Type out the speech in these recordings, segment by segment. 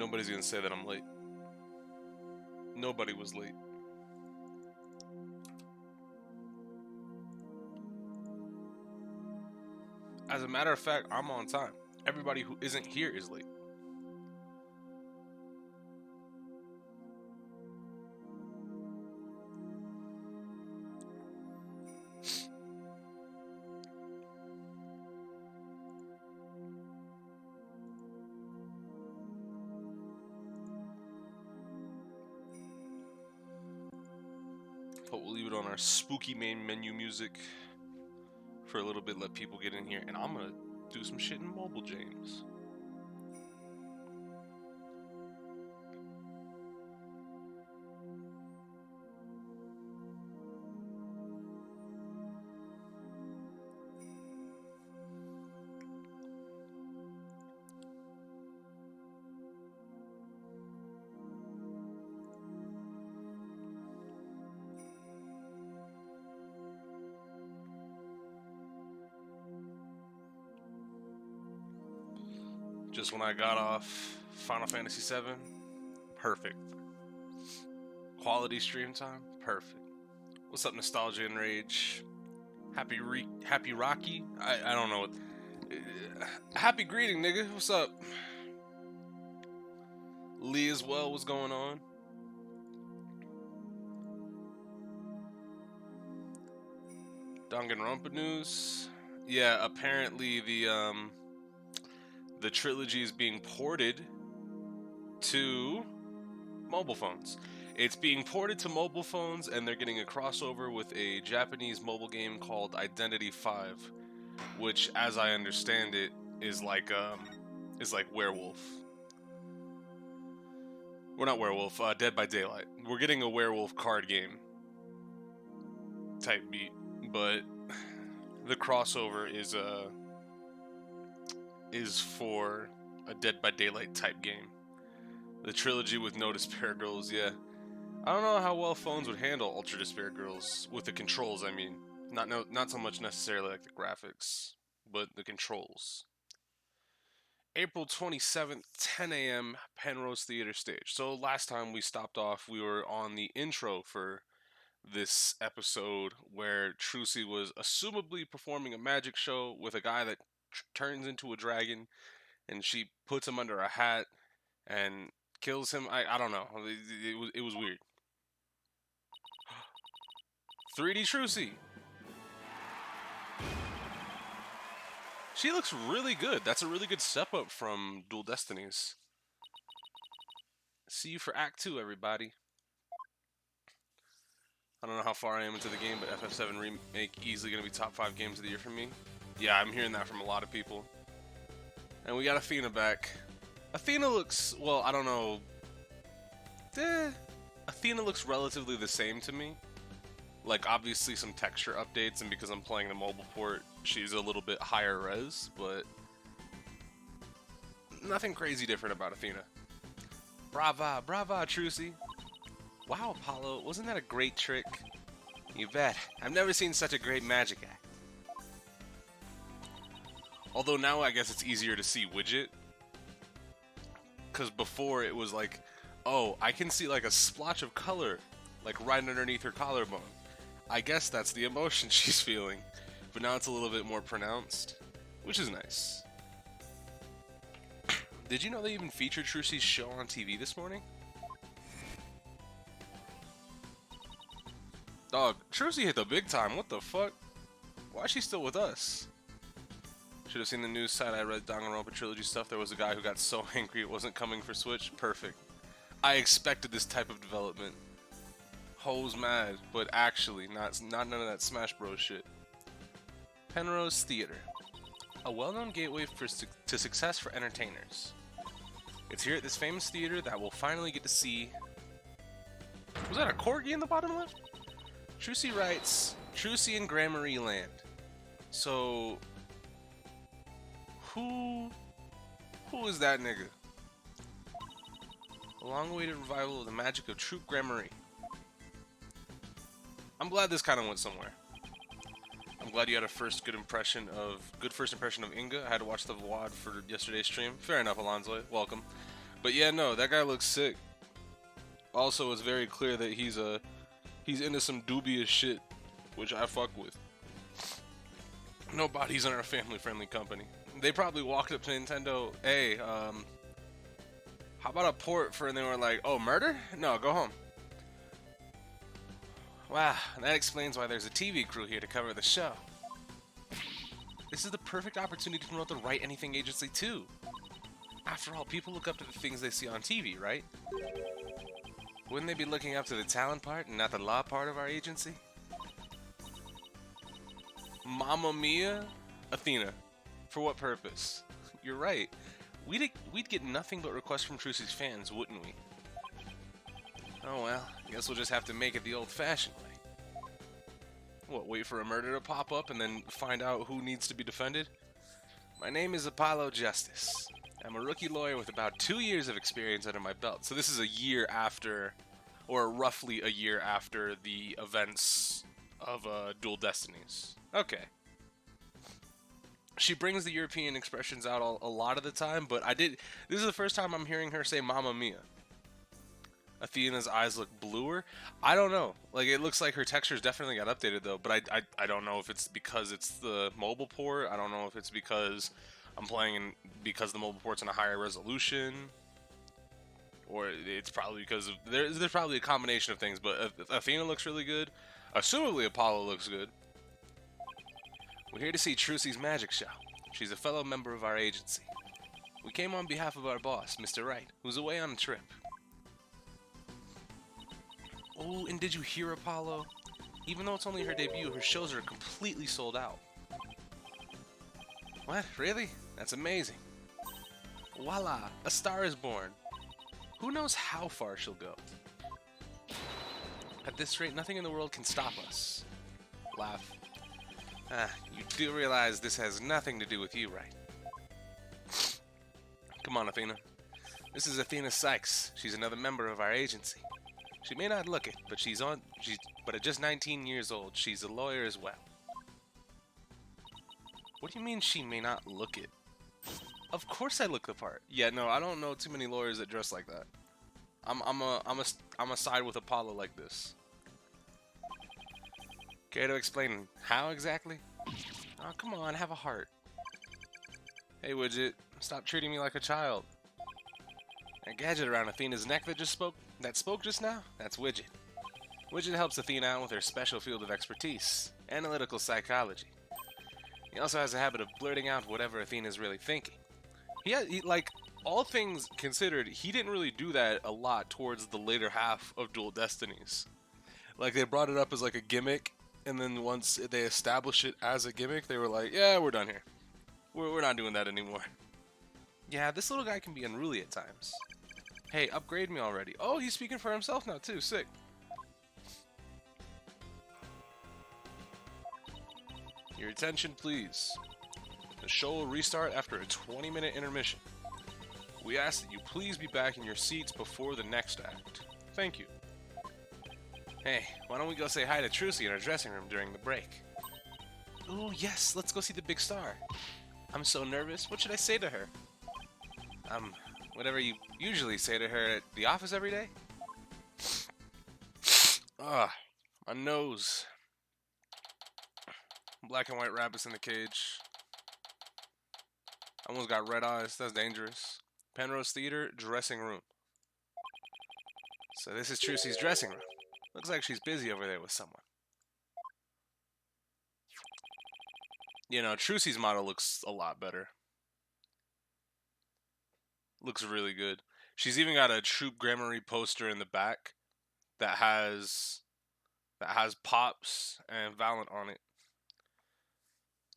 Nobody's gonna say that I'm late. Nobody was late. As a matter of fact, I'm on time. Everybody who isn't here is late. But we'll leave it on our spooky main menu music for a little bit, let people get in here, and I'm gonna do some shit in Mobile James. Just when I got off Final Fantasy VII, perfect. Quality stream time, perfect. What's up, Nostalgia and Rage? Happy Rocky? I don't know what. Happy greeting, nigga. What's up? Lee as well. What's going on? Danganronpa news. Yeah, apparently the trilogy is being ported to mobile phones. It's being ported to mobile phones, and they're getting a crossover with a Japanese mobile game called Identity 5, which, as I understand it, is like Werewolf. We're not Werewolf, Dead by Daylight. We're getting a Werewolf card game type beat, but the crossover is for a Dead by Daylight type game. The trilogy with no Despair Girls, yeah. I don't know how well phones would handle Ultra Despair Girls with the controls. I mean, not so much necessarily like the graphics, but the controls. April 27th, 10 a.m. Penrose Theater stage. So last time we stopped off, we were on the intro for this episode where Trucy was assumably performing a magic show with a guy that turns into a dragon, and she puts him under a hat and kills him. I don't know. It was weird. 3D Trucy. She looks really good. That's a really good step up from Dual Destinies. See you for Act 2, everybody. I don't know how far I am into the game, but FF7 Remake easily going to be top 5 games of the year for me. Yeah, I'm hearing that from a lot of people. And we got Athena back. Athena looks, well, I don't know. Athena looks relatively the same to me. Like, obviously some texture updates, and because I'm playing the mobile port, she's a little bit higher res, but nothing crazy different about Athena. Brava, brava, Trucy. Wow, Apollo, wasn't that a great trick? You bet. I've never seen such a great magic act. Although now I guess it's easier to see Widget. Because before it was like, oh, I can see like a splotch of color, like right underneath her collarbone. I guess that's the emotion she's feeling. But now it's a little bit more pronounced, which is nice. Did you know they even featured Trucy's show on TV this morning? Dog, Trucy hit the big time. What the fuck? Why is she still with us? Should have seen the news site. I read Danganronpa trilogy stuff. There was a guy who got so angry it wasn't coming for Switch. Perfect. I expected this type of development. Hoes mad, but actually not none of that Smash Bros shit. Penrose Theater, a well-known gateway to success for entertainers. It's here at this famous theater that we'll finally get to see. Was that a corgi in the bottom left? Trucy writes, Trucy and Gramarye Land. So, who is that nigga? A long-awaited revival of the magic of true Gramarye. I'm glad this kind of went somewhere. I'm glad you had a good first impression of Inga. I had to watch the VOD for yesterday's stream. Fair enough, Alonzo. Welcome. But yeah, no, that guy looks sick. Also, it's very clear that he's into some dubious shit, which I fuck with. Nobody's in our family-friendly company. They probably walked up to Nintendo, hey, how about a port for, and they were like, oh, murder? No, go home. Wow, that explains why there's a TV crew here to cover the show. This is the perfect opportunity to promote the Wright Anything Agency too. After all, people look up to the things they see on TV, right? Wouldn't they be looking up to the talent part and not the law part of our agency? Mamma Mia? Athena. For what purpose? You're right. We'd get nothing but requests from Trucy's fans, wouldn't we? Oh well, guess we'll just have to make it the old-fashioned way. What, wait for a murder to pop up and then find out who needs to be defended? My name is Apollo Justice. I'm a rookie lawyer with about 2 years of experience under my belt. So this is a year after, or roughly a year after the events of Dual Destinies. Okay. She brings the European expressions out a lot of the time, but this is the first time I'm hearing her say Mamma Mia. Athena's eyes look bluer. I don't know. Like, it looks like her textures definitely got updated, though, but I don't know if it's because it's the mobile port. I don't know if it's because I'm playing because the mobile port's in a higher resolution. Or it's probably because of... There's probably a combination of things, but Athena looks really good. Assumably Apollo looks good. We're here to see Trucy's magic show. She's a fellow member of our agency. We came on behalf of our boss, Mr. Wright, who's away on a trip. Oh, and did you hear, Apollo? Even though it's only her debut, her shows are completely sold out. What? Really? That's amazing. Voila! A star is born. Who knows how far she'll go? At this rate, nothing in the world can stop us. Laugh. You do realize this has nothing to do with you, right? Come on, Athena. This is Athena Sykes. She's another member of our agency. She may not look it, but but at just 19 years old, she's a lawyer as well. What do you mean she may not look it? Of course I look the part. Yeah, no, I don't know too many lawyers that dress like that. I'm a side with Apollo like this. Care to explain how exactly? Oh, come on, have a heart. Hey, Widget, stop treating me like a child. That gadget around Athena's neck that spoke just now? That's Widget. Widget helps Athena out with her special field of expertise, analytical psychology. He also has a habit of blurting out whatever Athena's really thinking. Like, all things considered, he didn't really do that a lot towards the later half of Dual Destinies. Like, they brought it up as like a gimmick, and then once they established it as a gimmick, they were like, yeah, we're done here. We're not doing that anymore. Yeah, this little guy can be unruly at times. Hey, upgrade me already. Oh, he's speaking for himself now too, sick. Your attention, please. The show will restart after a 20-minute intermission. We ask that you please be back in your seats before the next act. Thank you. Hey, why don't we go say hi to Trucy in her dressing room during the break? Oh, yes, let's go see the big star. I'm so nervous. What should I say to her? Whatever you usually say to her at the office every day? My nose. Black and white rabbits in the cage. I almost got red eyes. That's dangerous. Penrose Theater, dressing room. So this is Trucy's dressing room. Looks like she's busy over there with someone. You know, Trucy's model looks a lot better. Looks really good. She's even got a Troop Gramarye poster in the back that has Pops and Valent on it.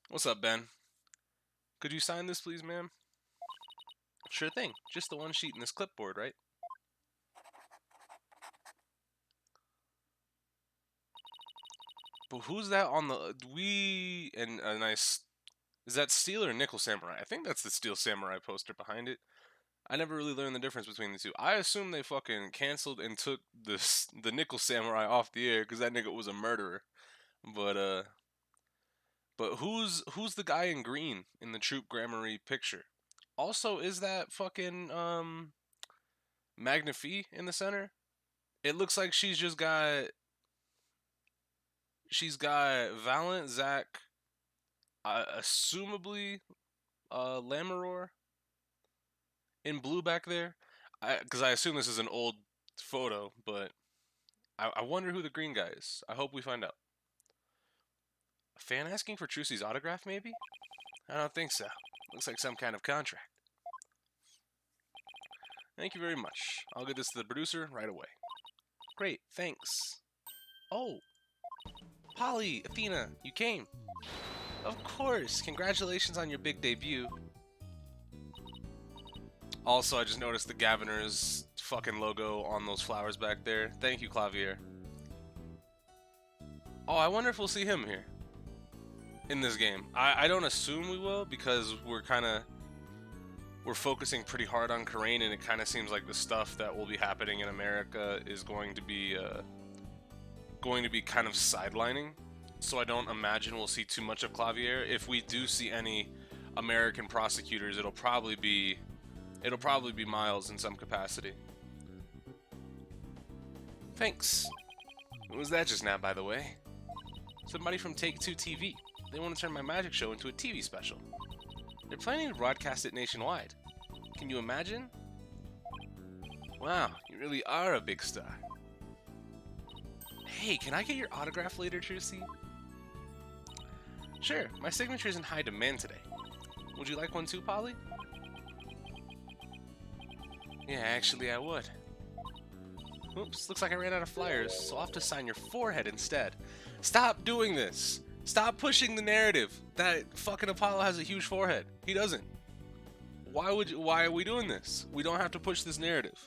What's up, Ben? Could you sign this, please, ma'am? Sure thing. Just the one sheet in this clipboard, right? But who's that on the... And a nice... Is that Steel or Nickel Samurai? I think that's the Steel Samurai poster behind it. I never really learned the difference between the two. I assume they fucking canceled and took the Nickel Samurai off the air because that nigga was a murderer. But who's the guy in green in the Troop Gramarye picture? Also, is that fucking Magnifi in the center. It looks like she's got Valent, Zach, assumably Lamaror in blue back there. Because I assume this is an old photo, but I wonder who the green guy is. I hope we find out. A fan asking for Trucy's autograph, maybe? I don't think so. Looks like some kind of contract. Thank you very much. I'll get this to the producer right away. Great, thanks. Oh, Polly, Athena, you came. Of course. Congratulations on your big debut. Also, I just noticed the Gaviner's fucking logo on those flowers back there. Thank you, Clavier. Oh, I wonder if we'll see him here in this game. I don't assume we will, because we're focusing pretty hard on Karain, and it kind of seems like the stuff that will be happening in America is going to be kind of sidelining. So I don't imagine we'll see too much of Clavier. If we do see any American prosecutors, it'll probably be Miles in some capacity. Thanks. What was that just now, by the way? Somebody from Take-Two TV. They want to turn my magic show into a TV special. They're planning to broadcast it nationwide. Can you imagine? Wow, you really are a big star. Hey, can I get your autograph later, Trucy? Sure, my signature's in high demand today. Would you like one too, Polly? Yeah, actually I would. Oops, looks like I ran out of flyers, so I'll have to sign your forehead instead. Stop doing this! Stop pushing the narrative that fucking Apollo has a huge forehead. He doesn't. Why are we doing this? We don't have to push this narrative.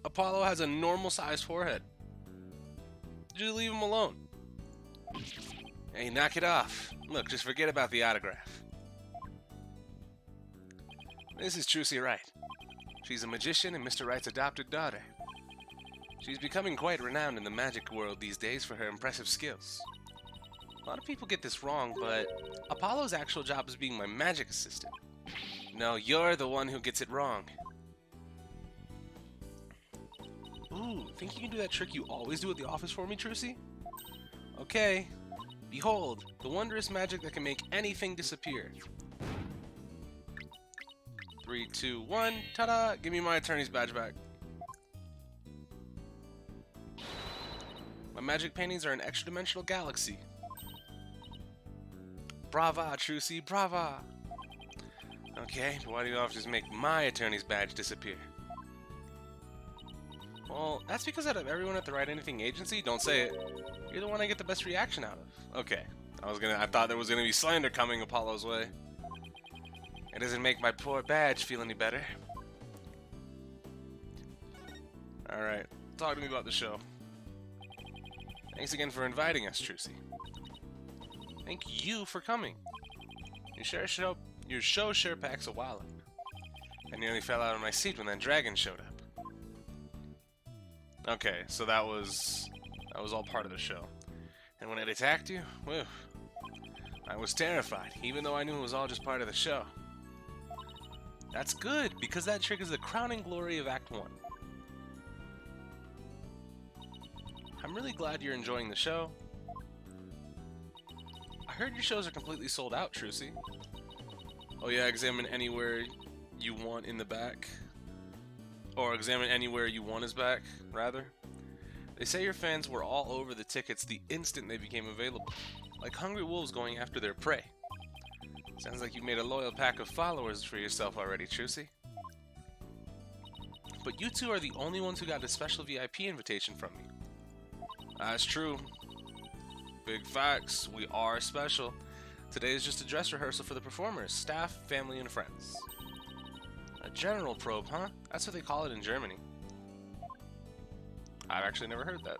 Apollo has a normal sized forehead. Just leave him alone. Hey, knock it off. Look, just forget about the autograph. This is Trucy Wright. She's a magician and Mr. Wright's adopted daughter. She's becoming quite renowned in the magic world these days for her impressive skills. A lot of people get this wrong, but Apollo's actual job is being my magic assistant. No, you're the one who gets it wrong. Ooh, think you can do that trick you always do at the office for me, Trucy? Okay. Behold, the wondrous magic that can make anything disappear. 3, 2, 1, ta-da! Give me my attorney's badge back. My magic paintings are an extra-dimensional galaxy. Brava, Trucy, brava! Okay, but why do you always just make my attorney's badge disappear? Well, that's because out of everyone at the Write Anything agency, don't say it, you're the one I get the best reaction out of. Okay, I thought there was gonna be slander coming Apollo's way. It doesn't make my poor badge feel any better. Alright, talk to me about the show. Thanks again for inviting us, Trucy. Thank you for coming. Your show sure packs a wallop. I nearly fell out of my seat when that dragon showed up. Okay, so that was all part of the show. And when it attacked you, whew, I was terrified, even though I knew it was all just part of the show. That's good, because that trick is the crowning glory of Act 1. I'm really glad you're enjoying the show. I heard your shows are completely sold out, Trucy. Oh yeah, examine anywhere you want in the back. Or examine anywhere you want is back, rather. They say your fans were all over the tickets the instant they became available, like hungry wolves going after their prey. Sounds like you've made a loyal pack of followers for yourself already, Trucy. But you two are the only ones who got a special VIP invitation from me. That's true. Big facts. We are special. Today is just a dress rehearsal for the performers, staff, family, and friends. A general probe, huh? That's what they call it in Germany. I've actually never heard that.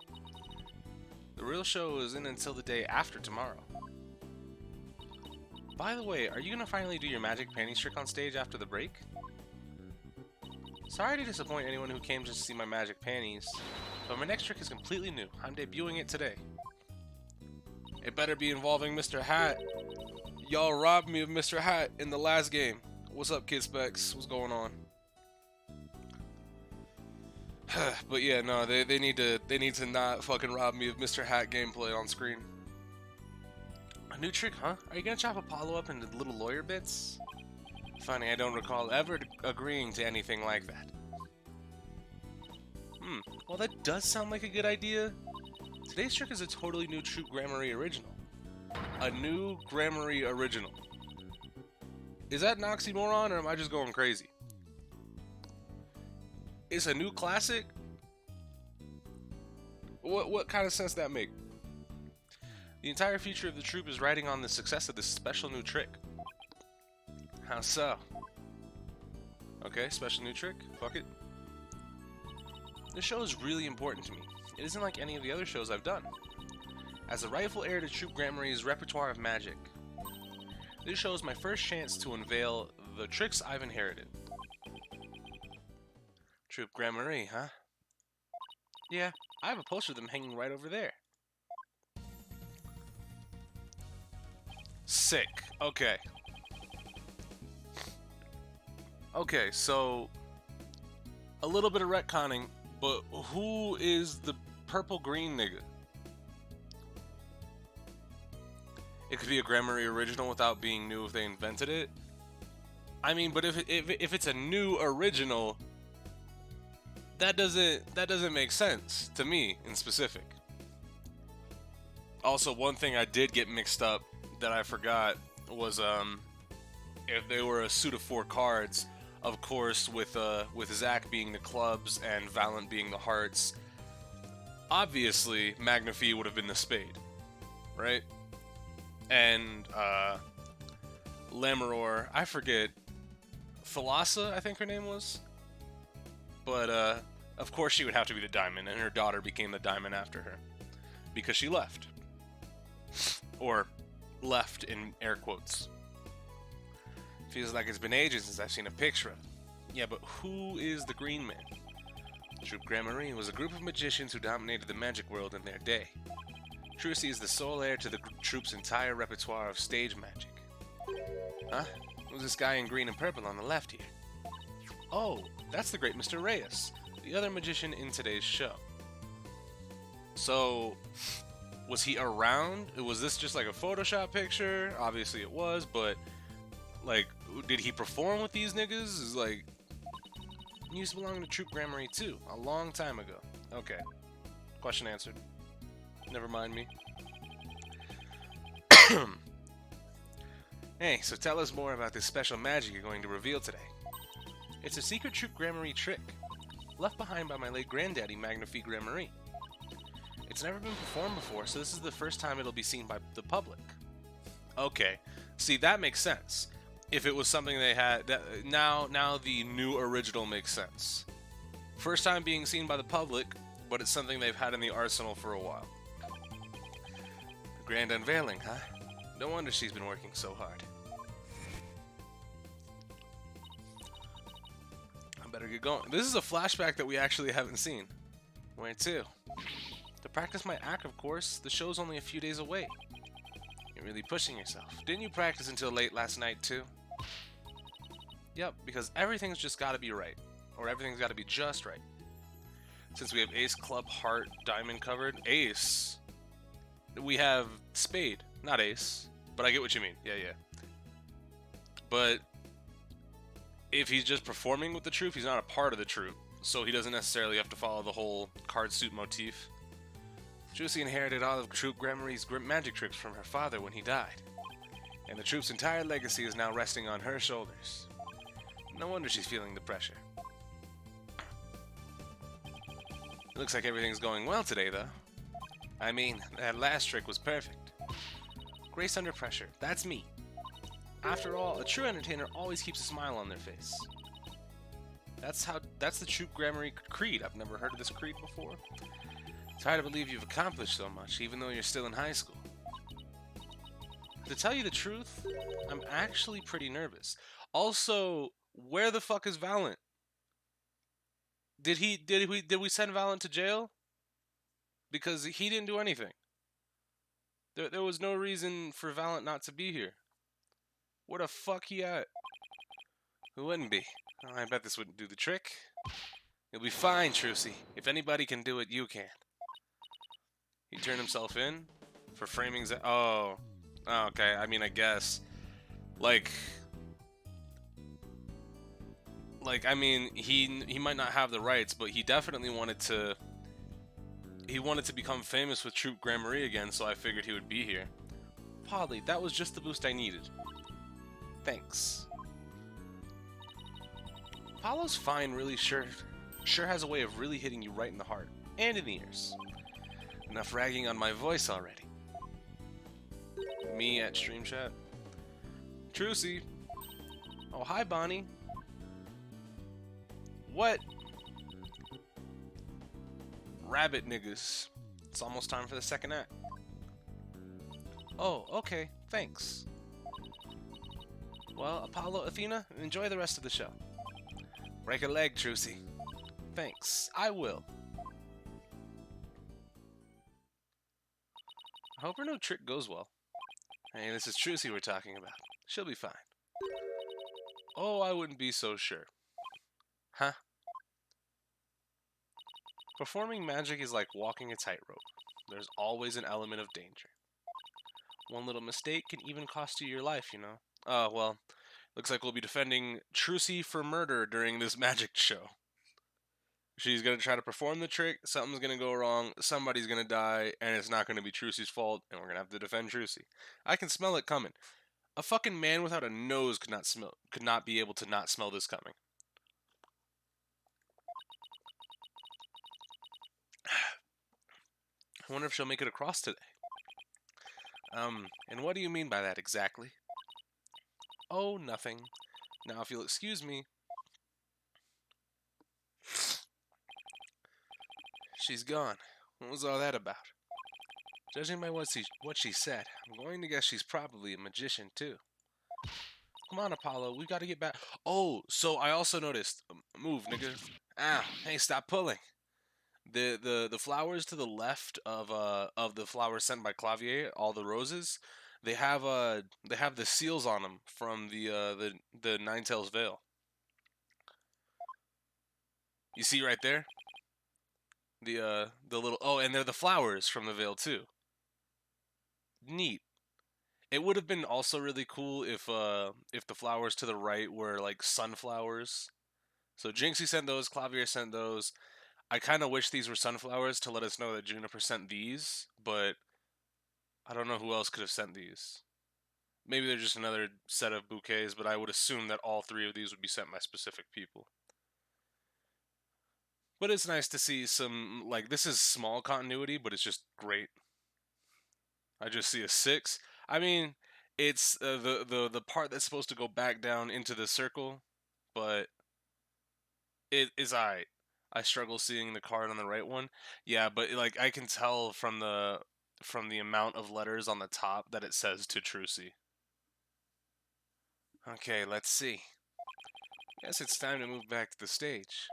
The real show isn't until the day after tomorrow. By the way, are you gonna finally do your magic panties trick on stage after the break? Sorry to disappoint anyone who came just to see my magic panties, but my next trick is completely new. I'm debuting it today. It better be involving Mr. Hat. Y'all robbed me of Mr. Hat in the last game. What's up, Kid Specs? What's going on? But yeah, no, they need to not fucking rob me of Mr. Hat gameplay on screen. A new trick, huh? Are you gonna chop Apollo up into little lawyer bits? Funny, I don't recall ever agreeing to anything like that. Well that does sound like a good idea. Today's trick is a totally new Troop Gramarye original. A new Gramarye original. Is that an oxymoron or am I just going crazy? It's a new classic? What kind of sense does that make? The entire future of the troop is riding on the success of this special new trick. How so? Okay, special new trick. Fuck it. This show is really important to me. It isn't like any of the other shows I've done. As a rightful heir to Troop Gramarye's repertoire of magic, this show is my first chance to unveil the tricks I've inherited. Troop Gramarye, huh? Yeah, I have a poster of them hanging right over there. Sick. Okay. Okay, so a little bit of retconning, but who is the purple-green nigga? It could be a Gramarye original without being new if they invented it. I mean, but if it's a new original, that doesn't make sense to me in specific. Also, one thing I did get mixed up that I forgot was if they were a suit of 4 cards, of course with Zack being the clubs and Valent being the hearts, obviously Magnifi would have been the spade, right? And Lamaror, I forget, Thalassa, I think her name was, but of course she would have to be the diamond, and her daughter became the diamond after her because she left, or left in air quotes. Feels like it's been ages since I've seen a picture of him. Yeah, but who is the Green Man? Troop Gramarye was a group of magicians who dominated the magic world in their day. Trucy is the sole heir to the troop's entire repertoire of stage magic. Huh? Who's this guy in green and purple on the left here? Oh, that's the great Mr. Reyes, the other magician in today's show. So, was he around? Was this just like a Photoshop picture? Obviously it was, but like, did he perform with these niggas? Is like, he used to belong to Troop Gramarye too, a long time ago. Okay, question answered. Never mind me. Hey, so tell us more about this special magic you're going to reveal today. It's a secret Troop Gramarye trick, left behind by my late granddaddy Magnifi Gramarye. It's never been performed before, so this is the first time it'll be seen by the public. Okay, see, that makes sense. If it was something they had, now the new original makes sense. First time being seen by the public, but it's something they've had in the arsenal for a while. Grand unveiling, huh? No wonder she's been working so hard. I better get going. This is a flashback that we actually haven't seen. Where to? To practice my act, of course. The show's only a few days away. You're really pushing yourself. Didn't you practice until late last night, too? Yep, because everything's just gotta be right. Or everything's gotta be just right. Since we have Ace, Club, Heart, Diamond covered. Ace. We have Spade, not Ace. But I get what you mean. Yeah. But if he's just performing with the troupe, he's not a part of the troupe. So he doesn't necessarily have to follow the whole card suit motif. Juicy inherited all of Troop Gramarye's magic tricks from her father when he died. And the troop's entire legacy is now resting on her shoulders. No wonder she's feeling the pressure. It looks like everything's going well today, though. I mean, that last trick was perfect. Grace under pressure, that's me. After all, a true entertainer always keeps a smile on their face. That's the Troop Gramarye creed. I've never heard of this creed before. It's hard to believe you've accomplished so much, even though you're still in high school. To tell you the truth, I'm actually pretty nervous. Also, where the fuck is Valent? Did we send Valent to jail? Because he didn't do anything. There was no reason for Valent not to be here. Where the fuck he at? Who wouldn't be? Oh, I bet this wouldn't do the trick. You'll be fine, Trucy. If anybody can do it, you can. He turned himself in for framing. Oh, okay. I mean, I guess. Like, I mean, he might not have the rights, but he definitely wanted to. He wanted to become famous with Troop Grand Marie again, so I figured he would be here. Polly, that was just the boost I needed. Thanks. Apollo's fine really sure has a way of really hitting you right in the heart and in the ears. Enough ragging on my voice already. Me at Stream Chat. Trucy. Oh, hi, Bonnie. What? Rabbit niggas. It's almost time for the second act. Oh, okay. Thanks. Well, Apollo, Athena, enjoy the rest of the show. Break a leg, Trucy. Thanks. I will. I hope her new trick goes well. Hey, this is Trucy we're talking about. She'll be fine. Oh, I wouldn't be so sure. Huh? Performing magic is like walking a tightrope. There's always an element of danger. One little mistake can even cost you your life, you know? Oh, well, looks like we'll be defending Trucy for murder during this magic show. She's going to try to perform the trick, something's going to go wrong, somebody's going to die, and it's not going to be Trucy's fault, and we're going to have to defend Trucy. I can smell it coming. A fucking man without a nose could not be able to not smell this coming. I wonder if she'll make it across today. And what do you mean by that exactly? Oh, nothing. Now, if you'll excuse me. She's gone. What was all that about? Judging by what she said, I'm going to guess she's probably a magician, too. Come on, Apollo, we gotta get back. Oh, so I also noticed. Move, nigga. Ow, hey, stop pulling. The flowers to the left of the flowers sent by Clavier, all the roses, they have the seals on them from the Ninetales Veil. You see right there? The little and they're the flowers from the veil too. Neat. It would have been also really cool if the flowers to the right were like sunflowers. So Jinxie sent those, Clavier sent those. I kind of wish these were sunflowers to let us know that Juniper sent these, but I don't know who else could have sent these. Maybe they're just another set of bouquets, but I would assume that all three of these would be sent by specific people. But it's nice to see some, like, this is small continuity, but it's just great. I just see a 6. I mean, it's the part that's supposed to go back down into the circle, but it is alright. I struggle seeing the card on the right one. Yeah, but like I can tell from the amount of letters on the top that it says to Trucy. Okay, let's see. Guess it's time to move back to the stage.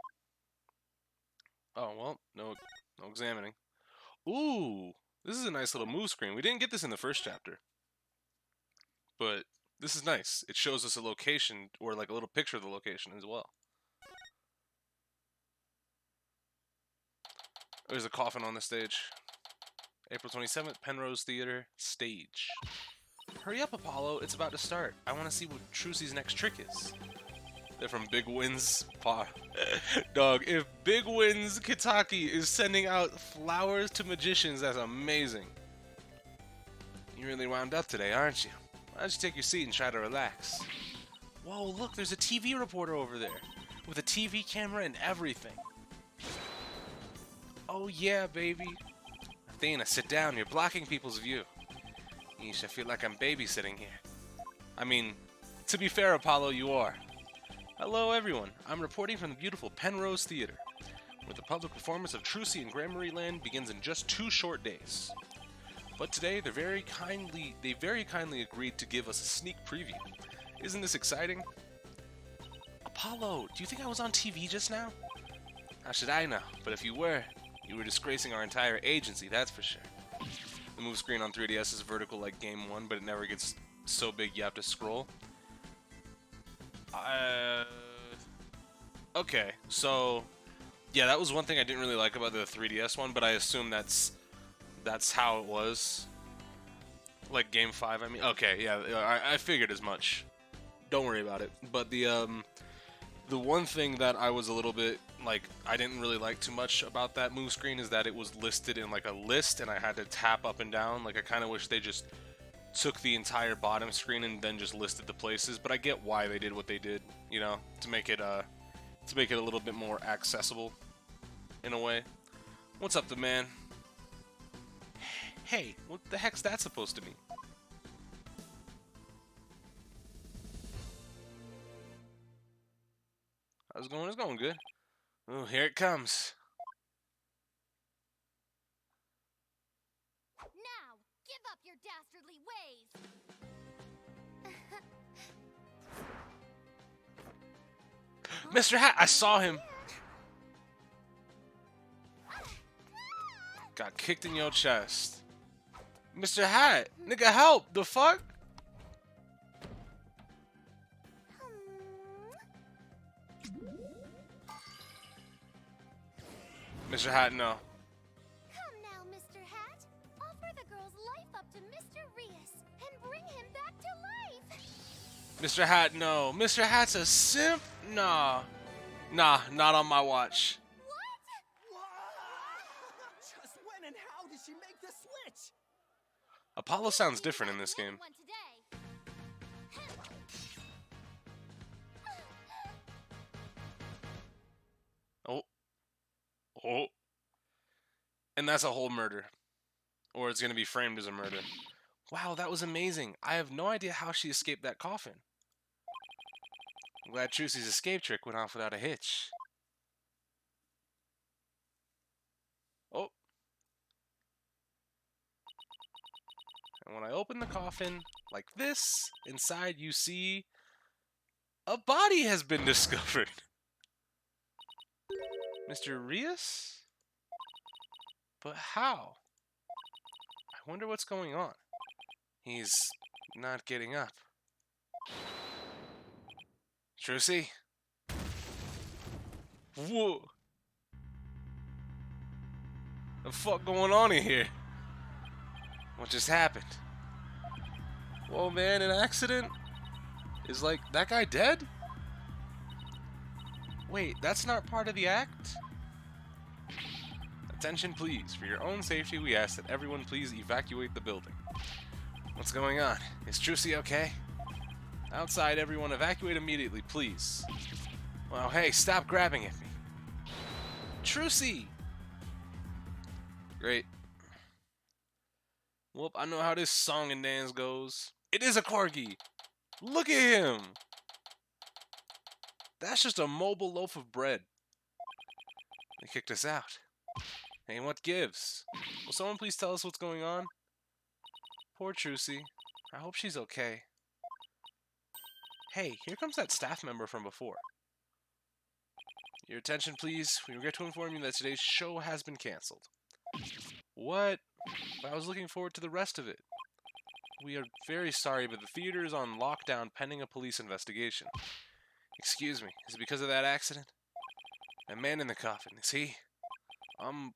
Oh, well, no examining. Ooh, this is a nice little move screen. We didn't get this in the first chapter. But this is nice. It shows us a location, or like a little picture of the location as well. There's a coffin on the stage. April 27th, Penrose Theater, stage. Hurry up, Apollo. It's about to start. I want to see what Trucy's next trick is. They're from Big Wins. Dog, if Big Wins Kitaki is sending out flowers to magicians, that's amazing. You really wound up today, aren't you? Why don't you take your seat and try to relax? Whoa, look, there's a TV reporter over there. With a TV camera and everything. Oh yeah, baby. Athena, sit down. You're blocking people's view. Yeesh, I feel like I'm babysitting here. I mean, to be fair, Apollo, you are. Hello, everyone. I'm reporting from the beautiful Penrose Theater, where the public performance of Trucy and Grand Marie Land begins in just 2 short days. But today, they very kindly agreed to give us a sneak preview. Isn't this exciting? Apollo, do you think I was on TV just now? How should I know? But if you were disgracing our entire agency, that's for sure. The move screen on 3DS is vertical like Game 1, but it never gets so big you have to scroll. Okay, so Yeah, that was one thing I didn't really like about the 3DS one, but I assume that's how it was. Like Game 5, I mean. Okay, yeah, I figured as much. Don't worry about it. But the one thing that I was a little bit like I didn't really like too much about that move screen is that it was listed in like a list and I had to tap up and down. Like I kind of wish they just took the entire bottom screen and then just listed the places, but I get why they did what they did, you know, to make it a little bit more accessible in a way. What's up, the man? Hey, what the heck's that supposed to mean? How's it going? It's going good. Oh, here it comes. Now, give up your dastardly ways! Mr. Hat, I saw him. Got kicked in your chest. Mr. Hat, nigga, help! The fuck? Mr. Hat, no. Come now, Mr. Hat. Offer the girl's life up to Mr. Rias and bring him back to life. Mr. Hat, no. Mr. Hat's a simp? Nah. Nah, not on my watch. What? Just when and how did she make the switch? Apollo sounds different in this game. One today. Oh. Oh. And that's a whole murder. Or it's gonna be framed as a murder. Wow, that was amazing. I have no idea how she escaped that coffin. I'm glad Trucy's escape trick went off without a hitch. Oh. And when I open the coffin, like this, inside you see a body has been discovered. Mr. Rias? But how? I wonder what's going on. He's not getting up. Trucy? Whoa. The fuck going on in here? What just happened? Whoa, man, an accident? Is like that guy dead? Wait, that's not part of the act? Attention, please. For your own safety, we ask that everyone please evacuate the building. What's going on? Is Trucy okay? Outside, everyone evacuate immediately, please. Well, hey, stop grabbing at me. Trucy! Great. Well, I know how this song and dance goes. It is a corgi! Look at him! That's just a mobile loaf of bread. They kicked us out. Hey, what gives? Will someone please tell us what's going on? Poor Trucy. I hope she's okay. Hey, here comes that staff member from before. Your attention, please. We regret to inform you that today's show has been canceled. What? But I was looking forward to the rest of it. We are very sorry, but the theater is on lockdown pending a police investigation. Excuse me, is it because of that accident? That man in the coffin, is he?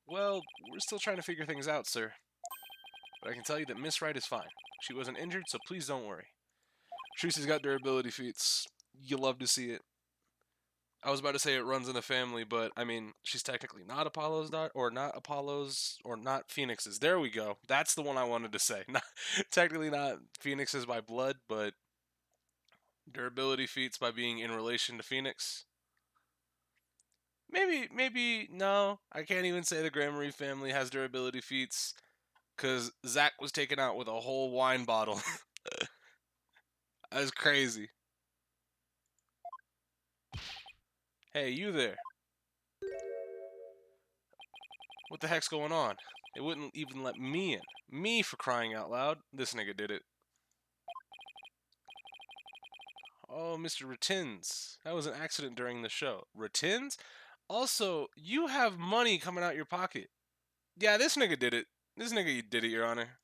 Well, we're still trying to figure things out, sir. But I can tell you that Miss Wright is fine. She wasn't injured, so please don't worry. Trucy's got durability feats. You love to see it. I was about to say it runs in the family, but I mean, she's technically not Apollo's daughter, or not Apollo's, or not Phoenix's. There we go. That's the one I wanted to say. Not, technically not Phoenix's by blood, but durability feats by being in relation to Phoenix. Maybe, no. I can't even say the Gramarye family has durability feats, because Zach was taken out with a whole wine bottle. That's crazy. Hey, you there. What the heck's going on? They wouldn't even let me in. Me, for crying out loud. This nigga did it. Oh, Mr. Ratins. That was an accident during the show. Ratins? Also, you have money coming out your pocket. Yeah, this nigga did it. This nigga did it, Your Honor.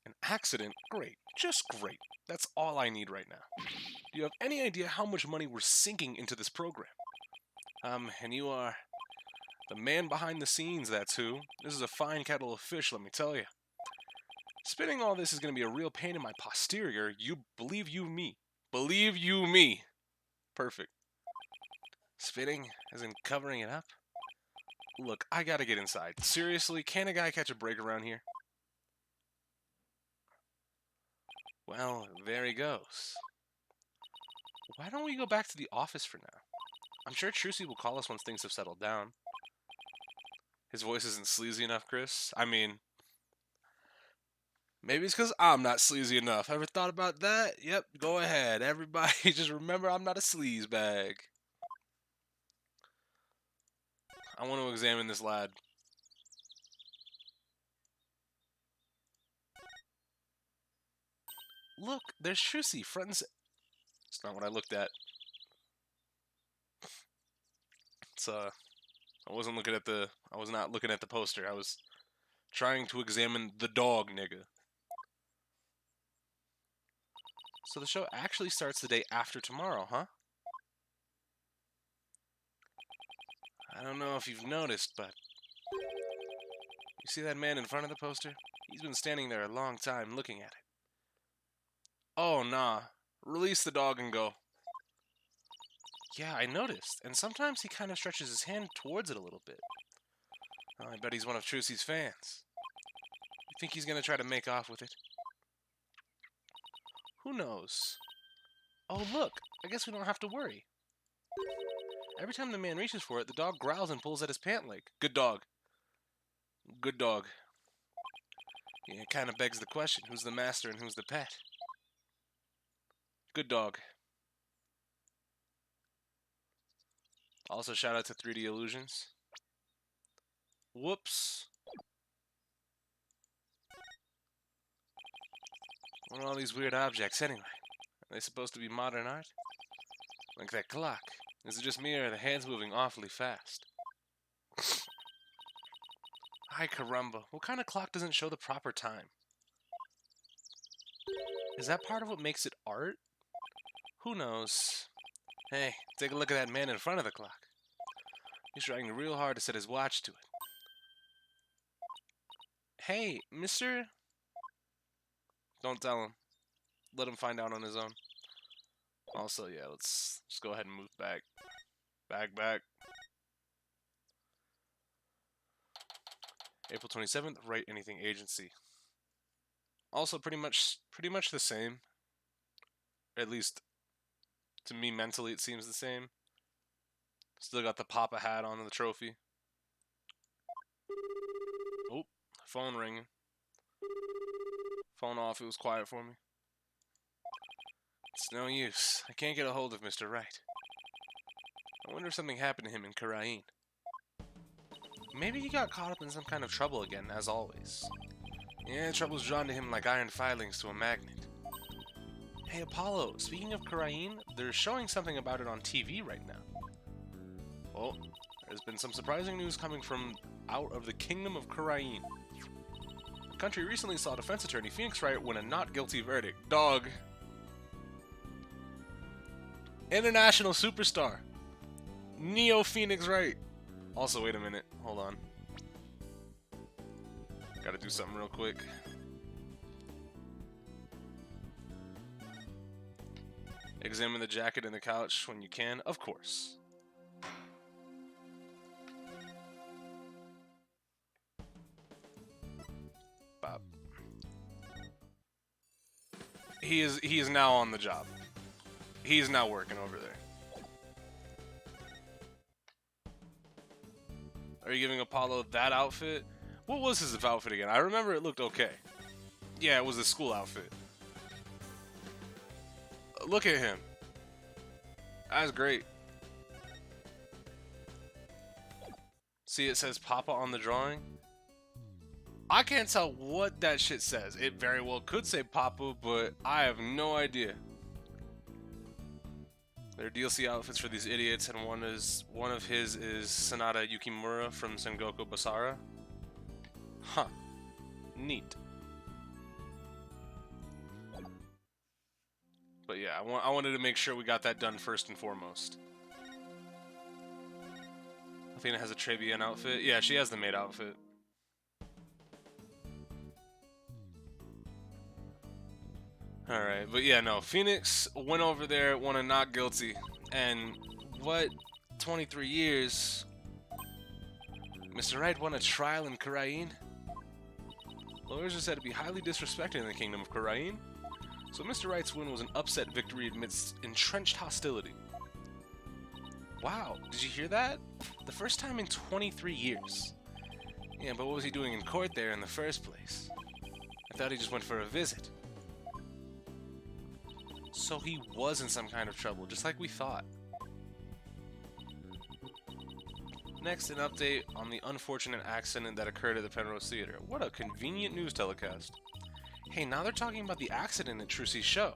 An accident? Great. Just great. That's all I need right now. Do you have any idea how much money we're sinking into this program? And you are... The man behind the scenes, that's who. This is a fine kettle of fish, let me tell you. Spinning all this is going to be a real pain in my posterior. You believe you me. Believe you me. Perfect. Spinning as in covering it up? Look, I gotta get inside. Seriously, can a guy catch a break around here? Well, there he goes. Why don't we go back to the office for now? I'm sure Trucy will call us once things have settled down. His voice isn't sleazy enough, Chris. I mean, maybe it's because I'm not sleazy enough. Ever thought about that? Yep, go ahead. Everybody just remember I'm not a sleaze bag. I want to examine this lad. Look, there's Trucy, front and It's not what I looked at. It's, I was not looking at the poster. I was trying to examine the dog, nigga. So the show actually starts the day after tomorrow, huh? I don't know if you've noticed, but you see that man in front of the poster? He's been standing there a long time looking at it. Oh, nah. Release the dog and go. Yeah, I noticed. And sometimes he kind of stretches his hand towards it a little bit. Oh, I bet he's one of Trucy's fans. You think he's going to try to make off with it? Who knows? Oh, look. I guess we don't have to worry. Every time the man reaches for it, the dog growls and pulls at his pant leg. Good dog. Good dog. Yeah, it kind of begs the question, who's the master and who's the pet? Good dog. Also, shout out to 3D Illusions. Whoops. What are all these weird objects anyway? Are they supposed to be modern art? Like that clock. Is it just me or are the hands moving awfully fast? Ay caramba, what kind of clock doesn't show the proper time? Is that part of what makes it art? Who knows? Hey, take a look at that man in front of the clock. He's trying real hard to set his watch to it. Hey, mister? Don't tell him. Let him find out on his own. Also, yeah, let's just go ahead and move back. Back. April 27th, Wright Anything Agency. Also pretty much the same. At least to me mentally it seems the same. Still got the Papa hat on the trophy. Oh, phone ringing. Phone off, it was quiet for me. It's no use. I can't get a hold of Mr. Wright. I wonder if something happened to him in Karain. Maybe he got caught up in some kind of trouble again, as always. Yeah, trouble's drawn to him like iron filings to a magnet. Hey, Apollo, speaking of Karain, they're showing something about it on TV right now. Well, there's been some surprising news coming from out of the Kingdom of Karain. The country recently saw defense attorney Phoenix Wright win a not guilty verdict. Dog. International superstar. Neo Phoenix Wright. Also, wait a minute. Hold on. Gotta do something real quick. Examine the jacket and the couch when you can. Of course. Bob. He is now on the job. He's now working over there. Are you giving Apollo that outfit? What was his outfit again? I remember it looked okay. Yeah, it was a school outfit. Look at him. That's great. See, it says Papa on the drawing. I can't tell what that shit says. It very well could say Papa, but I have no idea. There are DLC outfits for these idiots, and one of his is Sanada Yukimura from Sengoku Basara. Huh. Neat. But yeah, I wanted to make sure we got that done first and foremost. Athena has a Trabian outfit. Yeah, she has the maid outfit. Alright, but yeah, no. Phoenix went over there, won a not guilty. And what? 23 years? Mr. Wright won a trial in Karain? Lawyers are said to be highly disrespected in the kingdom of Karain. So Mr. Wright's win was an upset victory amidst entrenched hostility. Wow, did you hear that? The first time in 23 years. Yeah, but what was he doing in court there in the first place? I thought he just went for a visit. So he was in some kind of trouble, just like we thought. Next, an update on the unfortunate accident that occurred at the Penrose Theater. What a convenient news telecast. Hey, now they're talking about the accident at Trucy's show.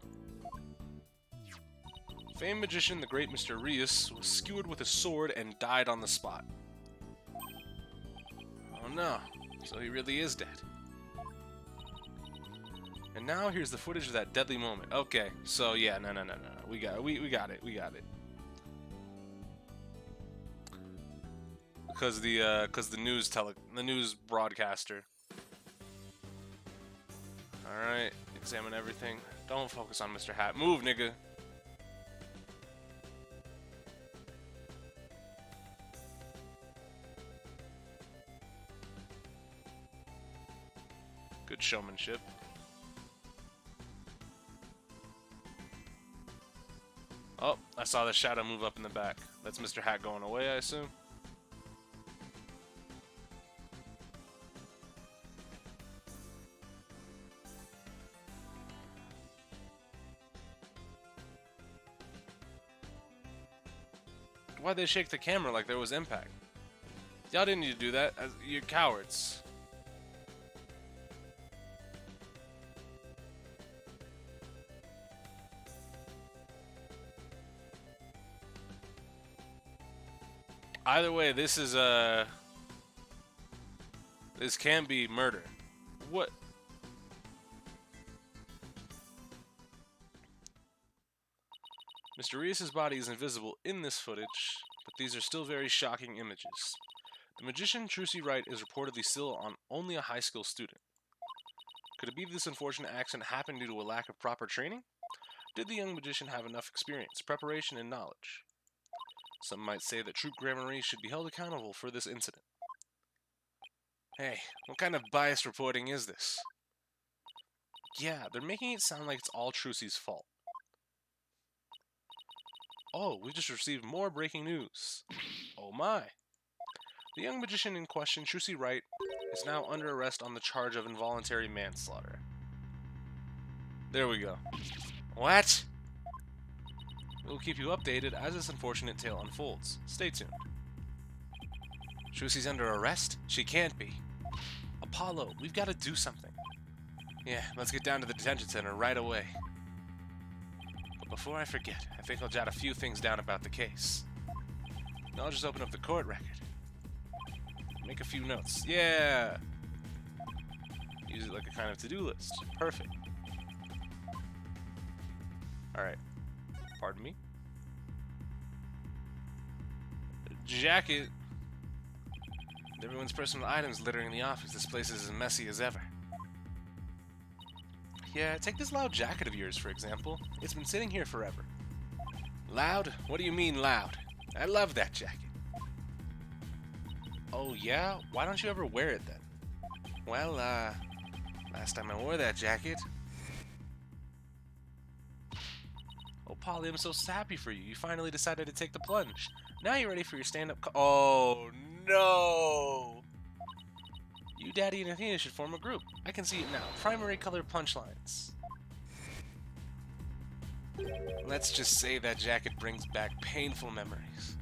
Famed magician, the great Mr. Rius, was skewered with a sword and died on the spot. Oh no, so he really is dead. And now here's the footage of that deadly moment. Okay, so yeah, no. We got it. Because the news broadcaster. All right, examine everything. Don't focus on Mr. Hat. Move, nigga. Good showmanship. Oh, I saw the shadow move up in the back. That's Mr. Hat going away, I assume. Why'd they shake the camera like there was impact? Y'all didn't need to do that. You're cowards. Either way, this can be murder. What? Mr. Rius' body is invisible in this footage, but these are still very shocking images. The magician Trucy Wright is reportedly still only a high school student. Could it be this unfortunate accident happened due to a lack of proper training? Did the young magician have enough experience, preparation, and knowledge? Some might say that Troupe Grand Marie should be held accountable for this incident. Hey, what kind of biased reporting is this? Yeah, they're making it sound like it's all Trucy's fault. Oh, we just received more breaking news. Oh my. The young magician in question, Trucy Wright, is now under arrest on the charge of involuntary manslaughter. There we go. What? We'll keep you updated as this unfortunate tale unfolds. Stay tuned. Trucy's under arrest? She can't be. Apollo, we've got to do something. Yeah, let's get down to the detention center right away. But before I forget, I think I'll jot a few things down about the case. Now I'll just open up the court record. Make a few notes. Yeah! Use it like a kind of to-do list. Perfect. Alright. Pardon me? Jacket. Everyone's personal items littering the office. This place is as messy as ever. Yeah, take this loud jacket of yours, for example. It's been sitting here forever. Loud? What do you mean loud? I love that jacket. Oh yeah? Why don't you ever wear it then? Well, last time I wore that jacket... Oh, Polly, I'm so happy for you. You finally decided to take the plunge. Now you're ready for your stand-up Oh, no! You, Daddy, and Athena should form a group. I can see it now. Primary color punchlines. Let's just say that jacket brings back painful memories.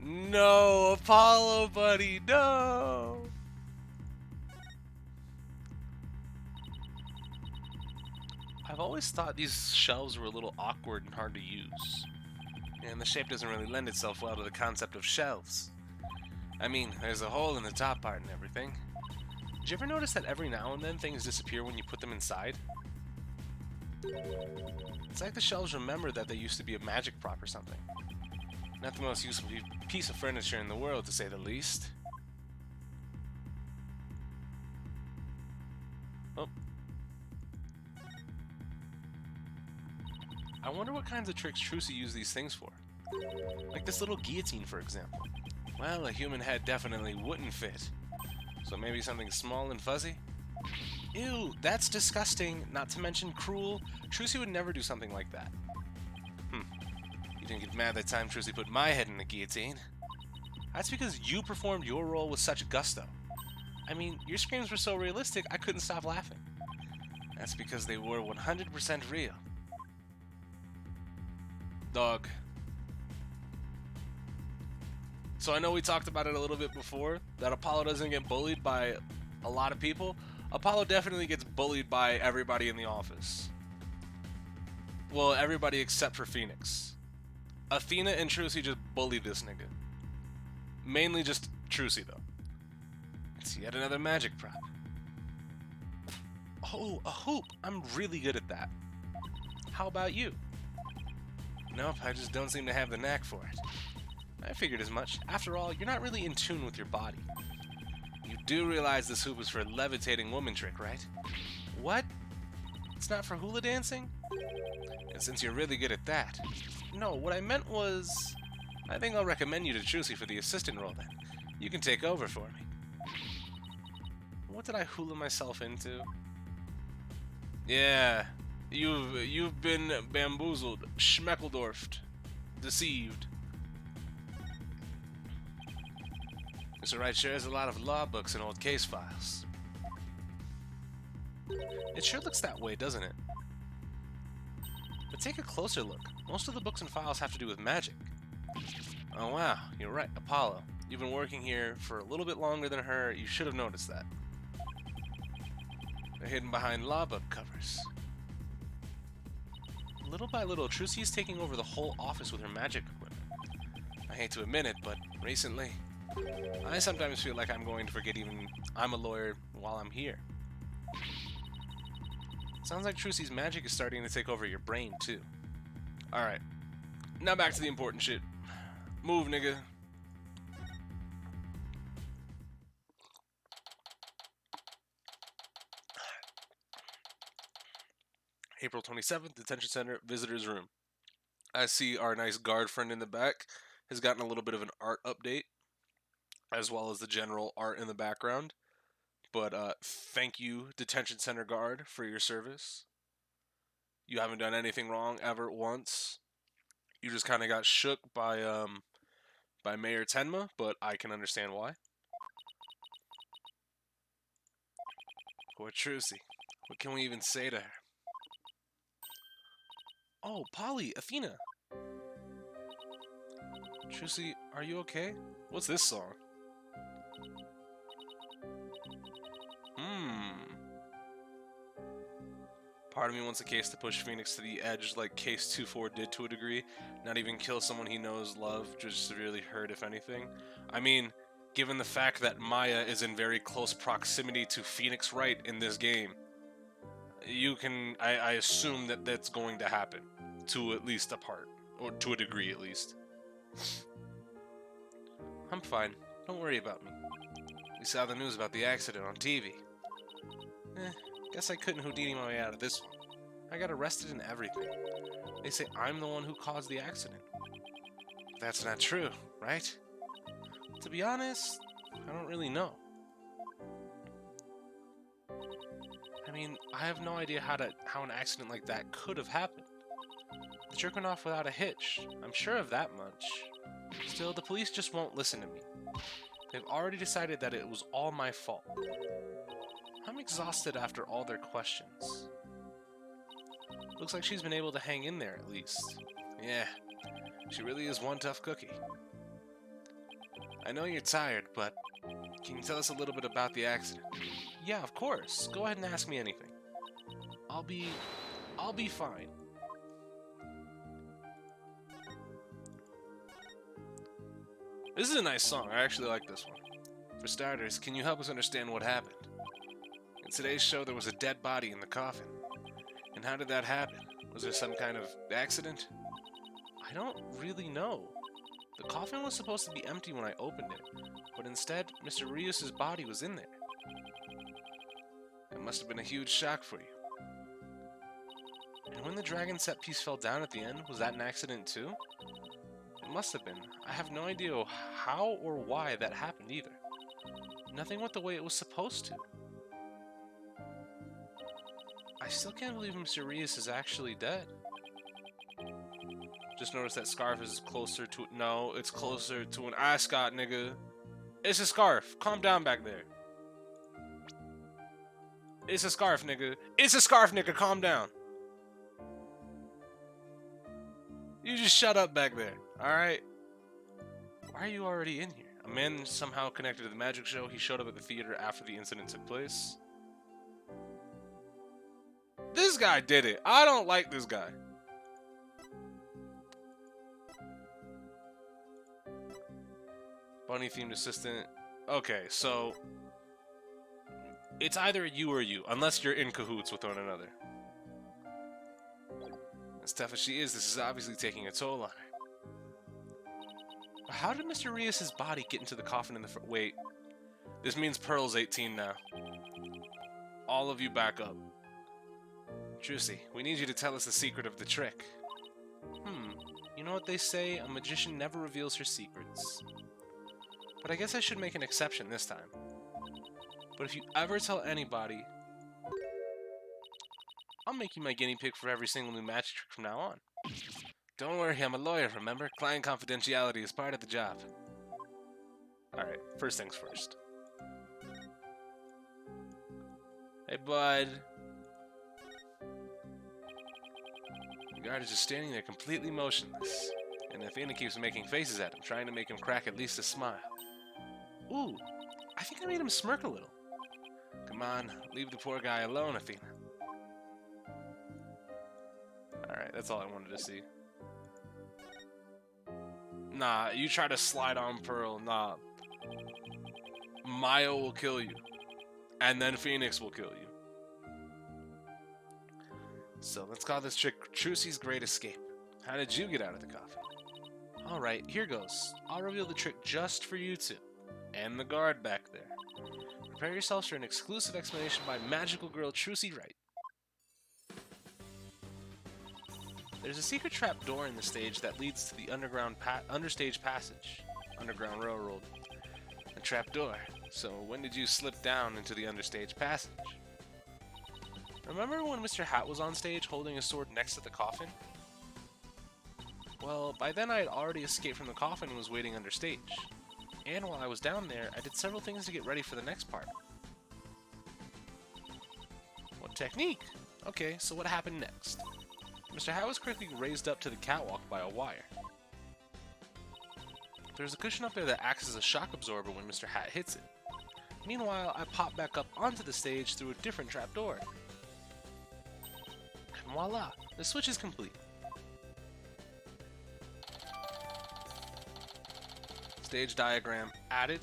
No, Apollo, buddy, no! I've always thought these shelves were a little awkward and hard to use. And the shape doesn't really lend itself well to the concept of shelves. I mean, there's a hole in the top part and everything. Did you ever notice that every now and then things disappear when you put them inside? It's like the shelves remember that they used to be a magic prop or something. Not the most useful piece of furniture in the world, to say the least. Oh. I wonder what kinds of tricks Trucy used these things for. Like this little guillotine, for example. Well, a human head definitely wouldn't fit. So maybe something small and fuzzy? Ew, that's disgusting, not to mention cruel. Trucy would never do something like that. You didn't get mad that time Trucy put my head in the guillotine. That's because you performed your role with such gusto. I mean, your screams were so realistic, I couldn't stop laughing. That's because they were 100% real. Dog. So I know we talked about it a little bit before, that Apollo doesn't get bullied by a lot of people. Apollo definitely gets bullied by everybody in the office. Well, everybody except for Phoenix. Athena and Trucy just bully this nigga. Mainly just Trucy, though. It's yet another magic prop. Oh, a hoop! I'm really good at that. How about you? Nope, I just don't seem to have the knack for it. I figured as much. After all, you're not really in tune with your body. You do realize this hoop is for levitating woman trick, right? What? It's not for hula dancing? And since you're really good at that... No, what I meant was... I think I'll recommend you to Trucy for the assistant role then. You can take over for me. What did I hula myself into? Yeah, you've been bamboozled, schmeckledorfed, deceived. Mr. Wright sure has a lot of law books and old case files. It sure looks that way, doesn't it? But take a closer look. Most of the books and files have to do with magic. Oh wow, you're right, Apollo. You've been working here for a little bit longer than her. You should have noticed that. They're hidden behind law book covers. Little by little, Trucy is taking over the whole office with her magic equipment. I hate to admit it, but recently, I sometimes feel like I'm going to forget even I'm a lawyer while I'm here. Sounds like Trucy's magic is starting to take over your brain, too. Alright, now back to the important shit. Move, nigga. April 27th, Detention Center, Visitor's Room. I see our nice guard friend in the back has gotten a little bit of an art update, as well as the general art in the background. But thank you, Detention Center guard, for your service. You haven't done anything wrong ever once. You just kind of got shook by Mayor Tenma, but I can understand why. Poor Trucy. What can we even say to her? Oh, Polly, Athena. Trucy, are you okay? What's this song? Part of me wants a case to push Phoenix to the edge like Case 2-4 did to a degree. Not even kill someone he knows love, just severely hurt if anything. I mean, given the fact that Maya is in very close proximity to Phoenix Wright in this game, you can, I assume that that's going to happen. To at least a part. Or to a degree at least. I'm fine. Don't worry about me. We saw the news about the accident on TV. Guess I couldn't Houdini my way out of this one. I got arrested and everything. They say I'm the one who caused the accident. That's not true, right? To be honest, I don't really know. I mean, I have no idea how an accident like that could have happened. The jerk went off without a hitch. I'm sure of that much. Still, the police just won't listen to me. They've already decided that it was all my fault. I'm exhausted after all their questions. Looks like she's been able to hang in there at least. Yeah, she really is one tough cookie. I know you're tired, but can you tell us a little bit about the accident? Yeah, of course. Go ahead and ask me anything. I'll be fine. This is a nice song. I actually like this one. For starters, can you help us understand what happened? In today's show, there was a dead body in the coffin. And how did that happen? Was there some kind of accident? I don't really know. The coffin was supposed to be empty when I opened it, but instead, Mr. Rios' body was in there. It must have been a huge shock for you. And when the dragon set piece fell down at the end, was that an accident too? It must have been. I have no idea how or why that happened either. Nothing went the way it was supposed to. I still can't believe Mr. Rios is actually dead. Just noticed that scarf is closer to... No, it's closer to an ascot, nigga. It's a scarf. Calm down back there. It's a scarf, nigga. It's a scarf, nigga. Calm down. You just shut up back there, alright? Why are you already in here? A man somehow connected to the magic show. He showed up at the theater after the incident took place. This guy did it. I don't like this guy. Bunny themed assistant. Okay, so it's either you or you, unless you're in cahoots with one another. As tough as she is, this is obviously taking a toll on her. But how did Mr. Rios' body get into the coffin in the wait, this means Pearl's 18 now. All of you back up. Trucy, we need you to tell us the secret of the trick. You know what they say, a magician never reveals her secrets. But I guess I should make an exception this time. But if you ever tell anybody, I'll make you my guinea pig for every single new magic trick from now on. Don't worry, I'm a lawyer, remember? Client confidentiality is part of the job. Alright, first things first. Hey, bud. The guard is just standing there completely motionless. And Athena keeps making faces at him, trying to make him crack at least a smile. Ooh, I think I made him smirk a little. Come on, leave the poor guy alone, Athena. Alright, that's all I wanted to see. Nah, you try to slide on Pearl, nah. Maya will kill you. And then Phoenix will kill you. So let's call this trick Trucy's Great Escape. How did you get out of the coffin? Alright, here goes. I'll reveal the trick just for you two. And the guard back there. Prepare yourselves for an exclusive explanation by magical girl Trucy Wright. There's a secret trap door in the stage that leads to the understage passage. Underground Railroad. A trap door. So when did you slip down into the understage passage? Remember when Mr. Hat was on stage holding his sword next to the coffin? Well, by then I had already escaped from the coffin and was waiting understage. And while I was down there, I did several things to get ready for the next part. What technique? Okay, so what happened next? Mr. Hat was quickly raised up to the catwalk by a wire. There's a cushion up there that acts as a shock absorber when Mr. Hat hits it. Meanwhile, I pop back up onto the stage through a different trapdoor. And voila, the switch is complete. Stage diagram added.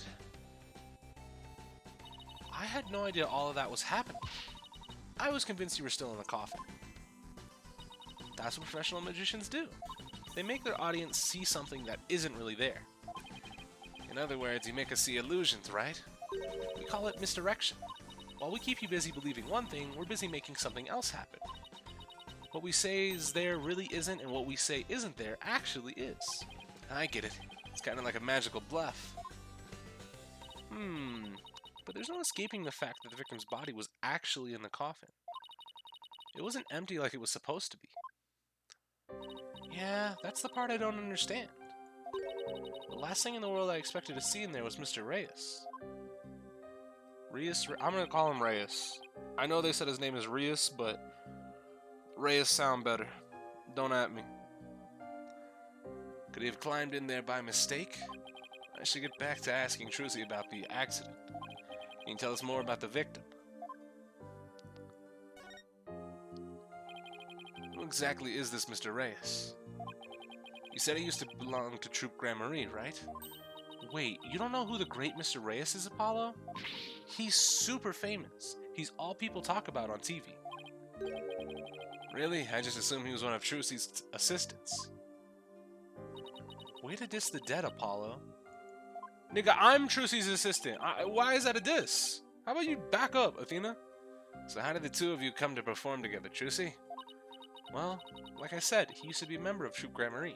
I had no idea all of that was happening. I was convinced you were still in the coffin. That's what professional magicians do. They make their audience see something that isn't really there. In other words, you make us see illusions, right? We call it misdirection. While we keep you busy believing one thing, we're busy making something else happen. What we say is there really isn't, and what we say isn't there actually is. I get it. It's kind of like a magical bluff. But there's no escaping the fact that the victim's body was actually in the coffin. It wasn't empty like it was supposed to be. Yeah, that's the part I don't understand. The last thing in the world I expected to see in there was Mr. Reyes. I'm gonna call him Reyes. I know they said his name is Reyes, but Reyes sound better. Don't at me. Could he have climbed in there by mistake? I should get back to asking Trucy about the accident. He can tell us more about the victim. Who exactly is this Mr. Reyes? You said he used to belong to Troupe Grand Marie, right? Wait, you don't know who the great Mr. Reyes is, Apollo? He's super famous. He's all people talk about on TV. Really? I just assumed he was one of Trucy's assistants. Way to diss the dead, Apollo. Nigga, I'm Trucy's assistant. Why is that a diss? How about you back up, Athena? So how did the two of you come to perform together, Trucy? Well, like I said, he used to be a member of Troupe Gramarye.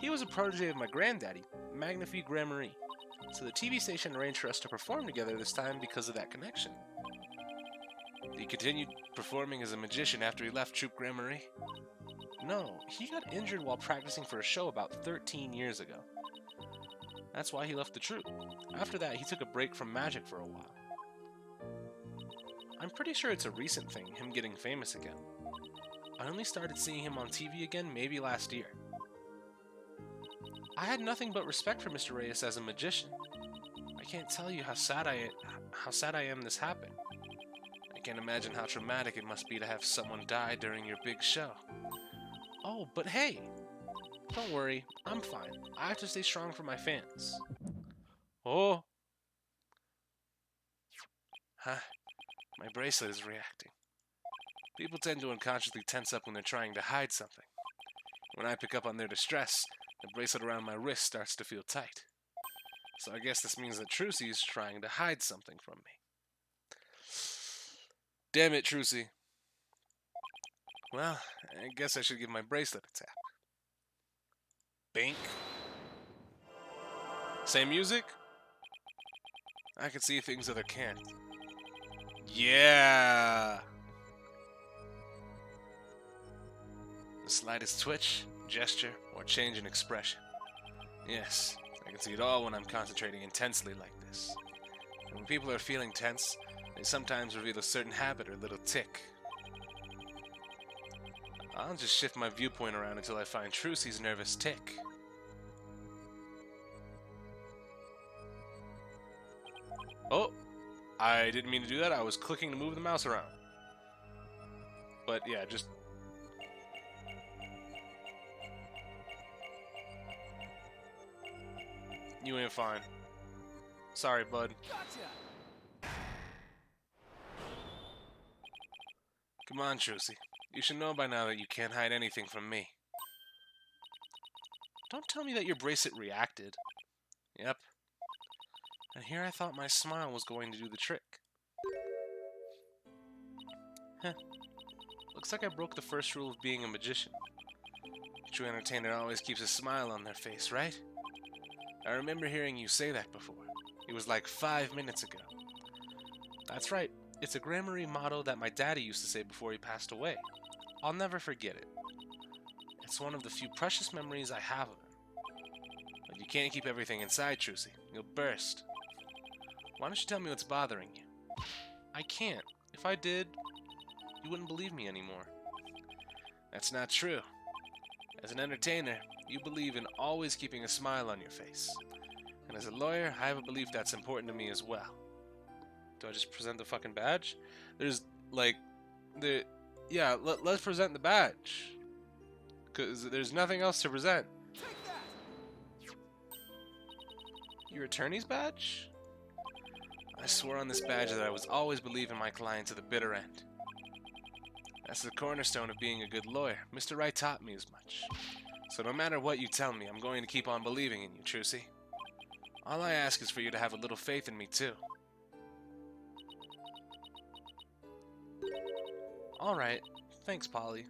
He was a protege of my granddaddy, Magnifique Gramarye. So the TV station arranged for us to perform together this time because of that connection. He continued performing as a magician after he left Troupe Gramarye? No, he got injured while practicing for a show about 13 years ago. That's why he left the troupe. After that, he took a break from magic for a while. I'm pretty sure it's a recent thing, him getting famous again. I only started seeing him on TV again maybe last year. I had nothing but respect for Mr. Reyes as a magician. I can't tell you how sad I am this happened. I can't imagine how traumatic it must be to have someone die during your big show. Oh, but hey! Don't worry, I'm fine. I have to stay strong for my fans. Oh! Huh? My bracelet is reacting. People tend to unconsciously tense up when they're trying to hide something. When I pick up on their distress, the bracelet around my wrist starts to feel tight. So I guess this means that Trucy is trying to hide something from me. Damn it, Trucy. Well, I guess I should give my bracelet a tap. Bink. Same music? I can see things other can't. Yeah! The slightest twitch, gesture, or change in expression. Yes, I can see it all when I'm concentrating intensely like this. And when people are feeling tense, they sometimes reveal a certain habit or little tick. I'll just shift my viewpoint around until I find Trucy's nervous tick. Oh! I didn't mean to do that. I was clicking to move the mouse around. But yeah, just... You ain't fine. Sorry, bud. Gotcha. Come on, Trucy. You should know by now that you can't hide anything from me. Don't tell me that your bracelet reacted. Yep. And here I thought my smile was going to do the trick. Heh. Looks like I broke the first rule of being a magician. A true entertainer always keeps a smile on their face, right? I remember hearing you say that before. It was like 5 minutes ago. That's right. It's a Gramarye motto that my daddy used to say before he passed away. I'll never forget it. It's one of the few precious memories I have of him. But you can't keep everything inside, Trucy. You'll burst. Why don't you tell me what's bothering you? I can't. If I did, you wouldn't believe me anymore. That's not true. As an entertainer, you believe in always keeping a smile on your face. And as a lawyer, I have a belief that's important to me as well. Do I just present the fucking badge? There's, like, yeah, let's present the badge. Because there's nothing else to present. Take that. Your attorney's badge? I swore on this badge that I was always believe in my client to the bitter end. That's the cornerstone of being a good lawyer. Mr. Wright taught me as much. So no matter what you tell me, I'm going to keep on believing in you, Trucy. All I ask is for you to have a little faith in me, too. Alright. Thanks, Polly.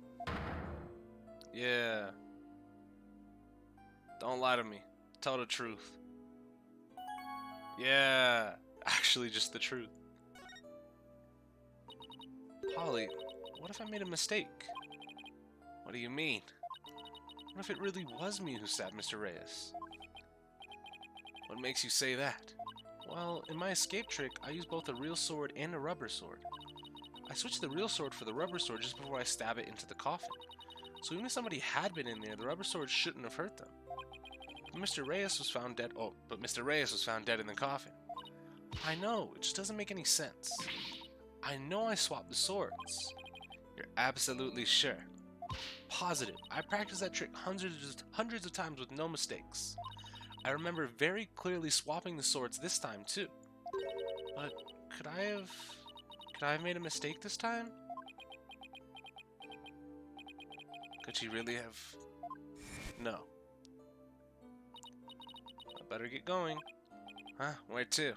Yeah. Don't lie to me. Tell the truth. Yeah. Actually, just the truth. Polly, what if I made a mistake? What do you mean? What if it really was me who stabbed Mr. Reyes? What makes you say that? Well, in my escape trick, I used both a real sword and a rubber sword. I switched the real sword for the rubber sword just before I stab it into the coffin. So even if somebody had been in there, the rubber sword shouldn't have hurt them. But Mr. Reyes was found dead. Oh, but Mr. Reyes was found dead in the coffin. I know, it just doesn't make any sense. I know I swapped the swords. You're absolutely sure. Positive. I practiced that trick hundreds of times with no mistakes. I remember very clearly swapping the swords this time too. But could I have made a mistake this time? Could she really have? No. I better get going. Huh? Where to?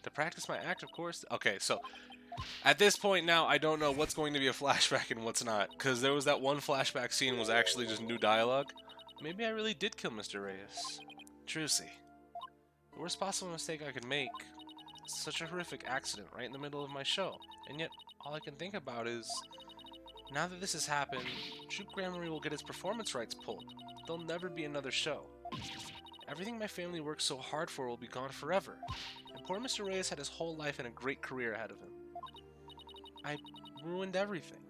To practice my act, of course. Okay, so at this point now, I don't know what's going to be a flashback and what's not, because there was that one flashback scene was actually just new dialogue. Maybe I really did kill Mr. Reyes. Trucy. The worst possible mistake I could make. Such a horrific accident right in the middle of my show. And yet, all I can think about is, now that this has happened, Troop Gramarye will get its performance rights pulled. There'll never be another show. Everything my family worked so hard for will be gone forever. And poor Mr. Reyes had his whole life and a great career ahead of him. I ruined everything.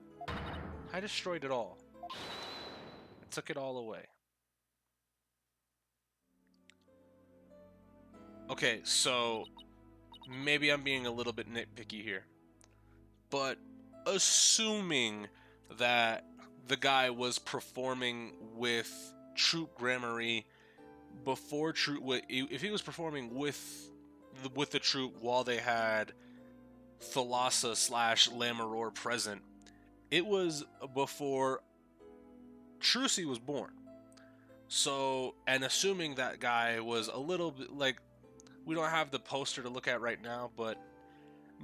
I destroyed it all. I took it all away. Okay, so maybe I'm being a little bit nitpicky here. But assuming that the guy was performing with Troop Gramarye before Troop, if he was performing with the troop while they had Thalassa / Lamaror present, it was before Trucy was born. So, and assuming that guy was a little bit like, we don't have the poster to look at right now, but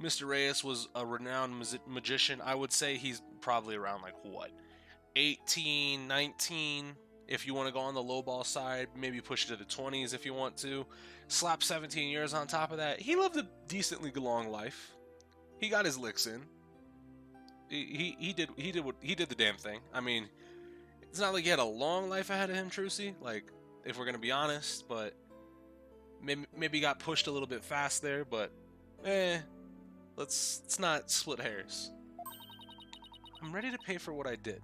Mr. Reyes was a renowned magician. I would say he's probably around like what, 18, 19, if you want to go on the lowball side, maybe push it to the 20s if you want to. Slap 17 years on top of that. He lived a decently long life. He got his licks in. He did the damn thing. I mean, it's not like he had a long life ahead of him, Trucy. Like, if we're gonna be honest, but maybe got pushed a little bit fast there. But let's not split hairs. I'm ready to pay for what I did.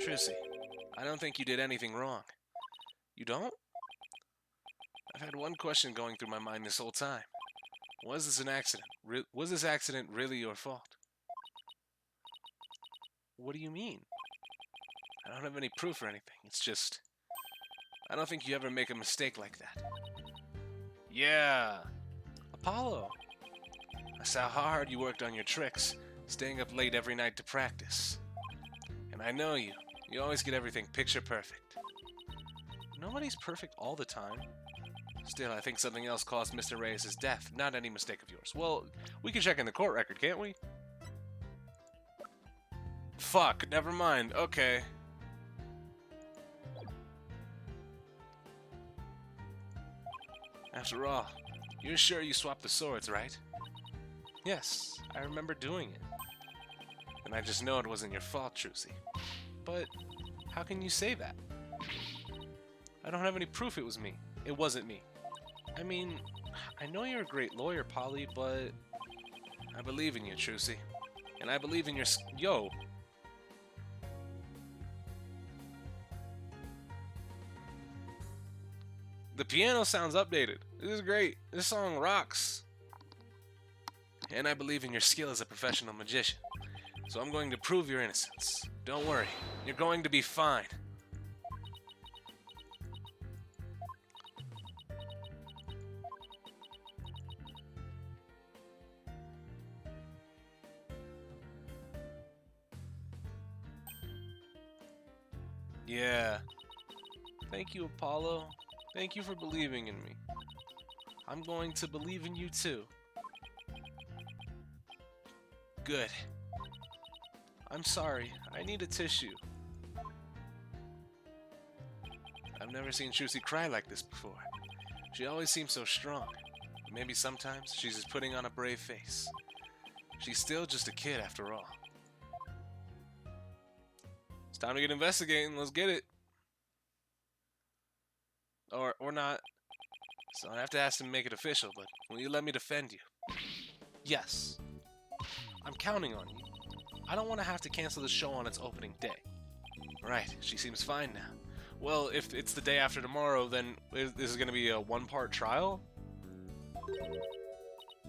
Trucy, I don't think you did anything wrong. You don't? I've had one question going through my mind this whole time. Was this an accident? Was this accident really your fault? What do you mean? I don't have any proof or anything. It's just, I don't think you ever make a mistake like that. Yeah. Apollo. I saw how hard you worked on your tricks, staying up late every night to practice. And I know you. You always get everything picture perfect. Nobody's perfect all the time. Still, I think something else caused Mr. Reyes' death, not any mistake of yours. Well, we can check in the court record, can't we? Fuck, never mind. Okay. After all, you're sure you swapped the swords, right? Yes, I remember doing it. And I just know it wasn't your fault, Trucy. But how can you say that? I don't have any proof it was me. It wasn't me. I mean, I know you're a great lawyer, Polly, but I believe in you, Trucy. And I believe in your... Yo! The piano sounds updated. This is great. This song rocks. And I believe in your skill as a professional magician. So I'm going to prove your innocence. Don't worry. You're going to be fine. Yeah. Thank you, Apollo. Thank you for believing in me. I'm going to believe in you too. Good. I'm sorry. I need a tissue. I've never seen Trucy cry like this before. She always seems so strong. Maybe sometimes she's just putting on a brave face. She's still just a kid after all. It's time to get investigating. Let's get it. Or not. So I have to ask him to make it official, but will you let me defend you? Yes. I'm counting on you. I don't want to have to cancel the show on its opening day. Right, she seems fine now. Well, if it's the day after tomorrow, then this is going to be a one-part trial?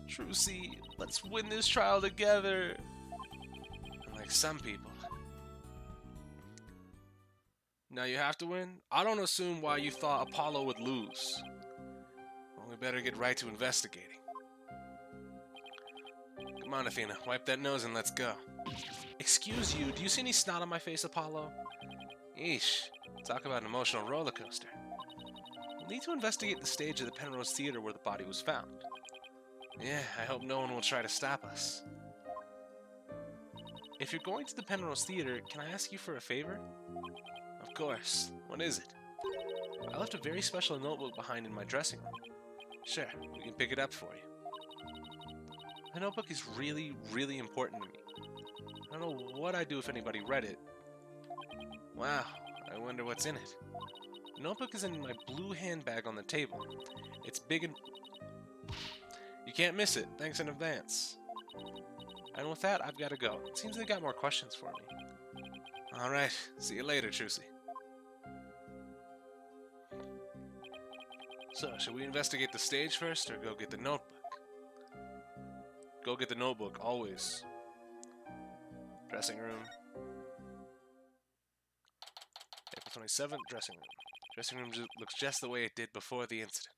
Trucy, let's win this trial together. Like some people. Now you have to win? I don't assume why you thought Apollo would lose. Well, we better get right to investigating. Come on, Athena, wipe that nose and let's go. Excuse you, do you see any snot on my face, Apollo? Eesh, talk about an emotional roller coaster. Need to investigate the stage of the Penrose Theater where the body was found. Yeah, I hope no one will try to stop us. If you're going to the Penrose Theater, can I ask you for a favor? Of course. What is it? I left a very special notebook behind in my dressing room. Sure, we can pick it up for you. The notebook is really, really important to me. I don't know what I'd do if anybody read it. Wow, I wonder what's in it. The notebook is in my blue handbag on the table. It's big and... You can't miss it. Thanks in advance. And with that, I've got to go. It seems they got more questions for me. Alright, see you later, Trucy. So, should we investigate the stage first, or go get the notebook? Go get the notebook, always. Dressing room. April 27th, dressing room. Dressing room looks just the way it did before the incident.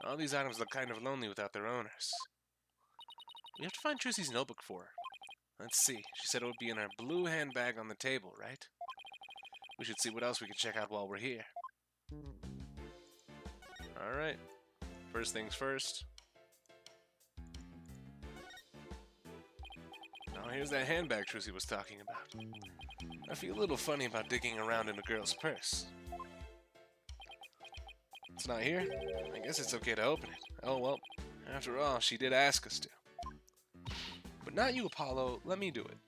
All these items look kind of lonely without their owners. We have to find Trucy's notebook for her. Let's see. She said it would be in her blue handbag on the table, right? We should see what else we can check out while we're here. Alright. First things first. Now here's that handbag Trucy was talking about. I feel a little funny about digging around in a girl's purse. It's not here? I guess it's okay to open it. Oh well, after all, she did ask us to. But not you, Apollo. Let me do it.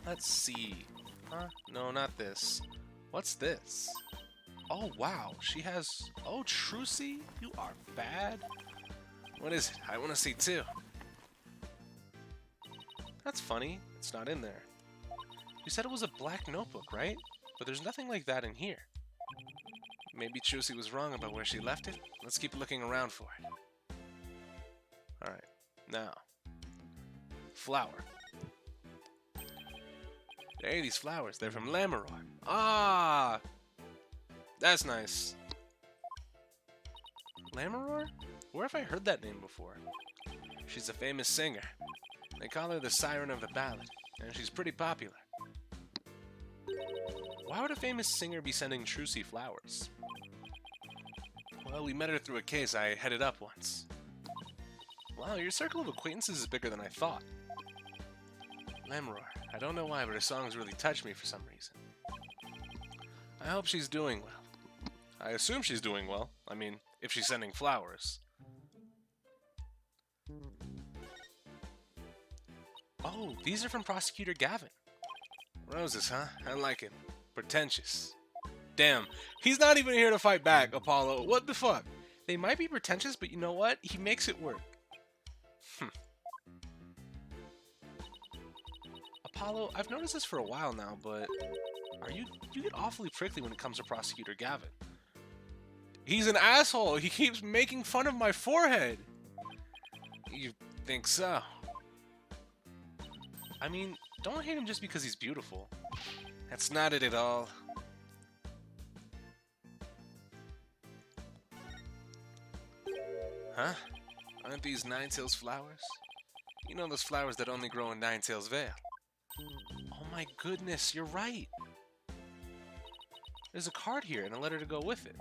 Let's see. Huh? No, not this. What's this? Oh, wow. She has... Oh, Trucy? You are bad. What is it? I want to see too. That's funny. It's not in there. You said it was a black notebook, right? But there's nothing like that in here. Maybe Trucy was wrong about where she left it. Let's keep looking around for it. Alright, now. Flower. Hey, these flowers. They're from Lamoureux. Ah! That's nice. Lamoureux? Where have I heard that name before? She's a famous singer. They call her the Siren of the Ballad, and she's pretty popular. Why would a famous singer be sending Trucy flowers? Well, we met her through a case I headed up once. Wow, your circle of acquaintances is bigger than I thought. Lamoureux. I don't know why, but her songs really touch me for some reason. I hope she's doing well. I assume she's doing well. I mean, if she's sending flowers. Oh, these are from Prosecutor Gavin. Roses, huh? I like him. Pretentious. Damn, he's not even here to fight back, Apollo. What the fuck? They might be pretentious, but you know what? He makes it work. Apollo, I've noticed this for a while now, but you get awfully prickly when it comes to Prosecutor Gavin. He's an asshole. He keeps making fun of my forehead. You think so? I mean, don't hate him just because he's beautiful. That's not it at all. Huh? Aren't these Ninetails flowers? You know those flowers that only grow in Ninetails Vale. Oh my goodness, you're right. There's a card here and a letter to go with it.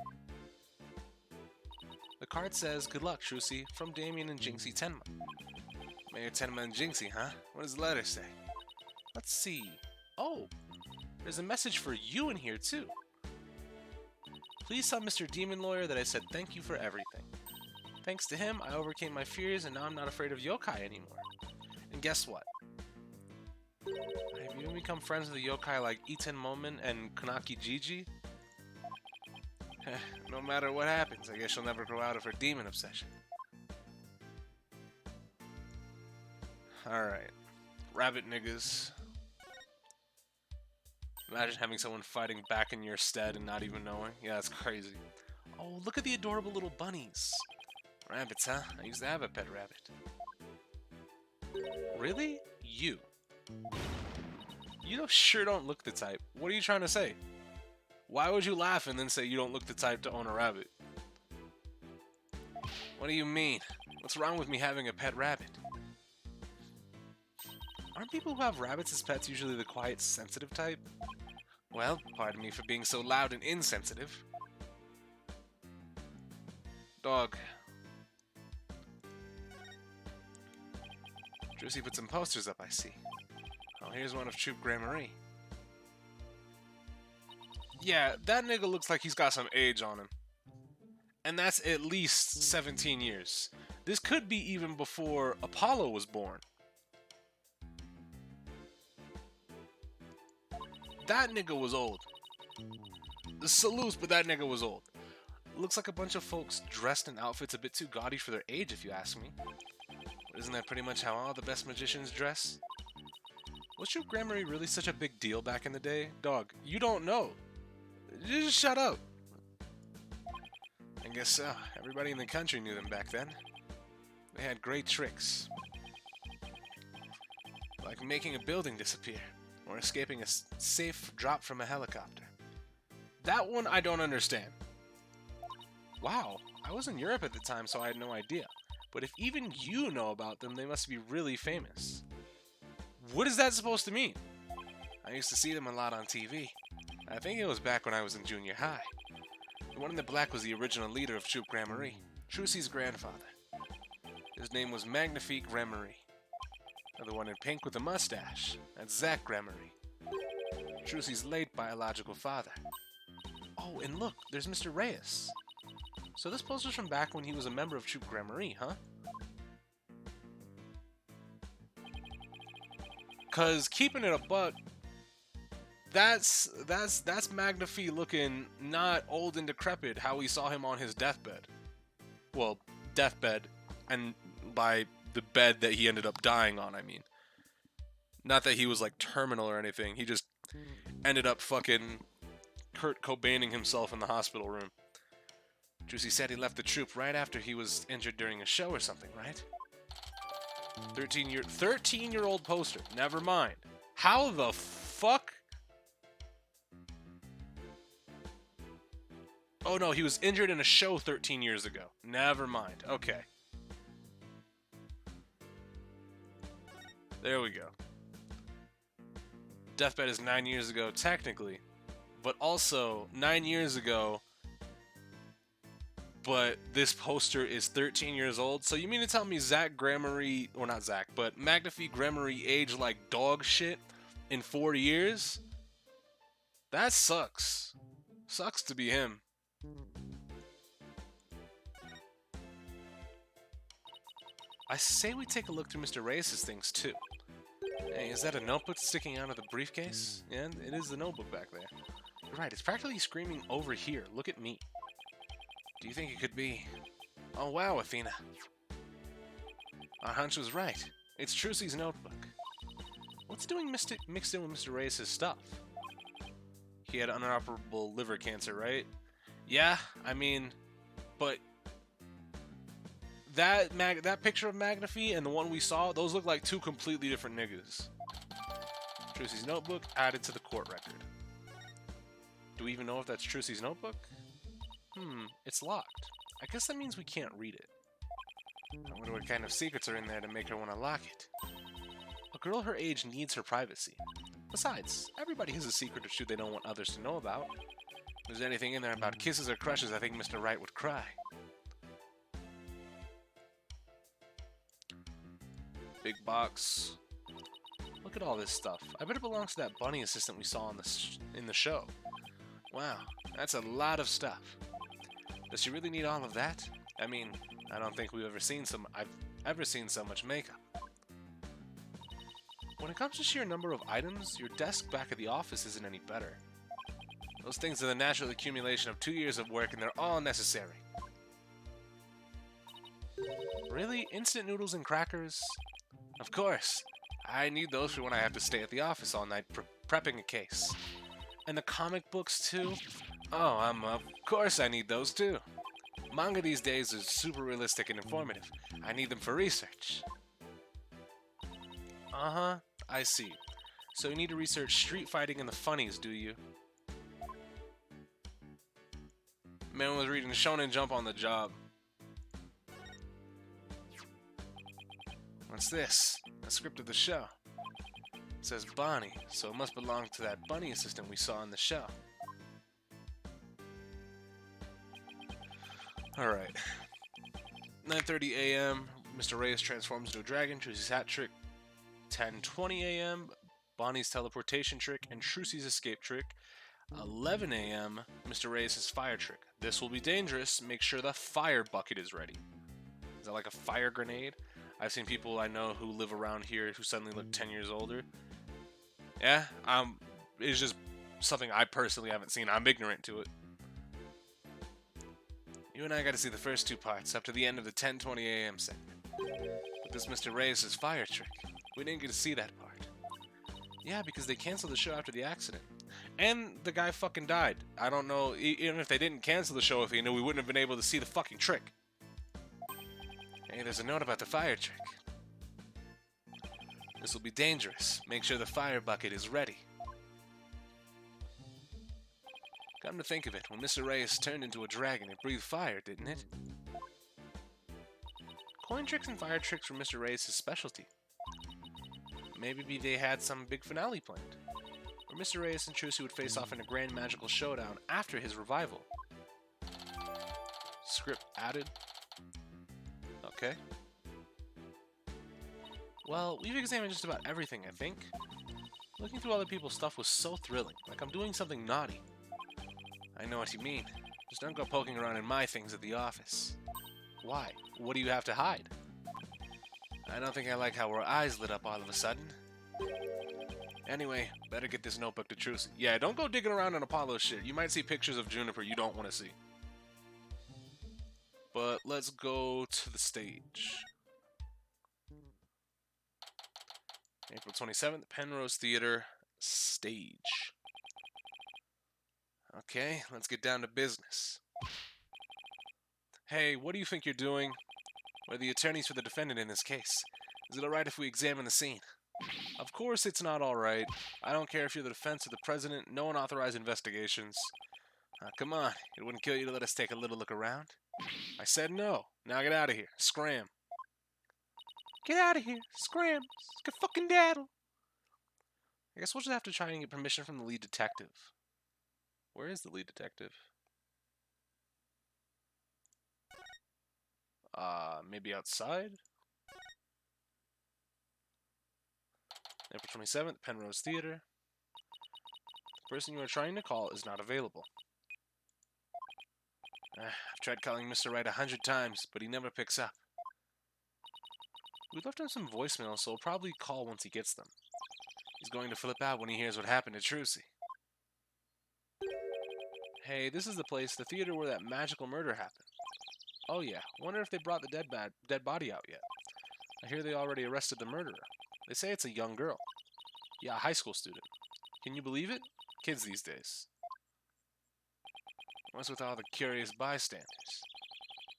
The card says, "Good luck, Trucy, from Damien and Jinxie Tenma." Mayor Tenma and Jinxie, huh? What does the letter say? Let's see. Oh, there's a message for you in here too. Please tell Mr. Demon Lawyer that I said thank you for everything. Thanks to him, I overcame my fears and now I'm not afraid of yokai anymore. And guess what? I've even become friends with a yokai like Iten Momen and Konaki Gigi. No matter what happens, I guess she'll never grow out of her demon obsession. Alright. Rabbit niggas. Imagine having someone fighting back in your stead and not even knowing. Yeah, that's crazy. Oh, look at the adorable little bunnies. Rabbits, huh? I used to have a pet rabbit. Really? You sure don't look the type. What are you trying to say? Why would you laugh and then say you don't look the type to own a rabbit? What do you mean? What's wrong with me having a pet rabbit? Aren't people who have rabbits as pets usually the quiet, sensitive type? Well, pardon me for being so loud and insensitive. Dog. Drusy put some posters up, I see. Oh, here's one of Troop Gramarye. Yeah, that nigga looks like he's got some age on him. And that's at least 17 years. This could be even before Apollo was born. That nigga was old. Salute, but that nigga was old. Looks like a bunch of folks dressed in outfits a bit too gaudy for their age, if you ask me. Isn't that pretty much how all the best magicians dress? Was Troop Gramarye really such a big deal back in the day? Dog, you don't know. Just shut up. I guess so. Everybody in the country knew them back then. They had great tricks. Like making a building disappear, or escaping a safe drop from a helicopter. That one I don't understand. Wow, I was in Europe at the time, so I had no idea. But if even you know about them, they must be really famous. What is that supposed to mean? I used to see them a lot on TV. I think it was back when I was in junior high. The one in the black was the original leader of Troop Gramarye, Trucy's grandfather. His name was Magnifique Gramarye. The one in pink with the mustache, that's Zach Gramarye, Trucy's late biological father. Oh, and look, there's Mr. Reyes. So this poster's from back when he was a member of Troop Gramarye, huh? Cause keeping it a buck, that's Magnifique looking not old and decrepit how we saw him on his deathbed. Well, deathbed, and by the bed that he ended up dying on, I mean. Not that he was like terminal or anything, he just ended up fucking Kurt Cobaining himself in the hospital room. Juicy said he left the troop right after he was injured during a show or something, right? 13-year-old poster. Never mind. How the fuck? Oh no, he was injured in a show 13 years ago. Never mind. Okay. There we go. Deathbed is 9 years ago, technically. But also, 9 years ago... But this poster is 13 years old. So you mean to tell me Zach Gramarye, or not Zach, but Magnifique Gramarye aged like dog shit in 4 years? That sucks. Sucks to be him. I say we take a look through Mr. Reyes' things too. Hey, is that a notebook sticking out of the briefcase? Yeah, it is the notebook back there. You're right, it's practically screaming over here. Look at me. Do you think it could be... Oh wow, Athena. Our hunch was right. It's Trucy's notebook. What's doing mixed in with Mr. Reyes' stuff? He had unoperable liver cancer, right? Yeah, I mean... But... That picture of Magnifique and the one we saw, those look like two completely different niggas. Trucy's notebook added to the court record. Do we even know if that's Trucy's notebook? It's locked. I guess that means we can't read it. I wonder what kind of secrets are in there to make her want to lock it. A girl her age needs her privacy. Besides, everybody has a secret or two they don't want others to know about. If there's anything in there about kisses or crushes, I think Mr. Wright would cry. Big box. Look at all this stuff. I bet it belongs to that bunny assistant we saw in the show. Wow, that's a lot of stuff. Does she really need all of that? I mean, I don't think I've ever seen so much makeup. When it comes to sheer number of items, your desk back at the office isn't any better. Those things are the natural accumulation of 2 years of work, and they're all necessary. Really? Instant noodles and crackers? Of course. I need those for when I have to stay at the office all night prepping a case. And the comic books too? Oh, of course I need those too. Manga these days is super realistic and informative. I need them for research. Uh-huh, I see. So you need to research street fighting and the funnies, do you? Man was reading Shonen Jump on the job. What's this? A script of the show. says Bonnie, so it must belong to that bunny assistant we saw in the show. Alright. 9:30 a.m. Mr. Reyes transforms into a dragon, Trucy's hat trick. 10:20 a.m. Bonnie's teleportation trick and Trucy's escape trick. 11 a.m. Mr. Reyes' fire trick. This will be dangerous. Make sure the fire bucket is ready. Is that like a fire grenade? I've seen people I know who live around here who suddenly look 10 years older. Yeah, it's just something I personally haven't seen. I'm ignorant to it. You and I got to see the first two parts up to the end of the 10:20 a.m. segment. But this Mr. Reyes' fire trick, we didn't get to see that part. Yeah, because they canceled the show after the accident. And the guy fucking died. I don't know, even if they didn't cancel the show, if he knew, we wouldn't have been able to see the fucking trick. Hey, there's a note about the fire trick. This will be dangerous. Make sure the fire bucket is ready. Come to think of it, when Mr. Reyes turned into a dragon, it breathed fire, didn't it? Coin tricks and fire tricks were Mr. Reyes' specialty. Maybe they had some big finale planned, where Mr. Reyes and Trucy would face off in a grand magical showdown after his revival. Script added. Okay. Well, we've examined just about everything, I think. Looking through other people's stuff was so thrilling, like I'm doing something naughty. I know what you mean. Just don't go poking around in my things at the office. Why? What do you have to hide? I don't think I like how her eyes lit up all of a sudden. Anyway, better get this notebook to Trucy. Yeah, don't go digging around in Apollo's shit. You might see pictures of Juniper you don't want to see. But let's go to the stage. April 27th, Penrose Theater, stage. Okay, let's get down to business. Hey, what do you think you're doing? We're the attorneys for the defendant in this case. Is it alright if we examine the scene? Of course it's not alright. I don't care if you're the defense or the president. No one authorized investigations. Come on, it wouldn't kill you to let us take a little look around. I said no. Now get out of here. Scram. Get out of here. Scram. Get fucking daddle. I guess we'll just have to try and get permission from the lead detective. Where is the lead detective? Maybe outside? April 27th, Penrose Theater. The person you are trying to call is not available. I've tried calling Mr. Wright 100 times, but he never picks up. We left him some voicemails, so he'll probably call once he gets them. He's going to flip out when he hears what happened to Trucy. Hey, this is the place, the theater where that magical murder happened. Oh yeah, wonder if they brought the dead body out yet. I hear they already arrested the murderer. They say it's a young girl. Yeah, a high school student. Can you believe it? Kids these days. What's with all the curious bystanders?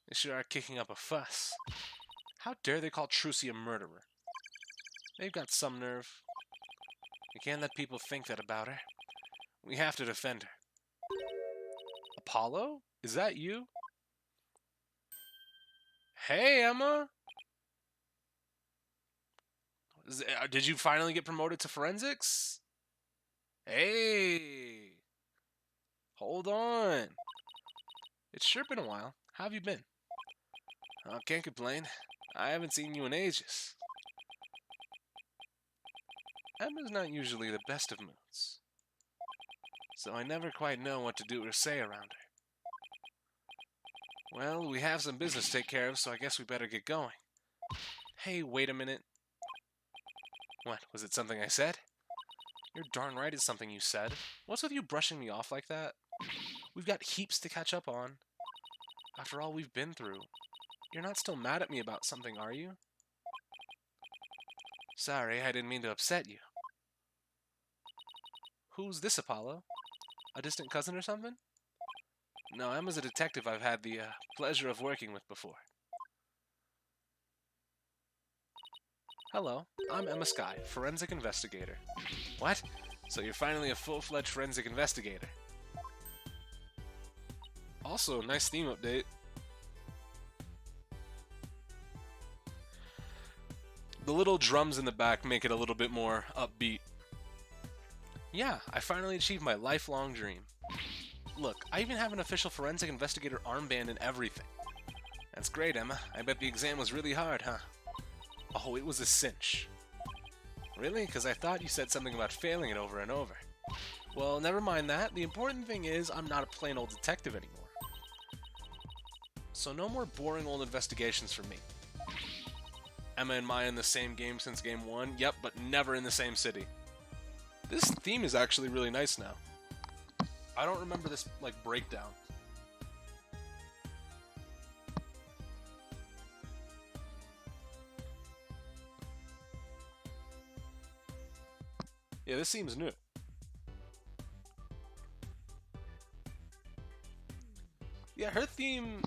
They sure are kicking up a fuss. How dare they call Trucy a murderer? They've got some nerve. We can't let people think that about her. We have to defend her. Apollo? Is that you? Hey, Emma! Did you finally get promoted to forensics? Hey! Hold on. It's sure been a while. How have you been? I can't complain. I haven't seen you in ages. Emma's not usually the best of moods, so I never quite know what to do or say around her. Well, we have some business to take care of, so I guess we better get going. Hey, wait a minute. What, was it something I said? You're darn right it's something you said. What's with you brushing me off like that? We've got heaps to catch up on. After all we've been through, you're not still mad at me about something, are you? Sorry, I didn't mean to upset you. Who's this, Apollo? A distant cousin or something? No, Emma's a detective I've had the pleasure of working with before. Hello, I'm Emma Skye, forensic investigator. What? So you're finally a full-fledged forensic investigator. Also, nice theme update. The little drums in the back make it a little bit more upbeat. Yeah, I finally achieved my lifelong dream. Look, I even have an official forensic investigator armband and everything. That's great, Emma. I bet the exam was really hard, huh? Oh, it was a cinch. Really? Because I thought you said something about failing it over and over. Well, never mind that. The important thing is I'm not a plain old detective anymore. So no more boring old investigations for me. Emma and Maya in the same game since game 1? Yep, but never in the same city. This theme is actually really nice now. I don't remember this, like, breakdown. Yeah, this seems new. Yeah, her theme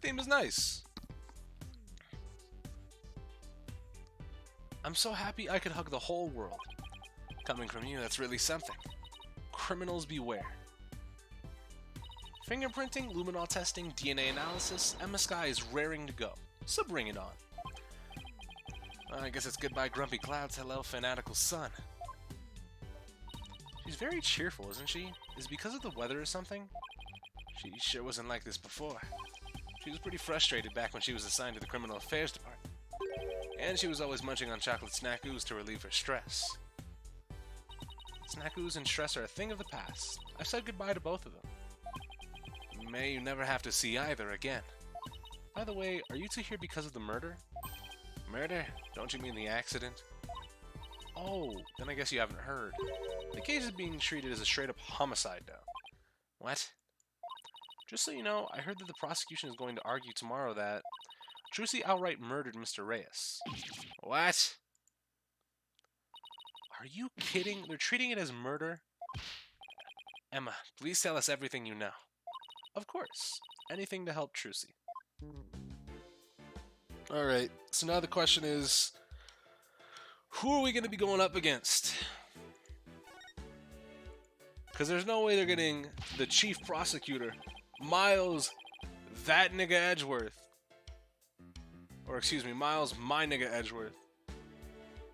is nice. I'm so happy I could hug the whole world. Coming from you, that's really something. Criminals beware. Fingerprinting, luminol testing, DNA analysis, Emma Sky is raring to go. So bring it on. Well, I guess it's goodbye grumpy clouds, hello fanatical sun. She's very cheerful, isn't she? Is it because of the weather or something? She sure wasn't like this before. She was pretty frustrated back when she was assigned to the Criminal Affairs Department. And she was always munching on chocolate snackoos to relieve her stress. Snackoos and stress are a thing of the past. I've said goodbye to both of them. May you never have to see either again. By the way, are you two here because of the murder? Murder? Don't you mean the accident? Oh, then I guess you haven't heard. The case is being treated as a straight-up homicide now. What? Just so you know, I heard that the prosecution is going to argue tomorrow that Trucy outright murdered Mr. Reyes. What? Are you kidding? They're treating it as murder? Emma, please tell us everything you know. Of course. Anything to help Trucy. Alright, so now the question is, who are we going to be going up against? Because there's no way they're getting the chief prosecutor, Miles, that nigga Edgeworth. Or excuse me, Miles, my nigga Edgeworth.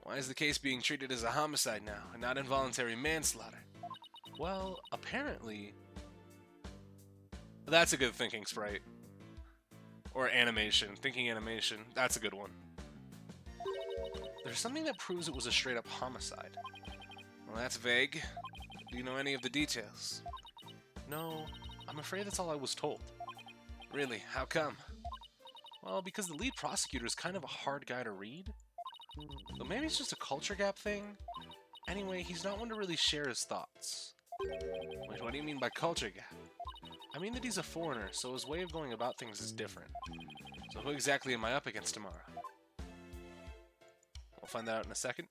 Why is the case being treated as a homicide now, and not involuntary manslaughter? Well, apparently... That's a good thinking sprite. Or animation. Thinking animation. That's a good one. There's something that proves it was a straight-up homicide. Well, that's vague. Do you know any of the details? No, I'm afraid that's all I was told. Really, how come? Well, because the lead prosecutor is kind of a hard guy to read. So maybe it's just a culture gap thing? Anyway, he's not one to really share his thoughts. Wait, what do you mean by culture gap? I mean that he's a foreigner, so his way of going about things is different. So who exactly am I up against tomorrow? We'll find that out in a second.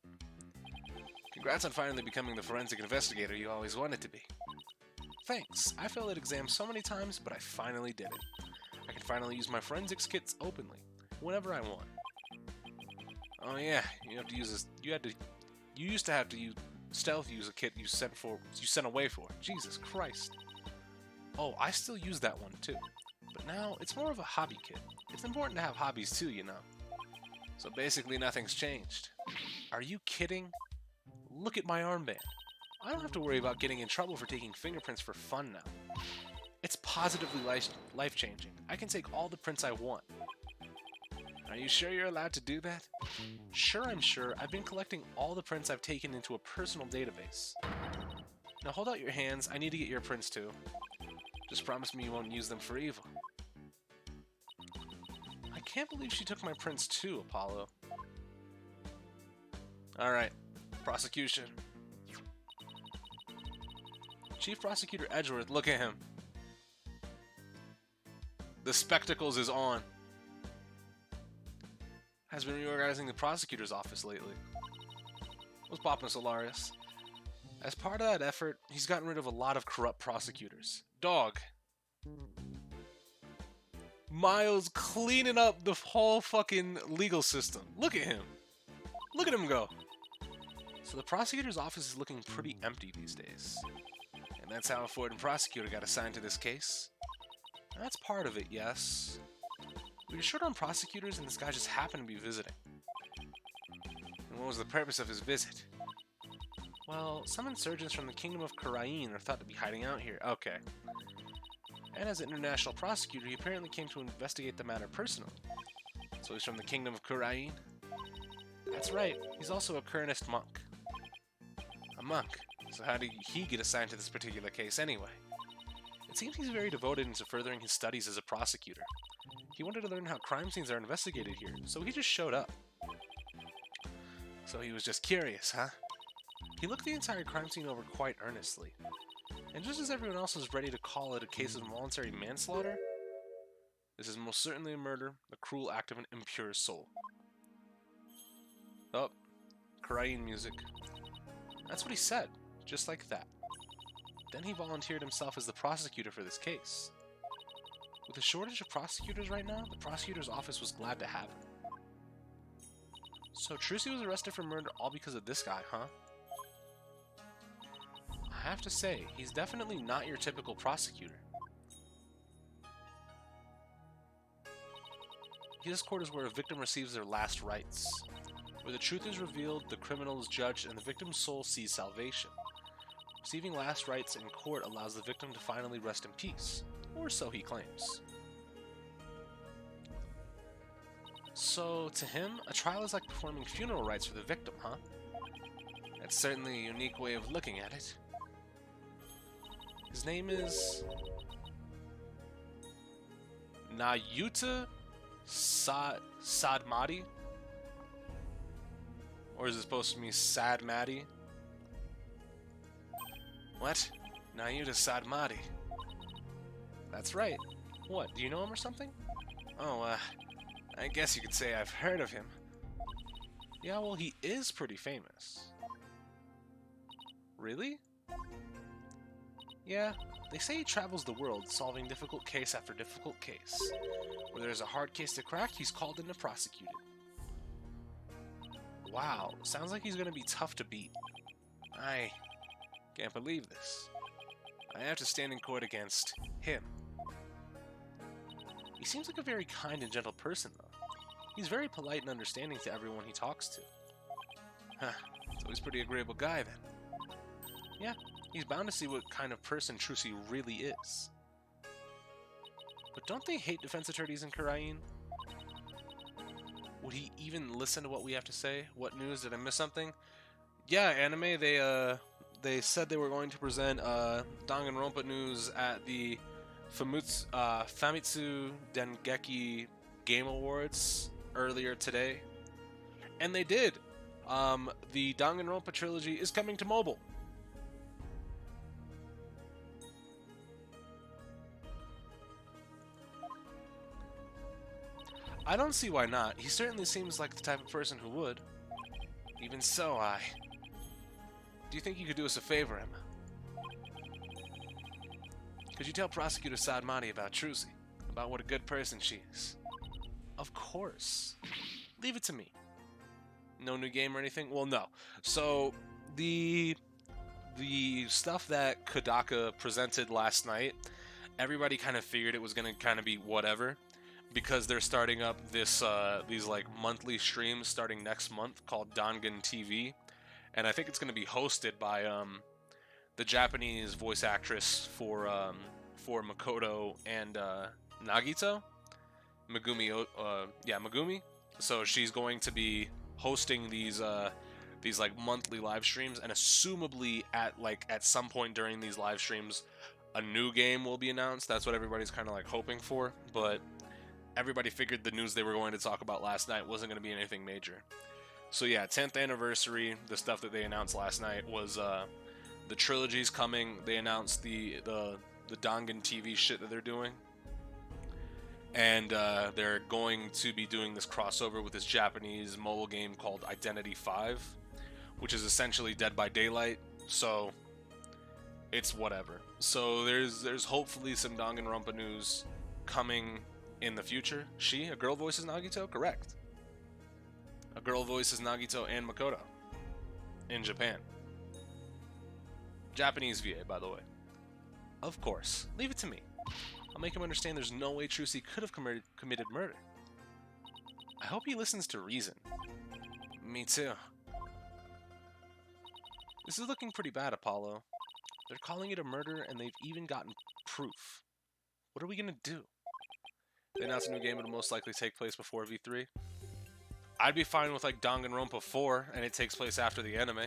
Congrats on finally becoming the forensic investigator you always wanted to be. Thanks. I failed at exams so many times, but I finally did it. I can finally use my forensics kits openly, whenever I want. Oh yeah, you have to use this. You used to have to use stealth use a kit you sent away for. Jesus Christ. Oh, I still use that one too. But now it's more of a hobby kit. It's important to have hobbies too, you know. So basically nothing's changed. Are you kidding? Look at my armband. I don't have to worry about getting in trouble for taking fingerprints for fun now. It's positively life-changing. I can take all the prints I want. Are you sure you're allowed to do that? Sure, I'm sure. I've been collecting all the prints I've taken into a personal database. Now hold out your hands. I need to get your prints too. Just promise me you won't use them for evil. I can't believe she took my prints too, Apollo. Alright. Prosecution. Chief Prosecutor Edgeworth, look at him. The spectacles is on. Has been reorganizing the prosecutor's office lately. What's poppin', Solaris? As part of that effort, he's gotten rid of a lot of corrupt prosecutors. Dog. Miles cleaning up the whole fucking legal system. Look at him. Look at him go. So the prosecutor's office is looking pretty empty these days. And that's how a foreign prosecutor got assigned to this case. That's part of it, yes. We were short on prosecutors and this guy just happened to be visiting. And what was the purpose of his visit? Well, some insurgents from the Kingdom of Karain are thought to be hiding out here. Okay. And as an international prosecutor, he apparently came to investigate the matter personally. So he's from the Kingdom of Karain? That's right, he's also a Kurnist monk. A monk? So how did he get assigned to this particular case anyway? It seems he's very devoted into furthering his studies as a prosecutor. He wanted to learn how crime scenes are investigated here, so he just showed up. So he was just curious, huh? He looked the entire crime scene over quite earnestly. And just as everyone else was ready to call it a case of involuntary manslaughter, this is most certainly a murder, a cruel act of an impure soul. Oh, Karain music. That's what he said, just like that. Then he volunteered himself as the prosecutor for this case. With a shortage of prosecutors right now, the prosecutor's office was glad to have him. So Trucy was arrested for murder all because of this guy, huh? I have to say, he's definitely not your typical prosecutor. This court is where a victim receives their last rites. Where the truth is revealed, the criminal is judged, and the victim's soul sees salvation. Receiving last rites in court allows the victim to finally rest in peace, or so he claims. So, to him, a trial is like performing funeral rites for the victim, huh? That's certainly a unique way of looking at it. His name is... Nayuta Sadmati? Or is it supposed to be Sad Maddie? What? Nayuta Sadmati. That's right. What, do you know him or something? Oh, I guess you could say I've heard of him. Yeah, well, he is pretty famous. Really? Yeah, they say he travels the world, solving difficult case after difficult case. Where there's a hard case to crack, he's called in to prosecute it. Wow, sounds like he's gonna be tough to beat. I can't believe this. I have to stand in court against him. He seems like a very kind and gentle person, though. He's very polite and understanding to everyone he talks to. Huh, so he's a pretty agreeable guy, then. Yeah, he's bound to see what kind of person Trucy really is. But don't they hate defense attorneys in Karain? Would he even listen to what we have to say? What news? Did I miss something? Yeah, anime, they said they were going to present Danganronpa news at the Famitsu Dengeki Game Awards earlier today. And they did. The Danganronpa trilogy is coming to mobile. I don't see why not. He certainly seems like the type of person who would. Even so, do you think you could do us a favor, Emma? Could you tell Prosecutor Sadmati about Trucy? About what a good person she is? Of course. Leave it to me. No new game or anything? Well, no. So, the stuff that Kodaka presented last night, everybody kind of figured it was going to kind of be whatever. Because they're starting up this these like monthly streams starting next month called Dangan TV, and I think it's going to be hosted by the Japanese voice actress for Makoto and Nagito, Megumi. Megumi. So she's going to be hosting these like monthly live streams, and assumably at some point during these live streams, a new game will be announced. That's what everybody's kind of like hoping for, but. Everybody figured the news they were going to talk about last night wasn't going to be anything major. So yeah, 10th anniversary, the stuff that they announced last night was the trilogy's coming. They announced the Dangan TV shit that they're doing. And they're going to be doing this crossover with this Japanese mobile game called Identity 5, which is essentially Dead by Daylight. So it's whatever. So there's hopefully some Danganronpa news coming in the future. A girl voices Nagito? Correct. A girl voices Nagito and Makoto in Japan. Japanese VA, by the way. Of course. Leave it to me. I'll make him understand there's no way Trucy could have committed murder. I hope he listens to reason. Me too. This is looking pretty bad, Apollo. They're calling it a murder, and they've even gotten proof. What are we gonna do? They announced a new game, it'll most likely take place before V3. I'd be fine with like Danganronpa 4, and it takes place after the anime.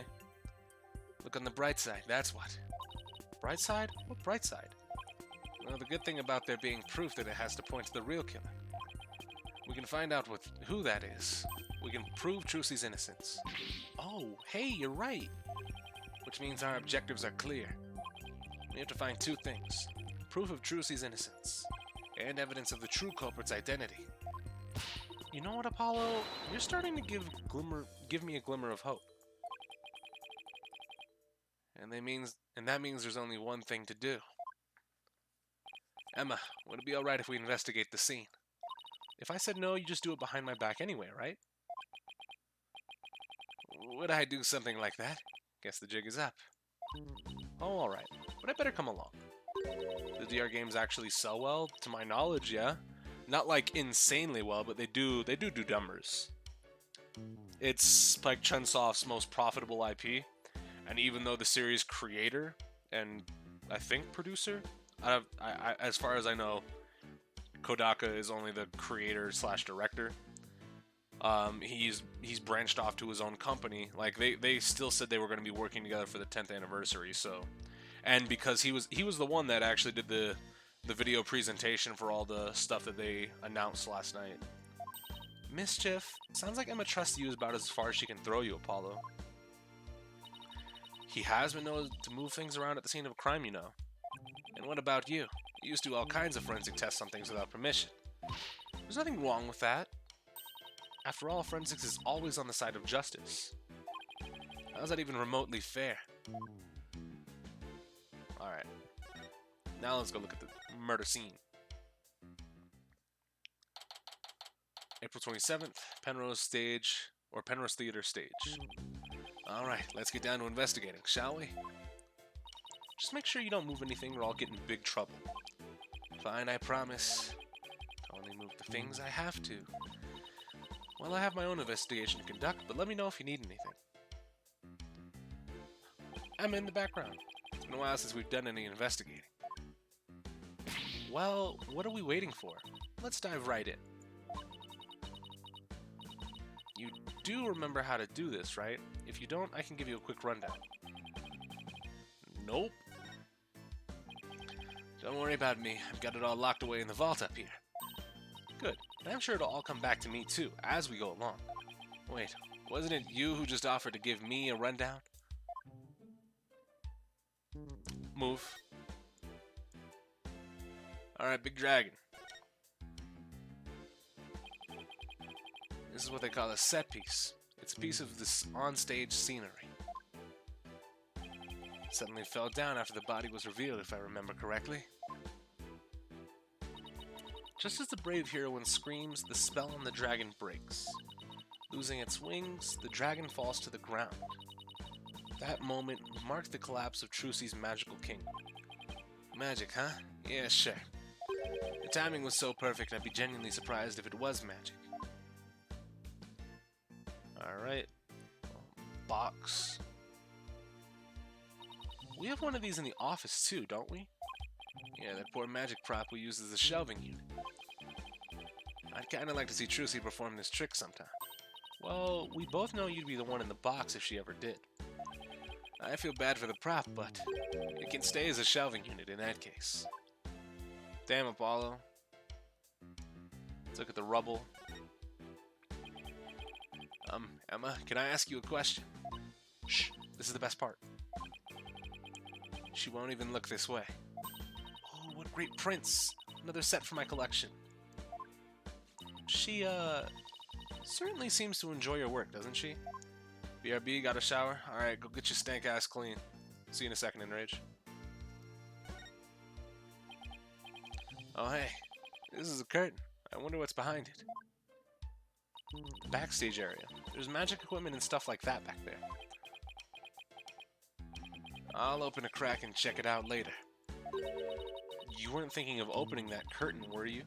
Look on the bright side, that's what. Bright side? What bright side? Well, the good thing about there being proof that it has to point to the real killer. We can find out who that is. We can prove Trucy's innocence. Oh, hey, you're right. Which means our objectives are clear. We have to find two things. Proof of Trucy's innocence, and evidence of the true culprit's identity. You know what, Apollo? You're starting to give me a glimmer of hope. And that means there's only one thing to do. Emma, would it be alright if we investigate the scene? If I said no, you just do it behind my back anyway, right? Would I do something like that? Guess the jig is up. Oh, alright. But I better come along. The DR games actually sell well? To my knowledge, yeah. Not like insanely well, but they do numbers. It's Spike Chunsoft's most profitable IP, and even though the series creator and I think producer, as far as I know, Kodaka is only the creator / director. He's branched off to his own company. Like they still said they were going to be working together for the 10th anniversary. So, and because he was the one that actually did the video presentation for all the stuff that they announced last night. Mischief. Sounds like Emma trusts you about as far as she can throw you, Apollo. He has been known to move things around at the scene of a crime, you know. And what about you? You used to do all kinds of forensic tests on things without permission. There's nothing wrong with that. After all, forensics is always on the side of justice. How's that even remotely fair? Alright. Now let's go look at the murder scene. April 27th, Penrose Theater stage. Alright, let's get down to investigating, shall we? Just make sure you don't move anything or I'll get in big trouble. Fine, I promise. Only move the things I have to. Well, I have my own investigation to conduct, but let me know if you need anything. I'm in the background. It's been a while since we've done any investigating. Well, what are we waiting for? Let's dive right in. You do remember how to do this, right? If you don't, I can give you a quick rundown. Nope. Don't worry about me. I've got it all locked away in the vault up here. Good. And I'm sure it'll all come back to me too, as we go along. Wait, wasn't it you who just offered to give me a rundown? Move. Alright, Big Dragon. This is what they call a set piece. It's a piece of this onstage scenery. It suddenly fell down after the body was revealed, if I remember correctly. Just as the brave heroine screams, the spell on the dragon breaks. Losing its wings, the dragon falls to the ground. That moment marked the collapse of Trucy's magical kingdom. Magic, huh? Yeah, sure. The timing was so perfect, I'd be genuinely surprised if it was magic. Alright. Box. We have one of these in the office too, don't we? Yeah, that poor magic prop we use as a shelving unit. I'd kinda like to see Trucy perform this trick sometime. Well, we both know you'd be the one in the box if she ever did. I feel bad for the prop, but it can stay as a shelving unit in that case. Damn, Apollo. Let's look at the rubble. Emma, can I ask you a question? Shh, this is the best part. She won't even look this way. Oh, what great prints! Another set for my collection. She, certainly seems to enjoy her work, doesn't she? BRB, got a shower? Alright, go get your stank ass clean. See you in a second, Enrage. Oh, hey. This is a curtain. I wonder what's behind it. The backstage area. There's magic equipment and stuff like that back there. I'll open a crack and check it out later. You weren't thinking of opening that curtain, were you?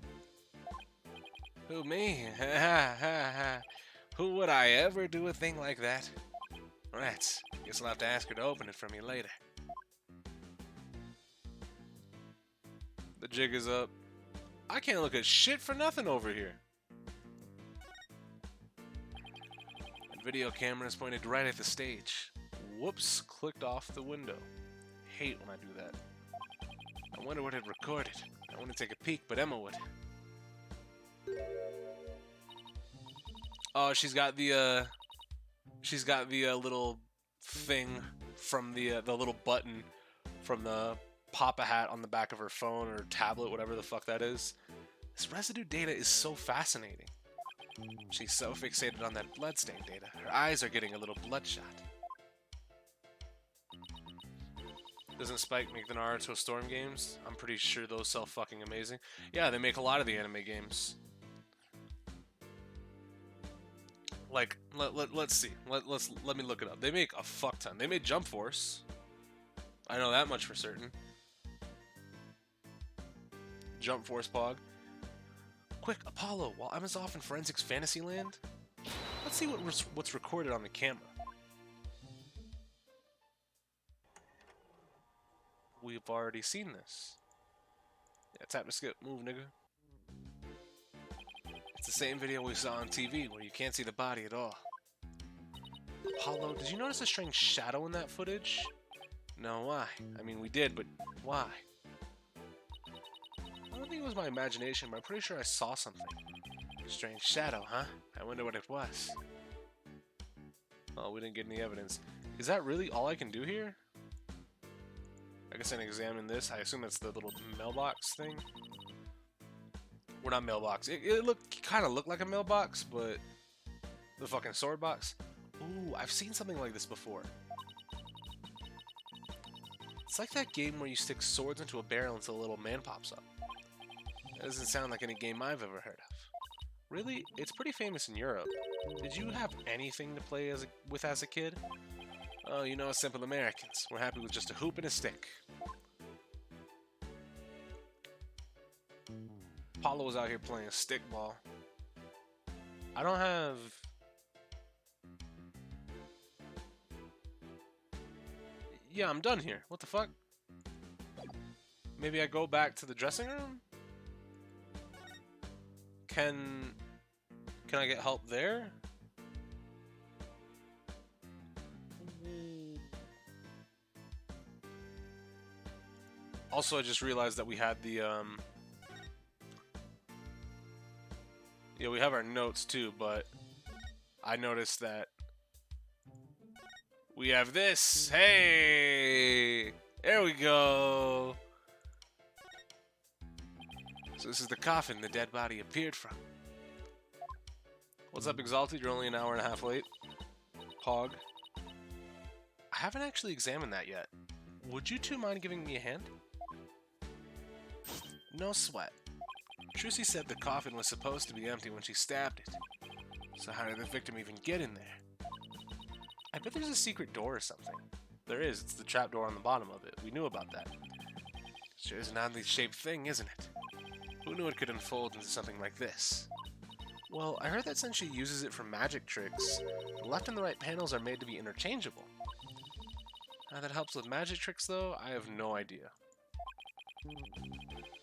Who, me? Ha ha ha. Who would I ever do a thing like that? Right. Guess I'll have to ask her to open it for me later. The jig is up. I can't look at shit for nothing over here. The video camera is pointed right at the stage. Whoops, clicked off the window. Hate when I do that. I wonder what it recorded. I want to take a peek, but Emma would. Oh, she's got the little thing from the little button from the Papa hat on the back of her phone or tablet, whatever the fuck that is. This residue data is so fascinating. She's so fixated on that bloodstain data. Her eyes are getting a little bloodshot. Doesn't Spike make the Naruto Storm games? I'm pretty sure those sell fucking amazing. Yeah, they make a lot of the anime games. Like, let's see. Let me look it up. They make a fuck ton. They made Jump Force. I know that much for certain. Jump Force Pog. Quick, Apollo, while Emma's off in Forensics Fantasyland, let's see what's recorded on the camera. We've already seen this. Yeah, tap to skip. Move, nigga. It's the same video we saw on TV, where you can't see the body at all. Apollo, did you notice a strange shadow in that footage? No, why? I mean, we did, but why? I don't think it was my imagination, but I'm pretty sure I saw something. Strange shadow, huh? I wonder what it was. Oh, we didn't get any evidence. Is that really all I can do here? I guess I can examine this. I assume that's the little mailbox thing. We're not mailbox. It kind of looked like a mailbox, but the fucking sword box. Ooh, I've seen something like this before. It's like that game where you stick swords into a barrel until a little man pops up. That doesn't sound like any game I've ever heard of. Really? It's pretty famous in Europe. Did you have anything to play with as a kid? Oh, you know, simple Americans. We're happy with just a hoop and a stick. Apollo was out here playing stickball. I don't have... Yeah, I'm done here. What the fuck? Maybe I go back to the dressing room? Can I get help there? Also, I just realized that we had the, yeah, we have our notes too, but I noticed that we have this. Hey! There we go! So this is the coffin the dead body appeared from. What's up, Exalted? You're only an hour and a half late. Pog. I haven't actually examined that yet. Would you two mind giving me a hand? No sweat. Trucy said the coffin was supposed to be empty when she stabbed it. So how did the victim even get in there? I bet there's a secret door or something. There is. It's the trapdoor on the bottom of it. We knew about that. Sure is an oddly shaped thing, isn't it? Who knew it could unfold into something like this? Well, I heard that since she uses it for magic tricks, the left and the right panels are made to be interchangeable. How that helps with magic tricks, though, I have no idea.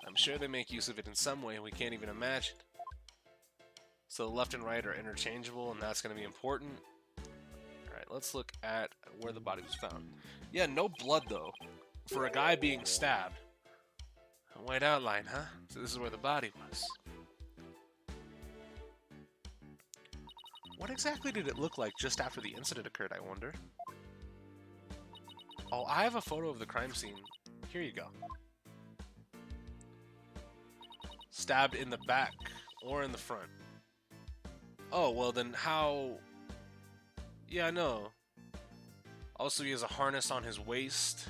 I'm sure they make use of it in some way we can't even imagine. So the left and right are interchangeable, and that's going to be important. Alright, let's look at where the body was found. Yeah, no blood, though. For a guy being stabbed. A white outline, huh? So this is where the body was. What exactly did it look like just after the incident occurred, I wonder? Oh, I have a photo of the crime scene. Here you go. Stabbed in the back or in the front. Oh, well then how... Yeah, no. Also, he has a harness on his waist.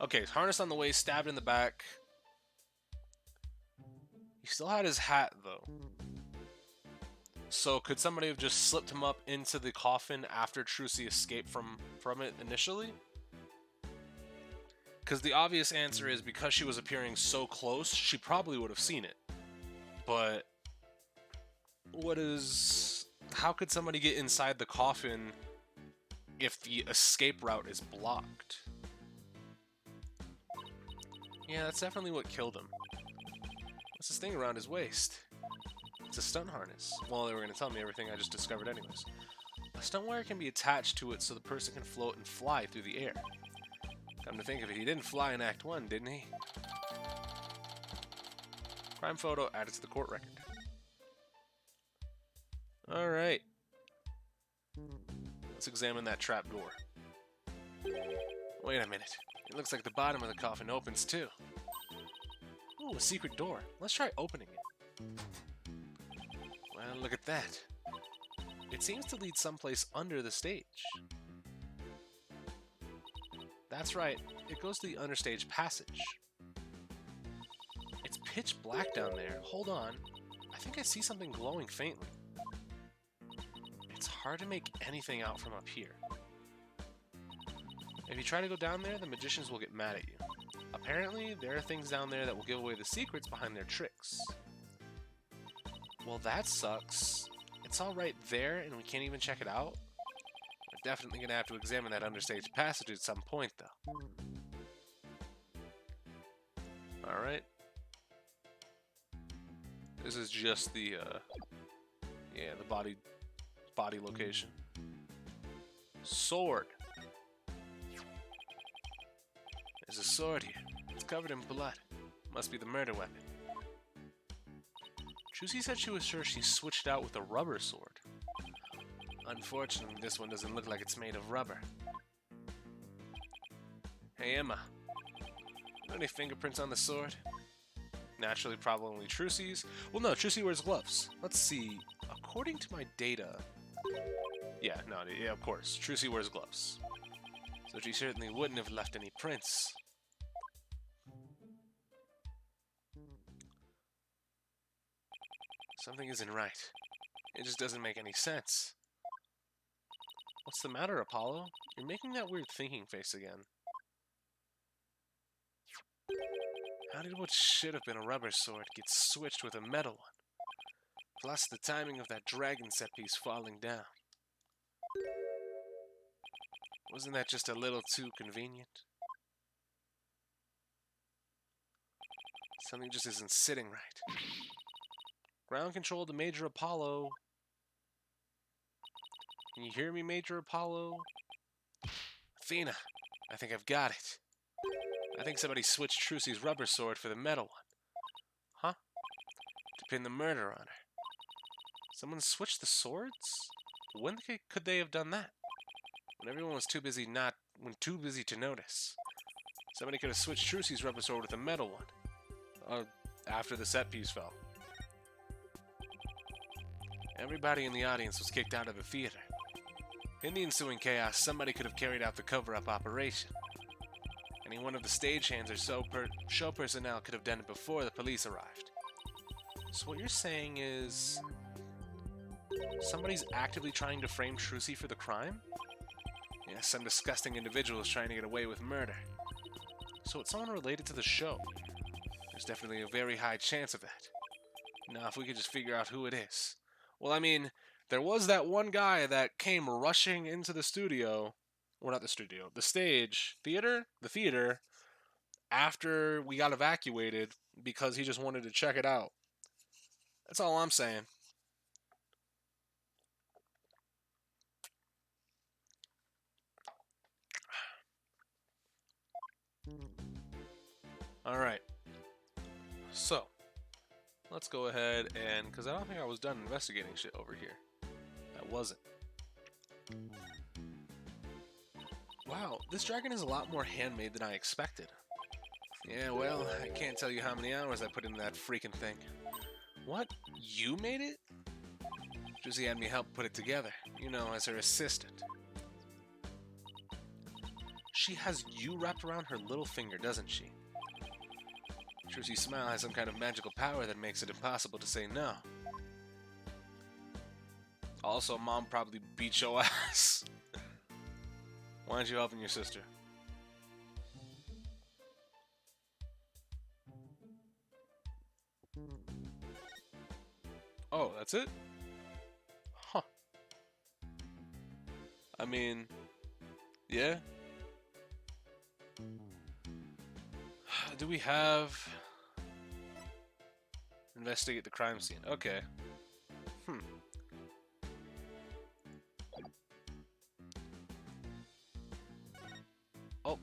Okay, harness on the waist, stabbed in the back. He still had his hat, though. So, could somebody have just slipped him up into the coffin after Trucy escaped from it initially? Because the obvious answer is because she was appearing so close, she probably would have seen it. But... how could somebody get inside the coffin if the escape route is blocked. Yeah, that's definitely what killed him. What's this thing around his waist? It's a stunt harness. Well, they were going to tell me everything I just discovered anyways. A stunt wire can be attached to it so the person can float and fly through the air. Come to think of it, he didn't fly in Act 1, didn't he? Crime photo added to the court record. Alright. Let's examine that trap door. Wait a minute. It looks like the bottom of the coffin opens too. Ooh, a secret door. Let's try opening it. Well, look at that. It seems to lead someplace under the stage. That's right, it goes to the understage passage. It's pitch black down there. Hold on. I think I see something glowing faintly. It's hard to make anything out from up here. If you try to go down there, the magicians will get mad at you. Apparently, there are things down there that will give away the secrets behind their tricks. Well, that sucks. It's all right there, and we can't even check it out? We're definitely going to have to examine that understage passage at some point, though. Alright. This is just the, the body location. Sword. There's a sword here. It's covered in blood. Must be the murder weapon. Trucy said she was sure she switched out with a rubber sword. Unfortunately, this one doesn't look like it's made of rubber. Hey, Emma. Any fingerprints on the sword? Naturally, probably only Trucy's. Well, no, Trucy wears gloves. Let's see. According to my data... Yeah, of course. Trucy wears gloves. So she certainly wouldn't have left any prints. Something isn't right. It just doesn't make any sense. What's the matter, Apollo? You're making that weird thinking face again. How did what should have been a rubber sword get switched with a metal one? Plus the timing of that dragon set piece falling down. Wasn't that just a little too convenient? Something just isn't sitting right. Ground control to Major Apollo. Can you hear me, Major Apollo? Athena, I think I've got it. I think somebody switched Trucy's rubber sword for the metal one. Huh? To pin the murder on her. Someone switched the swords? When could they have done that? When everyone was too busy to notice. Somebody could have switched Trucy's rubber sword with a metal one. After the set piece fell. Everybody in the audience was kicked out of the theater. In the ensuing chaos, somebody could have carried out the cover-up operation. Any one of the stagehands or show personnel could have done it before the police arrived. So what you're saying is... somebody's actively trying to frame Trucy for the crime? Yeah, some disgusting individual is trying to get away with murder. So it's someone related to the show. There's definitely a very high chance of that. Now, if we could just figure out who it is. Well, I mean, there was that one guy that came rushing into the studio, or not the studio, the theater, after we got evacuated because he just wanted to check it out. That's all I'm saying. Alright. So, let's go ahead and... because I don't think I was done investigating shit over here. I wasn't. Wow, this dragon is a lot more handmade than I expected. Yeah, well, I can't tell you how many hours I put into that freaking thing. What? You made it? Josie had me help put it together, you know, as her assistant. She has you wrapped around her little finger, doesn't she? Trucy's smile has some kind of magical power that makes it impossible to say no. Also, Mom probably beat your ass. Why aren't you helping your sister? Oh, that's it? Huh. I mean, Yeah? Do we have... Investigate the crime scene. Okay. Hmm. Oh.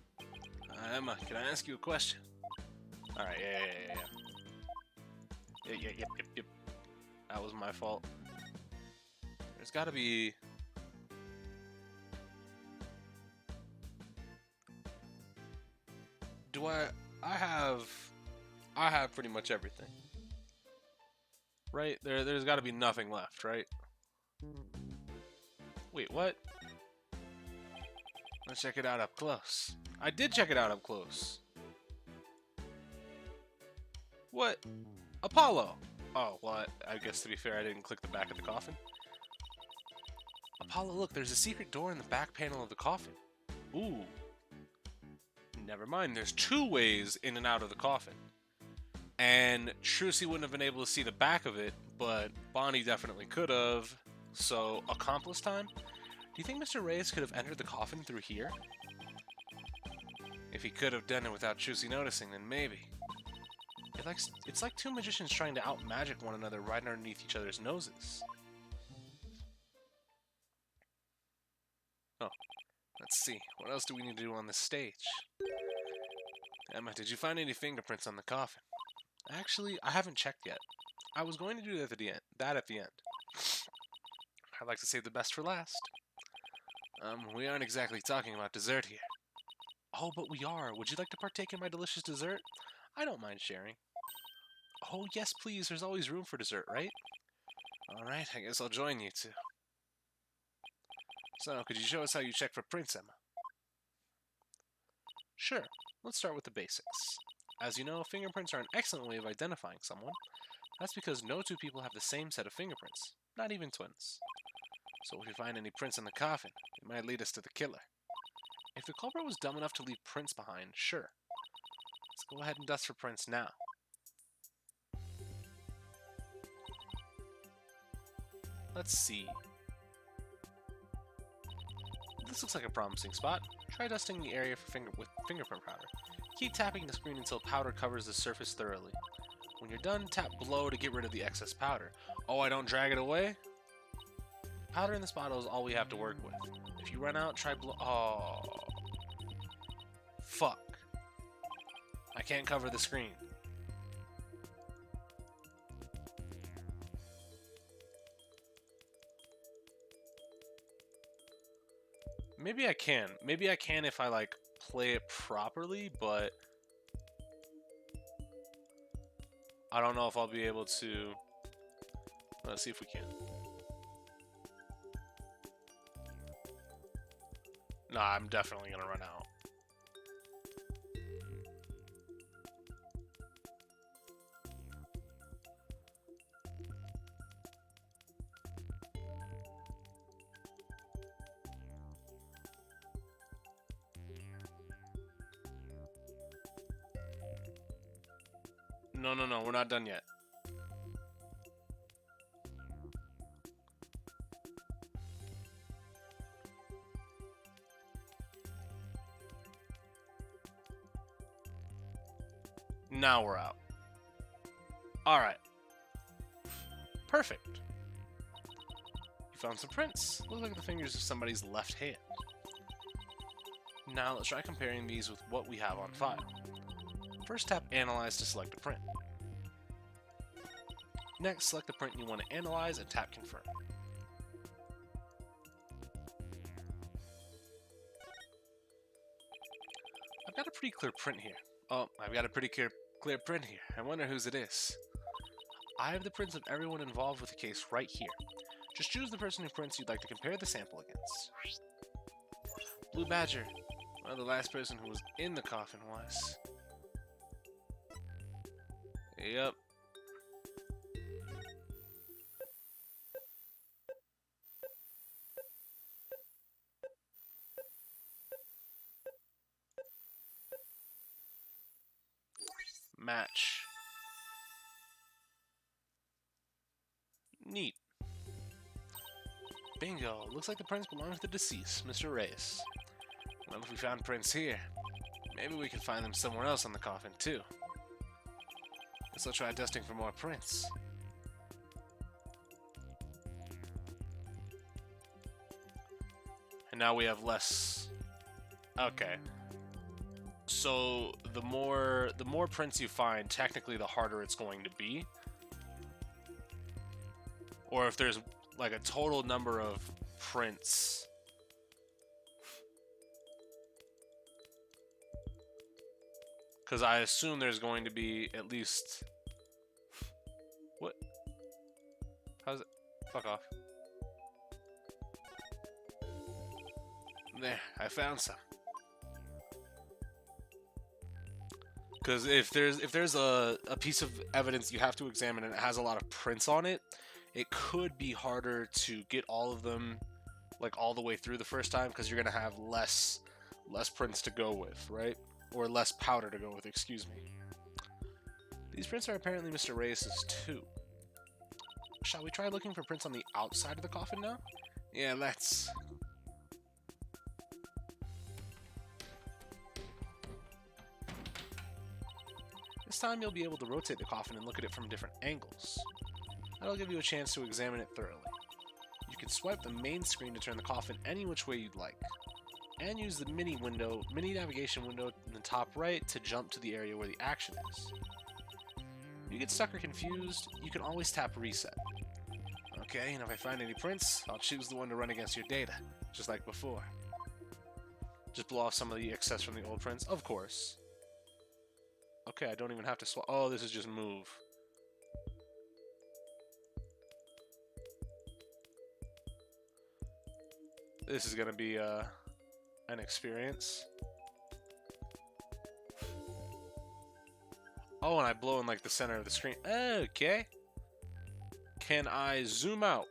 Emma, can I ask you a question? Alright, yeah. Yep. That was my fault. There's gotta be... Do I have pretty much everything. Right? There's gotta be nothing left, right? Wait, what? Let's check it out up close. I did check it out up close. What? Apollo! Oh, well, I guess to be fair, I didn't click the back of the coffin. Apollo, look, there's a secret door in the back panel of the coffin. Ooh. Never mind, there's 2 ways in and out of the coffin. And Trucy wouldn't have been able to see the back of it, but Bonnie definitely could have. So, accomplice time? Do you think Mr. Reyes could have entered the coffin through here? If he could have done it without Trucy noticing, then maybe. It's like 2 magicians trying to out-magic one another right underneath each other's noses. Oh, let's see. What else do we need to do on this stage? Emma, did you find any fingerprints on the coffin? Actually, I haven't checked yet. I was going to do that at the end. I'd like to save the best for last. We aren't exactly talking about dessert here. Oh, but we are. Would you like to partake in my delicious dessert? I don't mind sharing. Oh, yes, please. There's always room for dessert, right? Alright, I guess I'll join you two. So, could you show us how you check for prints, Emma? Sure. Let's start with the basics. As you know, fingerprints are an excellent way of identifying someone. That's because no 2 people have the same set of fingerprints, not even twins. So if we find any prints in the coffin, it might lead us to the killer. If the culprit was dumb enough to leave prints behind, sure. Let's go ahead and dust for prints now. Let's see. This looks like a promising spot. Try dusting the area with fingerprint powder. Keep tapping the screen until powder covers the surface thoroughly. When you're done, tap blow to get rid of the excess powder. Oh, I don't drag it away? Powder in this bottle is all we have to work with. If you run out, try blow. Oh. Fuck. I can't cover the screen. Maybe I can. Maybe I can if I, like, play it properly, but I don't know if I'll be able to. Let's see if we can. Nah, I'm definitely gonna run out. No, we're not done yet. Now we're out. Alright. Perfect. You found some prints. Look like the fingers of somebody's left hand. Now let's try comparing these with what we have on file. First, tap Analyze to select a print. Next, select the print you want to analyze and tap Confirm. I've got a pretty clear print here. Oh, I've got a pretty clear print here. I wonder whose it is. I have the prints of everyone involved with the case right here. Just choose the person whose prints you'd like to compare the sample against. Blue Badger. Well, the last person who was in the coffin was. Yep. Match. Neat. Bingo. Looks like the prints belong to the deceased, Mr. Reyes. Well, if we found prints here, maybe we can find them somewhere else on the coffin, too. Guess I'll try dusting for more prints. And now we have less... Okay. So, the more prints you find, technically the harder it's going to be. Or if there's, like, a total number of prints... Because I assume there's going to be at least... What? How's it? Fuck off. There, I found some. Because if there's a piece of evidence you have to examine and it has a lot of prints on it, it could be harder to get all of them, like, all the way through the first time, because you're going to have less prints to go with, right? Or less powder to go with, excuse me. These prints are apparently Mr. Reyes's too. Shall we try looking for prints on the outside of the coffin now? Yeah, let's. This time you'll be able to rotate the coffin and look at it from different angles. That'll give you a chance to examine it thoroughly. You can swipe the main screen to turn the coffin any which way you'd like. And use the mini navigation window in the top right to jump to the area where the action is. If you get stuck or confused, you can always tap reset. Okay, and if I find any prints, I'll choose the one to run against your data, just like before. Just blow off some of the excess from the old prints, of course. Okay, I don't even have to swap. Oh, this is just move. This is gonna be, an experience. Oh, and I blow in like the center of the screen. Okay. Can I zoom out?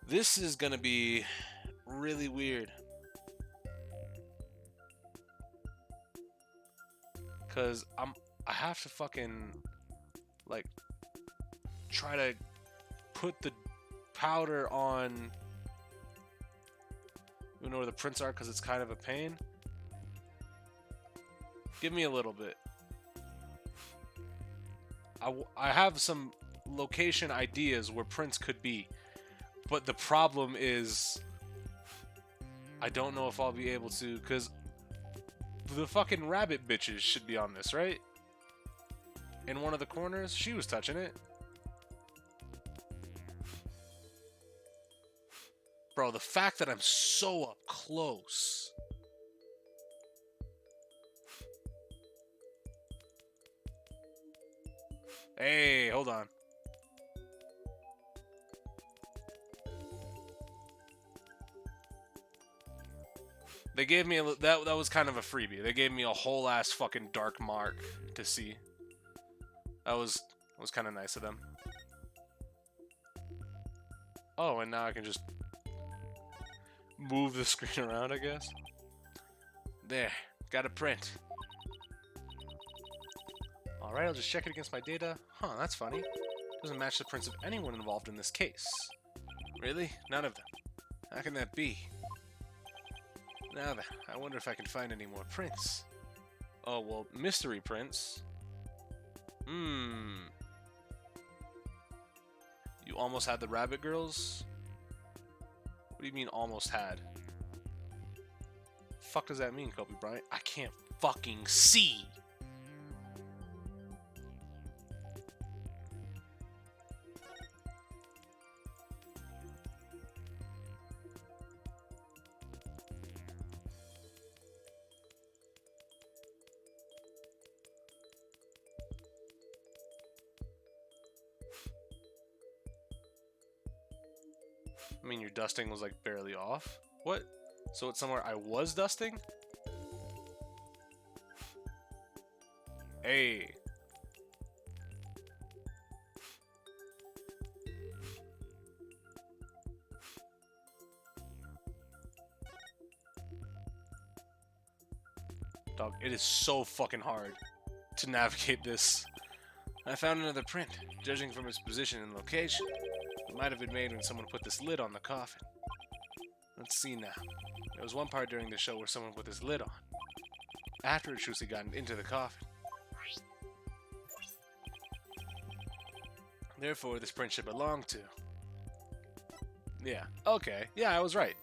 This is gonna be really weird. Cause I have to fucking like try to put the powder on. You know where the prints are, cause it's kind of a pain. Give me a little bit. I have some location ideas where prints could be, but the problem is I don't know if I'll be able to, cause the fucking rabbit bitches should be on this, right? In one of the corners, she was touching it. Bro, the fact that I'm so up close. Hey, hold on. They gave me that was kind of a freebie. They gave me a whole ass fucking dark mark to see. That was kind of nice of them. Oh, and now I can just move the screen around, I guess. There, got a print. Alright, I'll just check it against my data. Huh, that's funny. Doesn't match the prints of anyone involved in this case. Really? None of them. How can that be? Now then, I wonder if I can find any more prints. Oh, well, mystery prints. You almost had the rabbit girls? What do you mean almost had? Fuck does that mean, Kobe Bryant? I can't fucking see! I mean, your dusting was like barely off. What? So it's somewhere I was dusting? Hey. Dog, it is so fucking hard to navigate this. I found another print. Judging from its position and location, it might have been made when someone put this lid on the coffin. Let's see now. There was one part during the show where someone put this lid on, after Trucy got into the coffin. Therefore, this print should belong to... Yeah, okay. Yeah, I was right.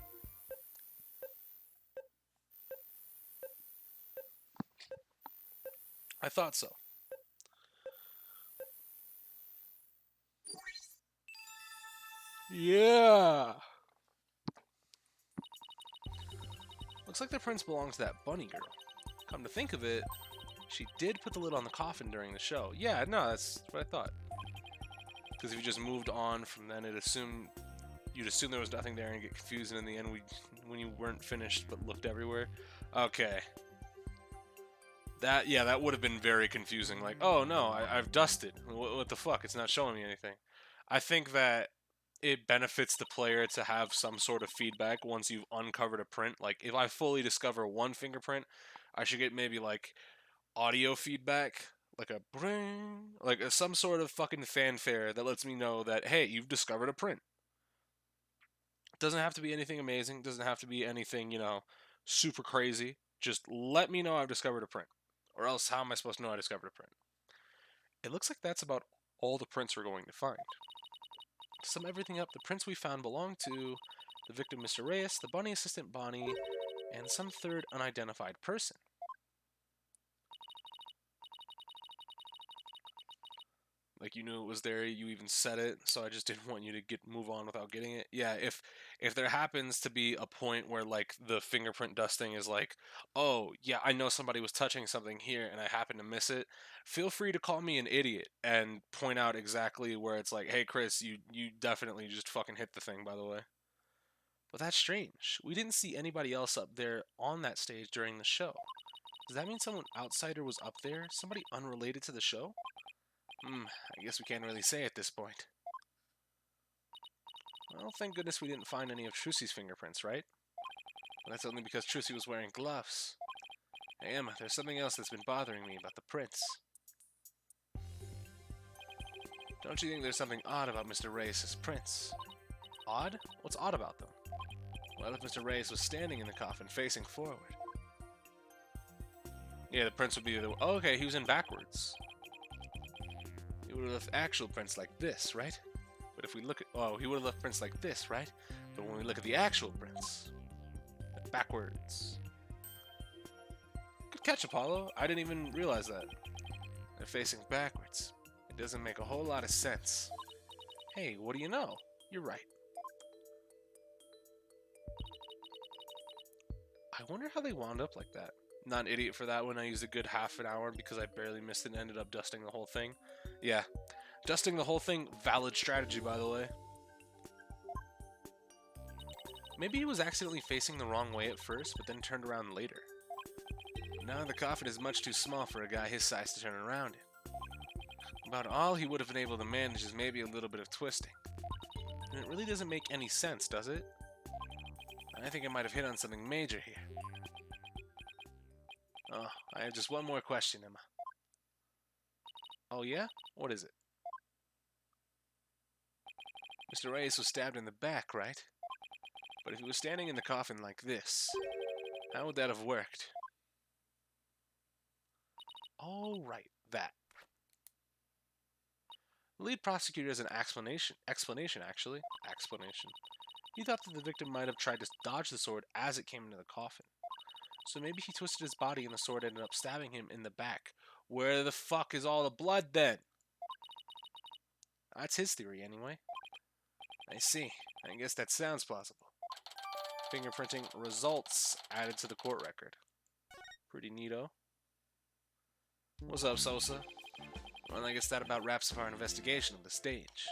I thought so. Yeah! Looks like the prince belongs to that bunny girl. Come to think of it, she did put the lid on the coffin during the show. Yeah, no, that's what I thought. Because if you just moved on from then, you'd assume there was nothing there and get confused, and in the end, when you weren't finished but looked everywhere. Okay. That would have been very confusing. Like, oh no, I've dusted. What the fuck? It's not showing me anything. I think that it benefits the player to have some sort of feedback once you've uncovered a print. Like, if I fully discover one fingerprint, I should get maybe like audio feedback, like a bring, like some sort of fucking fanfare that lets me know that, hey, you've discovered a print. It doesn't have to be anything amazing, doesn't have to be anything, super crazy. Just let me know I've discovered a print. Or else how am I supposed to know I discovered a print? It looks like that's about all the prints we're going to find. To sum everything up, the prints we found belong to the victim, Mr. Reyes, the bunny assistant, Bonnie, and some third unidentified person. Like, you knew it was there, you even said it, so I just didn't want you to move on without getting it. Yeah, if there happens to be a point where, like, the fingerprint dusting is like, oh, yeah, I know somebody was touching something here and I happen to miss it, feel free to call me an idiot and point out exactly where it's like, hey, Chris, you definitely just fucking hit the thing, by the way. But that's strange. We didn't see anybody else up there on that stage during the show. Does that mean someone outsider was up there? Somebody unrelated to the show? I guess we can't really say at this point. Well, thank goodness we didn't find any of Trucy's fingerprints, right? Well, that's only because Trucy was wearing gloves. Hey, Emma, there's something else that's been bothering me about the prints. Don't you think there's something odd about Mr. Reyes' prints? Odd? What's odd about them? Well, if Mr. Reyes was standing in the coffin, facing forward. Yeah, the prints would be the... Oh, okay, he was in backwards. He would have left actual prints like this, right? But if we look at... Oh, he would have left prints like this, right? But when we look at the actual prints... they're backwards. Good catch, Apollo. I didn't even realize that. They're facing backwards. It doesn't make a whole lot of sense. Hey, what do you know? You're right. I wonder how they wound up like that. Not an idiot for that one. I used a good half an hour because I barely missed it and ended up dusting the whole thing. Yeah. Dusting the whole thing, valid strategy, by the way. Maybe he was accidentally facing the wrong way at first, but then turned around later. Now the coffin is much too small for a guy his size to turn around in. About all he would have been able to manage is maybe a little bit of twisting. And it really doesn't make any sense, does it? I think I might have hit on something major here. Oh, I have just one more question, Emma. Oh yeah? What is it? Mr. Reyes was stabbed in the back, right? But if he was standing in the coffin like this, how would that have worked? Oh, right, that. The lead prosecutor has an explanation actually. He thought that the victim might have tried to dodge the sword as it came into the coffin. So maybe he twisted his body and the sword ended up stabbing him in the back. Where the fuck is all the blood then? That's his theory anyway. I see. I guess that sounds plausible. Fingerprinting results added to the court record. Pretty neato. What's up, Sosa? Well, I guess that about wraps up our investigation of the stage.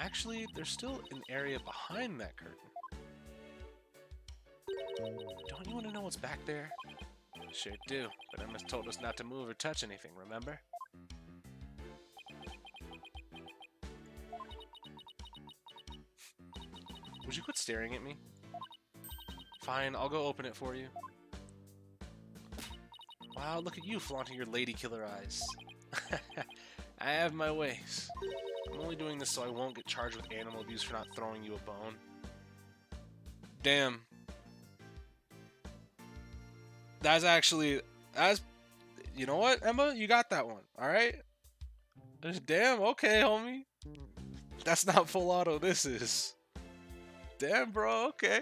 Actually, there's still an area behind that curtain. Don't you want to know what's back there? Sure do, but Emma told us not to move or touch anything, remember? Would you quit staring at me? Fine, I'll go open it for you. Wow, look at you flaunting your lady killer eyes. I have my ways. I'm only doing this so I won't get charged with animal abuse for not throwing you a bone. Damn. That's actually... You know what, Emma? You got that one, alright? Damn, okay, homie. That's not full auto, this is. Damn, bro, okay.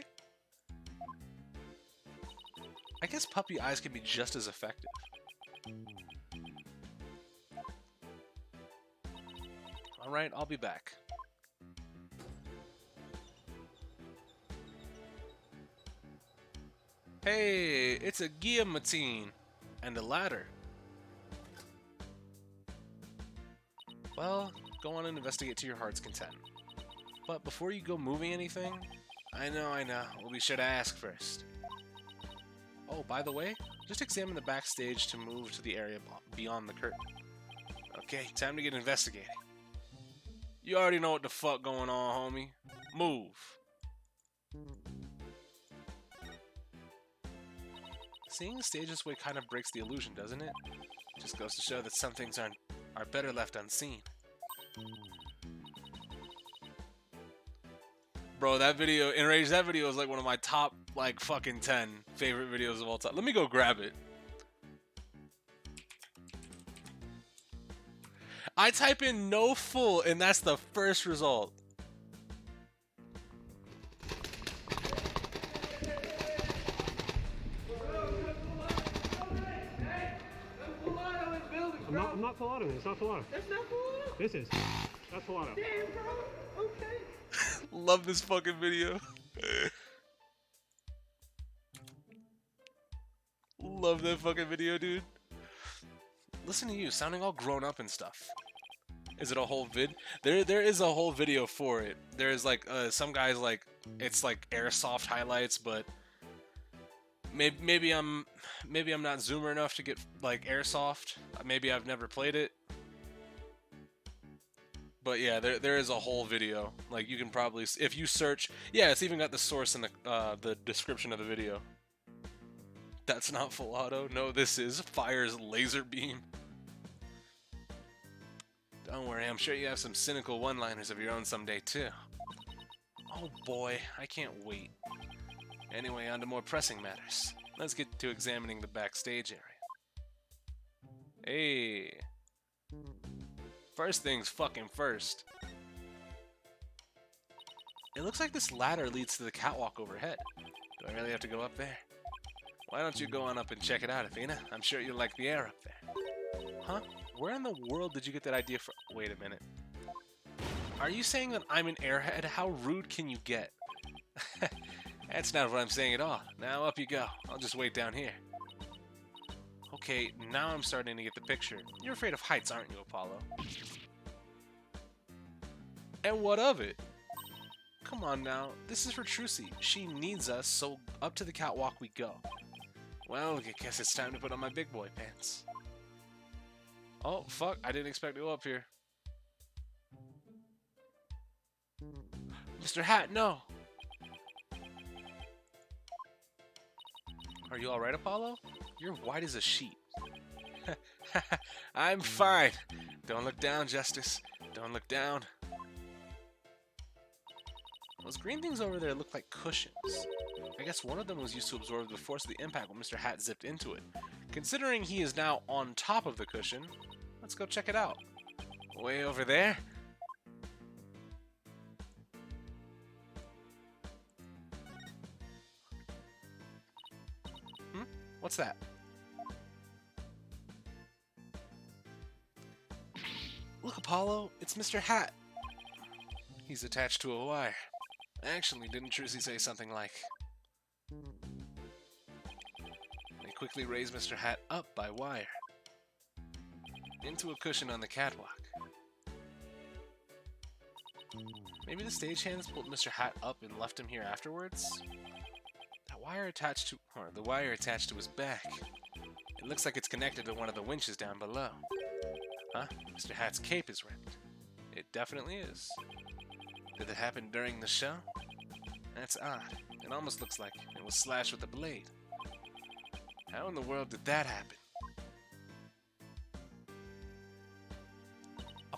I guess puppy eyes can be just as effective. Alright, I'll be back. Hey, it's a guillotine and a ladder. Well, go on and investigate to your heart's content. But before you go moving anything, I know, we'll be sure to ask first. Oh, by the way, just examine the backstage to move to the area beyond the curtain. Okay, time to get investigating. You already know what the fuck going on, homie. Move. Seeing the stage this way kind of breaks the illusion, doesn't it? Just goes to show that some things are better left unseen. Bro, that video, Enraged, that video is like one of my top, like, fucking 10 favorite videos of all time. Let me go grab it. I type in no full, and that's the first result. I'm not full auto. It's not full auto. That's not full auto? This is. That's full auto. Damn, bro. Okay. Love this fucking video. Love that fucking video, dude. Listen to you, sounding all grown up and stuff. Is it a whole vid? There is a whole video for it. There's like some guys like it's like airsoft highlights, but maybe I'm not zoomer enough to get like airsoft. Maybe I've never played it. But yeah, there is a whole video. Like you can probably, if you search, yeah, it's even got the source in the description of the video. That's not full auto. No, this is Fire's laser beam. Don't worry, I'm sure you have some cynical one-liners of your own someday too. Oh boy, I can't wait. Anyway, on to more pressing matters. Let's get to examining the backstage area. Hey. First things fucking first. It looks like this ladder leads to the catwalk overhead. Do I really have to go up there? Why don't you go on up and check it out, Athena? I'm sure you'll like the air up there. Huh? Where in the world did you get that idea from? Wait a minute. Are you saying that I'm an airhead? How rude can you get? That's not what I'm saying at all. Now up you go. I'll just wait down here. Okay, now I'm starting to get the picture. You're afraid of heights, aren't you, Apollo? And what of it? Come on now, this is for Trucy. She needs us, so up to the catwalk we go. Well, I guess it's time to put on my big boy pants. Oh, fuck, I didn't expect to go up here. Mr. Hat, no! Are you alright, Apollo? You're white as a sheet. I'm fine. Don't look down, Justice. Don't look down. Those green things over there look like cushions. I guess one of them was used to absorb the force of the impact when Mr. Hat zipped into it. Considering he is now on top of the cushion, let's go check it out. Way over there? What's that? Look, Apollo, it's Mr. Hat. He's attached to a wire. Actually, didn't Trucy say something like... They quickly raise Mr. Hat up by wire. Into a cushion on the catwalk. Maybe the stagehands pulled Mr. Hat up and left him here afterwards? The wire attached to his back. It looks like it's connected to one of the winches down below. Huh? Mr. Hat's cape is ripped. It definitely is. Did it happen during the show? That's odd. It almost looks like it was slashed with a blade. How in the world did that happen?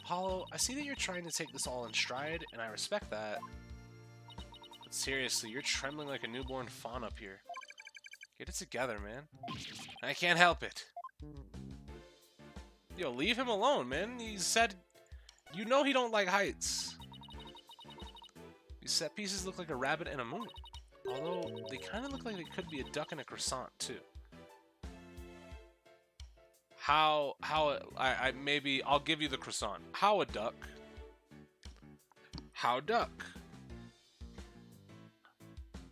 Apollo, I see that you're trying to take this all in stride, and I respect that. But seriously, you're trembling like a newborn fawn up here. Get it together, man. I can't help it. Yo, leave him alone, man. He said... You know he don't like heights. These set pieces look like a rabbit and a moon. Although, they kind of look like they could be a duck and a croissant, too. Maybe, I'll give you the croissant. How a duck? How duck?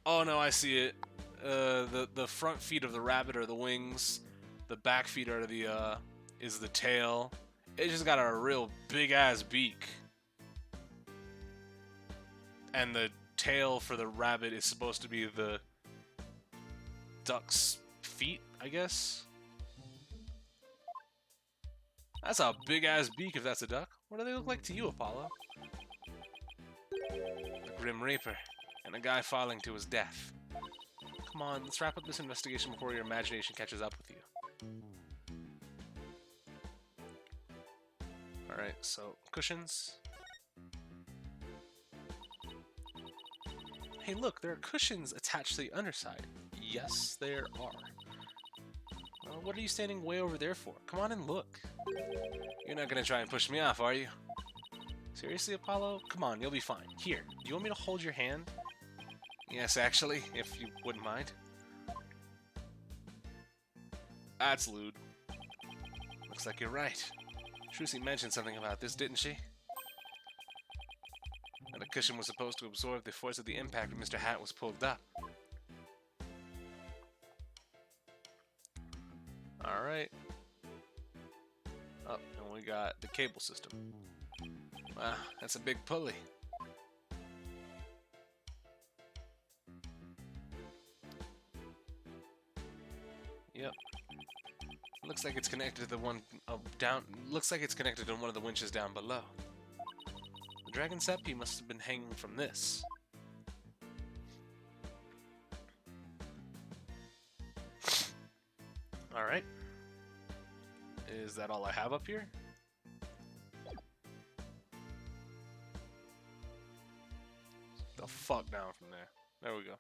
Oh no, I see it. The front feet of the rabbit are the wings. The back feet are the, is the tail. It just got a real big-ass beak. And the tail for the rabbit is supposed to be the duck's feet, I guess? That's a big-ass beak if that's a duck. What do they look like to you, Apollo? The Grim Reaper, and a guy falling to his death. Come on, let's wrap up this investigation before your imagination catches up with you. Alright, so, cushions. Hey look, there are cushions attached to the underside. Yes, there are. Well, what are you standing way over there for? Come on and look. You're not gonna try and push me off, are you? Seriously, Apollo? Come on, you'll be fine. Here, do you want me to hold your hand? Yes, actually, if you wouldn't mind. That's lewd. Looks like you're right. Trucy mentioned something about this, didn't she? And the cushion was supposed to absorb the force of the impact when Mr. Hat was pulled up. Alright. Oh, and we got the cable system. Wow, that's a big pulley. Yep. Looks like it's connected to the one down. Looks like it's connected to one of the winches down below. The dragon seppi must have been hanging from this. All right. Is that all I have up here? The fuck down from there. There we go.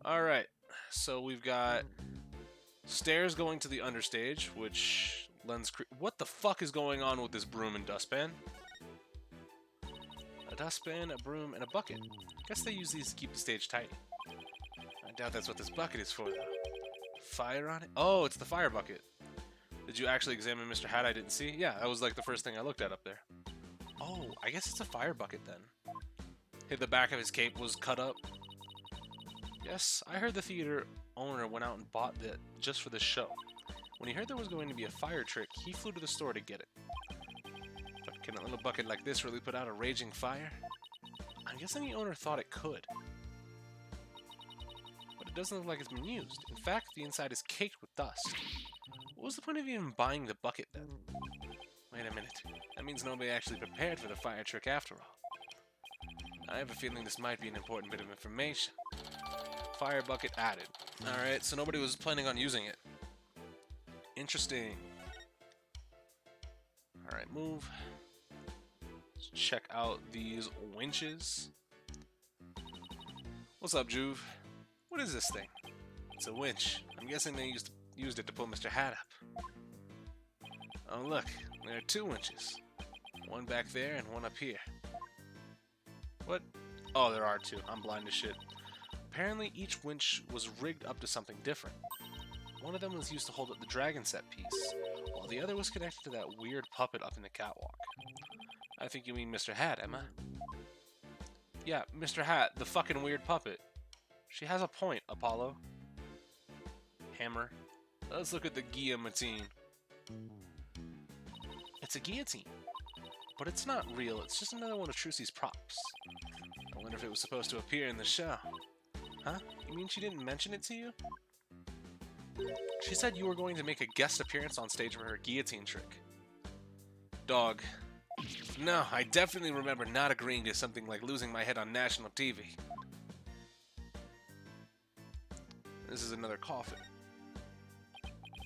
All right. So we've got stairs going to the understage, which lends what the fuck is going on with this broom and dustpan? A dustpan, a broom, and a bucket. Guess they use these to keep the stage tidy. I doubt that's what this bucket is for, though. Fire on it? Oh, it's the fire bucket. Did you actually examine Mr. Hat I didn't see? Yeah, that was like the first thing I looked at up there. Oh, I guess it's a fire bucket then. Hey, the back of his cape was cut up. Yes, I heard the theater owner went out and bought that just for this show. When he heard there was going to be a fire trick, he flew to the store to get it. But can a little bucket like this really put out a raging fire? I'm guessing the owner thought it could. But it doesn't look like it's been used. In fact, the inside is caked with dust. What was the point of even buying the bucket then? Wait a minute. That means nobody actually prepared for the fire trick after all. I have a feeling this might be an important bit of information. Fire bucket added. Alright, so nobody was planning on using it. Interesting. Alright, move. Let's check out these winches. What's up, Juve? What is this thing? It's a winch. I'm guessing they used it to pull Mr. Hat up. Oh look, there are two winches. One back there and one up here. What? Oh, there are two. I'm blind as shit. Apparently, each winch was rigged up to something different. One of them was used to hold up the dragon set piece, while the other was connected to that weird puppet up in the catwalk. I think you mean Mr. Hat, Emma? Yeah, Mr. Hat, the fucking weird puppet. She has a point, Apollo. Hammer. Let's look at the guillotine. It's a guillotine. But it's not real, it's just another one of Trucy's props. I wonder if it was supposed to appear in the show. Huh? You mean she didn't mention it to you? She said you were going to make a guest appearance on stage for her guillotine trick. Dog. No, I definitely remember not agreeing to something like losing my head on national TV. This is another coffin.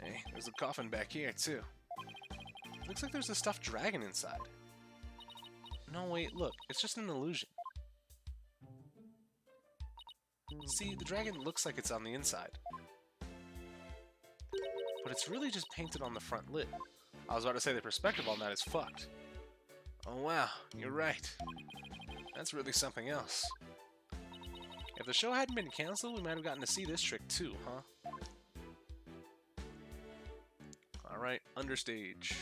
Hey, there's a coffin back here, too. Looks like there's a stuffed dragon inside. No, wait, look. It's just an illusion. See, the dragon looks like it's on the inside. But it's really just painted on the front lid. I was about to say the perspective on that is fucked. Oh wow, you're right. That's really something else. If the show hadn't been canceled, we might have gotten to see this trick too, huh? Alright, understage.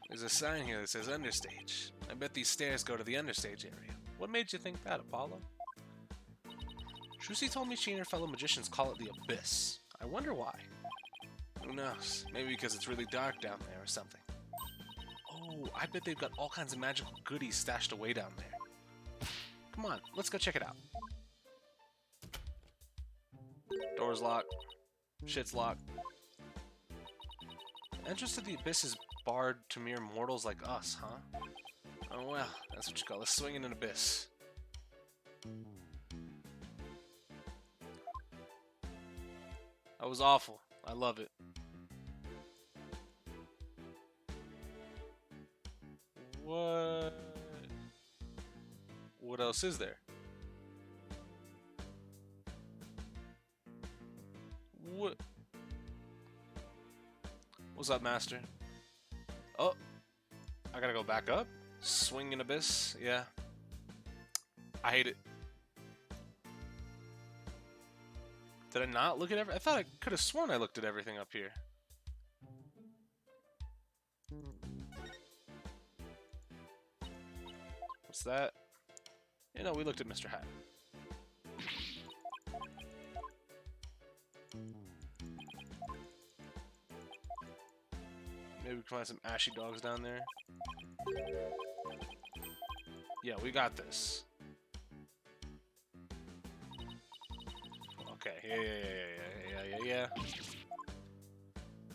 There's a sign here that says understage. I bet these stairs go to the understage area. What made you think that, Apollo? Trucy told me she and her fellow magicians call it the Abyss. I wonder why. Who knows? Maybe because it's really dark down there or something. Oh, I bet they've got all kinds of magical goodies stashed away down there. Come on, let's go check it out. Door's locked. Shit's locked. Entrance to the Abyss is barred to mere mortals like us, huh? Oh well, that's what you call a swinging an abyss. That was awful. I love it. What? What else is there? What? What's up, Master? Oh, I gotta go back up? Swinging abyss? Yeah. I hate it. Did I not look at everything? I thought I could have sworn I looked at everything up here. What's that? You know, we looked at Mr. Hat. Maybe we can find some ashy dogs down there. Yeah, we got this. Okay, yeah.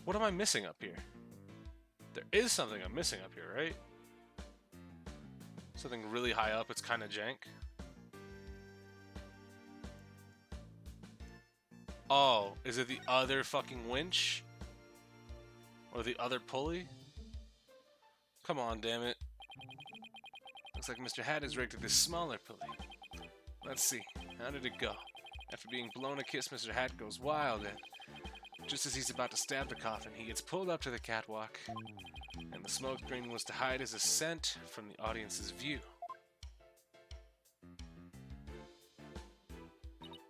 What am I missing up here? There is something I'm missing up here, right? Something really high up, it's kind of jank. Oh, is it the other fucking winch? Or the other pulley? Come on, damn it. Looks like Mr. Hat is rigged to this smaller pulley. Let's see, how did it go? After being blown a kiss, Mr. Hat goes wild, and just as he's about to stab the coffin, he gets pulled up to the catwalk, and the smoke screen was to hide his ascent from the audience's view.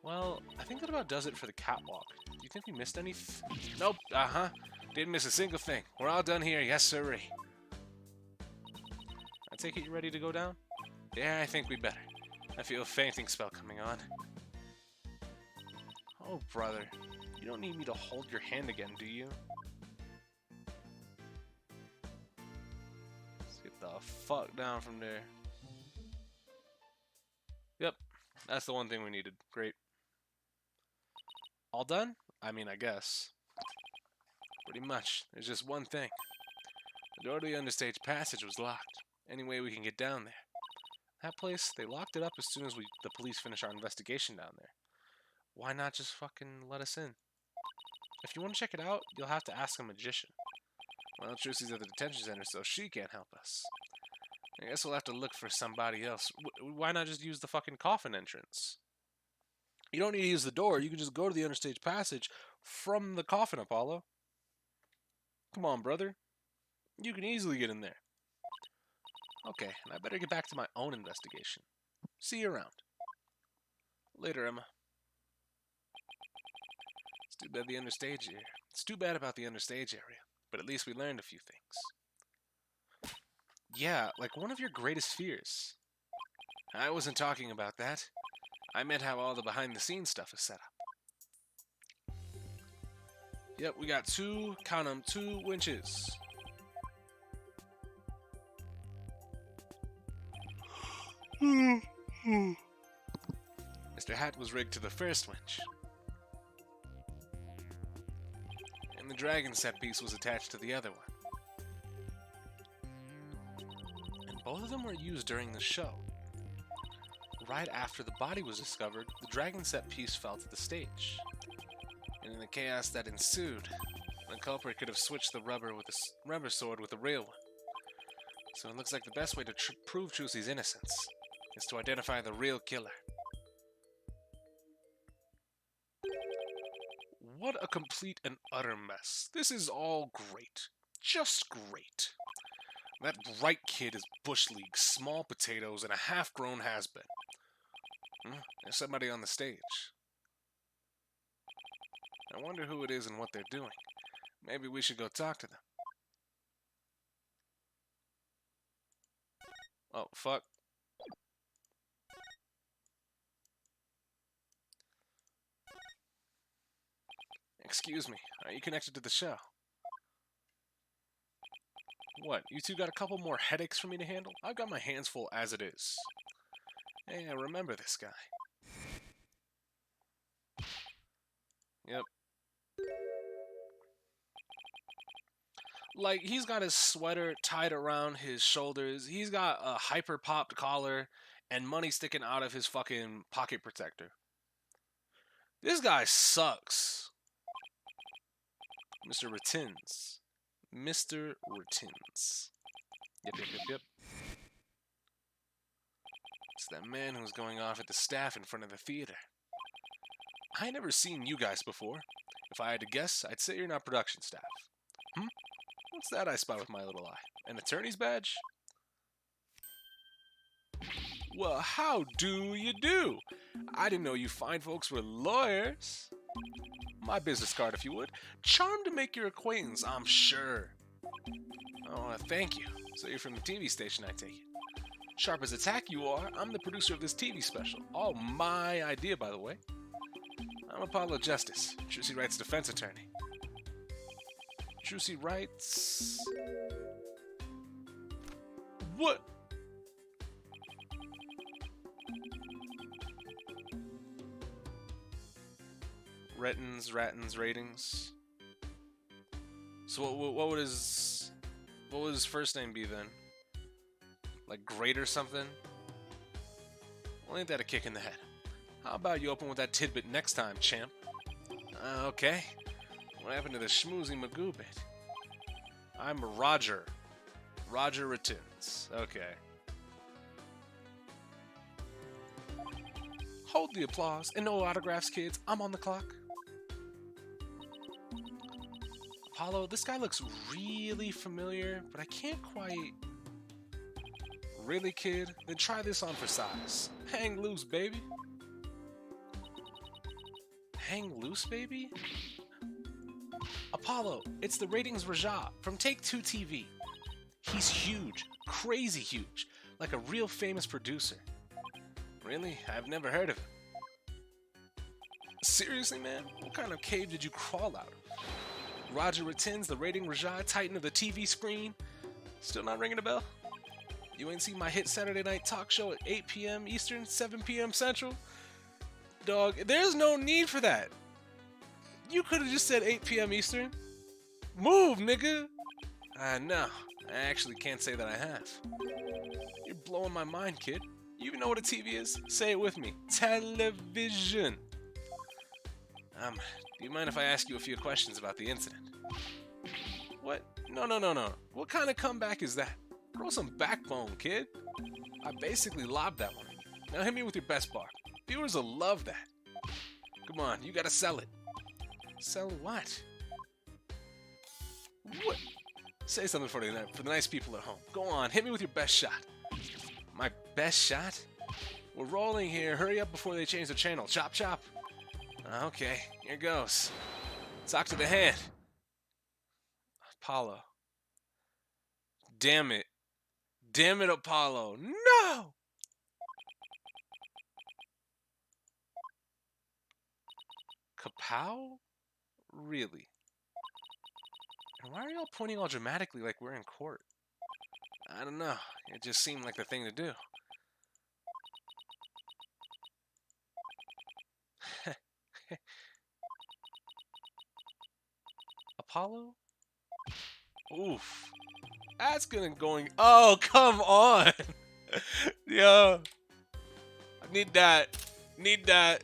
Well, I think that about does it for the catwalk. Do you think we missed anything? Nope, didn't miss a single thing. We're all done here, yes sirree. I take it you're ready to go down? Yeah, I think we better. I feel a fainting spell coming on. Oh, brother. You don't need me to hold your hand again, do you? Let's get the fuck down from there. Yep, that's the one thing we needed. Great. All done? I mean, I guess. Pretty much. There's just one thing. The door to the understage passage was locked. Any way we can get down there. That place, they locked it up as soon as the police finish our investigation down there. Why not just fucking let us in? If you want to check it out, you'll have to ask a magician. Well, Trucy's at the detention center, so she can't help us. I guess we'll have to look for somebody else. Why not just use the fucking coffin entrance? You don't need to use the door. You can just go to the understage passage from the coffin, Apollo. Come on, brother. You can easily get in there. Okay, and I better get back to my own investigation. See you around. Later, Emma. It's too bad It's too bad about the understage area, but at least we learned a few things. Yeah, like one of your greatest fears. I wasn't talking about that. I meant how all the behind-the-scenes stuff is set up. Yep, we got count 'em, 2 winches. Mr. Hat was rigged to the first winch. And the dragon set piece was attached to the other one. And both of them were used during the show. Right after the body was discovered, the dragon set piece fell to the stage. And in the chaos that ensued, the culprit could have switched the rubber sword with the real one. So it looks like the best way to prove Trucy's innocence is to identify the real killer. What a complete and utter mess. This is all great. Just great. That Wright kid is Bush League, small potatoes, and a half-grown has-been. There's somebody on the stage. I wonder who it is and what they're doing. Maybe we should go talk to them. Oh, fuck. Excuse me, are you connected to the show? What, you two got a couple more headaches for me to handle? I've got my hands full as it is. Hey, I remember this guy. Yep. Like, he's got his sweater tied around his shoulders, he's got a hyper-popped collar, and money sticking out of his fucking pocket protector. This guy sucks. Mr. Ratins. Mr. Ratins. Yep. It's that man who's going off at the staff in front of the theater. I ain't never seen you guys before. If I had to guess, I'd say you're not production staff. What's that I spot with my little eye? An attorney's badge? Well, how do you do? I didn't know you fine folks were lawyers. My business card, if you would. Charmed to make your acquaintance, I'm sure. Oh, thank you. So you're from the TV station, I take it. Sharp as a tack you are. I'm the producer of this TV special. All my idea, by the way. I'm Apollo Justice, Trucy Wright's defense attorney. Trucy Wright's... What? Rattins, ratings. So what would his first name be then? Like Great or something? Well, ain't that a kick in the head? How about you open with that tidbit next time, champ? Okay. What happened to the schmoozy Magoo bit? I'm Roger. Roger Ratins. Okay. Hold the applause and no autographs, kids. I'm on the clock. Apollo, this guy looks really familiar, but I can't quite... Really, kid? Then try this on for size. Hang loose, baby. Hang loose, baby? Apollo, it's the ratings Rajah from Take Two TV. He's huge, crazy huge, like a real famous producer. Really? I've never heard of him. Seriously, man? What kind of cave did you crawl out of? Roger Ratins, the rating Rajah, titan of the TV screen? Still not ringing a bell? You ain't seen my hit Saturday night talk show at 8 p.m. Eastern, 7 p.m. Central? Dog, there's no need for that. You could have just said 8 p.m. Eastern. Move, nigga! No, I actually can't say that I have. You're blowing my mind, kid. You even know what a TV is? Say it with me. Television. Do you mind if I ask you a few questions about the incident? What? No. What kind of comeback is that? Grow some backbone, kid. I basically lobbed that one. Now hit me with your best bar. Viewers will love that. Come on, you gotta sell it. Sell what? What? Say something for the nice people at home. Go on, hit me with your best shot. My best shot? We're rolling here. Hurry up before they change the channel. Chop, chop. Okay, here goes. Talk to the hand. Apollo. Damn it. Damn it, Apollo. No! Kapow? Really? And why are y'all pointing all dramatically like we're in court? I don't know. It just seemed like the thing to do. Apollo? Oof. That's going... Oh, come on! Yo. I need that. Need that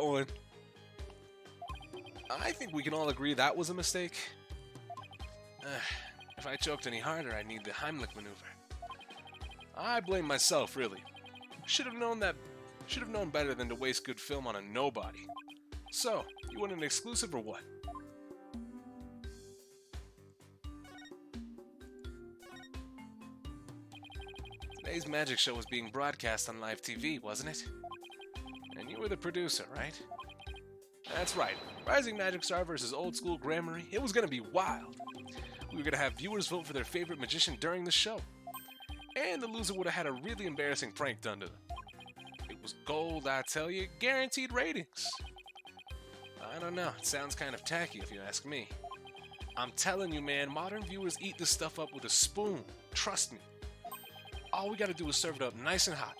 one. I think we can all agree that was a mistake. If If I choked any harder, I'd need the Heimlich maneuver. I blame myself, really. Should have known better than to waste good film on a nobody. So, you want an exclusive or what? Today's magic show was being broadcast on live TV, wasn't it? And you were the producer, right? That's right. Rising Magic Star versus Old School Gramarye. It was gonna be wild. We were gonna have viewers vote for their favorite magician during the show. And the loser would have had a really embarrassing prank done to them. It was gold, I tell you. Guaranteed ratings. I don't know. It sounds kind of tacky if you ask me. I'm telling you, man, modern viewers eat this stuff up with a spoon. Trust me. All we gotta do is serve it up nice and hot.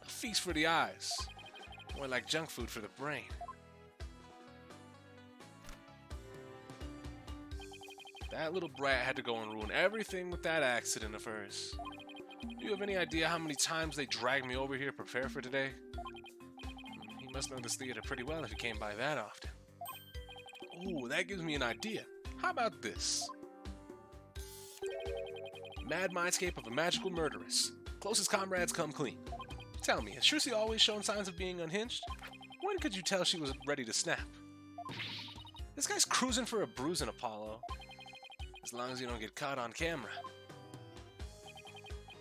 A feast for the eyes. More like junk food for the brain. That little brat had to go and ruin everything with that accident of hers. Do you have any idea how many times they dragged me over here to prepare for today? He must know this theater pretty well if he came by that often. Ooh, that gives me an idea. How about this? Mad mindscape of a magical murderess. Closest comrades come clean. Tell me, has Trucy always shown signs of being unhinged? When could you tell she was ready to snap? This guy's cruising for a bruising, Apollo. As long as you don't get caught on camera.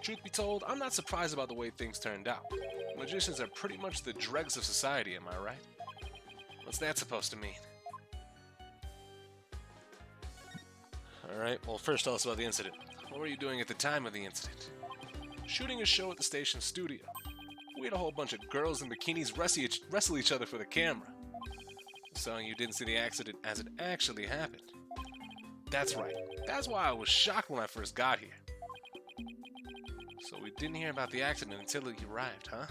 Truth be told, I'm not surprised about the way things turned out. Magicians are pretty much the dregs of society, am I right? What's that supposed to mean? Alright, well first tell us about the incident. What were you doing at the time of the incident? Shooting a show at the station studio. We had a whole bunch of girls in bikinis wrestle each other for the camera. So you didn't see the accident as it actually happened. That's right. That's why I was shocked when I first got here. So we didn't hear about the accident until he arrived, huh?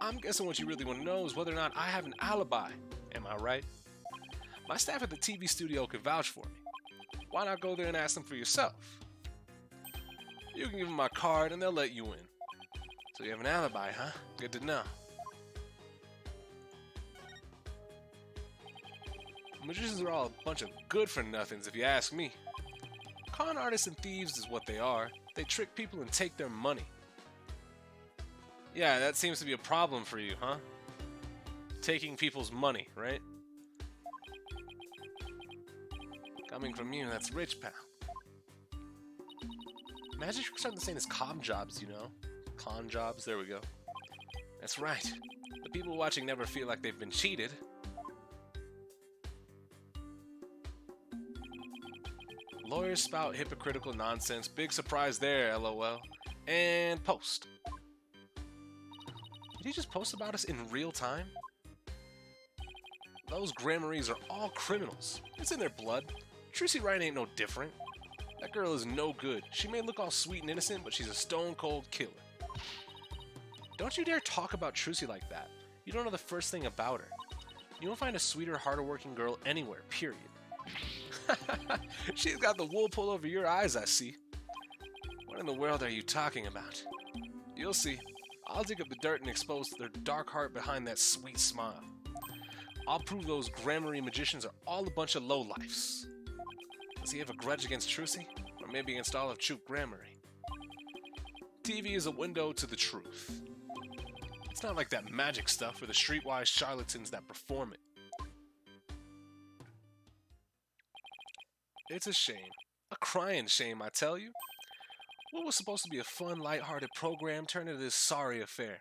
I'm guessing what you really want to know is whether or not I have an alibi. Am I right? My staff at the TV studio could vouch for me. Why not go there and ask them for yourself? You can give them my card and they'll let you in. So you have an alibi, huh? Good to know. Magicians are all a bunch of good-for-nothings if you ask me. Con artists and thieves is what they are. They trick people and take their money. Yeah, that seems to be a problem for you, huh? Taking people's money, right? Coming from you, that's rich, pal. Magic tricks aren't the same as con jobs, you know? Con jobs, there we go. That's right. The people watching never feel like they've been cheated. Lawyers spout hypocritical nonsense. Big surprise there, lol. And post. Did he just post about us in real time? Those Gramaryes are all criminals. It's in their blood. Trucy Wright ain't no different. That girl is no good. She may look all sweet and innocent, but she's a stone-cold killer. Don't you dare talk about Trucy like that. You don't know the first thing about her. You won't find a sweeter, harder-working girl anywhere, period. She's got the wool pulled over your eyes, I see. What in the world are you talking about? You'll see. I'll dig up the dirt and expose their dark heart behind that sweet smile. I'll prove those Gramarye magicians are all a bunch of lowlifes. Does he have a grudge against Trucy? Or maybe against all of Troop Gramarye? TV is a window to the truth. It's not like that magic stuff or the streetwise charlatans that perform it. It's a shame. A crying shame, I tell you. What was supposed to be a fun, lighthearted program turned into this sorry affair.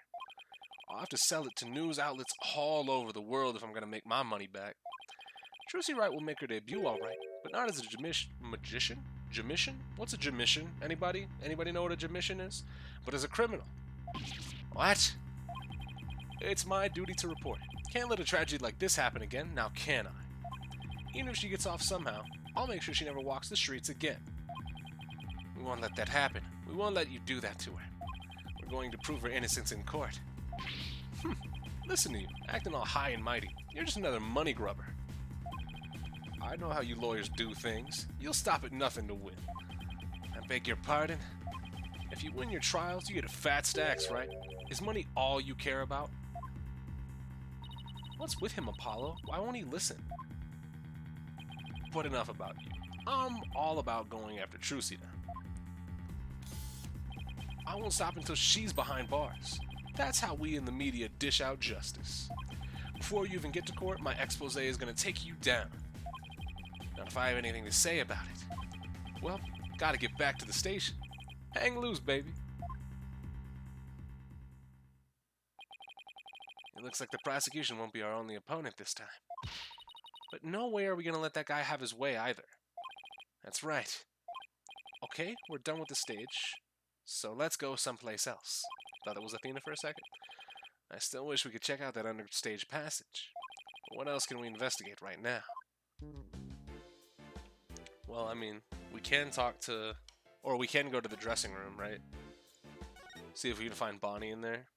I'll have to sell it to news outlets all over the world if I'm going to make my money back. Trucy Wright will make her debut alright, but not as a magician? Jamician? What's a jamician? Anybody? Anybody know what a jamician is? But as a criminal. What? It's my duty to report. Can't let a tragedy like this happen again, now can I? Even if she gets off somehow, I'll make sure she never walks the streets again. We won't let that happen. We won't let you do that to her. We're going to prove her innocence in court. Listen to you, acting all high and mighty. You're just another money grubber. I know how you lawyers do things. You'll stop at nothing to win. I beg your pardon? If you win your trials, you get a fat stacks, right? Is money all you care about? What's with him, Apollo? Why won't he listen? But enough about you. I'm all about going after Trucy now. I won't stop until she's behind bars. That's how we in the media dish out justice. Before you even get to court, my expose is gonna take you down. Now, if I have anything to say about it, well, gotta get back to the station. Hang loose, baby. It looks like the prosecution won't be our only opponent this time. But no way are we gonna let that guy have his way either. That's right. Okay, we're done with the stage, so let's go someplace else. Thought it was Athena for a second. I still wish we could check out that understage passage. But what else can we investigate right now? Well, I mean, we can talk to... Or we can go to the dressing room, right? See if we can find Bonnie in there.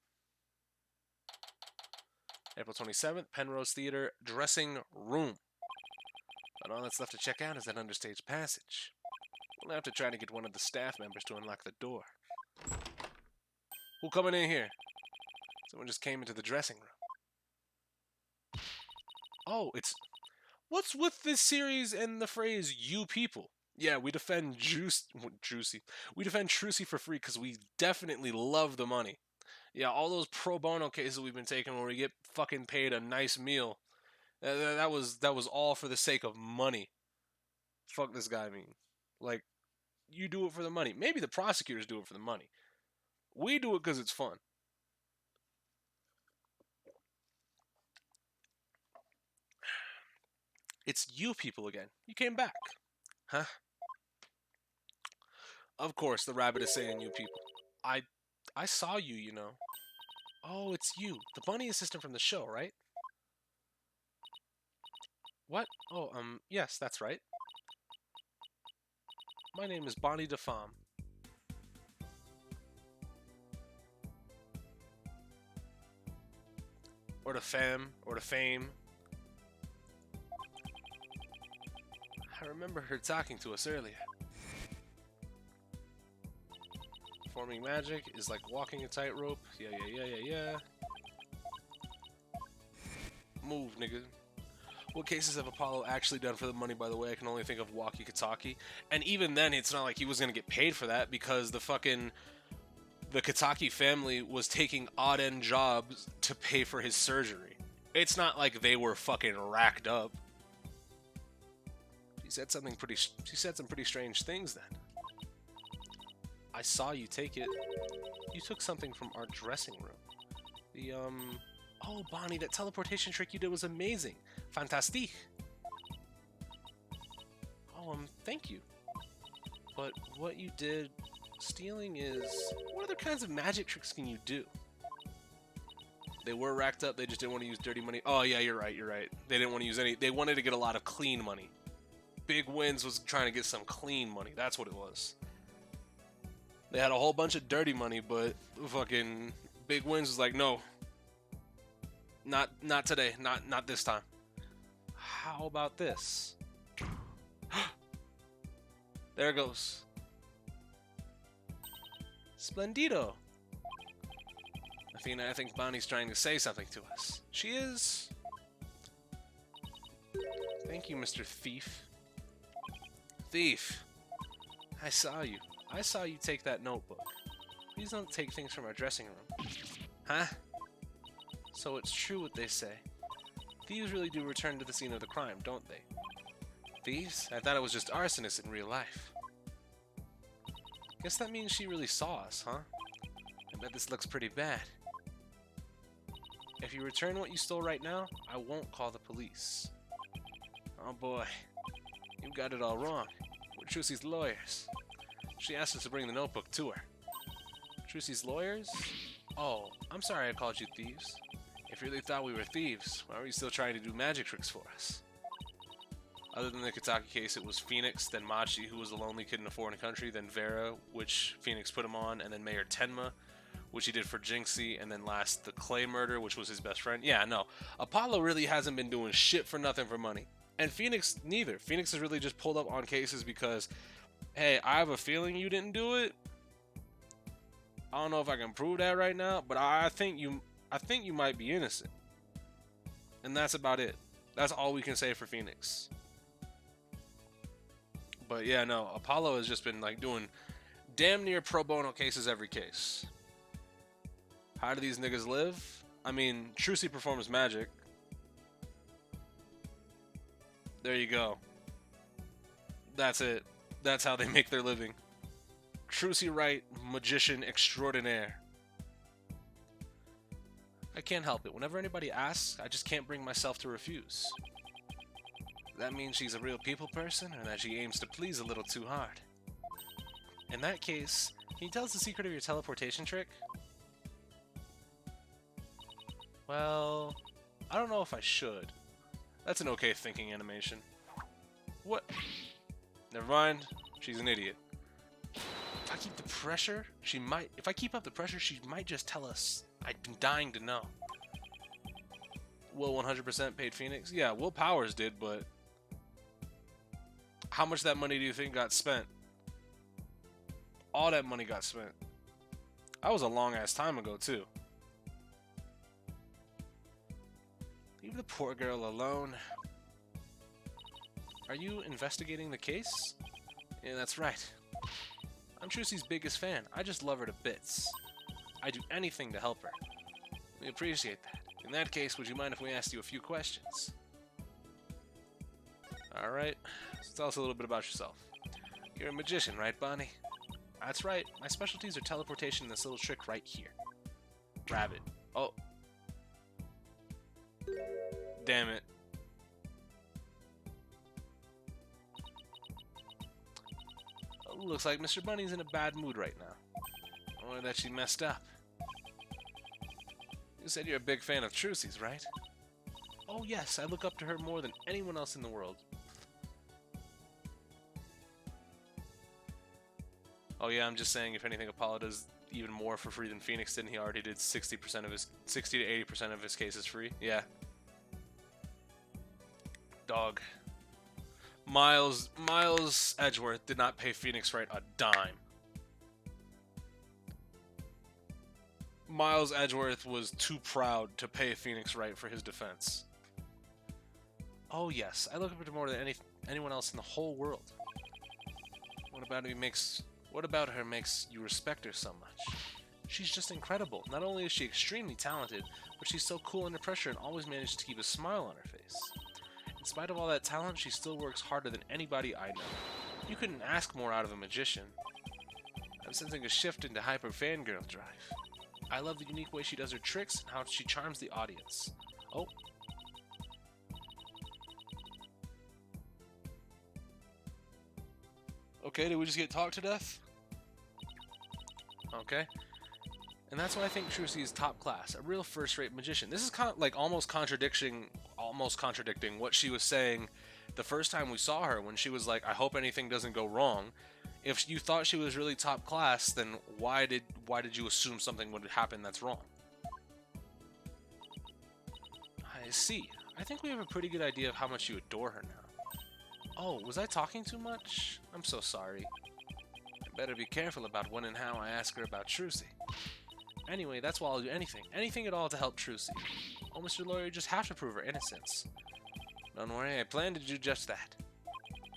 April 27th, Penrose Theater, dressing room. But all that's left to check out is that understage passage. We'll have to try to get one of the staff members to unlock the door. Who coming in here? Someone just came into the dressing room. Oh, it's... What's with this series and the phrase, you people? Yeah, we defend Juicy. We defend Trucy for free because we definitely love the money. Yeah, all those pro bono cases we've been taking where we get fucking paid a nice meal. That was all for the sake of money. Fuck this guy, I mean. Like, you do it for the money. Maybe the prosecutors do it for the money. We do it because it's fun. It's you people again. You came back. Huh? Of course, the rabbit is saying you people. I saw you, you know. Oh, it's you. The bunny assistant from the show, right? What? Oh, yes, that's right. My name is Bonnie DeFam. Or the fam, or the fame. I remember her talking to us earlier. Performing magic is like walking a tightrope. Yeah. Move, nigga. What cases have Apollo actually done for the money, by the way? I can only think of Walkie Kataki. And even then, it's not like he was going to get paid for that because the Kataki family was taking odd-end jobs to pay for his surgery. It's not like they were fucking racked up. She said some pretty strange things then. I saw you take it. You took something from our dressing room. Oh, Bonnie, that teleportation trick you did was amazing. Fantastique. Oh, thank you. But what you did, stealing is... What other kinds of magic tricks can you do? They were racked up, they just didn't want to use dirty money. Oh, yeah, you're right. They didn't want to use any... They wanted to get a lot of clean money. Big Wins was trying to get some clean money. That's what it was. They had a whole bunch of dirty money, but fucking Big Wins was like, no. Not today. Not this time. How about this? There it goes. Splendido. Athena, I think Bonnie's trying to say something to us. She is. Thank you, Mr. Thief. Thief. I saw you. I saw you take that notebook. Please don't take things from our dressing room. Huh? So it's true what they say. Thieves really do return to the scene of the crime, don't they? Thieves? I thought it was just arsonists in real life. Guess that means she really saw us, huh? I bet this looks pretty bad. If you return what you stole right now, I won't call the police. Oh boy. You got it all wrong. We're Trucy's lawyers. She asked us to bring the notebook to her. Trucy's lawyers? Oh, I'm sorry I called you thieves. If you really thought we were thieves, why were you still trying to do magic tricks for us? Other than the Kataki case, it was Phoenix, then Machi, who was a lonely kid in a foreign country, then Vera, which Phoenix put him on, and then Mayor Tenma, which he did for Jinxie, and then last, the Clay murder, which was his best friend. Yeah, no. Apollo really hasn't been doing shit for nothing for money. And Phoenix, neither. Phoenix has really just pulled up on cases because, hey, I have a feeling you didn't do it. I don't know if I can prove that right now, but I think you might be innocent. And that's about it. That's all we can say for Phoenix. But yeah, no, Apollo has just been like doing damn near pro bono cases every case. How do these niggas live? I mean, Trucy performs magic. There you go. That's it. That's how they make their living. Trucy Wright, magician extraordinaire. I can't help it. Whenever anybody asks, I just can't bring myself to refuse. That means she's a real people person, or that she aims to please a little too hard. In that case, can you tell us the secret of your teleportation trick? Well, I don't know if I should. That's an okay thinking animation. What? Never mind. She's an idiot. If I keep the pressure, she might... If I keep up the pressure, she might just tell us. I've been dying to know. Will 100% paid Phoenix? Yeah, Will Powers did, but... How much of that money do you think got spent? All that money got spent. That was a long-ass time ago, too. Leave the poor girl alone. Are you investigating the case? Yeah, that's right. I'm Trucy's biggest fan. I just love her to bits. I'd do anything to help her. We appreciate that. In that case, would you mind if we asked you a few questions? Alright, so tell us a little bit about yourself. You're a magician, right, Bonnie? That's right. My specialties are teleportation and this little trick right here. Rabbit. Oh. Damn it. Looks like Mr. Bunny's in a bad mood right now. Or that she messed up. You said you're a big fan of Trucy's, right? Oh yes, I look up to her more than anyone else in the world. Oh yeah, I'm just saying, if anything, Apollo does even more for free than Phoenix did. He already did 60% of his 60 to 80% of his cases free. Yeah. Dog. Miles Edgeworth did not pay Phoenix Wright a dime. Miles Edgeworth was too proud to pay Phoenix Wright for his defense. Oh yes, I look up to more than anyone else in the whole world. What about her makes you respect her so much? She's just incredible. Not only is she extremely talented, but she's so cool under pressure and always manages to keep a smile on her face. In spite of all that talent, she still works harder than anybody I know. You couldn't ask more out of a magician. I'm sensing a shift into hyper fangirl drive. I love the unique way she does her tricks and how she charms the audience. Oh. Okay, did we just get talked to death? Okay. And that's why I think Trucy is top class, a real first-rate magician. This is kind of like almost contradicting what she was saying the first time we saw her, when she was like, I hope anything doesn't go wrong. If you thought she was really top class, then why did you assume something would happen that's wrong? I see. I think we have a pretty good idea of how much you adore her now. Oh, was I talking too much? I'm so sorry. I better be careful about when and how I ask her about Trucy. Anyway, that's why I'll do anything at all to help Trucy. Oh, Mr. Lawyer, you just have to prove her innocence. Don't worry, I plan to do just that.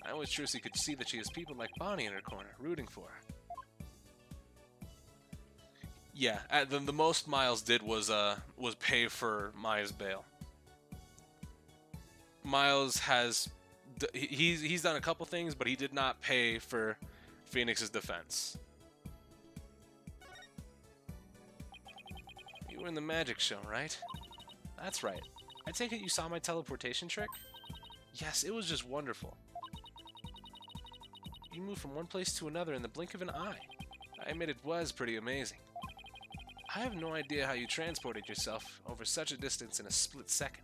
I wish Trucy could see that she has people like Bonnie in her corner, rooting for her. Yeah, the most Miles did was pay for Maya's bail. Miles has he's done a couple things, but he did not pay for Phoenix's defense. You were in the magic show, right? That's right. I take it you saw my teleportation trick? Yes, it was just wonderful. You moved from one place to another in the blink of an eye. I admit it was pretty amazing. I have no idea how you transported yourself over such a distance in a split second.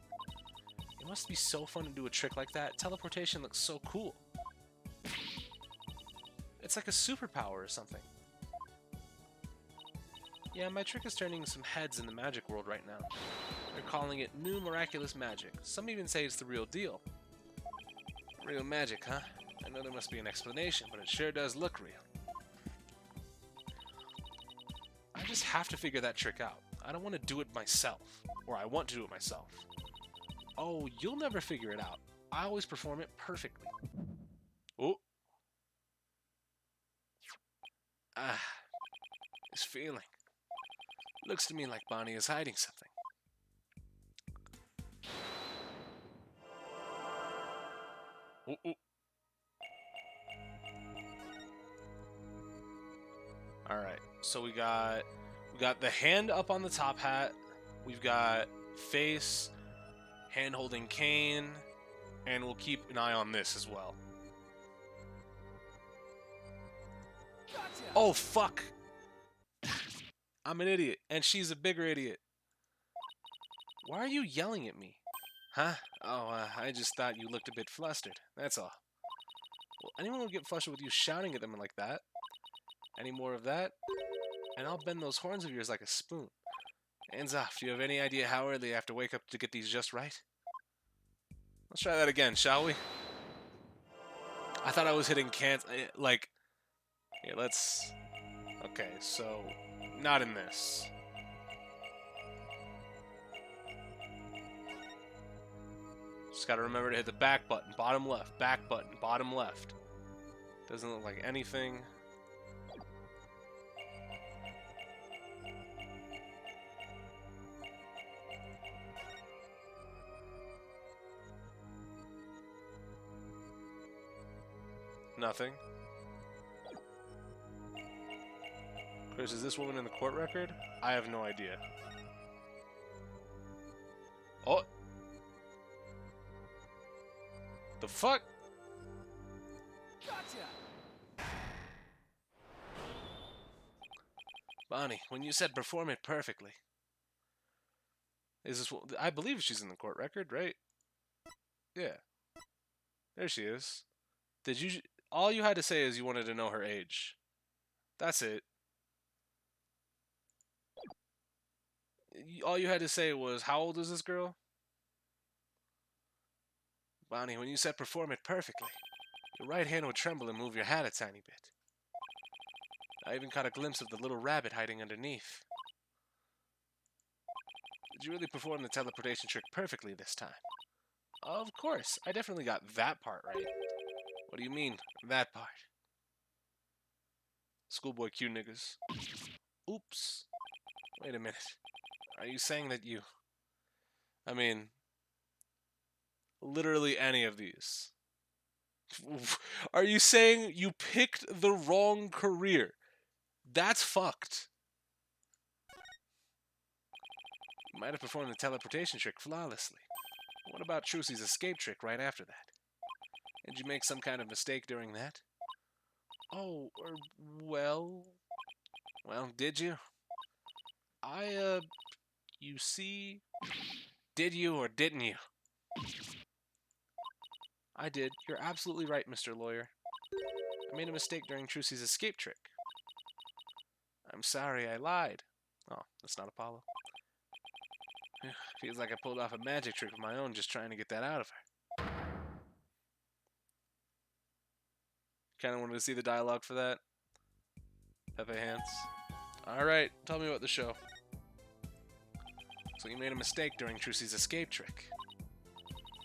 It must be so fun to do a trick like that. Teleportation looks so cool. It's like a superpower or something. Yeah, my trick is turning some heads in the magic world right now. They're calling it new miraculous magic. Some even say it's the real deal. Real magic, huh? I know there must be an explanation, but it sure does look real. I just have to figure that trick out. I don't want to do it myself. Or I want to do it myself. Oh, you'll never figure it out. I always perform it perfectly. Oh. Ah, this feeling. Looks to me like Bonnie is hiding something. Ooh, ooh. All right, so we got the hand up on the top hat. We've got face, hand holding cane, and we'll keep an eye on this as well. Gotcha. Oh fuck! I'm an idiot, and she's a bigger idiot. Why are you yelling at me? Huh? Oh, I just thought you looked a bit flustered. That's all. Well, anyone would get flustered with you shouting at them like that. Any more of that, and I'll bend those horns of yours like a spoon. Hands off. Do you have any idea how early I have to wake up to get these just right? Let's try that again, shall we? I thought I was hitting like... Here, let's... Okay, so... Not in this. Just gotta remember to hit the back button, bottom left, back button, bottom left. Doesn't look like anything. Nothing. Chris, is this woman in the court record? I have no idea. Oh! The fuck? Gotcha. Bonnie, when you said perform it perfectly. Is this what... I believe she's in the court record, right? Yeah. There she is. Did you... All you had to say is you wanted to know her age. That's it. All you had to say was, how old is this girl? Bonnie, when you said perform it perfectly, your right hand would tremble and move your hat a tiny bit. I even caught a glimpse of the little rabbit hiding underneath. Did you really perform the teleportation trick perfectly this time? Of course, I definitely got that part right. What do you mean, that part? Schoolboy Q niggas. Oops. Wait a minute. Are you saying that you... I mean... Literally any of these. Are you saying you picked the wrong career? That's fucked. You might have performed the teleportation trick flawlessly. What about Trucy's escape trick right after that? Did you make some kind of mistake during that? Oh, well... Well, did you? You see... Did you or didn't you? I did. You're absolutely right, Mr. Lawyer. I made a mistake during Trucy's escape trick. I'm sorry, I lied. Oh, that's not Apollo. Feels like I pulled off a magic trick of my own just trying to get that out of her. Kinda wanted to see the dialogue for that. Pepe Hands. Alright, tell me about the show. So you made a mistake during Trucy's escape trick.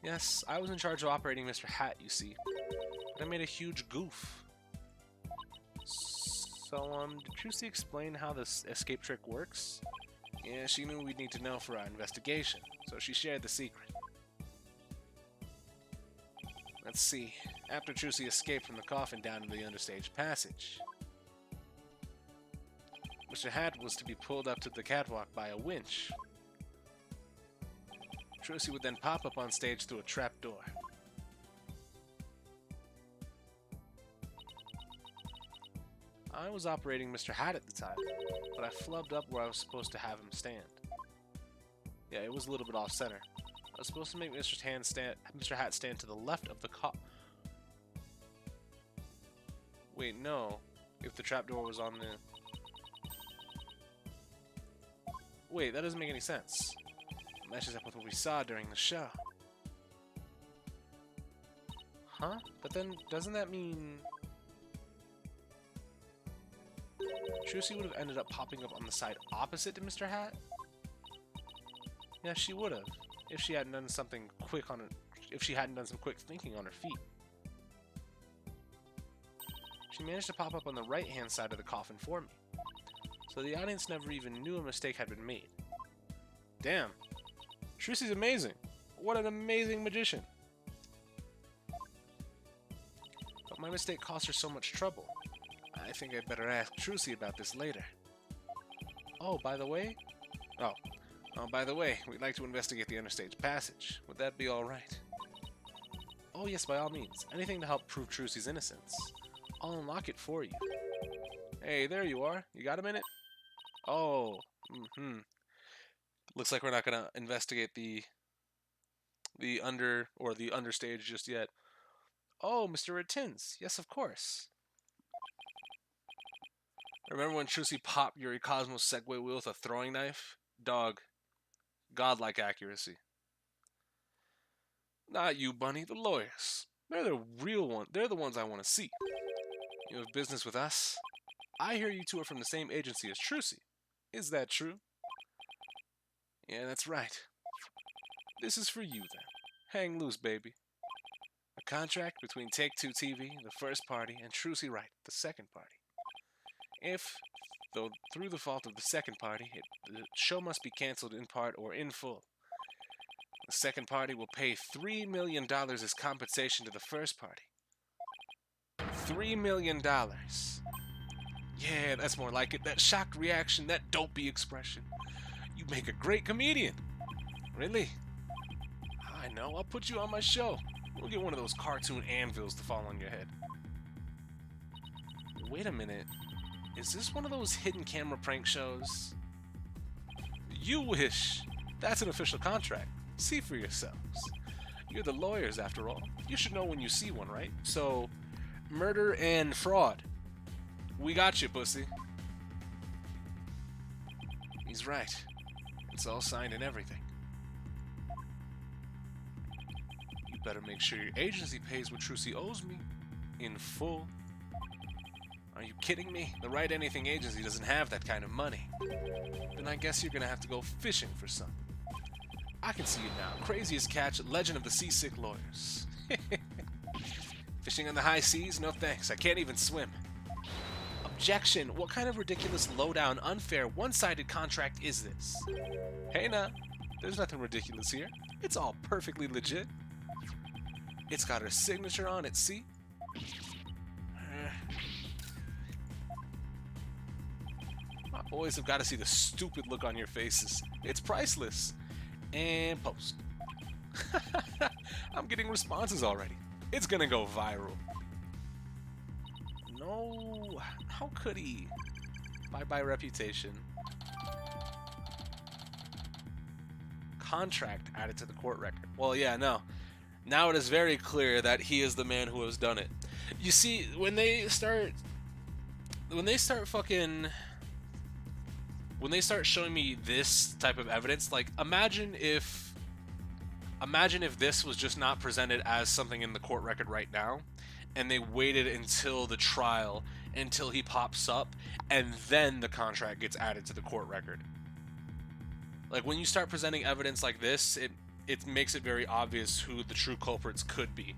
Yes, I was in charge of operating Mr. Hat, you see. But I made a huge goof. So, did Trucy explain how this escape trick works? Yeah, she knew we'd need to know for our investigation, so she shared the secret. Let's see. After Trucy escaped from the coffin down to the understage passage, Mr. Hat was to be pulled up to the catwalk by a winch. Trucy would then pop up on stage through a trapdoor. I was operating Mr. Hat at the time, but I flubbed up where I was supposed to have him stand. Yeah, it was a little bit off center. I was supposed to make Mr. Hat stand to the left of the Wait, no. If the trapdoor was on the... Wait, that doesn't make any sense. It matches up with what we saw during the show. Huh? But then, doesn't that mean... Trucy would have ended up popping up on the side opposite to Mr. Hat? Yeah, she would have. If she hadn't done something quick on her... If she hadn't done some quick thinking on her feet. She managed to pop up on the right-hand side of the coffin for me. So the audience never even knew a mistake had been made. Damn. Trucy's amazing. What an amazing magician. But my mistake cost her so much trouble. I think I'd better ask Trucy about this later. Oh, by the way? Oh, by the way, we'd like to investigate the understage passage. Would that be alright? Oh yes, by all means. Anything to help prove Trucy's innocence. I'll unlock it for you. Hey, there you are. You got a minute? Oh, Looks like we're not gonna investigate the understage just yet. Oh, Mr. Rittins. Yes, of course. Remember when Trucy popped Yuri Cosmo's Segway wheel with a throwing knife? Dog. Godlike accuracy. Not you, Bunny. The lawyers. They're the real one. They're the ones I want to see. You have business with us? I hear you two are from the same agency as Trucy. Is that true? Yeah, that's right. This is for you, then. Hang loose, baby. A contract between Take-Two TV, the first party, and Trucy Wright, the second party. If, though through the fault of the second party, the show must be cancelled in part or in full, the second party will pay $3 million as compensation to the first party. $3 million. Yeah, that's more like it. That shocked reaction, that dopey expression. You make a great comedian. Really? I know. I'll put you on my show. We'll get one of those cartoon anvils to fall on your head. Wait a minute. Is this one of those hidden camera prank shows? You wish. That's an official contract. See for yourselves. You're the lawyers, after all. You should know when you see one, right? So, murder and fraud. We got you, pussy. He's right. It's all signed and everything. You better make sure your agency pays what Trucy owes me. In full. Are you kidding me? The Wright Anything agency doesn't have that kind of money. Then I guess you're gonna have to go fishing for some. I can see it now. Craziest catch, legend of the seasick lawyers. Fishing on the high seas? No thanks. I can't even swim. Objection! What kind of ridiculous, low-down, unfair, one-sided contract is this? Hey now, there's nothing ridiculous here. It's all perfectly legit. It's got her signature on it, see? My boys have got to see the stupid look on your faces. It's priceless. And post. I'm getting responses already. It's gonna go viral. No, how could he? Bye-bye reputation. Contract added to the court record. Well, yeah, no. Now it is very clear that he is the man who has done it. You see, when they start showing me this type of evidence, like imagine if this was just not presented as something in the court record right now, and they waited until the trial, until he pops up, and then the contract gets added to the court record. Like when you start presenting evidence like this, it makes it very obvious who the true culprits could be.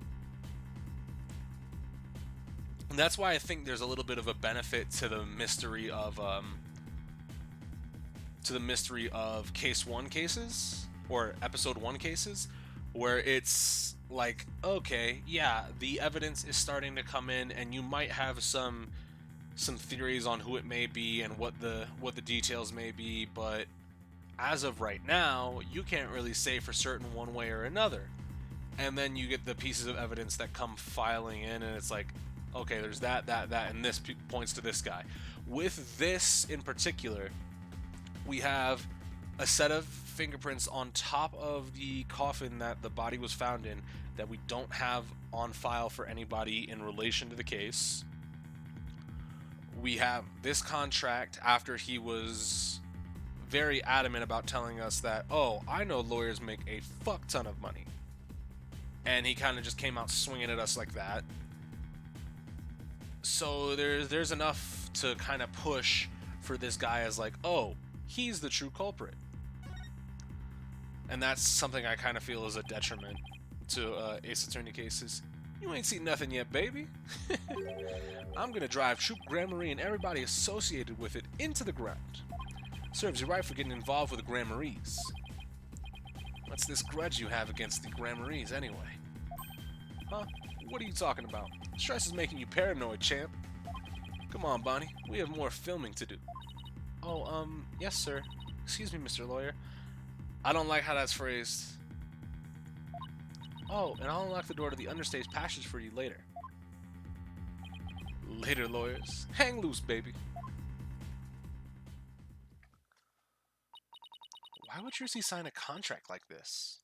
And that's why I think there's a little bit of a benefit to the mystery of case 1 cases, or episode 1 cases, where it's like, okay, yeah, the evidence is starting to come in, and you might have some theories on who it may be and what the details may be, but as of right now, you can't really say for certain one way or another. And then you get the pieces of evidence that come filing in, and it's like, okay, there's that, and this points to this guy. With this in particular, we have a set of fingerprints on top of the coffin that the body was found in that we don't have on file for anybody in relation to the case. We have this contract after he was very adamant about telling us that, oh, I know lawyers make a fuck ton of money. And he kind of just came out swinging at us like that. So there's enough to kind of push for this guy as like, oh, he's the true culprit. And that's something I kind of feel is a detriment to Ace Attorney cases. You ain't seen nothing yet, baby. I'm gonna drive Troop Gramarye and everybody associated with it into the ground. Serves you right for getting involved with the Gramarys. What's this grudge you have against the Gramarys, anyway? Huh? What are you talking about? Stress is making you paranoid, champ. Come on, Bonnie. We have more filming to do. Oh, yes, sir. Excuse me, Mr. Lawyer. I don't like how that's phrased. Oh, and I'll unlock the door to the understage passage for you later. Later, lawyers. Hang loose, baby. Why would Trucy sign a contract like this?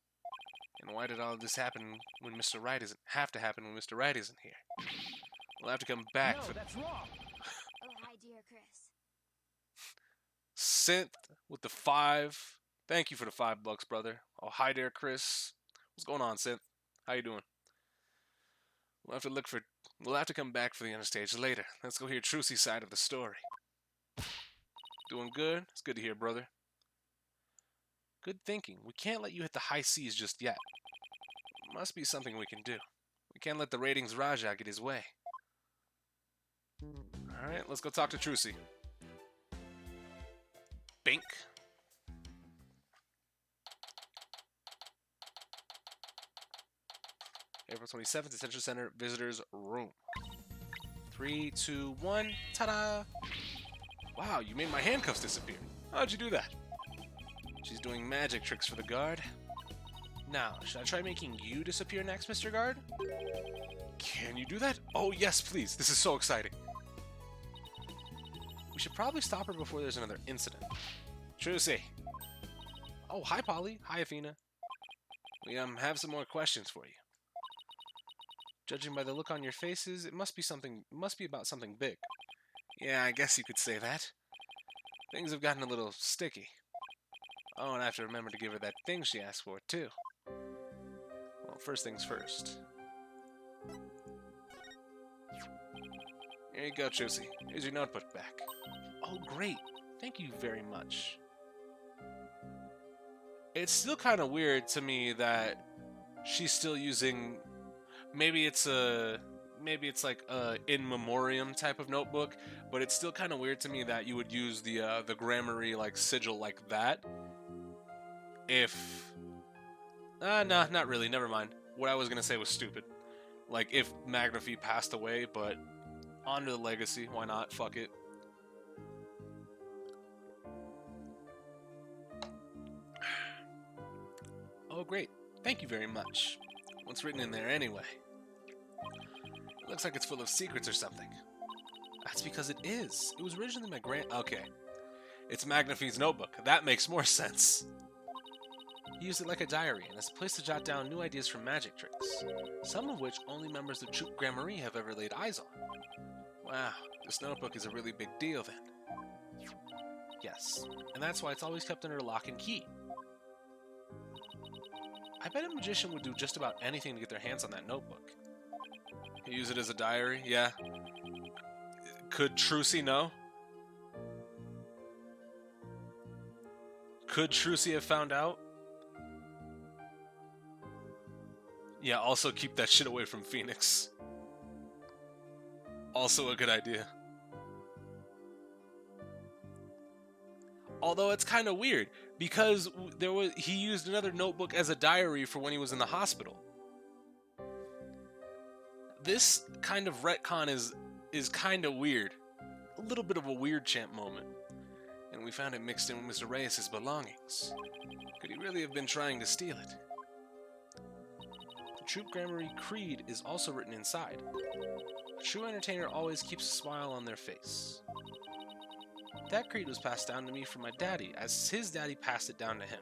And why did all of this happen when Mr. Wright isn't have to happen when Mr. Wright isn't here? We'll have to come back for that's wrong. Oh, hi, dear Chris. Synth with the 5. Thank you for the $5, brother. Oh, hi there, Chris. What's going on, Synth? How you doing? We'll have to come back for the understage later. Let's go hear Trucy's side of the story. Doing good? It's good to hear, brother. Good thinking. We can't let you hit the high seas just yet. Must be something we can do. We can't let the ratings Raja get his way. Alright, let's go talk to Trucy. Bink. April 27th, Detention Center, Visitors Room. 3, 2, 1, ta-da! Wow, you made my handcuffs disappear. How'd you do that? She's doing magic tricks for the guard. Now, should I try making you disappear next, Mr. Guard? Can you do that? Oh, yes, please. This is so exciting. We should probably stop her before there's another incident. Trucy. Oh, hi, Polly. Hi, Athena. We have some more questions for you. Judging by the look on your faces, it must be about something big. Yeah, I guess you could say that. Things have gotten a little sticky. Oh, and I have to remember to give her that thing she asked for, too. Well, first things first. Here you go, Trucy. Here's your notebook back. Oh, great. Thank you very much. It's still kind of weird to me that she's still using... Maybe it's like a in memoriam type of notebook, but it's still kind of weird to me that you would use the Gramarye like sigil like that. If nah, not really. Never mind. What I was gonna say was stupid. Like if Magnafee passed away, but honor the legacy. Why not? Fuck it. Oh great. Thank you very much. What's written in there anyway? It looks like it's full of secrets or something. That's because it is. It was originally my Okay. It's Magnafee's notebook. That makes more sense. He used it like a diary, and as a place to jot down new ideas for magic tricks, some of which only members of Troop Gramarye have ever laid eyes on. Wow, this notebook is a really big deal then. Yes, and that's why it's always kept under lock and key. I bet a magician would do just about anything to get their hands on that notebook. Use it as a diary? Yeah. Could Trucy know? Could Trucy have found out? Yeah, also keep that shit away from Phoenix. Also a good idea. Although it's kind of weird, because he used another notebook as a diary for when he was in the hospital. This kind of retcon is kind of weird. A little bit of a weird champ moment. And we found it mixed in with Mr. Reyes' belongings. Could he really have been trying to steal it? The Troop Gramarye creed is also written inside. A true entertainer always keeps a smile on their face. That creed was passed down to me from my daddy, as his daddy passed it down to him.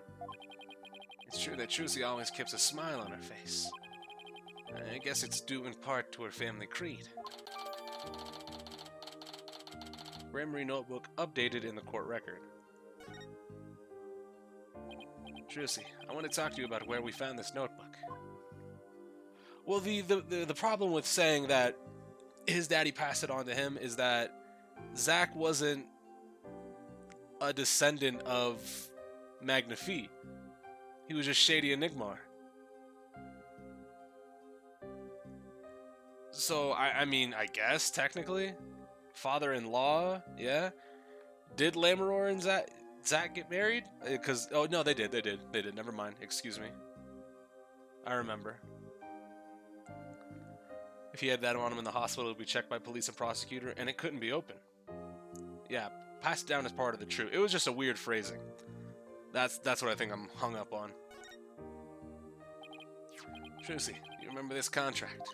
It's true that Trucy always keeps a smile on her face. I guess it's due in part to her family creed. Gramarye notebook updated in the court record. Trucy, I want to talk to you about where we found this notebook. Well, the problem with saying that his daddy passed it on to him is that Zack wasn't a descendant of Magnafee. He was just Shady Enigmar. So, I mean, I guess, technically. Father-in-law, yeah? Did Lammeror and Zach get married? Because, oh, no, they did. Never mind. Excuse me. I remember. If he had that on him in the hospital, it would be checked by police and prosecutor, and it couldn't be open. Yeah, passed down as part of the truth. It was just a weird phrasing. That's what I think I'm hung up on. Trucy, you remember this contract?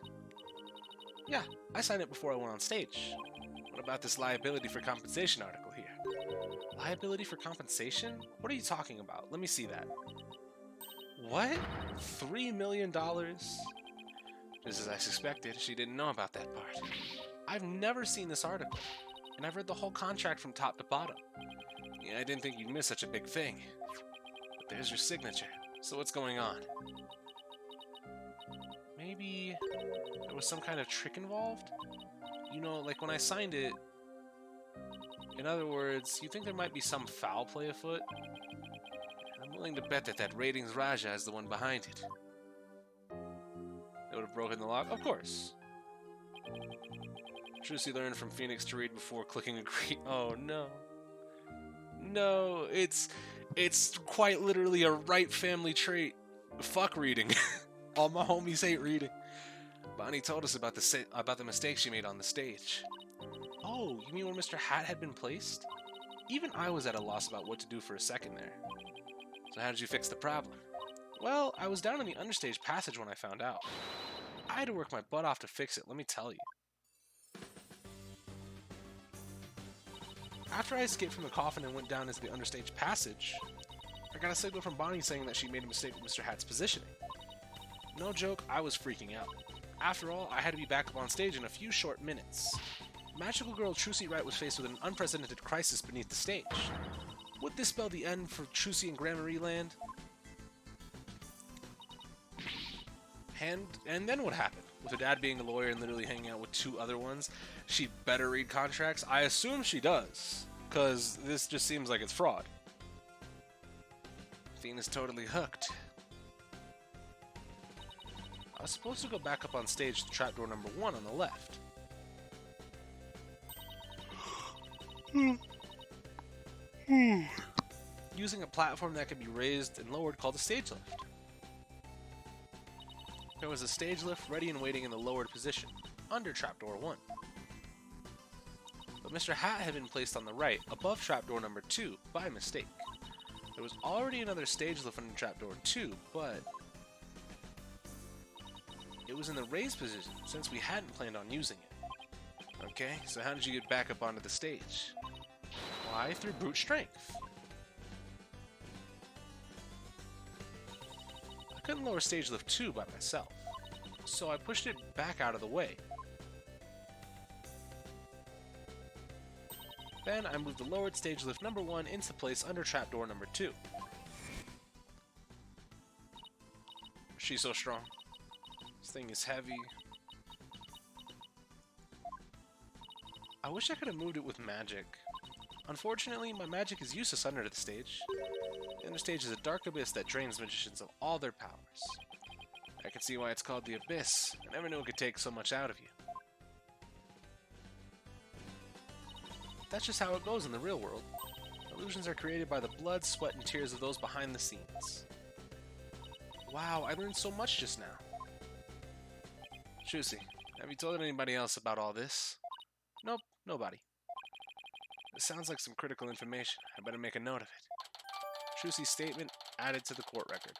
Yeah, I signed it before I went on stage. What about this liability for compensation article here? Liability for compensation? What are you talking about? Let me see that. What? $3 million? Just as I suspected, she didn't know about that part. I've never seen this article, and I've read the whole contract from top to bottom. Yeah, I didn't think you'd miss such a big thing. But there's your signature, so what's going on? Maybe there was some kind of trick involved? You know, like when I signed it... In other words, you think there might be some foul play afoot? I'm willing to bet that Ratings Raja is the one behind it. They would have broken the lock? Of course. Trucy learned from Phoenix to read before clicking agree. Oh no. No, it's quite literally a Wright family trait. Fuck reading. All my homies hate reading. Bonnie told us about the mistake she made on the stage. Oh, you mean when Mr. Hat had been placed? Even I was at a loss about what to do for a second there. So how did you fix the problem? Well, I was down in the understage passage when I found out. I had to work my butt off to fix it, let me tell you. After I escaped from the coffin and went down into the understage passage, I got a signal from Bonnie saying that she made a mistake with Mr. Hat's positioning. No joke, I was freaking out. After all, I had to be back up on stage in a few short minutes. Magical girl Trucy Wright was faced with an unprecedented crisis beneath the stage. Would this spell the end for Trucy and Gramarye Land? And then what happened? With her dad being a lawyer and literally hanging out with two other ones, she better read contracts? I assume she does, because this just seems like it's fraud. Athena's totally hooked. I was supposed to go back up on stage to trapdoor number 1 on the left. Using a platform that can be raised and lowered called a stage lift. There was a stage lift ready and waiting in the lowered position, under trapdoor 1. But Mr. Hat had been placed on the right, above trapdoor number 2, by mistake. There was already another stage lift under trapdoor 2, but it was in the raised position, since we hadn't planned on using it. Okay, so how did you get back up onto the stage? Why? Through brute strength. I couldn't lower stage lift 2 by myself, so I pushed it back out of the way. Then I moved the lowered stage lift number 1 into place under trapdoor number 2. She's so strong. This thing is heavy. I wish I could have moved it with magic. Unfortunately, my magic is useless under the stage. The understage is a dark abyss that drains magicians of all their powers. I can see why it's called the Abyss. I never knew it could take so much out of you. That's just how it goes in the real world. Illusions are created by the blood, sweat, and tears of those behind the scenes. Wow, I learned so much just now. Trucy, have you told anybody else about all this? Nope, nobody. This sounds like some critical information. I better make a note of it. Trucy's statement added to the court record.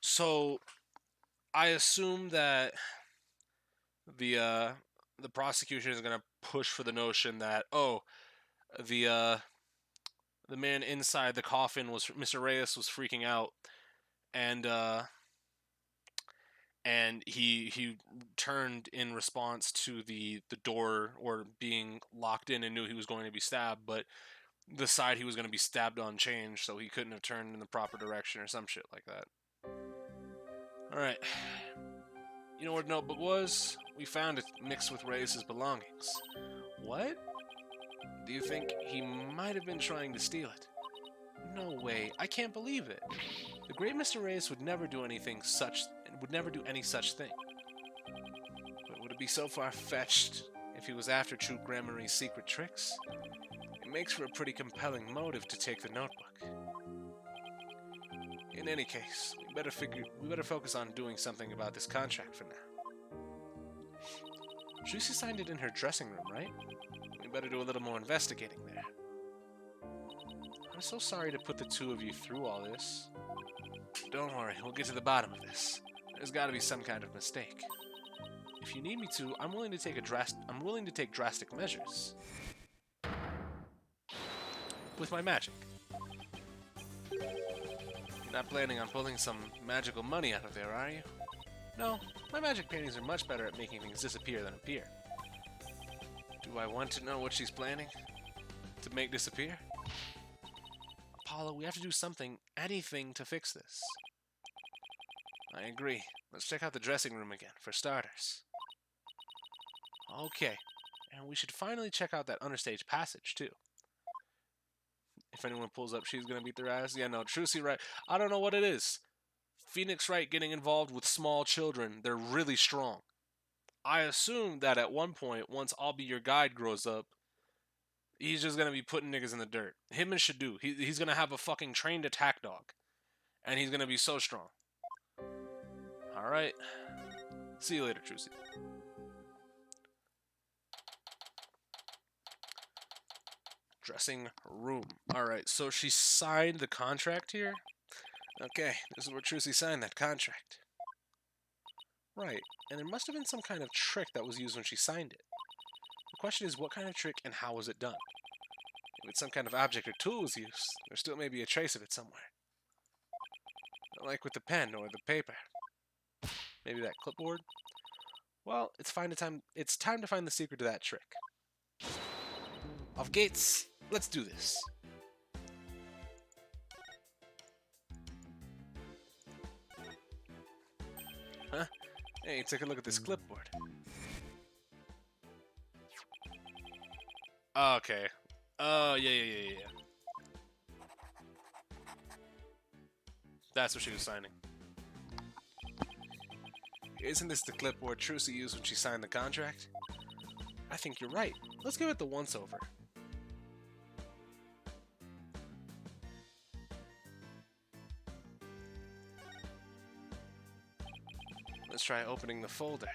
So, I assume that the prosecution is gonna push for the notion that the man inside the coffin was Mr. Reyes was freaking out, and he turned in response to the door or being locked in and knew he was going to be stabbed, but the side he was going to be stabbed on changed, so he couldn't have turned in the proper direction or some shit like that. Alright. You know where the notebook was? We found it mixed with Reyes' belongings. What? Do you think he might have been trying to steal it? No way. I can't believe it. The great Mr. Reyes would never do any such thing. But would it be so far-fetched if he was after True Gramarye's secret tricks. It makes for a pretty compelling motive to take the notebook. In any case, we better focus on doing something about this contract for now. Juicy signed it in her dressing room, right? We better do a little more investigating there. I'm so sorry to put the two of you through all this. Don't worry, we'll get to the bottom of this. There's got to be some kind of mistake. If you need me to, I'm willing to take drastic measures. With my magic. You're not planning on pulling some magical money out of there, are you? No, my magic paintings are much better at making things disappear than appear. Do I want to know what she's planning to make disappear? Apollo, we have to do something, anything to fix this. I agree. Let's check out the dressing room again, for starters. Okay, and we should finally check out that understage passage, too. If anyone pulls up, she's gonna beat their ass. Yeah, no, Trucy Wright. I don't know what it is. Phoenix Wright getting involved with small children. They're really strong. I assume that at one point, once I'll Be Your Guide grows up, he's just gonna be putting niggas in the dirt. Him and Shadu. He's gonna have a fucking trained attack dog. And he's gonna be so strong. Alright. See you later, Trucy. Dressing room. Alright, so she signed the contract here? Okay, this is where Trucy signed that contract. Right, and there must have been some kind of trick that was used when she signed it. The question is, what kind of trick and how was it done? If it's some kind of object or tool was used, there still may be a trace of it somewhere. Like with the pen or the paper. Maybe that clipboard? Well, it's time to find the secret to that trick. Off gates, let's do this. Huh? Hey, take a look at this clipboard. Okay. Oh, yeah. That's what she was signing. Isn't this the clipboard Trucy used when she signed the contract? I think you're right. Let's give it the once-over. Let's try opening the folder.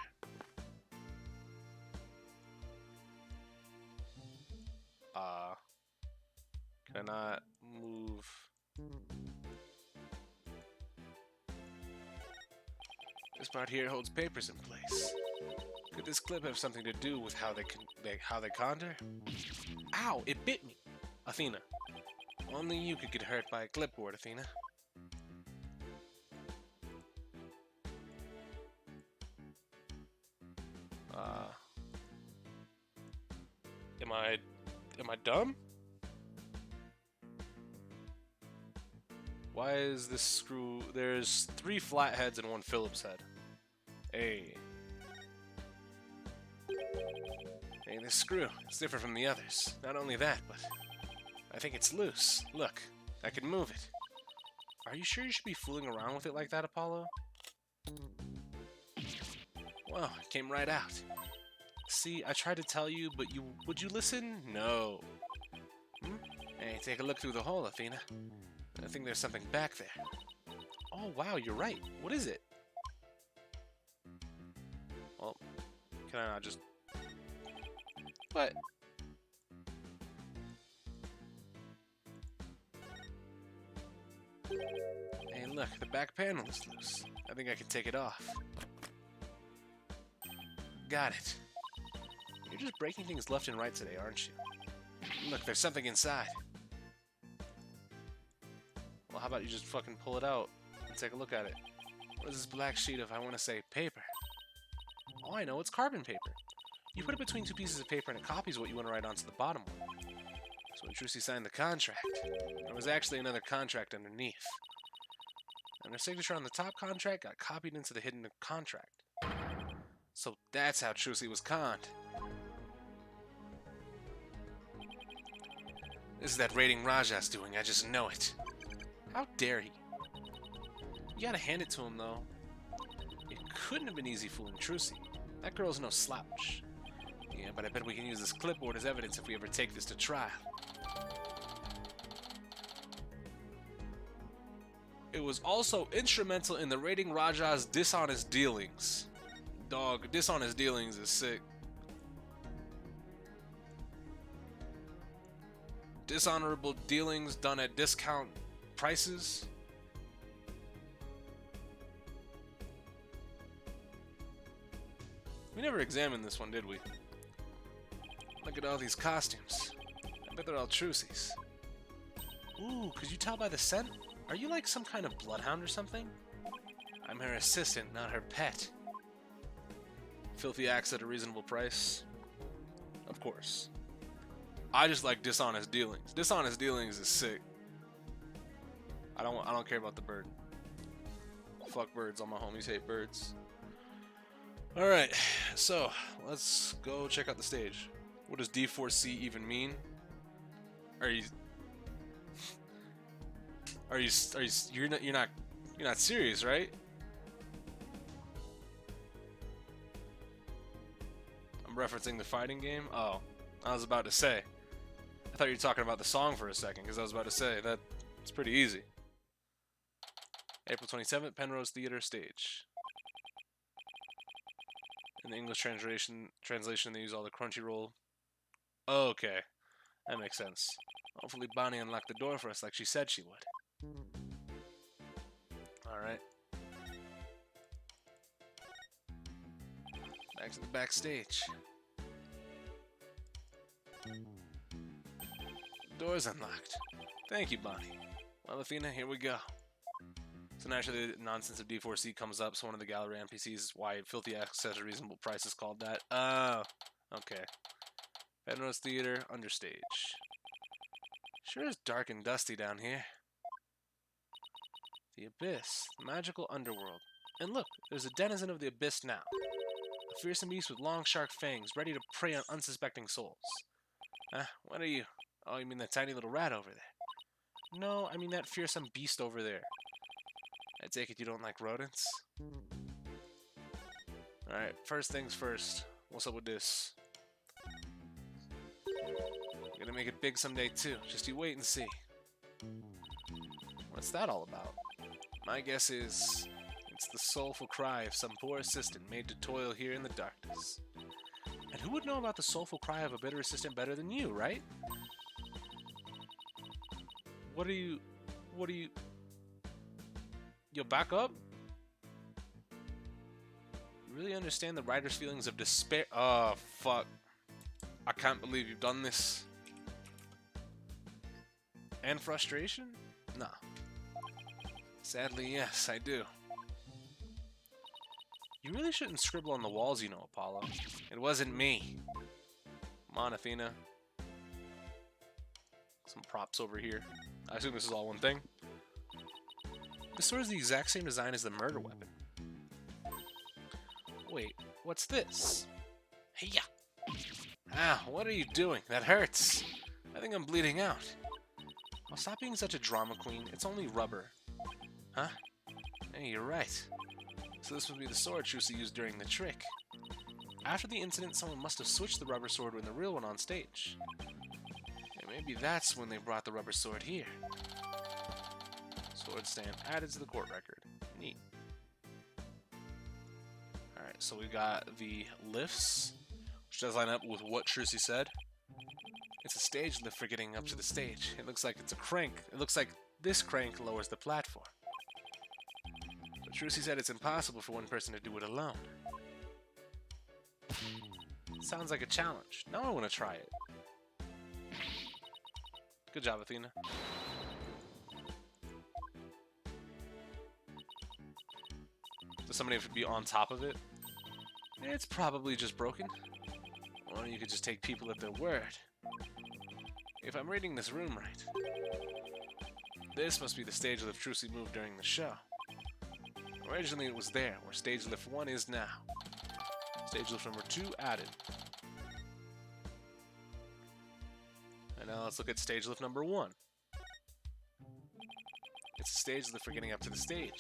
Cannot move. This part here holds papers in place. Could this clip have something to do with how they conjure? Ow! It bit me! Athena. Only you could get hurt by a clipboard, Athena. Am I dumb? Why is this screw... There's 3 flat heads and 1 Phillips head. Hey, this screw. It's different from the others. Not only that, but I think it's loose. Look, I can move it. Are you sure you should be fooling around with it like that, Apollo? Well, it came right out. See, I tried to tell you, but would you listen? No. Hey, take a look through the hole, Athena. I think there's something back there. Oh, wow, you're right. What is it? Well, can I not just... What? Hey, look, the back panel is loose. I think I can take it off. Got it. You're just breaking things left and right today, aren't you? Look, there's something inside. Well, how about you just fucking pull it out and take a look at it? What is this black sheet of, I want to say, paper? Oh, I know, it's carbon paper. You put it between 2 pieces of paper and it copies what you want to write onto the bottom one. So when Trucy signed the contract, there was actually another contract underneath. And her signature on the top contract got copied into the hidden contract. So that's how Trucy was conned. This is that raiding Raja's doing, I just know it. How dare he? You gotta hand it to him, though. It couldn't have been easy fooling Trucy. That girl's no slouch. Yeah, but I bet we can use this clipboard as evidence if we ever take this to trial. It was also instrumental in the raiding Raja's dishonest dealings. Dog, dishonest dealings is sick. Dishonorable dealings done at discount prices. We never examined this one, did we? Look at all these costumes. I bet they're all trucies. Ooh, could you tell by the scent? Are you like some kind of bloodhound or something? I'm her assistant, not her pet. Filthy acts at a reasonable price. Of course. I just like dishonest dealings. Dishonest dealings is sick. I don't care about the bird. Fuck birds. All my homies hate birds. Alright, so let's go check out the stage. What does D4C even mean? You're not serious, right? I'm referencing the fighting game? Oh, I was about to say. I thought you were talking about the song for a second, because I was about to say that it's pretty easy. April 27th, Penrose Theater stage. In the English translation, they use all the Crunchyroll. Oh, okay, that makes sense. Hopefully Bonnie unlocked the door for us like she said she would. Alright. Back to the backstage. Door's unlocked. Thank you, Bonnie. Well, Athena, here we go. So naturally, the nonsense of D4C comes up, so one of the gallery NPCs, why filthy access at a reasonable price is called that. Oh, okay. Penrose Theater, understage. Sure is dark and dusty down here. The Abyss, the magical underworld. And look, there's a denizen of the Abyss now. A fearsome beast with long shark fangs, ready to prey on unsuspecting souls. What are you? Oh, you mean that tiny little rat over there? No, I mean that fearsome beast over there. I take it you don't like rodents? Alright, first things first. What's up with this? I'm gonna make it big someday too. Just you wait and see. What's that all about? My guess is it's the soulful cry of some poor assistant made to toil here in the darkness. And who would know about the soulful cry of a bitter assistant better than you, right? What are you... Yo, back up? You really understand the writer's feelings of despair? Oh, fuck. I can't believe you've done this. And frustration? Nah. Sadly, yes, I do. You really shouldn't scribble on the walls, you know, Apollo. It wasn't me. Come on, Athena. Some props over here. I assume this is all one thing. This sword is the exact same design as the murder weapon. Wait, what's this? Hey-ya! Ah, what are you doing? That hurts. I think I'm bleeding out. Well, stop being such a drama queen. It's only rubber. Huh? Hey, you're right. So this would be the sword Trucy used during the trick. After the incident, someone must have switched the rubber sword with the real one on stage. And maybe that's when they brought the rubber sword here. Sword stamp added to the court record. Neat. Alright, so we got the lifts, which does line up with what Trucy said. It's a stage lift for getting up to the stage. It looks like it's a crank. It looks like this crank lowers the platform. But Trucy said it's impossible for one person to do it alone. Sounds like a challenge. Now I want to try it. Good job, Athena. Does somebody have to be on top of it? It's probably just broken. Or you could just take people at their word. If I'm reading this room right, this must be the stage lift Trucy moved during the show. Originally it was there, where stage lift 1 is now. Stage lift number 2 added. And now let's look at stage lift number 1. It's a stage lift for getting up to the stage.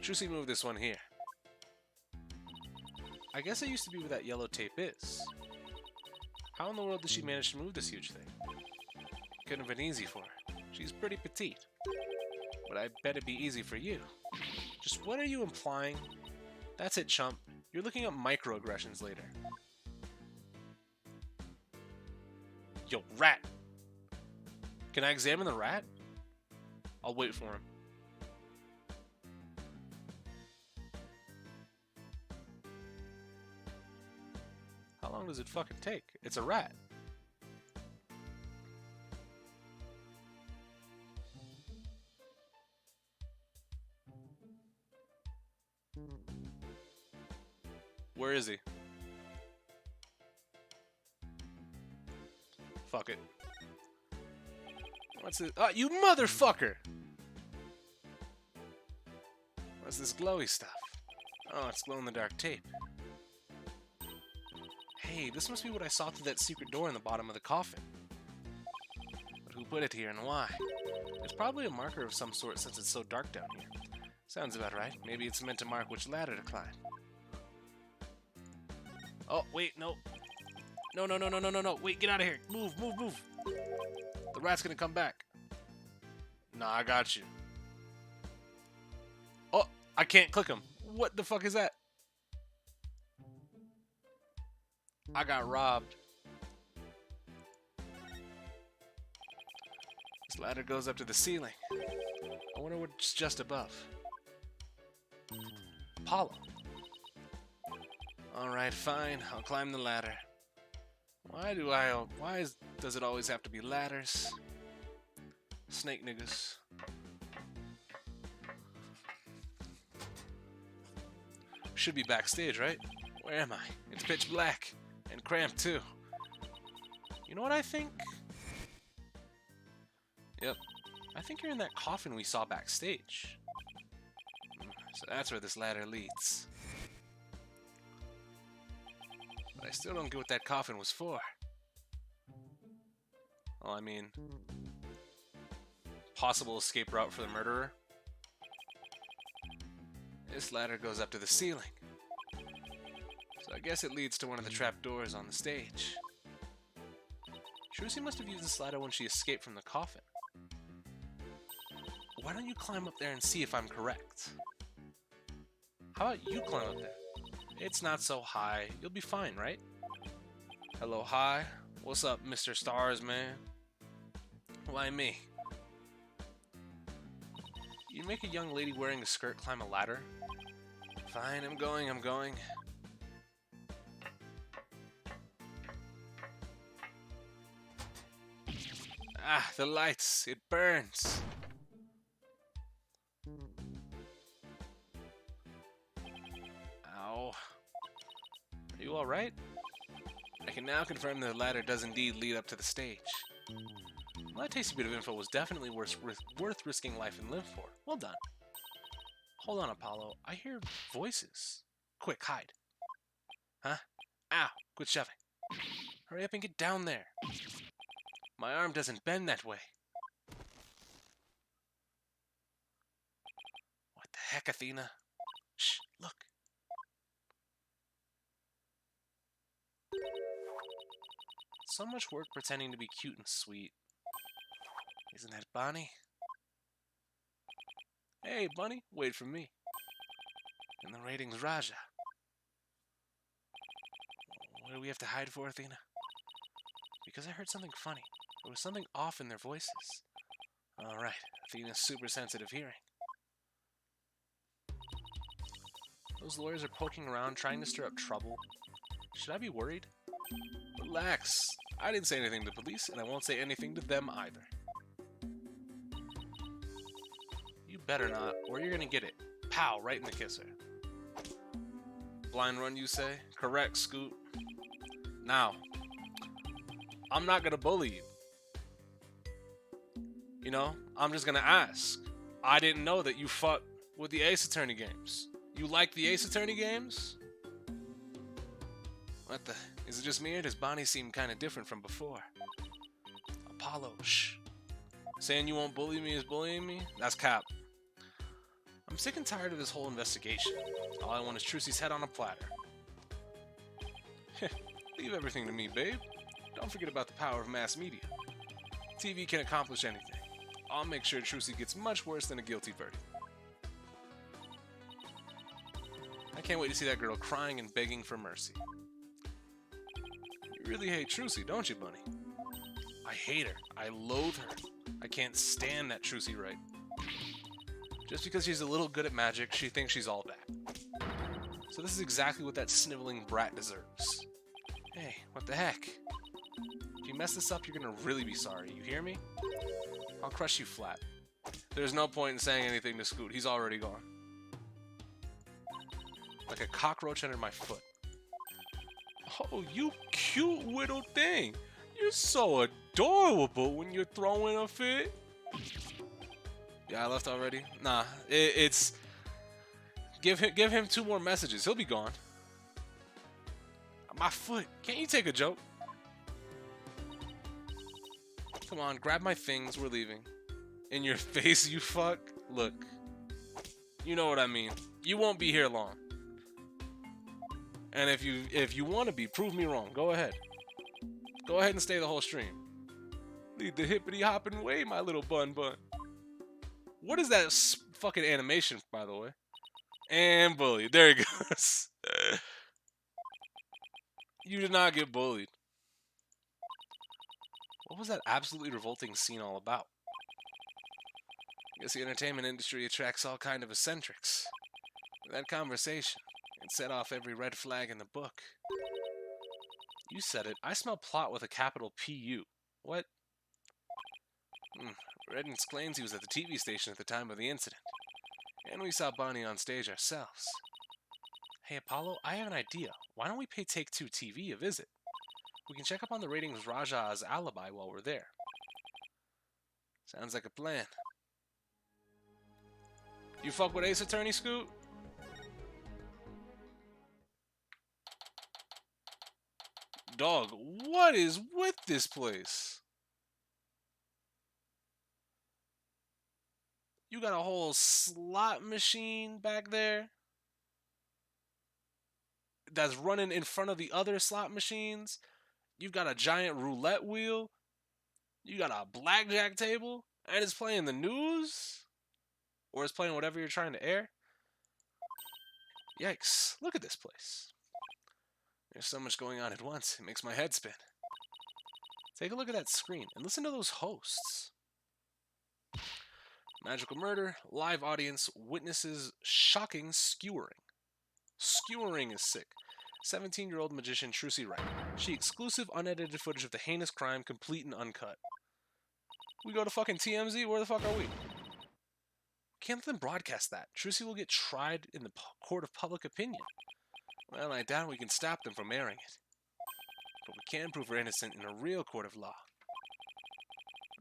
Trucy moved this one here. I guess it used to be where that yellow tape is. How in the world did she manage to move this huge thing? Couldn't have been easy for her. She's pretty petite. But I bet it'd be easy for you. Just what are you implying? That's it, chump. You're looking up microaggressions later. Yo, rat! Can I examine the rat? I'll wait for him. How long does it fucking take? It's a rat. Where is he? Fuck it. What's this? Ah, you motherfucker! What's this glowy stuff? Oh, it's glow-in-the-dark tape. Hey, this must be what I saw through that secret door in the bottom of the coffin. But who put it here and why? It's probably a marker of some sort since it's so dark down here. Sounds about right. Maybe it's meant to mark which ladder to climb. Oh, wait, no. No. Wait, get out of here. Move. The rat's gonna come back. Nah, I got you. Oh, I can't click him. What the fuck is that? I got robbed. This ladder goes up to the ceiling. I wonder what's just above. Apollo. Alright, fine. I'll climb the ladder. Does it always have to be ladders? Snake niggas. Should be backstage, right? Where am I? It's pitch black. And cramped, too. You know what I think? Yep. I think you're in that coffin we saw backstage. So that's where this ladder leads. But I still don't get what that coffin was for. Well, I mean... possible escape route for the murderer? This ladder goes up to the ceiling. So I guess it leads to one of the trapdoors on the stage. Trucy must have used this ladder when she escaped from the coffin. Why don't you climb up there and see if I'm correct? How about you climb up there? It's not so high. You'll be fine, right? Hello, hi. What's up, Mr. Stars, man? Why me? You make a young lady wearing a skirt climb a ladder? Fine, I'm going. Ah, the lights. It burns. Ow. Are you alright? I can now confirm that the ladder does indeed lead up to the stage. Well, that tasty bit of info was definitely worth risking life and limb for. Well done. Hold on, Apollo. I hear voices. Quick, hide. Huh? Ow! Quit shoving. Hurry up and get down there. My arm doesn't bend that way. What the heck, Athena? Shh, look. So much work pretending to be cute and sweet. Isn't that Bonnie? Hey, Bunny, wait for me. And the rating's Raja. What do we have to hide for, Athena? Because I heard something funny. There was something off in their voices. Alright, Athena's super sensitive hearing. Those lawyers are poking around trying to stir up trouble. Should I be worried? Relax. I didn't say anything to the police, and I won't say anything to them either. You better not, or you're gonna get it. Pow, right in the kisser. Blind run, you say? Correct, Scoot. Now, I'm not gonna bully you. You know, I'm just gonna ask. I didn't know that you fuck with the Ace Attorney games. You like the Ace Attorney games? What the? Is it just me or does Bonnie seem kind of different from before? Apollo, shh. Saying you won't bully me is bullying me? That's cap. I'm sick and tired of this whole investigation. All I want is Trucy's head on a platter. Leave everything to me, babe. Don't forget about the power of mass media. TV can accomplish anything. I'll make sure Trucy gets much worse than a guilty verdict. I can't wait to see that girl crying and begging for mercy. You really hate Trucy, don't you, Bunny? I hate her. I loathe her. I can't stand that Trucy Wright. Just because she's a little good at magic, she thinks she's all that. So this is exactly what that sniveling brat deserves. Hey, what the heck? If you mess this up, you're gonna really be sorry. You hear me? I'll crush you flat. There's no point in saying anything to Scoot. He's already gone. Like a cockroach under my foot. Oh, you cute little thing. You're so adorable when you're throwing a fit. Yeah, I left already? Nah, it's... Give him 2 more messages. He'll be gone. My foot. Can't you take a joke? Come on, grab my things. We're leaving. In your face, you fuck. Look. You know what I mean. You won't be here long. And if you want to be, prove me wrong. Go ahead. Go ahead and stay the whole stream. Lead the hippity hopping way, my little bun bun. What is that fucking animation, by the way? And bullied. There he goes. You did not get bullied. What was that absolutely revolting scene all about? I guess the entertainment industry attracts all kind of eccentrics. That conversation, it set off every red flag in the book. You said it. I smell plot with a capital P-U. What? Reddens claims he was at the TV station at the time of the incident. And we saw Bonnie on stage ourselves. Hey, Apollo, I have an idea. Why don't we pay Take-Two TV a visit? We can check up on the ratings of Raja's alibi while we're there. Sounds like a plan. You fuck with Ace Attorney, Scoot? Dog, what is with this place? You got a whole slot machine back there that's running in front of the other slot machines. You've got a giant roulette wheel. You got a blackjack table. And it's playing the news. Or it's playing whatever you're trying to air. Yikes. Look at this place. There's so much going on at once. It makes my head spin. Take a look at that screen and listen to those hosts. Magical murder, live audience, witnesses, shocking skewering. Skewering is sick. 17-year-old magician Trucy Wright. She exclusive unedited footage of the heinous crime, complete and uncut. We go to fucking TMZ? Where the fuck are we? Can't let them broadcast that. Trucy will get tried in the court of public opinion. Well, I doubt we can stop them from airing it. But we can prove her innocent in a real court of law.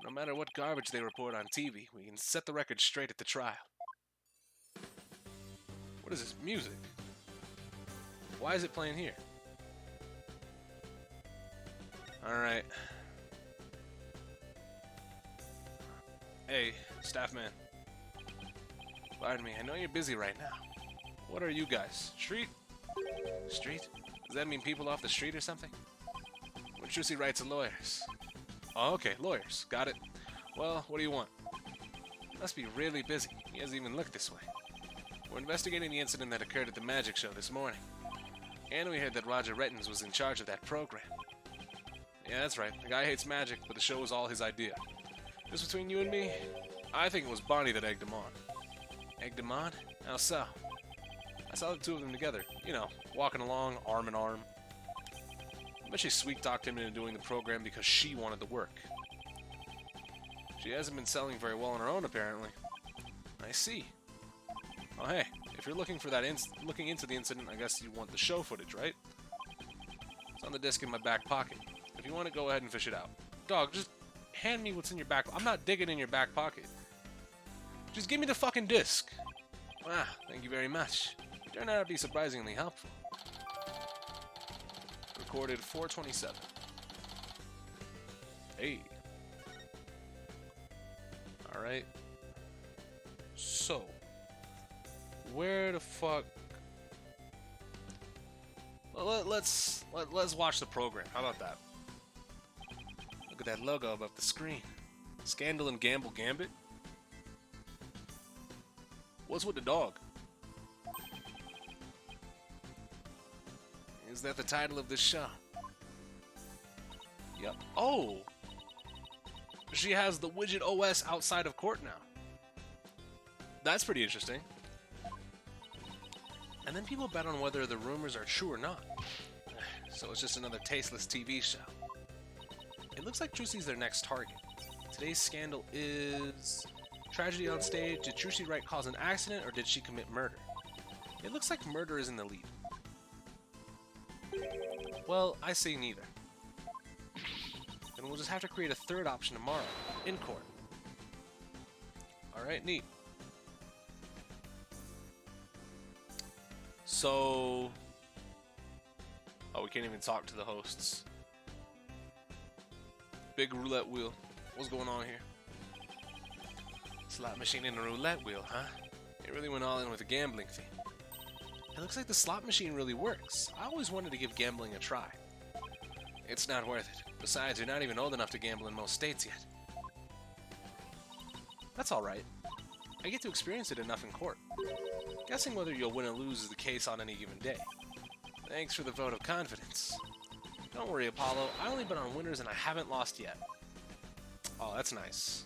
No matter what garbage they report on TV, we can set the record straight at the trial. What is this music? Why is it playing here? Alright. Hey, staff man. Pardon me, I know you're busy right now. What are you guys? Street? Street? Does that mean people off the street or something? When Trucy Wright's a lawyers. Oh, okay, lawyers. Got it. Well, what do you want? Must be really busy. He hasn't even looked this way. We're investigating the incident that occurred at the magic show this morning. And we heard that Roger Rettens was in charge of that program. Yeah, that's right. The guy hates magic, but the show was all his idea. Just between you and me, I think it was Bonnie that egged him on. Egged him on? How so? I saw the two of them together. You know, walking along, arm in arm. But she sweet-talked him into doing the program because she wanted the work. She hasn't been selling very well on her own, apparently. I see. Oh, hey, if you're looking for that looking into the incident, I guess you want the show footage, right? It's on the disc in my back pocket. If you want to, go ahead and fish it out. Dog, just hand me what's in your back. I'm not digging in your back pocket. Just give me the fucking disc. Ah, thank you very much. You turned out to be surprisingly helpful. Recorded 427. Hey. Alright. So. Where the fuck... let's watch the program. How about that? Look at that logo above the screen. Scandal and Gamble Gambit. What's with the dog? Is that the title of this show? Yep. Oh! She has the widget OS outside of court now. That's pretty interesting. And then people bet on whether the rumors are true or not. So it's just another tasteless TV show. It looks like Trucy's their next target. Today's scandal is... Tragedy on stage. Did Trucy Wright cause an accident or did she commit murder? It looks like murder is in the lead. Well, I say neither. Then we'll just have to create a third option tomorrow, in court. Alright, neat. So... Oh, we can't even talk to the hosts. Big roulette wheel. What's going on here? Slot machine and a roulette wheel, huh? It really went all in with a gambling theme. It looks like the slot machine really works. I always wanted to give gambling a try. It's not worth it. Besides, you're not even old enough to gamble in most states yet. That's alright. I get to experience it enough in court. Guessing whether you'll win or lose is the case on any given day. Thanks for the vote of confidence. Don't worry, Apollo. I only bet on winners and I haven't lost yet. Oh, that's nice.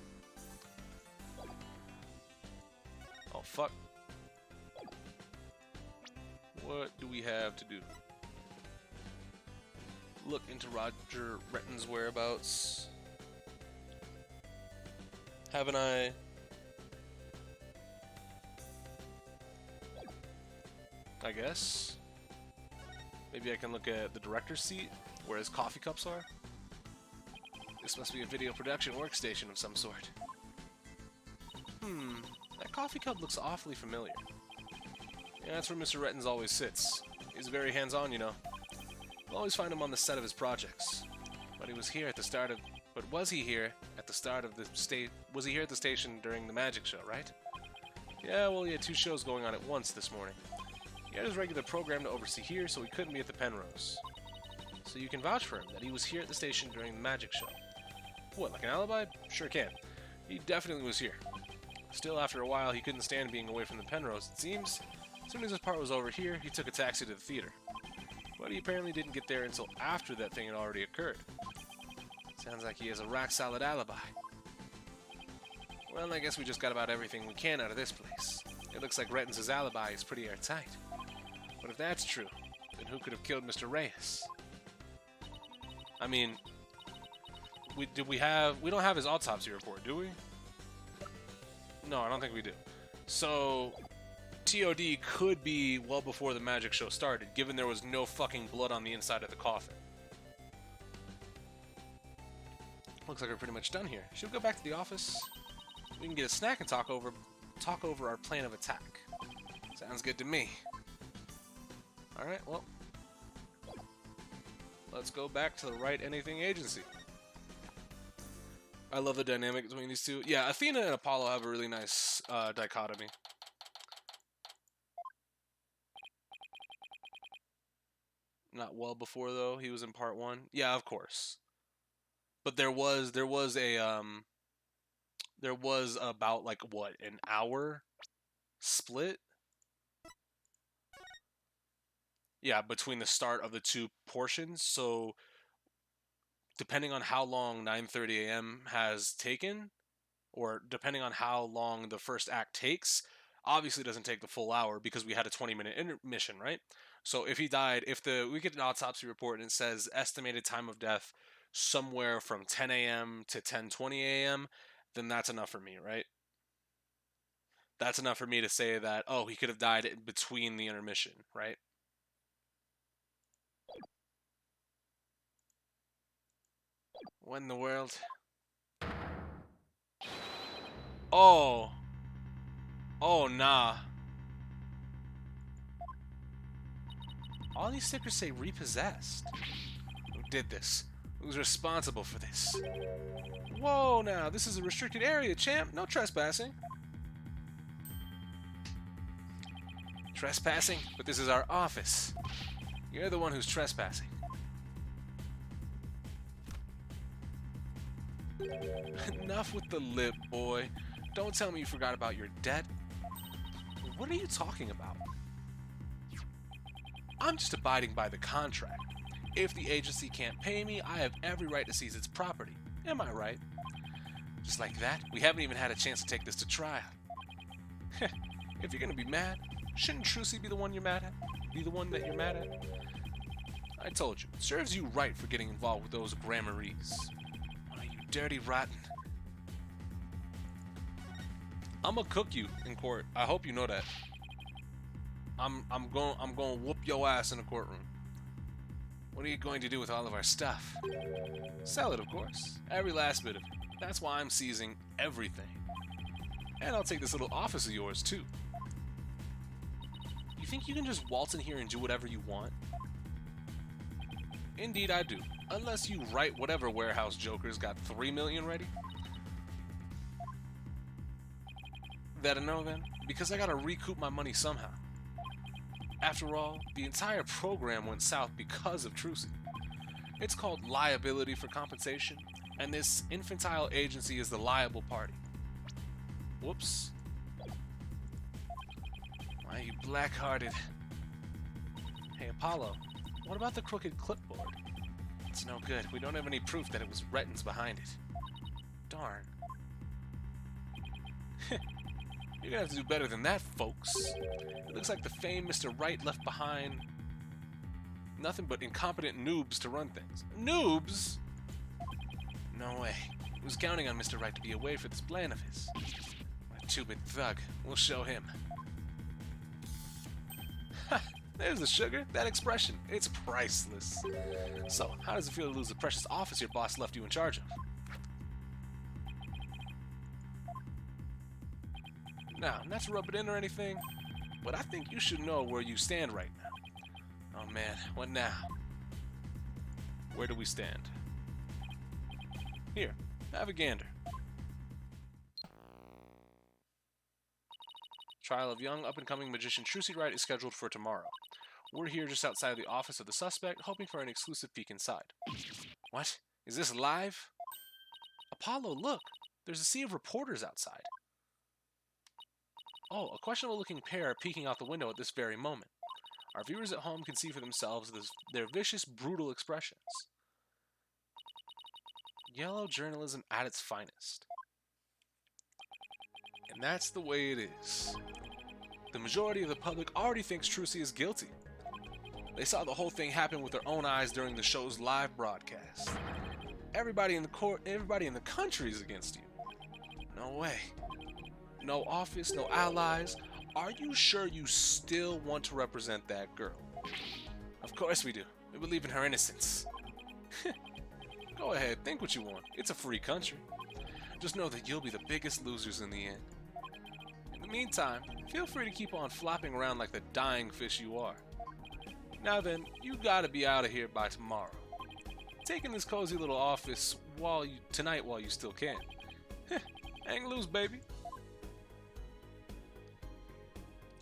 Oh, fuck. What do we have to do? Look into Roger Retton's whereabouts. Haven't I? I guess. Maybe I can look at the director's seat, where his coffee cups are. This must be a video production workstation of some sort. That coffee cup looks awfully familiar. Yeah, that's where Mr. Retton's always sits. He's very hands-on, you know. You'll always find him on the set of his projects. But he was here at the start of... But was he here at the start of the Was he here at the station during the magic show, right? Yeah, well, he had 2 shows going on at once this morning. He had his regular program to oversee here, so he couldn't be at the Penrose. So you can vouch for him that he was here at the station during the magic show. What, like an alibi? Sure can. He definitely was here. Still, after a while, he couldn't stand being away from the Penrose, it seems. As soon as his part was over here, he took a taxi to the theater. But he apparently didn't get there until after that thing had already occurred. Sounds like he has a rock-solid alibi. Well, I guess we just got about everything we can out of this place. It looks like Retton's alibi is pretty airtight. But if that's true, then who could have killed Mr. Reyes? I mean, we don't have his autopsy report, do we? No, I don't think we do. So, TOD could be well before the magic show started, given there was no fucking blood on the inside of the coffin. Looks like we're pretty much done here. Should we go back to the office? We can get a snack and talk over our plan of attack. Sounds good to me. Alright, well, let's go back to the Wright Anything Agency. I love the dynamic between these two. Yeah, Athena and Apollo have a really nice dichotomy. Not well before, though. He was in part 1. Yeah, of course. But there was about, like, what, an hour split? Yeah, between the start of the 2 portions. So, depending on how long 9:30 a.m. has taken, or depending on how long the first act takes, obviously it doesn't take the full hour because we had a 20-minute intermission, right? So if he died, we get an autopsy report and it says estimated time of death somewhere from 10 a.m. to 10:20 a.m., then that's enough for me, right? That's enough for me to say that, oh, he could have died in between the intermission, right? What in the world? Oh. Oh, nah. All these stickers say repossessed. Who did this? Who's responsible for this? Whoa, now. This is a restricted area, champ. No trespassing. Trespassing? But this is our office. You're the one who's trespassing. Enough with the lip, boy. Don't tell me you forgot about your debt. What are you talking about? I'm just abiding by the contract. If the agency can't pay me, I have every right to seize its property. Am I right? Just like that, we haven't even had a chance to take this to trial. If you're gonna be mad, shouldn't Trucy be the one you're mad at? Be the one that you're mad at? I told you, it serves you right for getting involved with those Grammarys. Oh, you dirty rotten. I'ma cook you in court. I hope you know that. I'm going whoop your ass in the courtroom. What are you going to do with all of our stuff? Sell it, of course. Every last bit of it. That's why I'm seizing everything. And I'll take this little office of yours, too. You think you can just waltz in here and do whatever you want? Indeed I do. Unless you write whatever warehouse joker's got 3 million ready. That a no then? Because I gotta recoup my money somehow. After all, the entire program went south because of Trucy. It's called liability for compensation, and this infantile agency is the liable party. Whoops. Why, you black-hearted. Hey, Apollo, what about the crooked clipboard? It's no good. We don't have any proof that it was Retton's behind it. Darn. You're gonna have to do better than that, folks. It looks like the famed Mr. Wright left behind nothing but incompetent noobs to run things. Noobs? No way. He was counting on Mr. Wright to be away for this plan of his. What a two-bit thug. We'll show him. Ha! There's the sugar. That expression. It's priceless. So, how does it feel to lose the precious office your boss left you in charge of? Now, not to rub it in or anything, but I think you should know where you stand right now. Oh man, what now? Where do we stand? Here, have a gander. Trial of young up-and-coming magician Trucy Wright is scheduled for tomorrow. We're here just outside the office of the suspect, hoping for an exclusive peek inside. What? Is this live? Apollo, look! There's a sea of reporters outside. Oh, a questionable-looking pair peeking out the window at this very moment. Our viewers at home can see for themselves their vicious, brutal expressions. Yellow journalism at its finest. And that's the way it is. The majority of the public already thinks Trucy is guilty. They saw the whole thing happen with their own eyes during the show's live broadcast. Everybody in the court, everybody in the country is against you. No way. No office, no allies. Are you sure you still want to represent that girl? Of course we do. We believe in her innocence. Go ahead, think what you want. It's a free country. Just know that you'll be the biggest losers in the end. In the meantime, feel free to keep on flopping around like the dying fish you are. Now then, you gotta be out of here by tomorrow. Take in this cozy little office tonight while you still can. Hang loose, baby.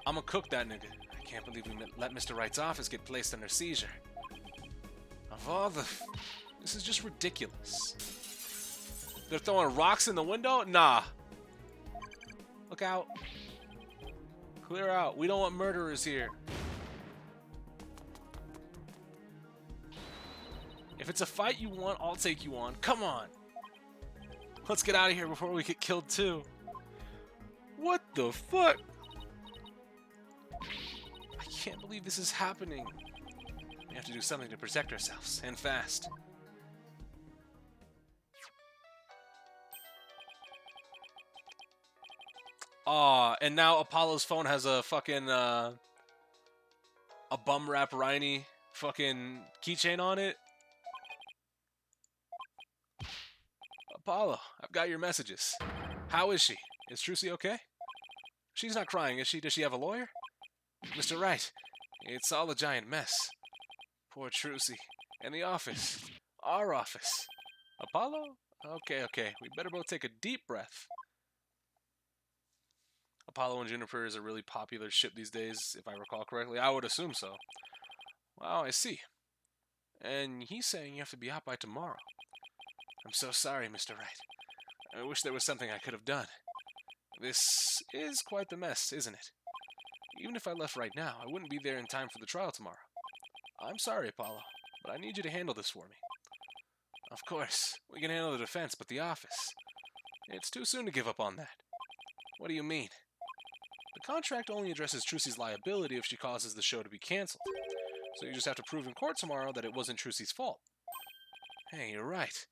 I'ma cook that nigga. I can't believe we let Mr. Wright's office get placed under seizure. Of all the... This is just ridiculous. They're throwing rocks in the window? Nah. Look out. Clear out. We don't want murderers here. If it's a fight you want, I'll take you on. Come on. Let's get out of here before we get killed too. What the fuck? I can't believe this is happening. We have to do something to protect ourselves, and fast. Aw, and now Apollo's phone has a fucking, a bum rap Rhiney fucking keychain on it. Apollo, I've got your messages. How is she? Is Trucy okay? She's not crying, is she? Does she have a lawyer? Mr. Wright, it's all a giant mess. Poor Trucy. And the office. Our office. Apollo? Okay. We better both take a deep breath. Apollo and Juniper is a really popular ship these days, if I recall correctly. I would assume so. Wow, I see. And he's saying you have to be out by tomorrow. I'm so sorry, Mr. Wright. I wish there was something I could have done. This is quite the mess, isn't it? Even if I left right now, I wouldn't be there in time for the trial tomorrow. I'm sorry, Apollo, but I need you to handle this for me. Of course, we can handle the defense, but the office... It's too soon to give up on that. What do you mean? The contract only addresses Trucy's liability if she causes the show to be cancelled. So you just have to prove in court tomorrow that it wasn't Trucy's fault. Hey, you're right.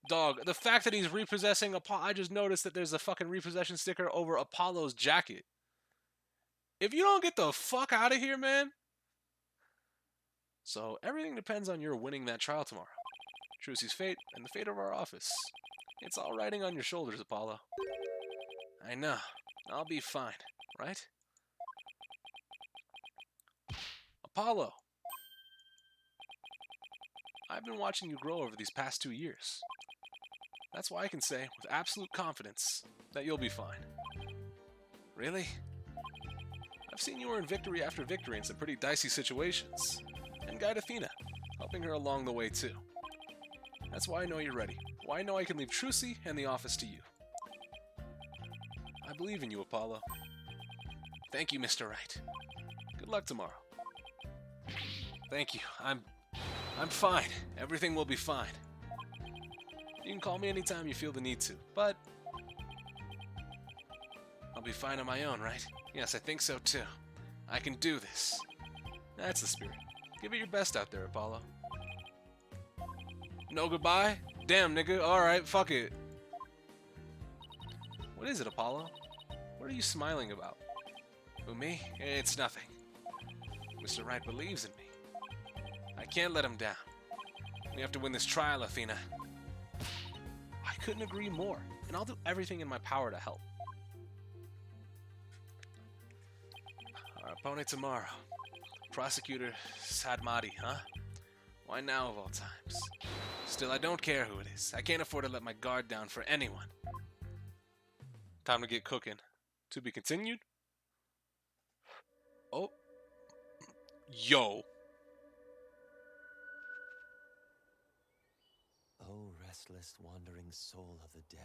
Dog, the fact that he's repossessing Apollo... I just noticed that there's a fucking repossession sticker over Apollo's jacket. If you don't get the fuck out of here, man... So everything depends on your winning that trial tomorrow. Trucy's fate and the fate of our office. It's all riding on your shoulders, Apollo. I know. I'll be fine, right? Apollo! I've been watching you grow over these past 2 years. That's why I can say, with absolute confidence, that you'll be fine. Really? I've seen you earn victory after victory in some pretty dicey situations. And guide Athena, helping her along the way too. That's why I know you're ready. Why I know I can leave Trucy and the office to you. I believe in you, Apollo. Thank you, Mr. Wright. Good luck tomorrow. Thank you. I'm fine. Everything will be fine. You can call me anytime you feel the need to, but I'll be fine on my own, right? Yes, I think so too. I can do this. That's the spirit. Give it your best out there, Apollo. No goodbye? Damn, nigga. Alright, fuck it. What is it, Apollo? What are you smiling about? Who, me? It's nothing. Mr. Wright believes in me. I can't let him down. We have to win this trial, Athena. I couldn't agree more, and I'll do everything in my power to help. Our opponent tomorrow. Prosecutor Sadmati, huh? Why now of all times? Still, I don't care who it is. I can't afford to let my guard down for anyone. Time to get cooking. To be continued? Oh. Yo. Oh, restless, wandering soul of the dead.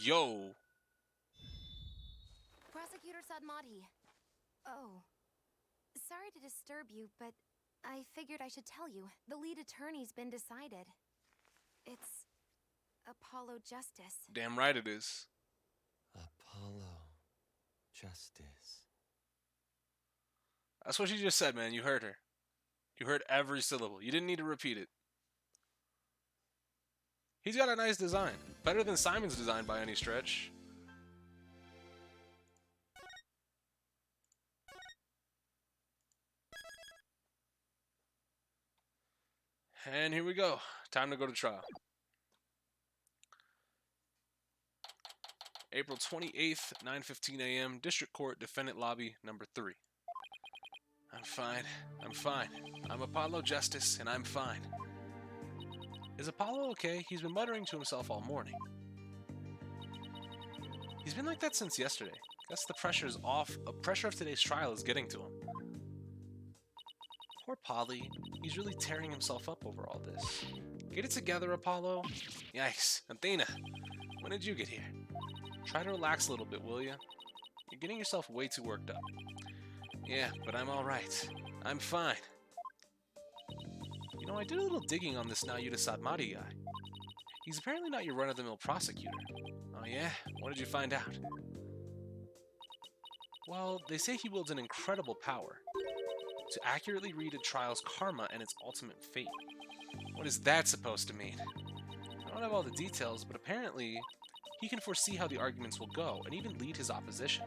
Yo. Prosecutor Sadmati. Oh. Sorry to disturb you, but I figured I should tell you. The lead attorney's been decided. It's Apollo Justice. Damn right it is. Apollo Justice. That's what she just said, man. You heard her. You heard every syllable. You didn't need to repeat it. He's got a nice design. Better than Simon's design by any stretch. And here we go. Time to go to trial. April 28th, 9:15 a.m. District Court, Defendant Lobby, number 3. I'm fine. I'm fine. I'm Apollo Justice, and I'm fine. Is Apollo okay? He's been muttering to himself all morning. He's been like that since yesterday. Guess the pressure's off. The pressure of today's trial is getting to him. Poor Polly. He's really tearing himself up over all this. Get it together, Apollo. Yikes. Athena, when did you get here? Try to relax a little bit, will you? You're getting yourself way too worked up. Yeah, but I'm alright. I'm fine. You know, I did a little digging on this Nayuta Sadmati guy. He's apparently not your run-of-the-mill prosecutor. Oh yeah? What did you find out? Well, they say he wields an incredible power to accurately read a trial's karma and its ultimate fate. What is that supposed to mean? I don't have all the details, but apparently he can foresee how the arguments will go and even lead his opposition.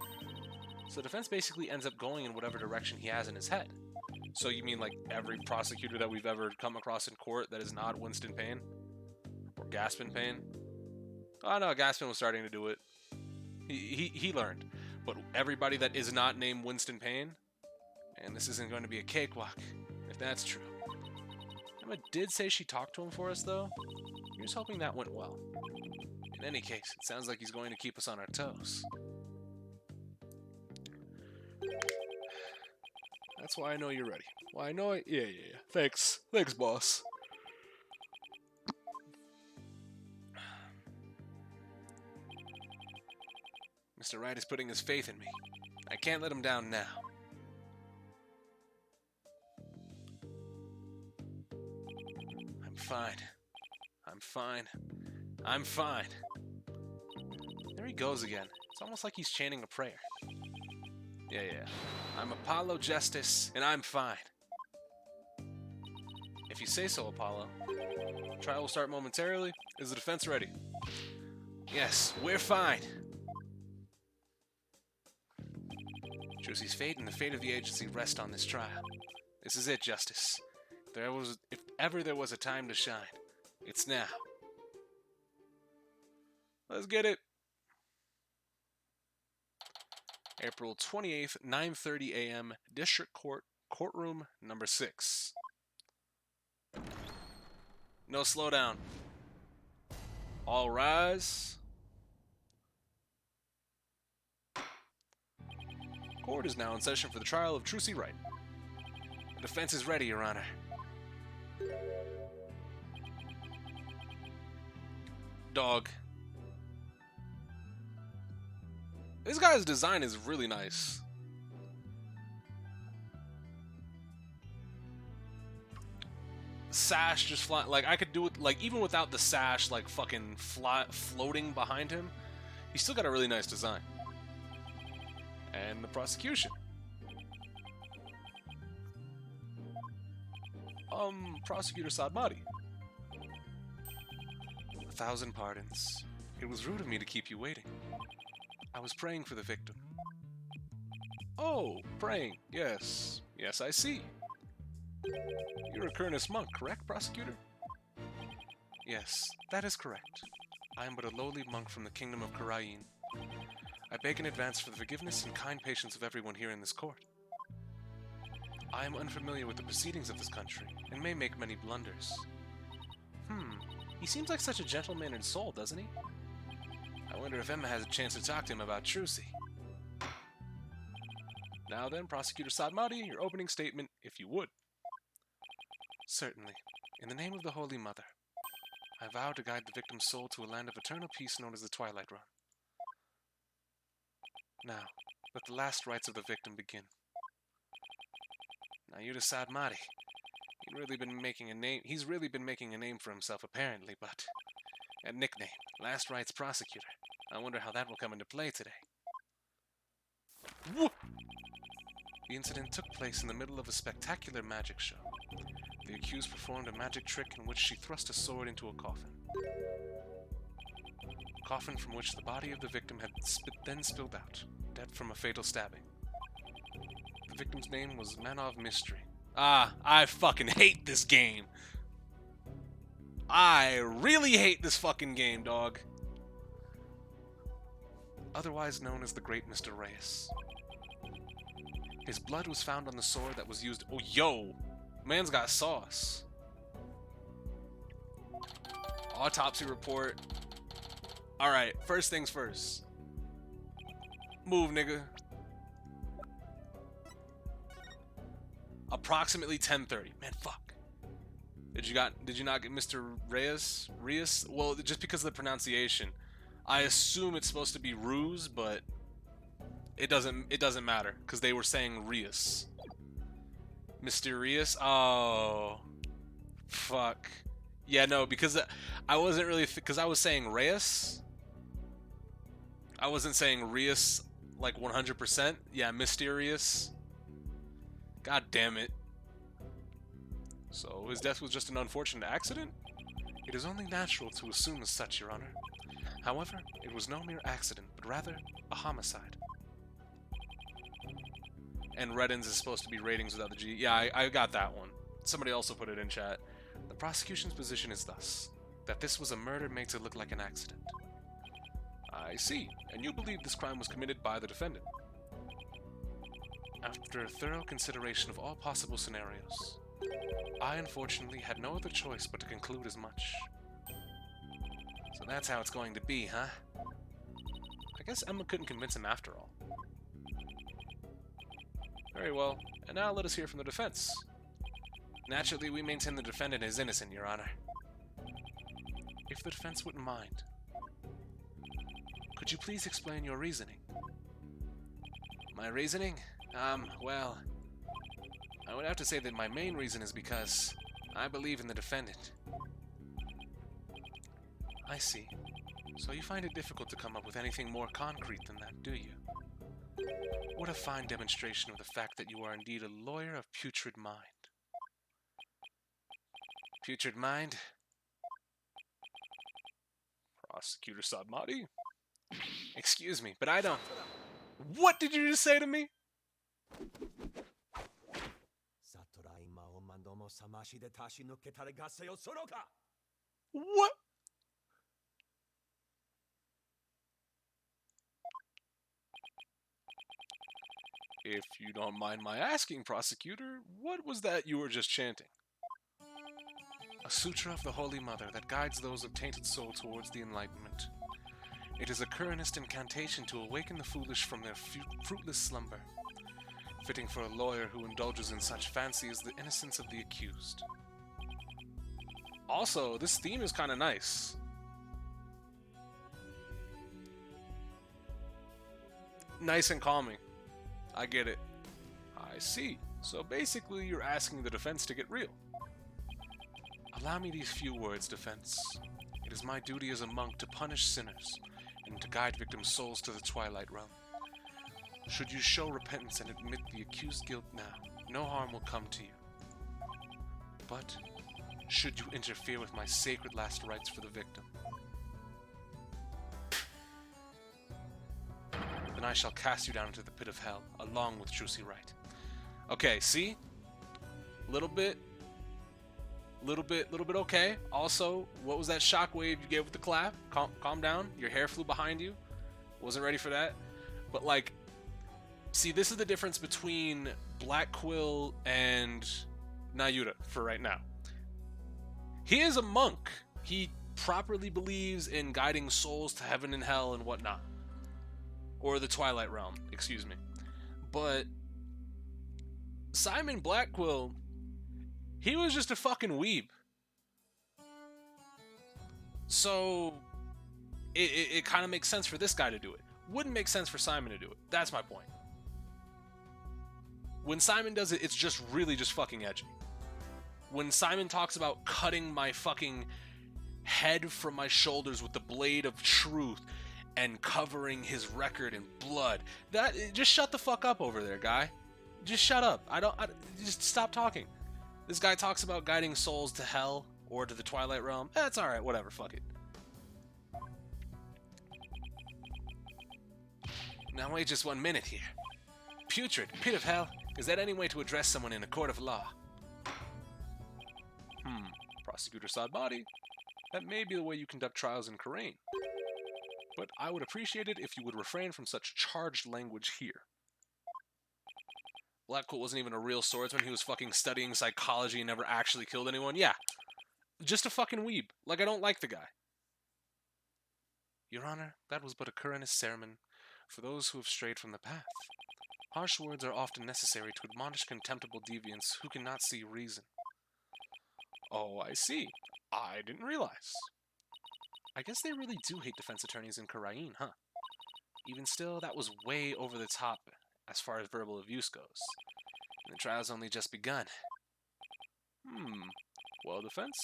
So the defense basically ends up going in whatever direction he has in his head. So you mean like every prosecutor that we've ever come across in court that is not Winston Payne? Or Gaspin Payne? Oh no, Gaspin was starting to do it. He learned. But everybody that is not named Winston Payne, and this isn't going to be a cakewalk, if that's true. Emma did say she talked to him for us though. Here's hoping that went well. In any case, it sounds like he's going to keep us on our toes. That's why I know you're ready. Why I know it. Yeah. Thanks. Thanks, boss. Mr. Wright is putting his faith in me. I can't let him down now. I'm fine. I'm fine. I'm fine. There he goes again. It's almost like he's chanting a prayer. Yeah. I'm Apollo Justice, and I'm fine. If you say so, Apollo. Trial will start momentarily. Is the defense ready? Yes, we're fine. Drusie's fate and the fate of the agency rest on this trial. This is it, Justice. If ever there was a time to shine, it's now. Let's get it. April 28th, 9:30 a.m., District Court, Courtroom number 6. No slowdown. All rise. Court is now in session for the trial of Drusie Wright. The defense is ready, Your Honor. Dog. This guy's design is really nice. Sash just fly, like I could do it, like even without the sash, like fucking floating behind him, he's still got a really nice design. And the prosecution. Prosecutor Sadmati. 1,000 pardons. It was rude of me to keep you waiting. I was praying for the victim. Oh, praying. Yes. Yes, I see. You're a Kurnus monk, correct, prosecutor? Yes, that is correct. I am but a lowly monk from the kingdom of Karain. I beg in advance for the forgiveness and kind patience of everyone here in this court. I am unfamiliar with the proceedings of this country, and may make many blunders. He seems like such a gentle-mannered soul, doesn't he? I wonder if Emma has a chance to talk to him about Drusie. Now then, Prosecutor Sadmati, your opening statement, if you would. Certainly. In the name of the Holy Mother, I vow to guide the victim's soul to a land of eternal peace known as the Twilight Run. Now, let the last rites of the victim begin. Now, Yuta Sadmati, he's really been making a name for himself, apparently, but that nickname, Last Rites Prosecutor, I wonder how that will come into play today. Whoop! The incident took place in the middle of a spectacular magic show. The accused performed a magic trick in which she thrust a sword into a coffin. A coffin from which the body of the victim had then spilled out, dead from a fatal stabbing. The victim's name was Manov Mystery. Ah, I fucking hate this game. I really hate this fucking game, dog. Otherwise known as the Great Mr. Reyes. His blood was found on the sword that was used. Oh, yo! Man's got sauce. Autopsy report. Alright, first things first. Move, nigga. Approximately 10:30. Man, fuck. Did you not get Mr. Reyes? Reyes? Well, just because of the pronunciation. I assume it's supposed to be Ruse, but it doesn't matter because they were saying Reyes. Mysterious? Oh. Fuck. Yeah, no, because I wasn't really because I was saying Reyes. I wasn't saying Reyes like 100%. Yeah, mysterious. God damn it. So, his death was just an unfortunate accident? It is only natural to assume as such, Your Honor. However, it was no mere accident, but rather a homicide. And Reddins is supposed to be ratings without the G. Yeah, I got that one. Somebody also put it in chat. The prosecution's position is thus, that this was a murder made to look like an accident. I see, and you believe this crime was committed by the defendant. After thorough consideration of all possible scenarios, I unfortunately had no other choice but to conclude as much. So that's how it's going to be, huh? I guess Emma couldn't convince him after all. Very well. And now let us hear from the defense. Naturally, we maintain the defendant is innocent, Your Honor. If the defense wouldn't mind, could you please explain your reasoning? My reasoning? Well, I would have to say that my main reason is because I believe in the defendant. I see. So you find it difficult to come up with anything more concrete than that, do you? What a fine demonstration of the fact that you are indeed a lawyer of putrid mind. Putrid mind? Prosecutor Sadmati? Excuse me, but I don't... What did you just say to me? What? If you don't mind my asking, prosecutor, what was that you were just chanting? A sutra of the Holy Mother that guides those of tainted soul towards the enlightenment. It is a Kuranist incantation to awaken the foolish from their fruitless slumber, fitting for a lawyer who indulges in such fancy as the innocence of the accused. Also, this theme is kind of nice. Nice and calming. I get it. I see. So basically, you're asking the defense to get real. Allow me these few words, defense. It is my duty as a monk to punish sinners and to guide victims' souls to the Twilight Realm. Should you show repentance and admit the accused guilt now, no harm will come to you. But should you interfere with my sacred last rites for the victim, then I shall cast you down into the pit of hell, along with Trucy Wright. Okay, see? Little bit okay. Also, what was that shockwave you gave with the clap? Calm down. Your hair flew behind you. Wasn't ready for that. But, like, see, this is the difference between Black Quill and Nayuta for right now. He is a monk. He properly believes in guiding souls to heaven and hell and whatnot. Or the Twilight Realm, excuse me. But Simon Blackquill, he was just a fucking weeb. So it kind of makes sense for this guy to do it. Wouldn't make sense for Simon to do it. That's my point. When Simon does it, it's just really just fucking edgy. When Simon talks about cutting my fucking head from my shoulders with the blade of truth and covering his record in blood, just shut the fuck up over there, guy. Just shut up. Just stop talking. This guy talks about guiding souls to hell or to the Twilight Realm. That's alright, whatever, fuck it. Now wait just 1 minute here. Putrid, pit of hell, is that any way to address someone in a court of law? Prosecutor Sadmati, that may be the way you conduct trials in Karain. But I would appreciate it if you would refrain from such charged language here. Blackquill wasn't even a real swordsman. He was fucking studying psychology and never actually killed anyone. Yeah. Just a fucking weeb. Like, I don't like the guy. Your Honor, that was but a Kuranist sermon for those who have strayed from the path. Harsh words are often necessary to admonish contemptible deviants who cannot see reason. Oh, I see. I didn't realize. I guess they really do hate defense attorneys in Karain, huh? Even still, that was way over the top as far as verbal abuse goes. And the trial's only just begun. Well, defense?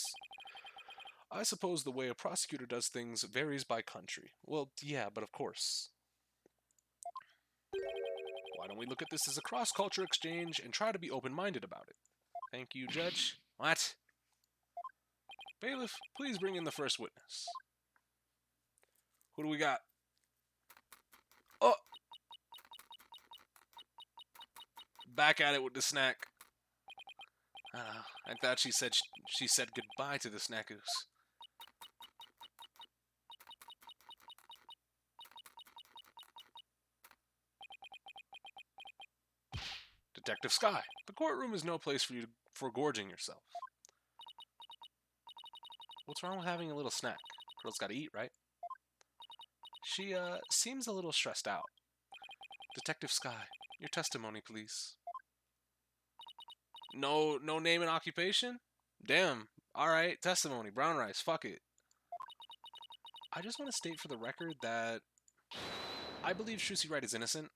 I suppose the way a prosecutor does things varies by country. Well, yeah, but of course. Why don't we look at this as a cross-culture exchange and try to be open-minded about it? Thank you, Judge. What? Bailiff, please bring in the first witness. Who do we got? Oh! Back at it with the snack. I thought she said goodbye to the snackoos. Detective Sky, the courtroom is no place for you for gorging yourself. What's wrong with having a little snack? Girl's gotta eat, right? She, seems a little stressed out. Detective Sky, your testimony, please. No name and occupation? Damn. Alright, testimony. Brown rice. Fuck it. I just want to state for the record that I believe Shusey Wright is innocent.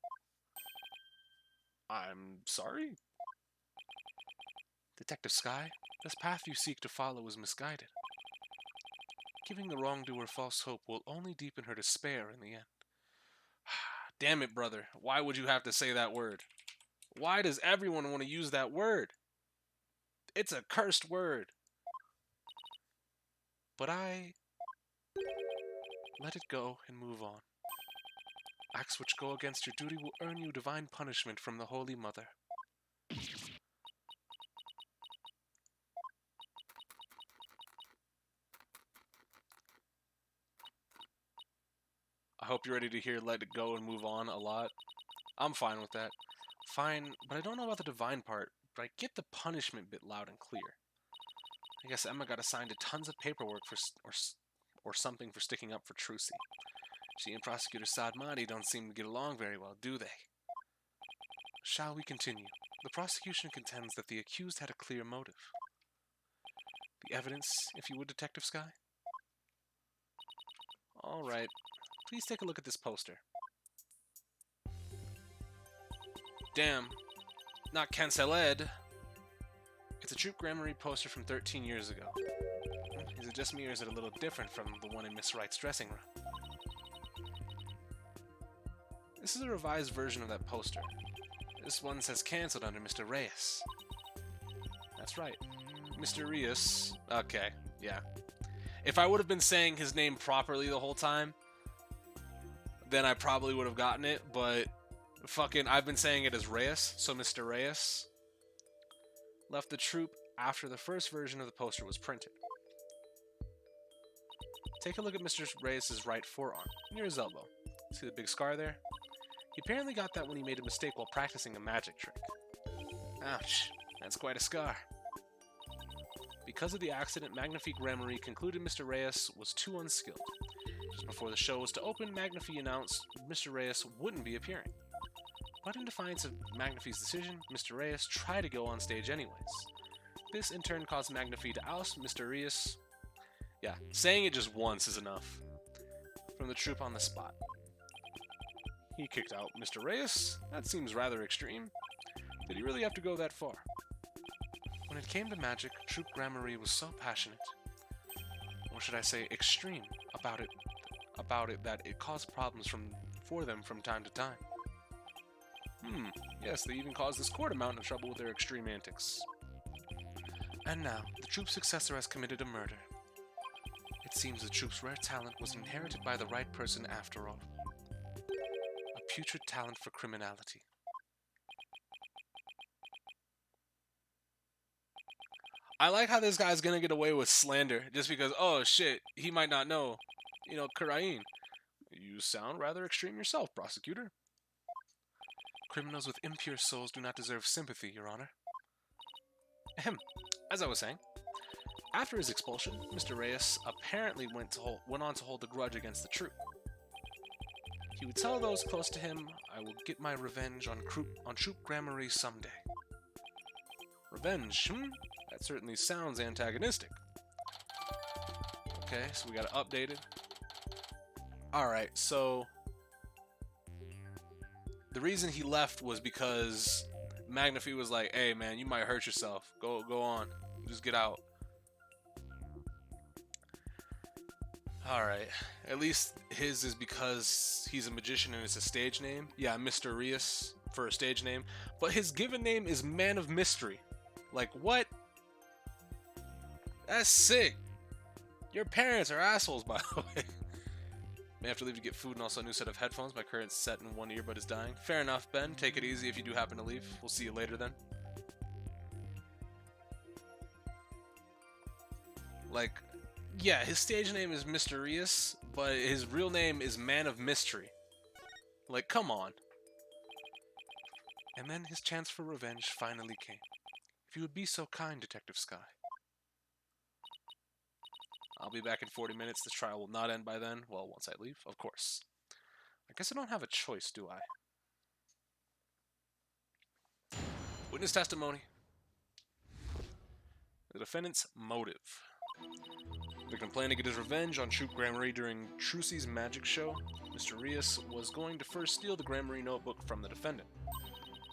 I'm sorry? Detective Sky, this path you seek to follow is misguided. Giving the wrongdoer false hope will only deepen her despair in the end. Damn it, brother. Why would you have to say that word? Why does everyone want to use that word? It's a cursed word. But I let it go and move on. Acts which go against your duty will earn you divine punishment from the Holy Mother. I hope you're ready to hear let it go and move on a lot. I'm fine with that. Fine, but I don't know about the divine part, but I get the punishment bit loud and clear. I guess Emma got assigned to tons of paperwork or something for sticking up for Trucy. She and Prosecutor Sadmati don't seem to get along very well, do they? Shall we continue? The prosecution contends that the accused had a clear motive. The evidence, if you would, Detective Sky? Alright. Please take a look at this poster. Damn. Not canceled. It's a Troop Gramarye poster from 13 years ago. Is it just me or is it a little different from the one in Miss Wright's dressing room? This is a revised version of that poster. This one says cancelled under Mr. Reyes. That's right. Mr. Reyes. Okay, yeah. If I would have been saying his name properly the whole time, then I probably would have gotten it, but fucking, I've been saying it as Reyes, so Mr. Reyes left the troop after the first version of the poster was printed. Take a look at Mr. Reyes' right forearm, near his elbow. See the big scar there? He apparently got that when he made a mistake while practicing a magic trick. Ouch, that's quite a scar. Because of the accident, Magnifique Gramarye concluded Mr. Reyes was too unskilled. Just before the show was to open, Magnifique announced Mr. Reyes wouldn't be appearing. But in defiance of Magnifique's decision, Mr. Reyes tried to go on stage anyways. This in turn caused Magnifique to oust Mr. Reyes. Yeah, saying it just once is enough. From the troupe on the spot. He kicked out Mr. Reyes? That seems rather extreme. Did he really have to go that far? When it came to magic, Troop Gramarye was so passionate, or should I say extreme, about it that it caused problems for them from time to time. Yes, they even caused this court a mountain of trouble with their extreme antics. And now, the troop's successor has committed a murder. It seems the troop's rare talent was inherited by the right person after all. A putrid talent for criminality. I like how this guy's gonna get away with slander just because, oh shit, he might not know. You know, Karain. You sound rather extreme yourself, prosecutor. Criminals with impure souls do not deserve sympathy, Your Honor. Ahem. As I was saying, after his expulsion, Mr. Reyes apparently went on to hold a grudge against the troop. He would tell those close to him, I will get my revenge on Troop Gramarye someday. Revenge, That certainly sounds antagonistic. Okay, so we got to update it. Alright, so the reason he left was because Magnifique was like, hey man, you might hurt yourself. Go on. Just get out. Alright. At least his is because he's a magician and it's a stage name. Yeah, Mr. Reyes for a stage name. But his given name is Man of Mystery. Like, what? That's sick. Your parents are assholes, by the way. May have to leave to get food and also a new set of headphones. My current set in one earbud is dying. Fair enough, Ben. Take it easy if you do happen to leave. We'll see you later then. Like, yeah, his stage name is Mr. Reyes, but his real name is Man of Mystery. Like, come on. And then his chance for revenge finally came. If you would be so kind, Detective Sky. I'll be back in 40 minutes. This trial will not end by then. Well, once I leave, of course. I guess I don't have a choice, do I? Witness testimony. The defendant's motive. The victim planned to get his revenge on Troop Gramarye during Trucy's magic show. Mr. Rios was going to first steal the Gramarye notebook from the defendant.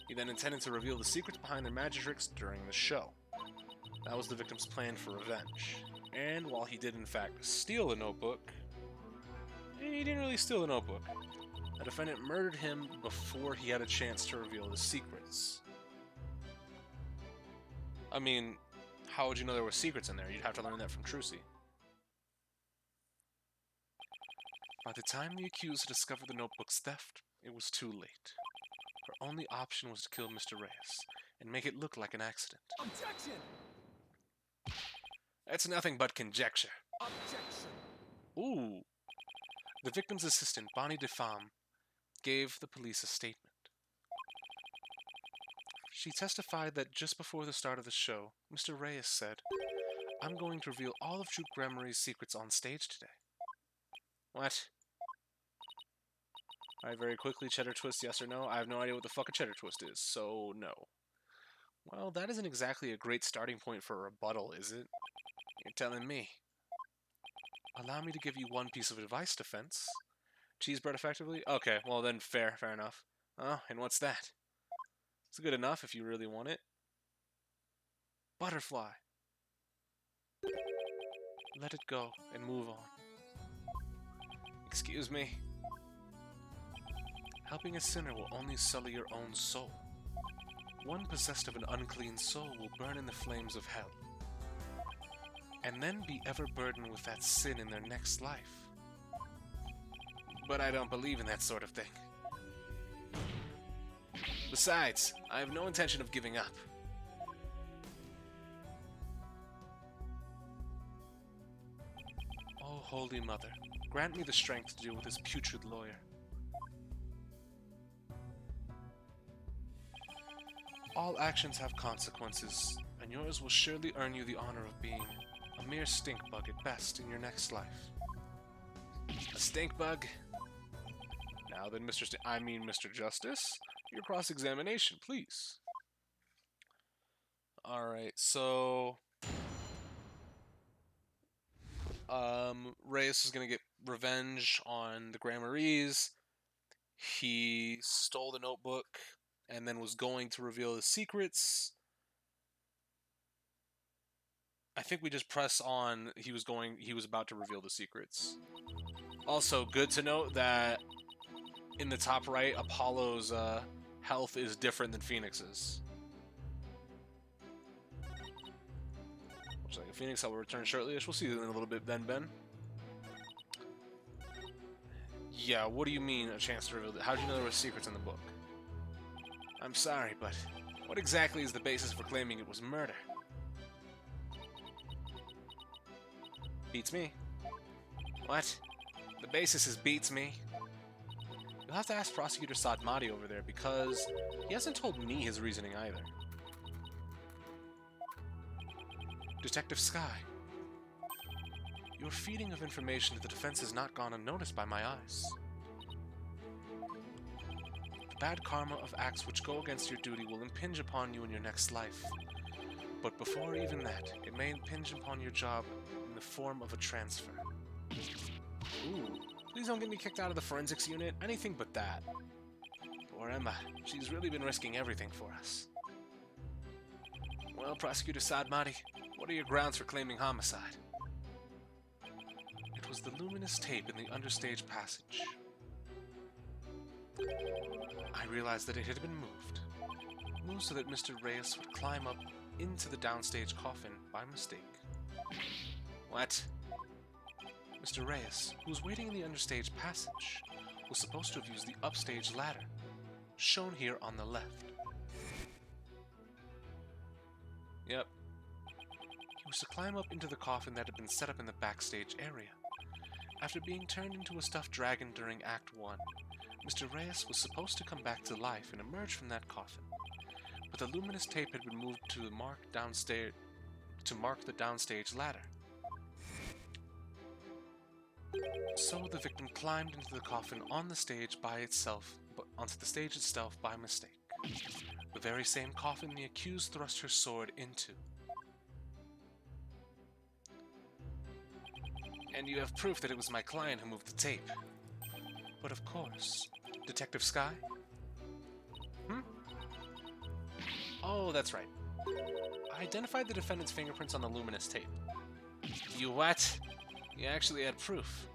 He then intended to reveal the secrets behind their magic tricks during the show. That was the victim's plan for revenge. And while he did in fact steal the notebook, he didn't really steal the notebook. The defendant murdered him before he had a chance to reveal the secrets. I mean, how would you know there were secrets in there? You'd have to learn that from Trucy. By the time the accused had discovered the notebook's theft, it was too late. Her only option was to kill Mr. Reyes and make it look like an accident. Objection! That's nothing but conjecture. Objection! Ooh. The victim's assistant, Bonnie DeFamme, gave the police a statement. She testified that just before the start of the show, Mr. Reyes said, "I'm going to reveal all of Troop Gramarye's secrets on stage today." What? Alright, very quickly, cheddar twist, yes or no? I have no idea what the fuck a cheddar twist is, so no. Well, that isn't exactly a great starting point for a rebuttal, is it? You're telling me. Allow me to give you one piece of advice, defense. Cheese bread effectively? Okay, well then, fair enough. Oh, and what's that? It's good enough if you really want it. Butterfly. Let it go and move on. Excuse me. Helping a sinner will only sully your own soul. One possessed of an unclean soul will burn in the flames of hell, and then be ever burdened with that sin in their next life. But I don't believe in that sort of thing. Besides, I have no intention of giving up. Oh, Holy Mother, grant me the strength to deal with this putrid lawyer. All actions have consequences, and yours will surely earn you the honor of being a mere stink bug at best in your next life. A stink bug? Now then, Mr. Justice, your cross-examination, please. Alright, so... Reyes is gonna get revenge on the Gramaryes. He stole the notebook and then was going to reveal the secrets. I think we just press on. He was about to reveal the secrets. Also, good to note that in the top right, Apollo's health is different than Phoenix's. Looks like a Phoenix. I will return shortly. We'll see you in a little bit then, Ben. Yeah, what do you mean a chance to reveal it? How did you know there were secrets in the book? I'm sorry, but what exactly is the basis for claiming it was murder? Beats me. What? The basis is beats me. You'll have to ask Prosecutor Sadmati over there, because he hasn't told me his reasoning either. Detective Sky, your feeding of information to the defense has not gone unnoticed by my eyes. The bad karma of acts which go against your duty will impinge upon you in your next life. But before even that, it may impinge upon your job in the form of a transfer. Ooh, please don't get me kicked out of the forensics unit. Anything but that. Poor Emma. She's really been risking everything for us. Well, Prosecutor Sadmati, what are your grounds for claiming homicide? It was the luminous tape in the understage passage. I realized that it had been moved so that Mr. Reyes would climb up into the downstage coffin by mistake. What? Mr. Reyes, who was waiting in the understage passage, was supposed to have used the upstage ladder, shown here on the left. Yep. He was to climb up into the coffin that had been set up in the backstage area. After being turned into a stuffed dragon during Act 1, Mr. Reyes was supposed to come back to life and emerge from that coffin, but the luminous tape had been moved to mark the downstage ladder. So the victim climbed into the coffin on the stage by itself, onto the stage itself by mistake. The very same coffin the accused thrust her sword into. And you have proof that it was my client who moved the tape. But of course. Detective Sky? Oh, that's right. I identified the defendant's fingerprints on the luminous tape. You what? You actually had proof.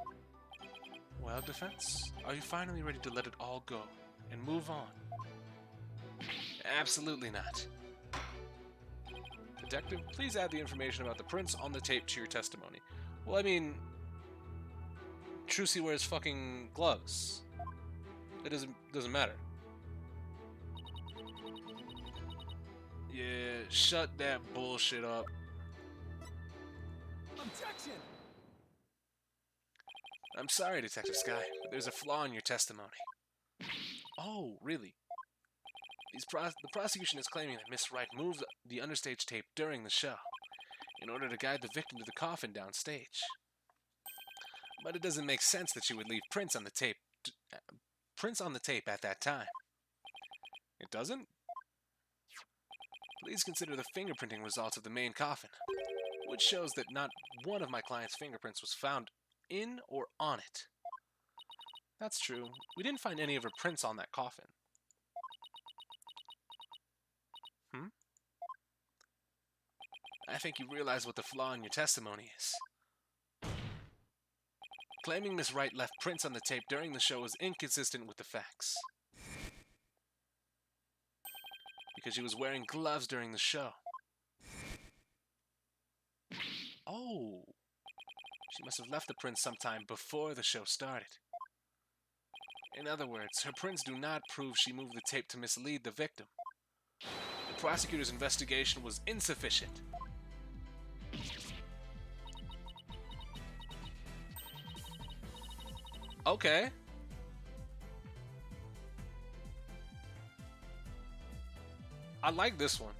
Well, defense, are you finally ready to let it all go and move on? Absolutely not. Detective, please add the information about the prints on the tape to your testimony. Well, I mean, Trucy wears fucking gloves. It doesn't matter. Yeah, shut that bullshit up. Objection! I'm sorry, Detective Sky, but there's a flaw in your testimony. Oh, really? The prosecution is claiming that Miss Wright moved the understage tape during the show in order to guide the victim to the coffin downstage. But it doesn't make sense that she would leave prints on the tape at that time. It doesn't? Please consider the fingerprinting results of the main coffin, which shows that not one of my client's fingerprints was found in or on it. That's true. We didn't find any of her prints on that coffin. I think you realize what the flaw in your testimony is. Claiming Miss Wright left prints on the tape during the show is inconsistent with the facts. Because she was wearing gloves during the show. Oh! She must have left the prints sometime before the show started. In other words, her prints do not prove she moved the tape to mislead the victim. The prosecutor's investigation was insufficient. Okay. I like this one.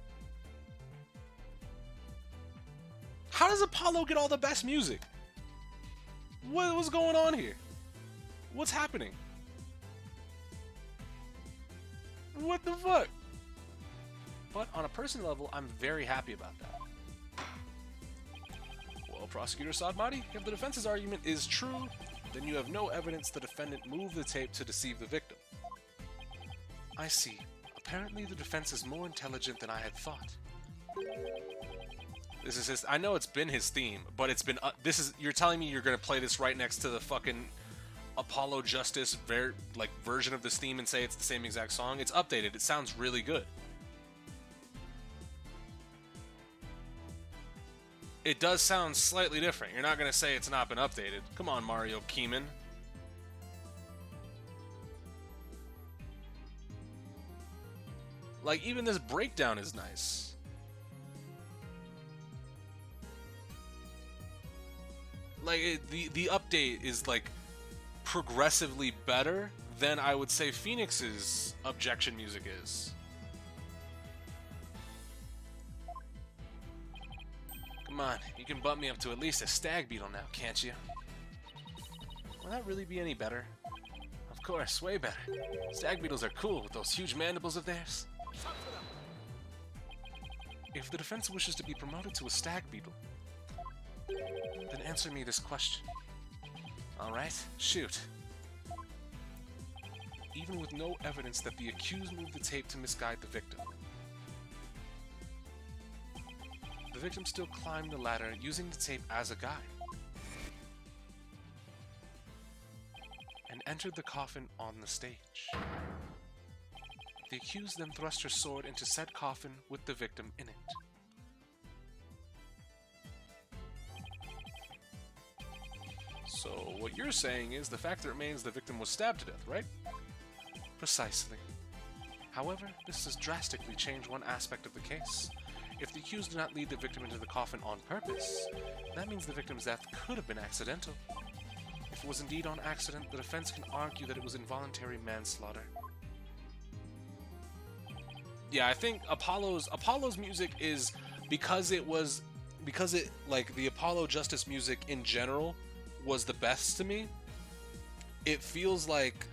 How does Apollo get all the best music? What's going on here? What's happening? What the fuck? But on a personal level, I'm very happy about that. Well, Prosecutor Sadmati, if the defense's argument is true, then you have no evidence the defendant moved the tape to deceive the victim. I see. Apparently the defense is more intelligent than I had thought. This is his. I know it's been his theme, but it's been. You're telling me you're gonna play this right next to the fucking Apollo Justice version of this theme and say it's the same exact song? It's updated. It sounds really good. It does sound slightly different. You're not gonna say it's not been updated. Come on, Mario Keeman. Like, even this breakdown is nice. Like, the update is, like, progressively better than I would say Phoenix's objection music is. Come on, you can bump me up to at least a stag beetle now, can't you? Will that really be any better? Of course, way better. Stag beetles are cool with those huge mandibles of theirs. If the defense wishes to be promoted to a stag beetle, then answer me this question. Alright, shoot. Even with no evidence that the accused moved the tape to misguide the victim, the victim still climbed the ladder using the tape as a guide, and entered the coffin on the stage. The accused then thrust her sword into said coffin with the victim in it. So, what you're saying is the fact remains the victim was stabbed to death, right? Precisely. However, this does drastically change one aspect of the case. If the accused did not lead the victim into the coffin on purpose, that means the victim's death could have been accidental. If it was indeed on accident, the defense can argue that it was involuntary manslaughter. Yeah, I think Apollo's music is because it like the Apollo Justice music in general was the best to me. It feels like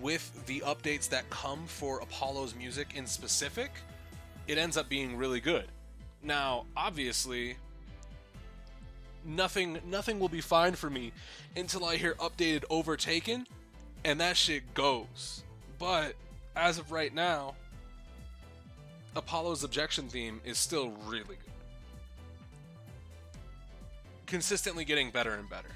with the updates that come for Apollo's music in specific, it ends up being really good. Now, obviously, nothing will be fine for me until I hear updated Overtaken, and that shit goes. But as of right now, Apollo's objection theme is still really good. Consistently getting better and better.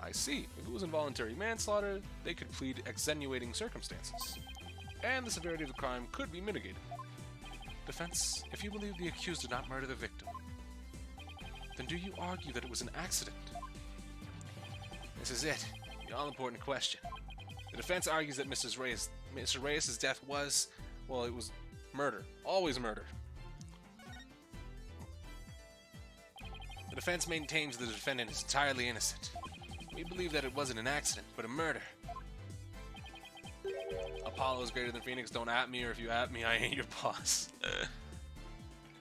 I see. If it was involuntary manslaughter, they could plead extenuating circumstances, and the severity of the crime could be mitigated. Defense, if you believe the accused did not murder the victim, then do you argue that it was an accident? This is it, the all-important question. The defense argues that Mr. Reyes' death was, well, it was murder. Always murder. The defense maintains the defendant is entirely innocent. We believe that it wasn't an accident, but a murder. Apollo is greater than Phoenix. Don't at me, or if you at me, I ain't your boss.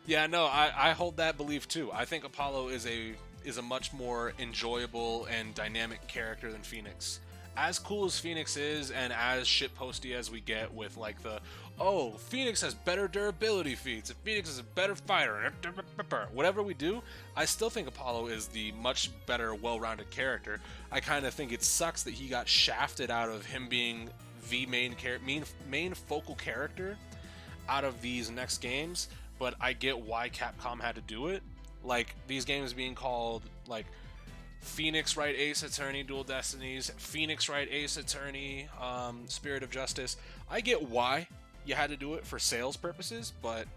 Yeah, no, I hold that belief too. I think Apollo is a much more enjoyable and dynamic character than Phoenix. As cool as Phoenix is, and as shitposty as we get with like the, oh, Phoenix has better durability feats, and Phoenix is a better fighter, whatever we do, I still think Apollo is the much better, well-rounded character. I kind of think it sucks that he got shafted out of him being the main focal character out of these next games, but I get why Capcom had to do it. Like, these games being called, like, Phoenix Wright Ace Attorney Dual Destinies, Phoenix Wright Ace Attorney Spirit of Justice. I get why you had to do it for sales purposes, but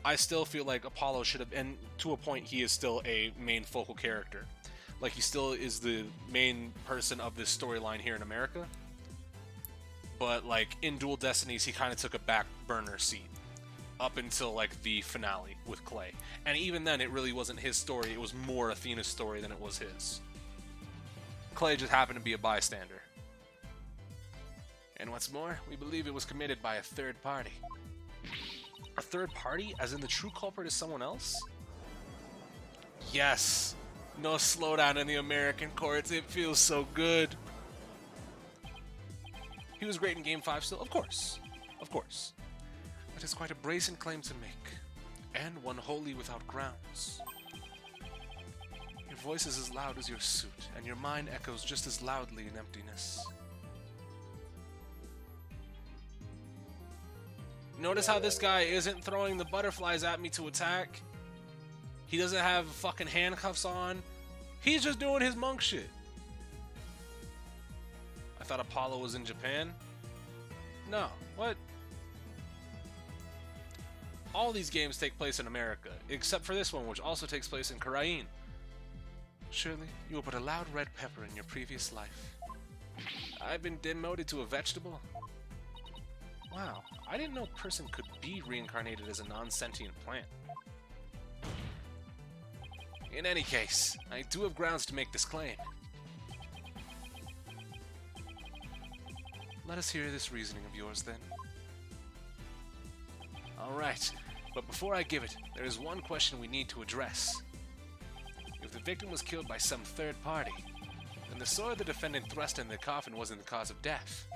I still feel like Apollo should have, and to a point he is still a main focal character. Like, he still is the main person of this storyline here in America, but like in Dual Destinies he kind of took a back burner seat up until like the finale with Clay. And even then it really wasn't his story, it was more Athena's story than it was his. Clay just happened to be a bystander. And what's more, we believe it was committed by a third party. A third party? As in the true culprit is someone else? Yes! No slowdown in the American courts, it feels so good. He was great in Game 5 still? Of course. Of course. That is quite a brazen claim to make, and one wholly without grounds. Your voice is as loud as your suit, and your mind echoes just as loudly in emptiness. Notice how this guy isn't throwing the butterflies at me to attack? He doesn't have fucking handcuffs on. He's just doing his monk shit. I thought Apollo was in Japan? No. What? All these games take place in America, except for this one, which also takes place in Karain. Surely, you were but a loud red pepper in your previous life. I've been demoted to a vegetable? Wow, I didn't know a person could be reincarnated as a non-sentient plant. In any case, I do have grounds to make this claim. Let us hear this reasoning of yours, then. Alright, but before I give it, there is one question we need to address. If the victim was killed by some third party, then the sword the defendant thrust in the coffin wasn't the cause of death.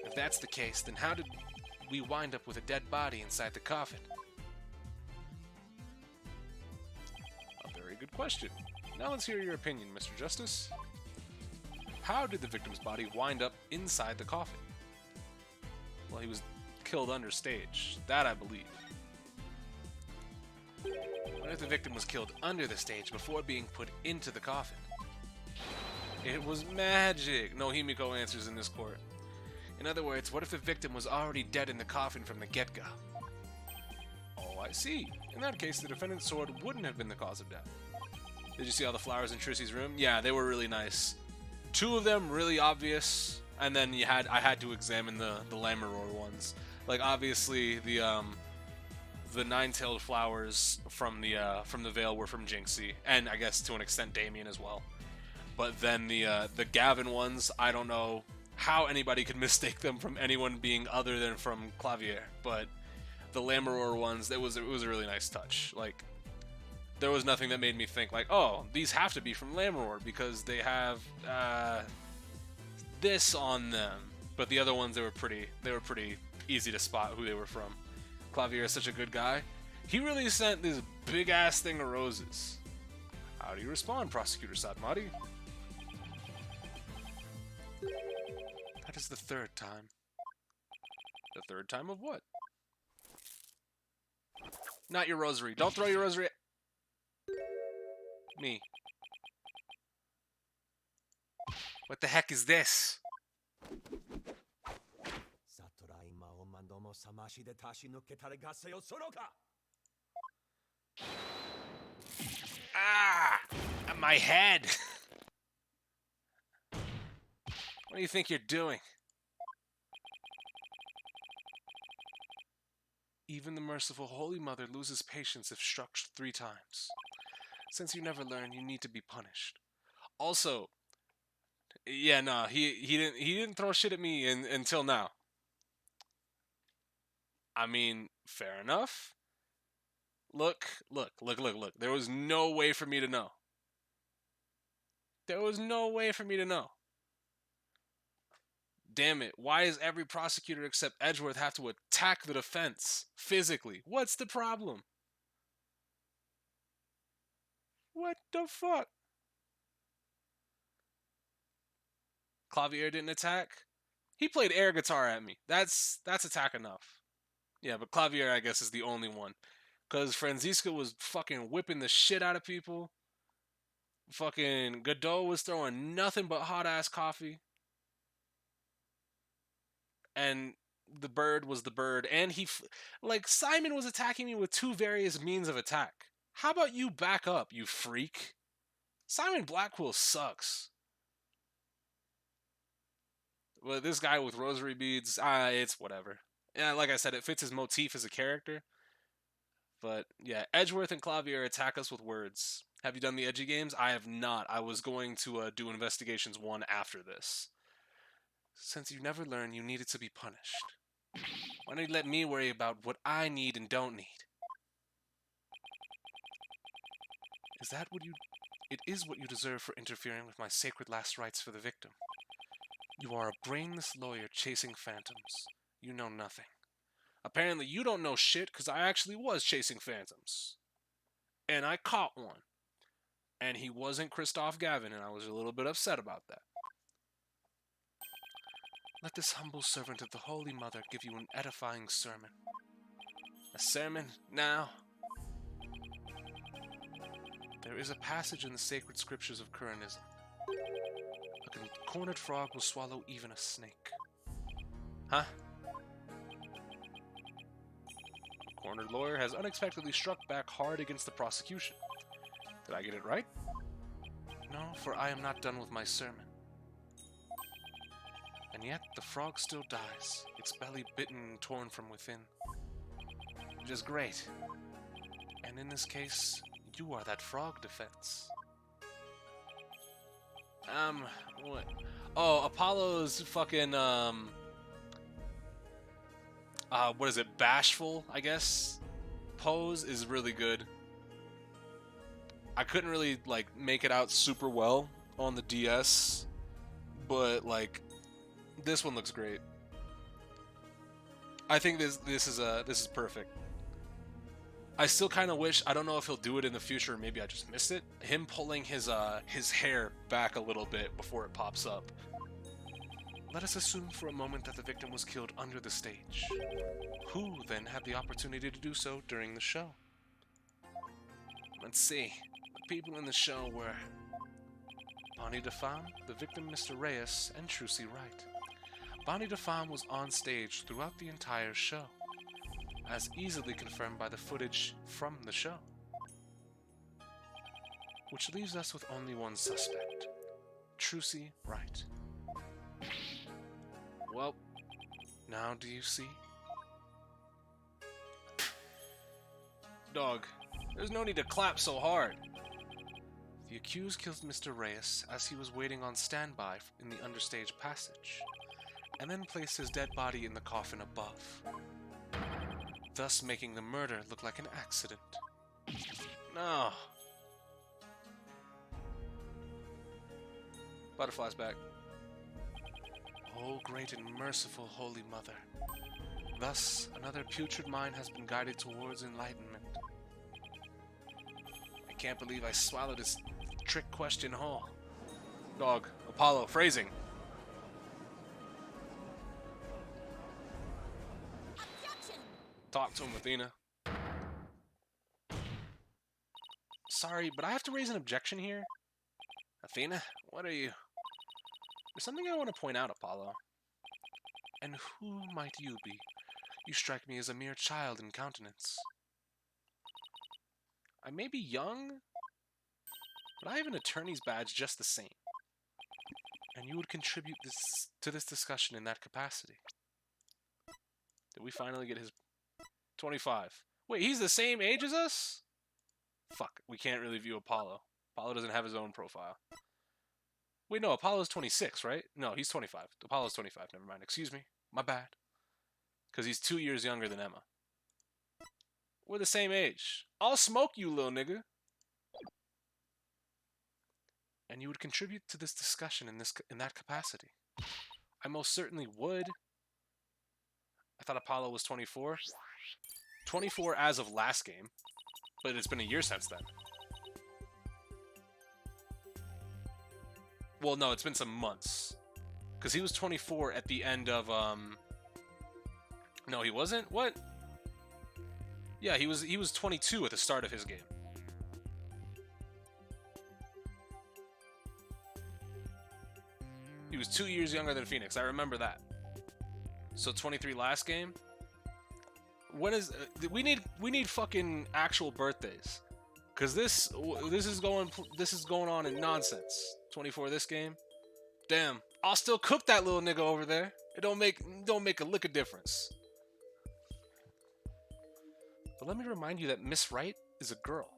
If that's the case, then how did we wind up with a dead body inside the coffin? A very good question. Now let's hear your opinion, Mr. Justice. How did the victim's body wind up inside the coffin? Well, he was killed under stage. That I believe. What if the victim was killed under the stage before being put into the coffin? It was magic! No Himiko answers in this court. In other words, what if the victim was already dead in the coffin from the get-go? Oh, I see. In that case, the defendant's sword wouldn't have been the cause of death. Did you see all the flowers in Trissie's room? Yeah, they were really nice. Two of them really obvious, and then I had to examine the Lammeror ones. Like, obviously the nine-tailed flowers from the Veil were from Jinxie, and I guess to an extent Damien as well. But then the Gavin ones, I don't know how anybody could mistake them from anyone being other than from Clavier. But the Lammeror ones, it was a really nice touch. Like, there was nothing that made me think like, oh, these have to be from Lammeror because they have this on them. But the other ones, they were pretty easy to spot who they were from. Clavier is such a good guy. He really sent this big ass thing of roses. How do you respond, Prosecutor Sadmati? That is the third time. The third time of what? Not your rosary. Don't throw your rosary at me. What the heck is this? Ah! At my head! What do you think you're doing? Even the merciful Holy Mother loses patience if struck 3 times. Since you never learn, you need to be punished. Also, yeah, no, he didn't throw shit at me until now. I mean, fair enough. Look. There was no way for me to know. There was no way for me to know. Damn it, why does every prosecutor except Edgeworth have to attack the defense physically? What's the problem? What the fuck? Clavier didn't attack? He played air guitar at me. That's attack enough. Yeah, but Clavier, I guess, is the only one. Because Franziska was fucking whipping the shit out of people. Fucking Godot was throwing nothing but hot-ass coffee. And the bird was the bird. And like, Simon was attacking me with 2 various means of attack. How about you back up, you freak? Simon Blackwell sucks. Well, this guy with rosary beads, it's whatever. Yeah, like I said, it fits his motif as a character. But yeah, Edgeworth and Clavier attack us with words. Have you done the edgy games? I have not. I was going to do Investigations 1 after this. Since you never learn, you needed to be punished. Why don't you let me worry about what I need and don't need? Is that what you... It is what you deserve for interfering with my sacred last rites for the victim. You are a brainless lawyer chasing phantoms. You know nothing. Apparently you don't know shit, because I actually was chasing phantoms. And I caught one. And he wasn't Christoph Gavin, and I was a little bit upset about that. Let this humble servant of the Holy Mother give you an edifying sermon. A sermon? Now? There is a passage in the sacred scriptures of Kuranism. A cornered frog will swallow even a snake. Huh? The cornered lawyer has unexpectedly struck back hard against the prosecution. Did I get it right? No, for I am not done with my sermon. And yet the frog still dies, its belly bitten and torn from within. Which is great. And in this case, you are that frog defense. What? Oh, Apollo's fucking, what is it, bashful, I guess, pose is really good. I couldn't really, like, make it out super well on the DS, but, like, this one looks great. I think this is perfect. I still kind of wish, I don't know if he'll do it in the future, or maybe I just missed it, him pulling his hair back a little bit before it pops up. Let us assume for a moment that the victim was killed under the stage. Who then had the opportunity to do so during the show? Let's see. The people in the show were Bonnie DeFam, the victim Mr. Reyes, and Trucy Wright. Bonnie DeFam was on stage throughout the entire show, as easily confirmed by the footage from the show. Which leaves us with only one suspect, Trucy Wright. Well, now do you see? Dog, there's no need to clap so hard. The accused killed Mr. Reyes as he was waiting on standby in the understage passage, and then placed his dead body in the coffin above, thus making the murder look like an accident. No. Butterflies back. O great and merciful Holy Mother, thus another putrid mind has been guided towards enlightenment. I can't believe I swallowed his trick question, huh? Dog. Apollo. Phrasing. Objection! Talk to him, Athena. Sorry, but I have to raise an objection here. Athena, what are you? There's something I want to point out, Apollo. And who might you be? You strike me as a mere child in countenance. I may be young, but I have an attorney's badge just the same. And you would contribute to this discussion in that capacity. Did we finally get his... 25. Wait, he's the same age as us? Fuck, we can't really view Apollo. Apollo doesn't have his own profile. Wait, no, Apollo's 26, right? No, he's 25. Apollo's 25, never mind. Excuse me, my bad. Because he's 2 years younger than Emma. We're the same age. I'll smoke you, little nigga. And you would contribute to this discussion in that capacity. I most certainly would. I thought Apollo was 24. 24 as of last game. But it's been a year since then. Well, no, it's been some months. Because he was 24 at the end of, No, he wasn't? What? Yeah, he was 22 at the start of his game. He was 2 years younger than Phoenix. I remember that. So 23 last game. When is we need fucking actual birthdays, cause this is going on in nonsense. 24 this game. Damn, I'll still cook that little nigga over there. It don't make a lick of difference. But let me remind you that Miss Wright is a girl.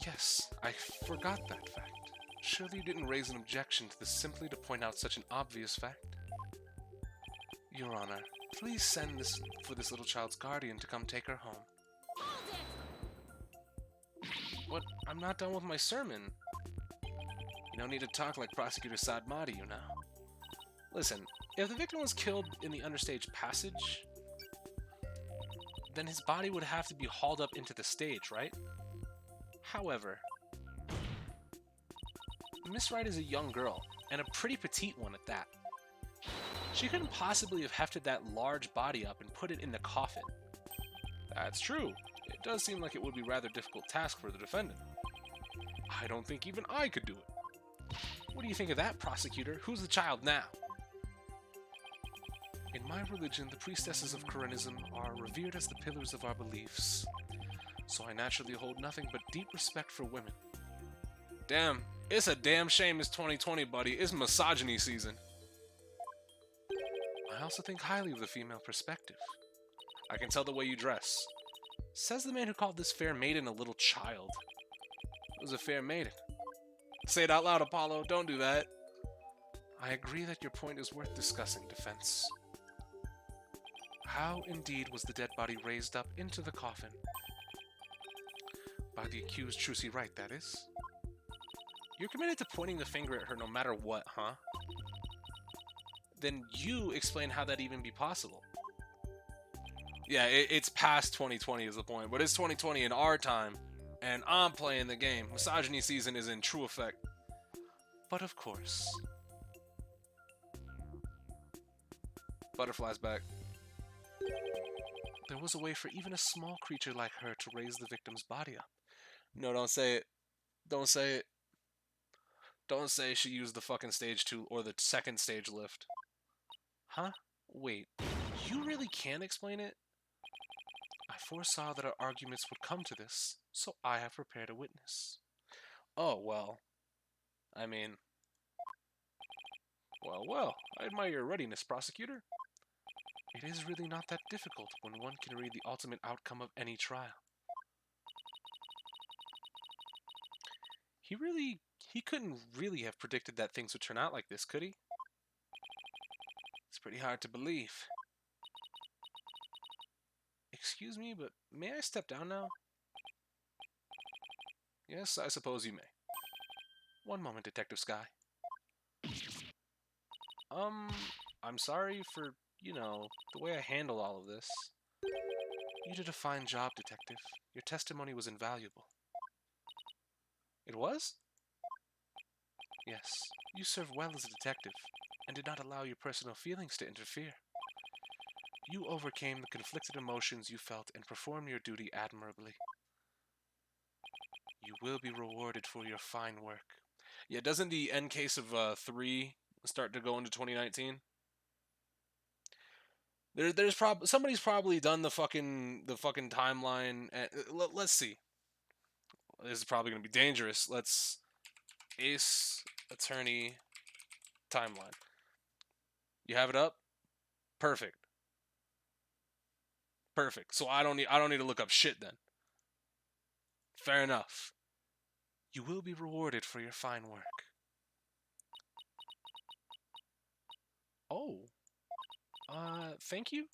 Yes, I forgot that fact. Surely you didn't raise an objection to this simply to point out such an obvious fact. Your Honor, please send for this little child's guardian to come take her home. What? I'm not done with my sermon. You don't need to talk like Prosecutor Sadmati, you know. Listen, if the victim was killed in the understage passage, then his body would have to be hauled up into the stage, right? However, Miss Wright is a young girl, and a pretty petite one at that. She couldn't possibly have hefted that large body up and put it in the coffin. That's true. It does seem like it would be a rather difficult task for the defendant. I don't think even I could do it. What do you think of that, prosecutor? Who's the child now? In my religion, the priestesses of Koreanism are revered as the pillars of our beliefs. So I naturally hold nothing but deep respect for women. Damn, it's a damn shame it's 2020, buddy. It's misogyny season. I also think highly of the female perspective. I can tell the way you dress. Says the man who called this fair maiden a little child. It was a fair maiden. Say it out loud, Apollo. Don't do that. I agree that your point is worth discussing, defense. How indeed was the dead body raised up into the coffin? By the accused Trucy Wright, that is. You're committed to pointing the finger at her no matter what, huh? Then you explain how that even be possible. Yeah, it's past 2020 is the point, but it's 2020 in our time, and I'm playing the game. Misogyny season is in true effect. But of course. Butterflies back. There was a way for even a small creature like her to raise the victim's body up. No, don't say it. Don't say it. Don't say she used the fucking stage 2 or the second stage lift. Huh? Wait, you really can explain it? I foresaw that our arguments would come to this, so I have prepared a witness. Oh, well. I mean... Well, I admire your readiness, prosecutor. It is really not that difficult when one can read the ultimate outcome of any trial. He couldn't really have predicted that things would turn out like this, could he? It's pretty hard to believe. Excuse me, but may I step down now? Yes, I suppose you may. One moment, Detective Sky. I'm sorry for, the way I handled all of this. You did a fine job, Detective. Your testimony was invaluable. It was? Yes, you served well as a detective, and did not allow your personal feelings to interfere. You overcame the conflicted emotions you felt and performed your duty admirably. You will be rewarded for your fine work. Yeah, doesn't the end case of 3 start to go into 2019? Somebody's probably done the fucking timeline. And, let's see. This is probably gonna be dangerous. Let's Ace Attorney timeline. You have it up? Perfect. Perfect. So I don't need to look up shit then. Fair enough. You will be rewarded for your fine work. Oh. Thank you.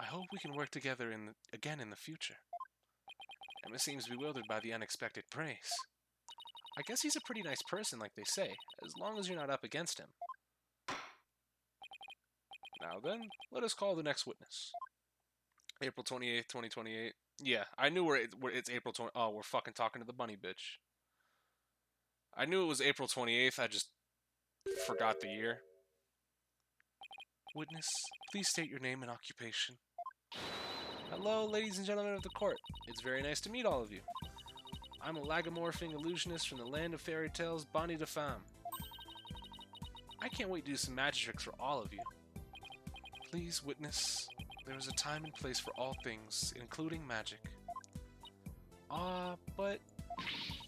I hope we can work together again in the future. Emma seems bewildered by the unexpected praise. I guess he's a pretty nice person, like they say, as long as you're not up against him. Now then, let us call the next witness. April 28th, 2028. Yeah, I knew it's April 20. Oh, we're fucking talking to the bunny bitch. I knew it was April 28th, I just forgot the year. Witness, please state your name and occupation. Hello, ladies and gentlemen of the court. It's very nice to meet all of you. I'm a lagomorphing illusionist from the land of fairy tales, Bonnie de Femme. I can't wait to do some magic tricks for all of you. Please, witness, there is a time and place for all things, including magic. But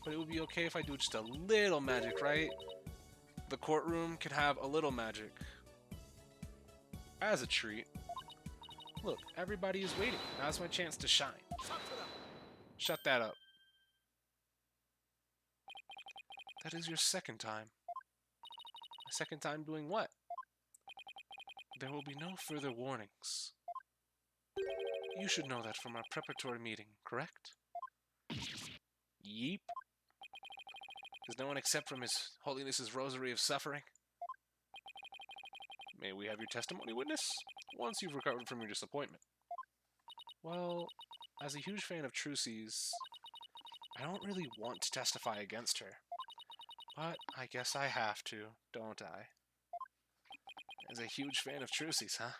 it would be okay if I do just a little magic, right? The courtroom can have a little magic. As a treat. Look, everybody is waiting. Now's my chance to shine. Shut that up. That is your second time. A second time doing what? There will be no further warnings. You should know that from our preparatory meeting, correct? Yeep. Does no one accept from His Holiness's rosary of suffering? May we have your testimony, witness? Once you've recovered from your disappointment. Well, as a huge fan of Trucy's, I don't really want to testify against her. But I guess I have to, don't I? As a huge fan of Trucy's, huh?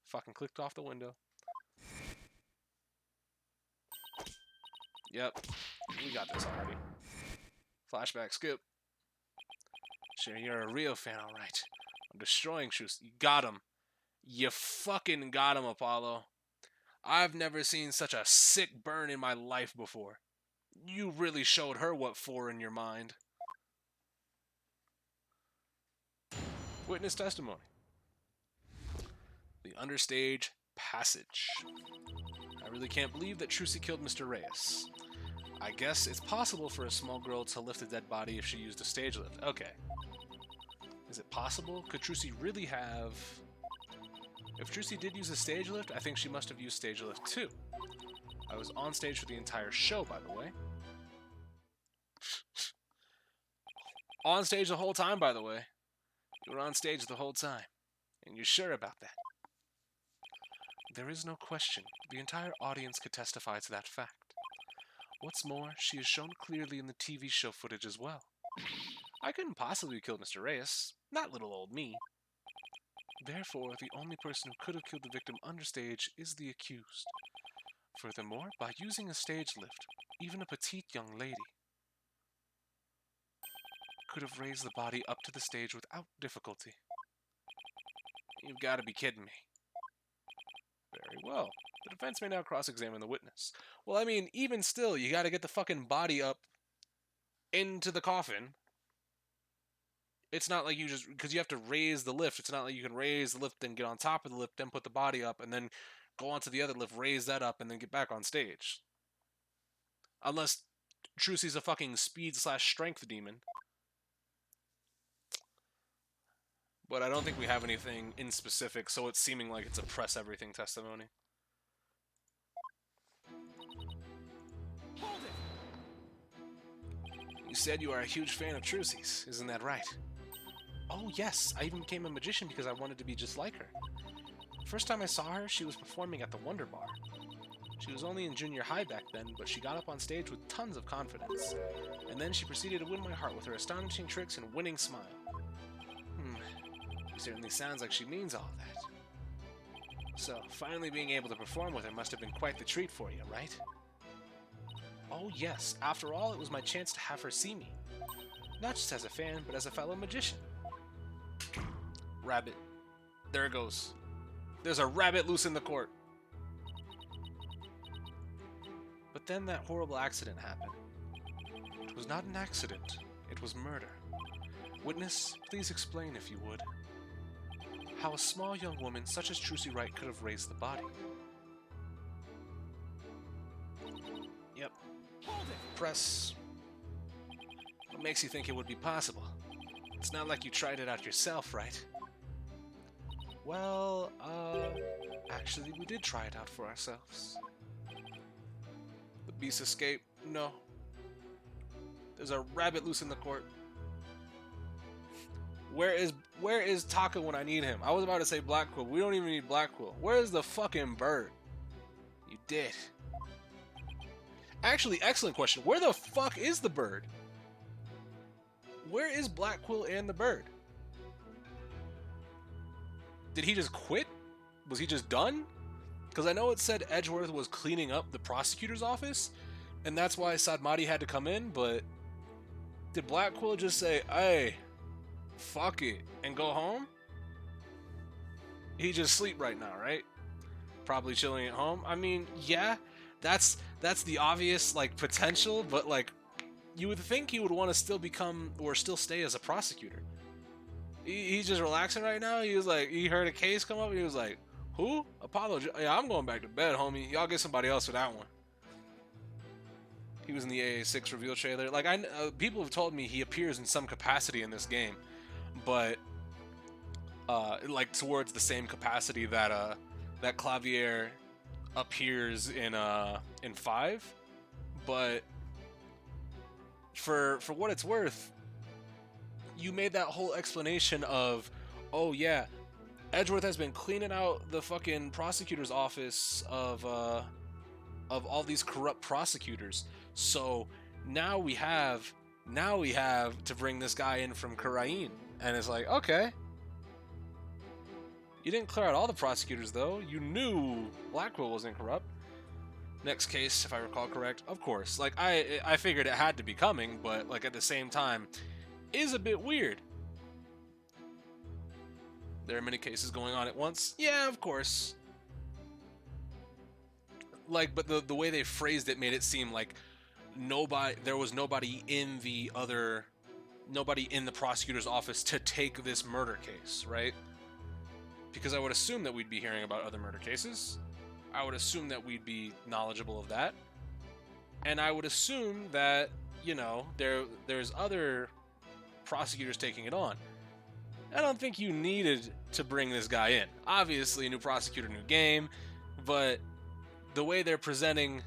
Fucking clicked off the window. Yep, we got this already. Flashback skip. Sure, you're a real fan, alright. I'm destroying Trucy. You got him. You fucking got him, Apollo. I've never seen such a sick burn in my life before. You really showed her what for in your mind. Witness testimony. The understage passage. I really can't believe that Trucy killed Mr. Reyes. I guess it's possible for a small girl to lift a dead body if she used a stage lift. Okay. Is it possible? Could Trucy really have... If Trucy did use a stage lift, I think she must have used stage lift too. I was on stage for the entire show, by the way. On stage the whole time, by the way. You were on stage the whole time. And you're sure about that? There is no question. The entire audience could testify to that fact. What's more, she is shown clearly in the TV show footage as well. I couldn't possibly kill Mr. Reyes. Not little old me. Therefore, the only person who could have killed the victim understage is the accused. Furthermore, by using a stage lift, even a petite young lady could have raised the body up to the stage without difficulty. You've got to be kidding me. Very well. The defense may now cross-examine the witness. Well, I mean, even still, you got to get the fucking body up into the coffin. It's not like you just... Because you have to raise the lift. It's not like you can raise the lift and get on top of the lift, then put the body up, and then go onto the other lift, raise that up, and then get back on stage. Unless Trucy's a fucking speed/strength demon. But I don't think we have anything in specific, so it's seeming like it's a press everything testimony. Hold it! You said you are a huge fan of Trucy's, isn't that right? Oh yes, I even became a magician because I wanted to be just like her. First time I saw her, she was performing at the Wonder Bar. She was only in junior high back then, but she got up on stage with tons of confidence. And then she proceeded to win my heart with her astonishing tricks and winning smile. She certainly sounds like she means all of that. So, finally being able to perform with her must have been quite the treat for you, right? Oh yes, after all, it was my chance to have her see me. Not just as a fan, but as a fellow magician. Rabbit. There it goes. There's a rabbit loose in the court. But then that horrible accident happened. It was not an accident. It was murder. Witness, please explain, if you would, how a small young woman such as Trucy Wright could have raised the body. Yep. Press. What makes you think it would be possible? It's not like you tried it out yourself, right? Well, actually we did try it out for ourselves. The beast escaped? No. There's a rabbit loose in the court. Where is Taka when I need him? I was about to say Black Quill. We don't even need Black Quill. Where is the fucking bird? You did. Actually, excellent question. Where the fuck is the bird? Where is Black Quill and the bird? Did he just quit? Was he just done? Because I know it said Edgeworth was cleaning up the prosecutor's office, and that's why Sadmati had to come in, but did Black Quill just say, hey, fuck it, and go home? He just sleep right now, right? Probably chilling at home. I mean, yeah, that's the obvious, like, potential, but, like, you would think he would want to still become, or still stay as a prosecutor. He's just relaxing right now. He was like, he heard a case come up, and he was like, who? Apollo? Yeah, I'm going back to bed, homie. Y'all get somebody else for that one. He was in the AA6 reveal trailer. Like, people have told me he appears in some capacity in this game, but like towards the same capacity that that Clavier appears in 5. But for what it's worth, you made that whole explanation of, oh yeah, Edgeworth has been cleaning out the fucking prosecutor's office of all these corrupt prosecutors. So now we have to bring this guy in from Karain. And it's like, okay. You didn't clear out all the prosecutors though. You knew Blackwell wasn't corrupt. Next case, if I recall correct, of course. Like I figured it had to be coming, but like at the same time, is a bit weird. There are many cases going on at once. Yeah, of course. Like, but the way they phrased it made it seem like there was nobody in the prosecutor's office to take this murder case, right? Because I would assume that we'd be hearing about other murder cases. I would assume that we'd be knowledgeable of that. And I would assume that, you know, there's other prosecutors taking it on. I don't think you needed to bring this guy in. Obviously, new prosecutor, new game, but the way they're presenting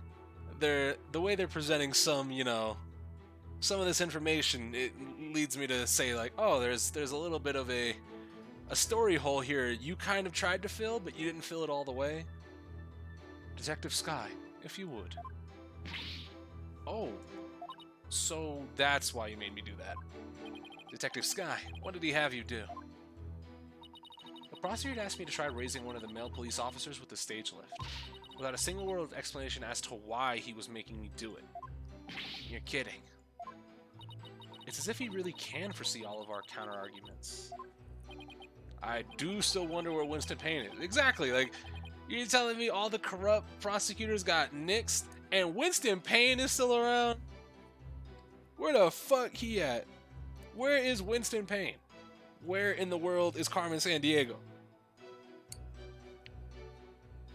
some, you know, some of this information, it leads me to say like, oh, there's a little bit of a story hole here you kind of tried to fill, but you didn't fill it all the way. Detective Sky, if you would. Oh, so that's why you made me do that. Detective Sky, what did he have you do? The prosecutor asked me to try raising one of the male police officers with the stage lift, without a single word of explanation as to why he was making me do it. You're kidding. It's as if he really can foresee all of our counter-arguments. I do still wonder where Winston Payne is. Exactly, like, you're telling me all the corrupt prosecutors got nixed, and Winston Payne is still around? Where the fuck he at? Where is Winston Payne? Where in the world is Carmen Sandiego?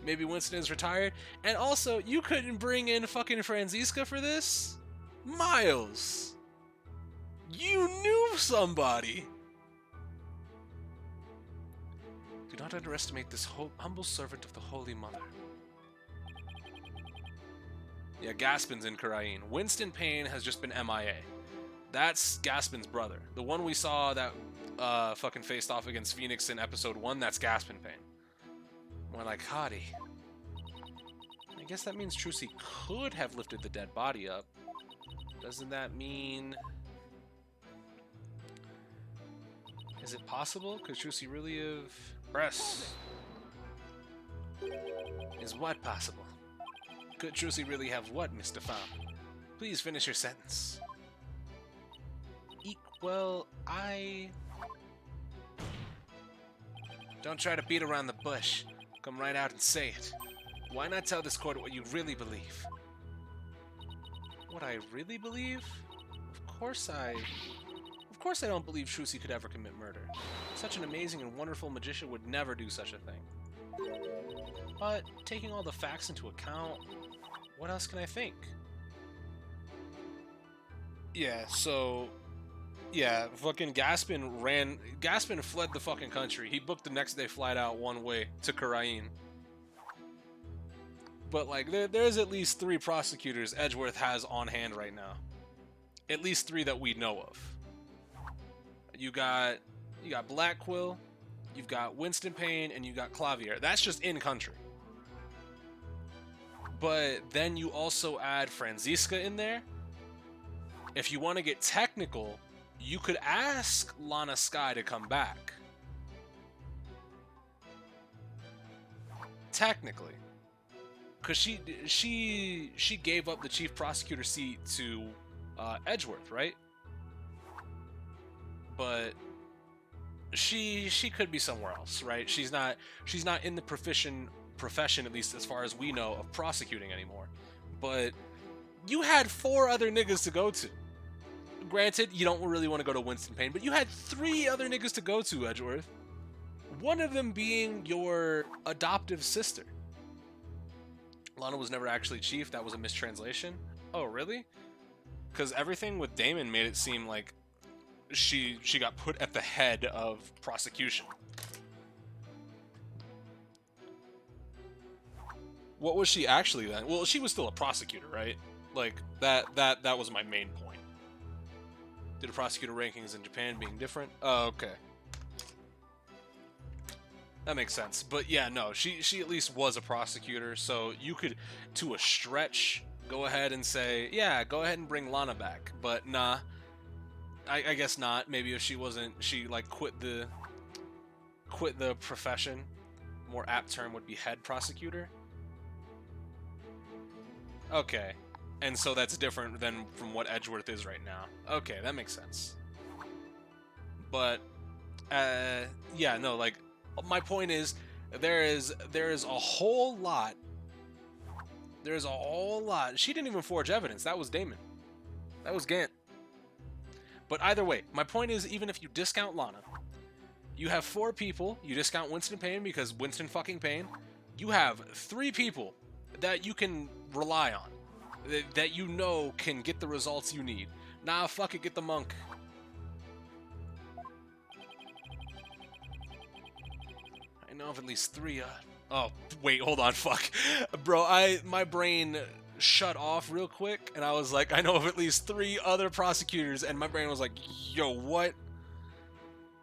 Maybe Winston is retired? And also, you couldn't bring in fucking Franziska for this? Miles! You knew somebody! Do not underestimate this humble servant of the Holy Mother. Yeah, Gaspin's in Karain. Winston Payne has just been MIA. That's Gaspin's brother. The one we saw that fucking faced off against Phoenix in episode 1, that's Gaspin Payne. More like Hottie. I guess that means Trucy could have lifted the dead body up. Doesn't that mean... Is it possible? Could Trucy really have... Press. Is what possible? Could Trucy really have what, Mr. Pham? Please finish your sentence. Well, Don't try to beat around the bush. Come right out and say it. Why not tell this court what you really believe? What I really believe? Of course I don't believe Trucy could ever commit murder. Such an amazing and wonderful magician would never do such a thing. But, taking all the facts into account, what else can I think? Yeah, so... Yeah, fucking Gaspin fled the fucking country. He booked the next day flight out one way to Karain. But, like, there's at least 3 prosecutors Edgeworth has on hand right now. At least 3 that we know of. You got Black Quill, you've got Winston Payne, and you got Clavier. That's just in country. But then you also add Franziska in there. If you want to get technical, you could ask Lana Skye to come back. Technically. Because she gave up the chief prosecutor seat to Edgeworth, right? But she could be somewhere else, right? She's not in the profession, at least as far as we know, of prosecuting anymore. But you had 4 other niggas to go to. Granted, you don't really want to go to Winston Payne, but you had 3 other niggas to go to, Edgeworth. One of them being your adoptive sister. Lana was never actually chief. That was a mistranslation. Oh, really? Because everything with Damon made it seem like she got put at the head of prosecution. What was she actually then? Well, she was still a prosecutor, right? Like, that was my main point. Due to prosecutor rankings in Japan being different? Oh, okay. That makes sense. But yeah, no, she at least was a prosecutor, so you could, to a stretch, go ahead and say, yeah, go ahead and bring Lana back. But nah, I guess not. Maybe if she like quit the profession. More apt term would be head prosecutor. Okay. And so that's different than from what Edgeworth is right now. Okay, that makes sense. But, yeah, no, like, my point is, there is a whole lot. There's a whole lot. She didn't even forge evidence. That was Damon. That was Gant. But either way, my point is, even if you discount Lana, you have 4 people. You discount Winston Payne because Winston fucking Payne. You have 3 people that you can rely on. That you know can get the results you need. Nah, fuck it, get the monk. I know of at least 3, Oh, wait, hold on, fuck. Bro, my brain shut off real quick, and I was like, I know of at least 3 other prosecutors, and my brain was like, yo, what?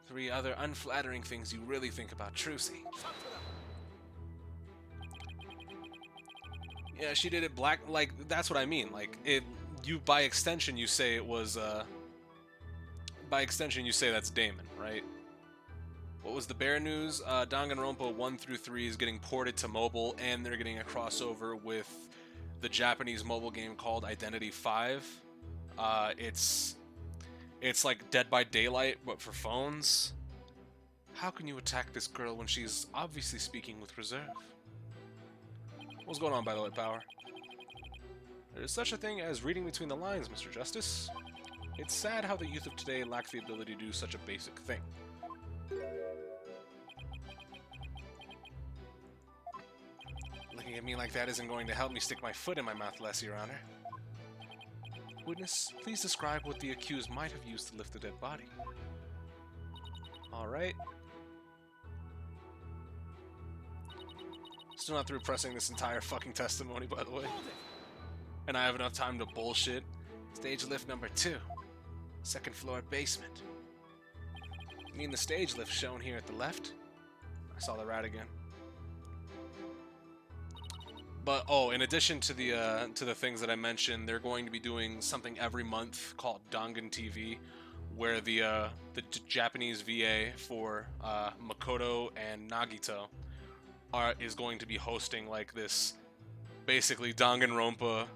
3 other unflattering things you really think about Trucy. Yeah, she did it black, like, that's what I mean. Like, by extension, you say it was, by extension, you say that's Damon, right? What was the bear news? Danganronpa 1 through 3 is getting ported to mobile, and they're getting a crossover with the Japanese mobile game called Identity 5. It's like Dead by Daylight, but for phones. How can you attack this girl when she's obviously speaking with reserve? What's going on, by the way, Power? There's such a thing as reading between the lines, Mr. Justice. It's sad how the youth of today lack the ability to do such a basic thing. Looking at me like that isn't going to help me stick my foot in my mouth less, Your Honor. Witness, please describe what the accused might have used to lift the dead body. Alright. Still not through pressing this entire fucking testimony, by the way. And I have enough time to bullshit. Stage lift number 2. 2nd floor basement. You mean the stage lift shown here at the left? I saw the rat again. But oh, in addition to the things that I mentioned, they're going to be doing something every month called Dangan TV, where the Japanese VA for Makoto and Nagito is going to be hosting like this, basically Danganronpa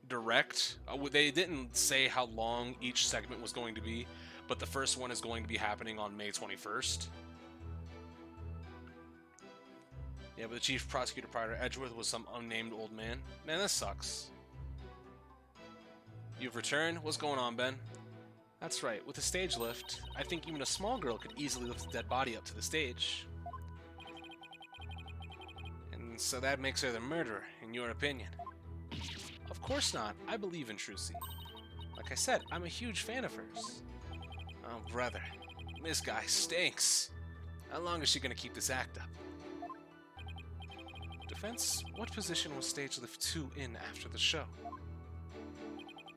direct. They didn't say how long each segment was going to be, but the first one is going to be happening on May 21st. Yeah, but the chief prosecutor prior to Edgeworth was some unnamed old man. Man, that sucks. You've returned? What's going on, Ben? That's right, with the stage lift, I think even a small girl could easily lift a dead body up to the stage. And so that makes her the murderer, in your opinion? Of course not. I believe in Trucy. Like I said, I'm a huge fan of hers. Oh, brother. This guy stinks. How long is she gonna keep this act up? Defense, what position was stage lift 2 in after the show?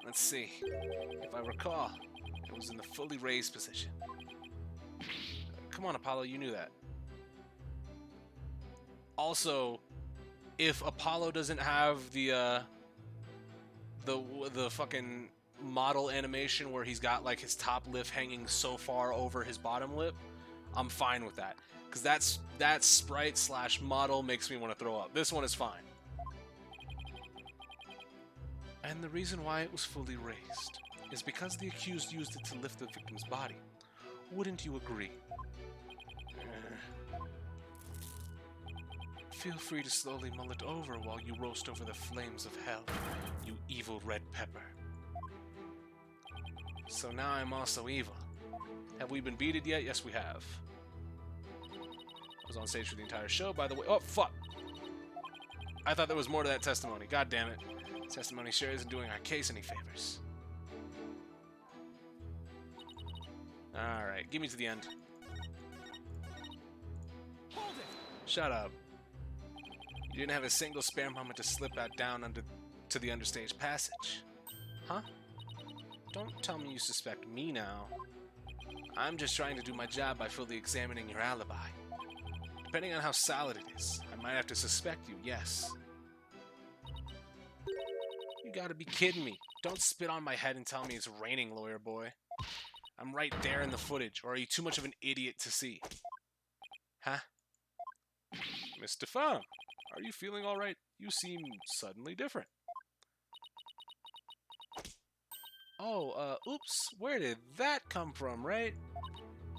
Let's see. If I recall, it was in the fully raised position. Come on, Apollo, you knew that. Also, if Apollo doesn't have the fucking model animation where he's got like his top lip hanging so far over his bottom lip, I'm fine with that. Because that sprite / model makes me want to throw up. This one is fine. And the reason why it was fully raised is because the accused used it to lift the victim's body. Wouldn't you agree? Feel free to slowly mull it over while you roast over the flames of hell, you evil red pepper. So now I'm also evil. Have we been beated yet? Yes, we have. I was on stage for the entire show, by the way. Oh, fuck! I thought there was more to that testimony. God damn it. Testimony sure isn't doing our case any favors. Alright, give me to the end. Hold it! Shut up. You didn't have a single spare moment to slip out down to the understage passage. Huh? Don't tell me you suspect me now. I'm just trying to do my job by fully examining your alibi. Depending on how solid it is, I might have to suspect you, yes. You gotta be kidding me. Don't spit on my head and tell me it's raining, lawyer boy. I'm right there in the footage, or are you too much of an idiot to see? Huh? Mr. Pham, are you feeling alright? You seem suddenly different. Oh, oops, where did that come from, right?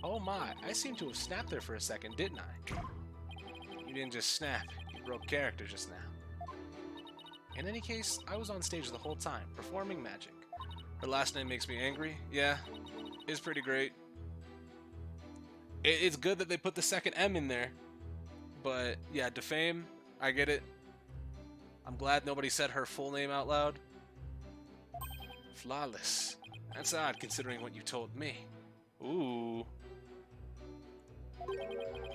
Oh my, I seem to have snapped there for a second, didn't I? You didn't just snap, you broke character just now. In any case, I was on stage the whole time, performing magic. Her last name makes me angry, yeah, it's pretty great. It's good that they put the second M in there, but yeah, defame, I get it. I'm glad nobody said her full name out loud. Flawless. That's odd considering what you told me. Ooh.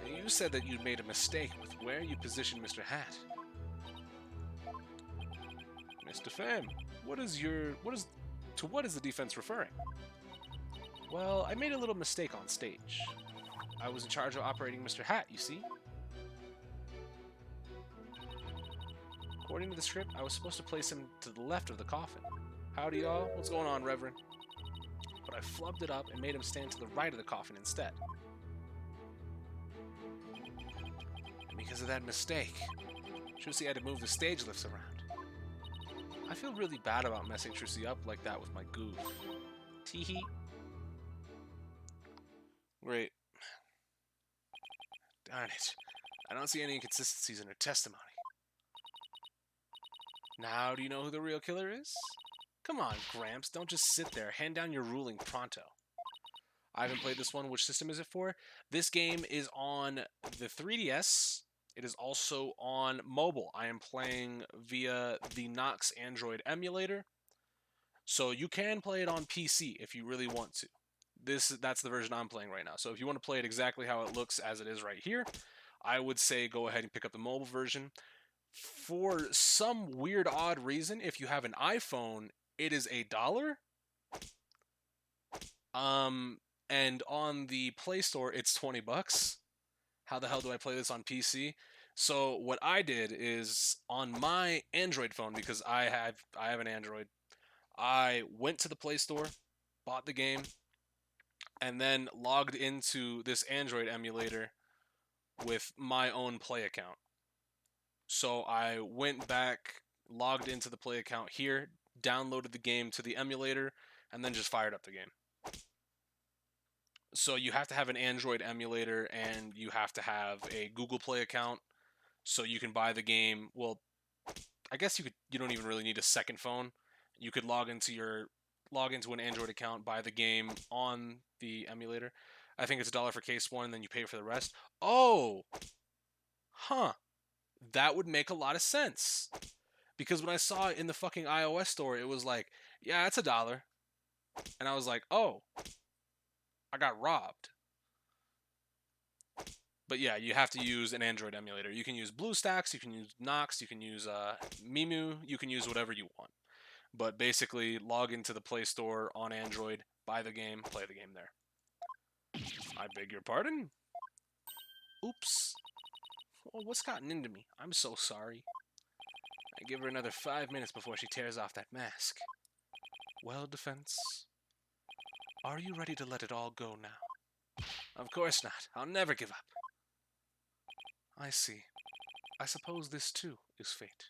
You said that you'd made a mistake with where you positioned Mr. Hat. Mr. Pham, what is the defense referring? Well, I made a little mistake on stage. I was in charge of operating Mr. Hat, you see? According to the script, I was supposed to place him to the left of the coffin. Howdy, y'all. What's going on, Reverend? But I flubbed it up and made him stand to the right of the coffin instead. And because of that mistake, Trucy had to move the stage lifts around. I feel really bad about messing Trucy up like that with my goof. Teehee. Great. Darn it. I don't see any inconsistencies in her testimony. Now, do you know who the real killer is? Come on, Gramps, don't just sit there. Hand down your ruling pronto. I haven't played this one. Which system is it for? This game is on the 3DS. It is also on mobile. I am playing via the Nox Android emulator. So you can play it on PC if you really want to. That's the version I'm playing right now. So if you want to play it exactly how it looks as it is right here, I would say go ahead and pick up the mobile version. For some weird odd reason, if you have an iPhone, it is $1. And on the Play Store, it's $20. How the hell do I play this on PC? So what I did is on my Android phone, because I have an Android, I went to the Play Store, bought the game, and then logged into this Android emulator with my own Play account. So I went back, logged into the Play account here, downloaded the game to the emulator, and then just fired up the game. So you have to have an Android emulator, and you have to have a Google Play account so you can buy the game. Well, I guess you don't even really need a second phone. You could log into an Android account, buy the game on the emulator. I think it's $1 for case one, and then you pay for the rest. Oh, huh. That would make a lot of sense. Because when I saw it in the fucking iOS store, it was like, yeah, it's $1. And I was like, oh, I got robbed. But yeah, you have to use an Android emulator. You can use BlueStacks, you can use Nox, you can use Mimu, you can use whatever you want. But basically, log into the Play Store on Android, buy the game, play the game there. I beg your pardon? Oops. Oh, what's gotten into me? I'm so sorry. I give her another 5 minutes before she tears off that mask. Well, Defense, are you ready to let it all go now? Of course not. I'll never give up. I see. I suppose this, too, is fate.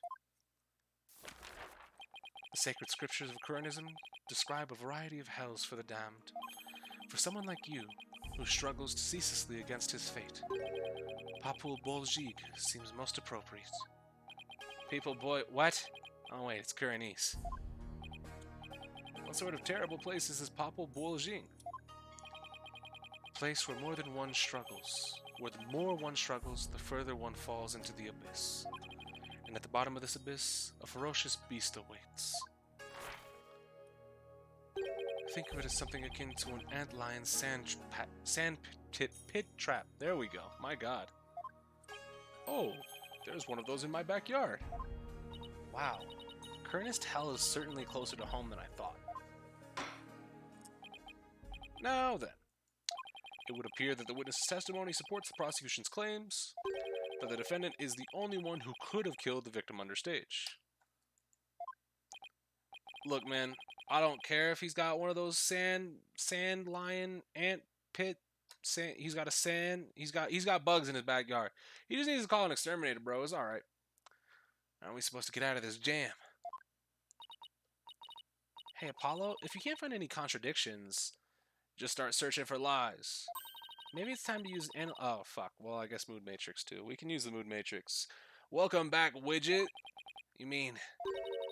The sacred scriptures of Kuranism describe a variety of hells for the damned. For someone like you, who struggles ceaselessly against his fate, Papul Boljig seems most appropriate. People boy... What? Oh wait, it's Kuranese. What sort of terrible place is this Papul Boljig? A place where more than one struggles. Where the more one struggles, the further one falls into the abyss. And at the bottom of this abyss, a ferocious beast awaits. Think of it as something akin to an antlion sand pit trap. There we go. My god. Oh, there's one of those in my backyard. Wow. Kurnist Hell is certainly closer to home than I thought. Now then, it would appear that the witness's testimony supports the prosecution's claims that the defendant is the only one who could have killed the victim under stage. Look, man, I don't care if he's got one of those sand lion ant pit. He's got bugs in his backyard. He just needs to call an exterminator, bro. It's all right. Aren't we supposed to get out of this jam? Hey, Apollo, if you can't find any contradictions, just start searching for lies. Maybe it's time to use oh, fuck. Well, I guess Mood Matrix, too. We can use the Mood Matrix. Welcome back, Widget. You mean...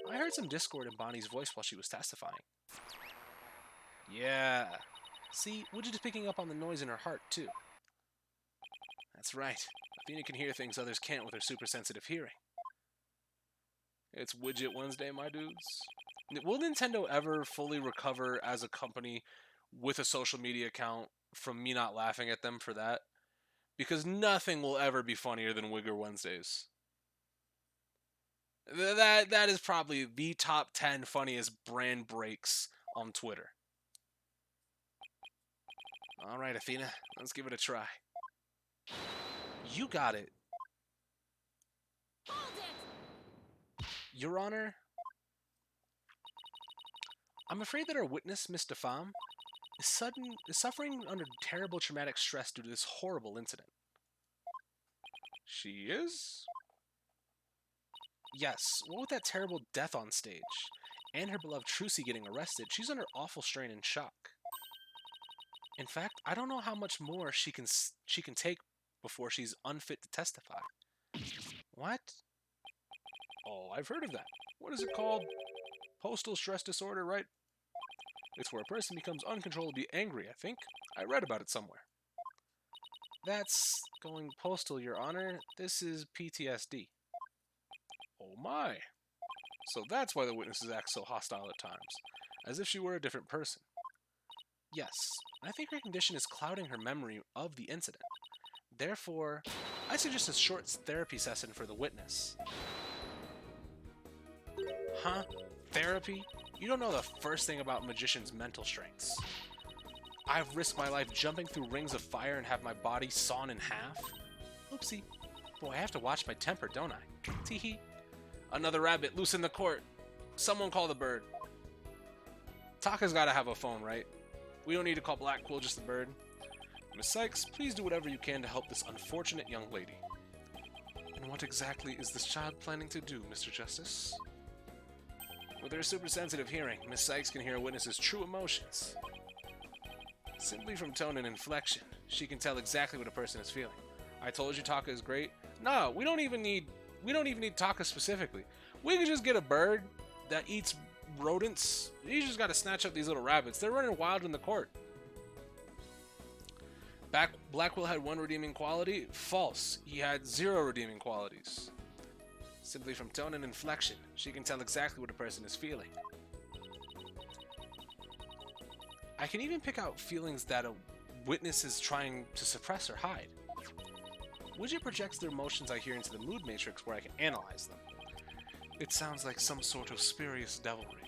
I heard some discord in Bonnie's voice while she was testifying. Yeah. See, Widget is picking up on the noise in her heart, too. That's right. Athena can hear things others can't with her super sensitive hearing. It's Widget Wednesday, my dudes. Will Nintendo ever fully recover as a company with a social media account from me not laughing at them for that? Because nothing will ever be funnier than Wigger Wednesdays. That is probably the top 10 funniest brand breaks on Twitter. Alright, Athena, let's give it a try. You got it. Hold it! Your Honor, I'm afraid that our witness, Miss DeFam, is suffering under terrible traumatic stress due to this horrible incident. She is? Yes, what with that terrible death on stage, and her beloved Trucy getting arrested, she's under awful strain and shock. In fact, I don't know how much more she can take before she's unfit to testify. What? Oh, I've heard of that. What is it called? Postal stress disorder, right? It's where a person becomes uncontrollably angry, I think. I read about it somewhere. That's going postal, Your Honor. This is PTSD. Oh my. So that's why the witnesses act so hostile at times, as if she were a different person. Yes, I think her condition is clouding her memory of the incident. Therefore, I suggest a short therapy session for the witness. Huh? Therapy? You don't know the first thing about magicians' mental strengths. I've risked my life jumping through rings of fire and have my body sawn in half. Oopsie. Boy, I have to watch my temper, don't I? Teehee. Another rabbit loose in the court. Someone call the bird. Taka's gotta have a phone, right? We don't need to call Black Quill, just the bird. Miss Sykes, please do whatever you can to help this unfortunate young lady. And what exactly is this child planning to do, Mr. Justice? With her super sensitive hearing, Miss Sykes can hear a witness's true emotions. Simply from tone and inflection, she can tell exactly what a person is feeling. I told you Taka is great. No, we don't even need Taka specifically. We could just get a bird that eats rodents. You just gotta snatch up these little rabbits. They're running wild in the court. Blackwell had one redeeming quality. False. He had 0 redeeming qualities. Simply from tone and inflection, she can tell exactly what a person is feeling. I can even pick out feelings that a witness is trying to suppress or hide. Widget projects the emotions I hear into the mood matrix where I can analyze them. It sounds like some sort of spurious devilry.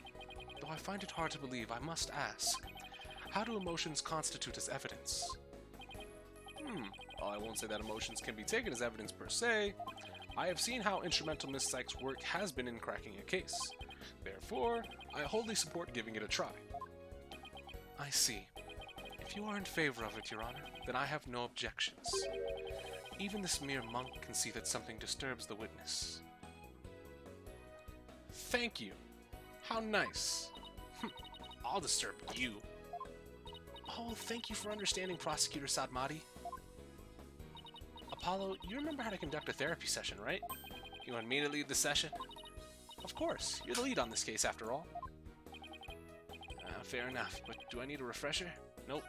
Though I find it hard to believe, I must ask, how do emotions constitute as evidence? Well, I won't say that emotions can be taken as evidence per se. I have seen how instrumental Miss Sykes' work has been in cracking a case. Therefore, I wholly support giving it a try. I see. If you are in favor of it, Your Honor, then I have no objections. Even this mere monk can see that something disturbs the witness. Thank you. How nice. I'll disturb you. Oh, thank you for understanding, Prosecutor Sadmati. Apollo, you remember how to conduct a therapy session, right? You want me to lead the session? Of course, you're the lead on this case after all. Fair enough, but do I need a refresher? Nope.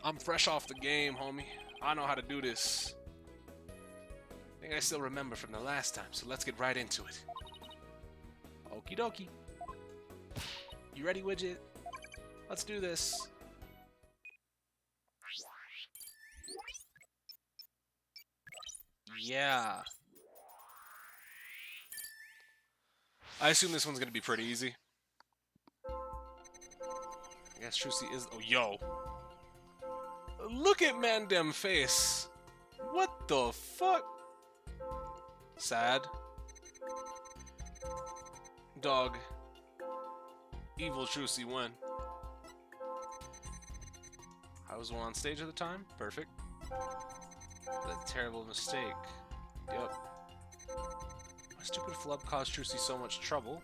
I'm fresh off the game, homie. I know how to do this. I think I still remember from the last time, so let's get right into it. Okie dokie. You ready, Widget? Let's do this. Yeah. I assume this one's gonna be pretty easy. I guess Trucy is. Oh, yo. Look at Mandem face. What the fuck? Sad. Dog. Evil Trucy won. I was one on stage at the time. Perfect. That terrible mistake. Yep. My stupid flub caused Trucy so much trouble.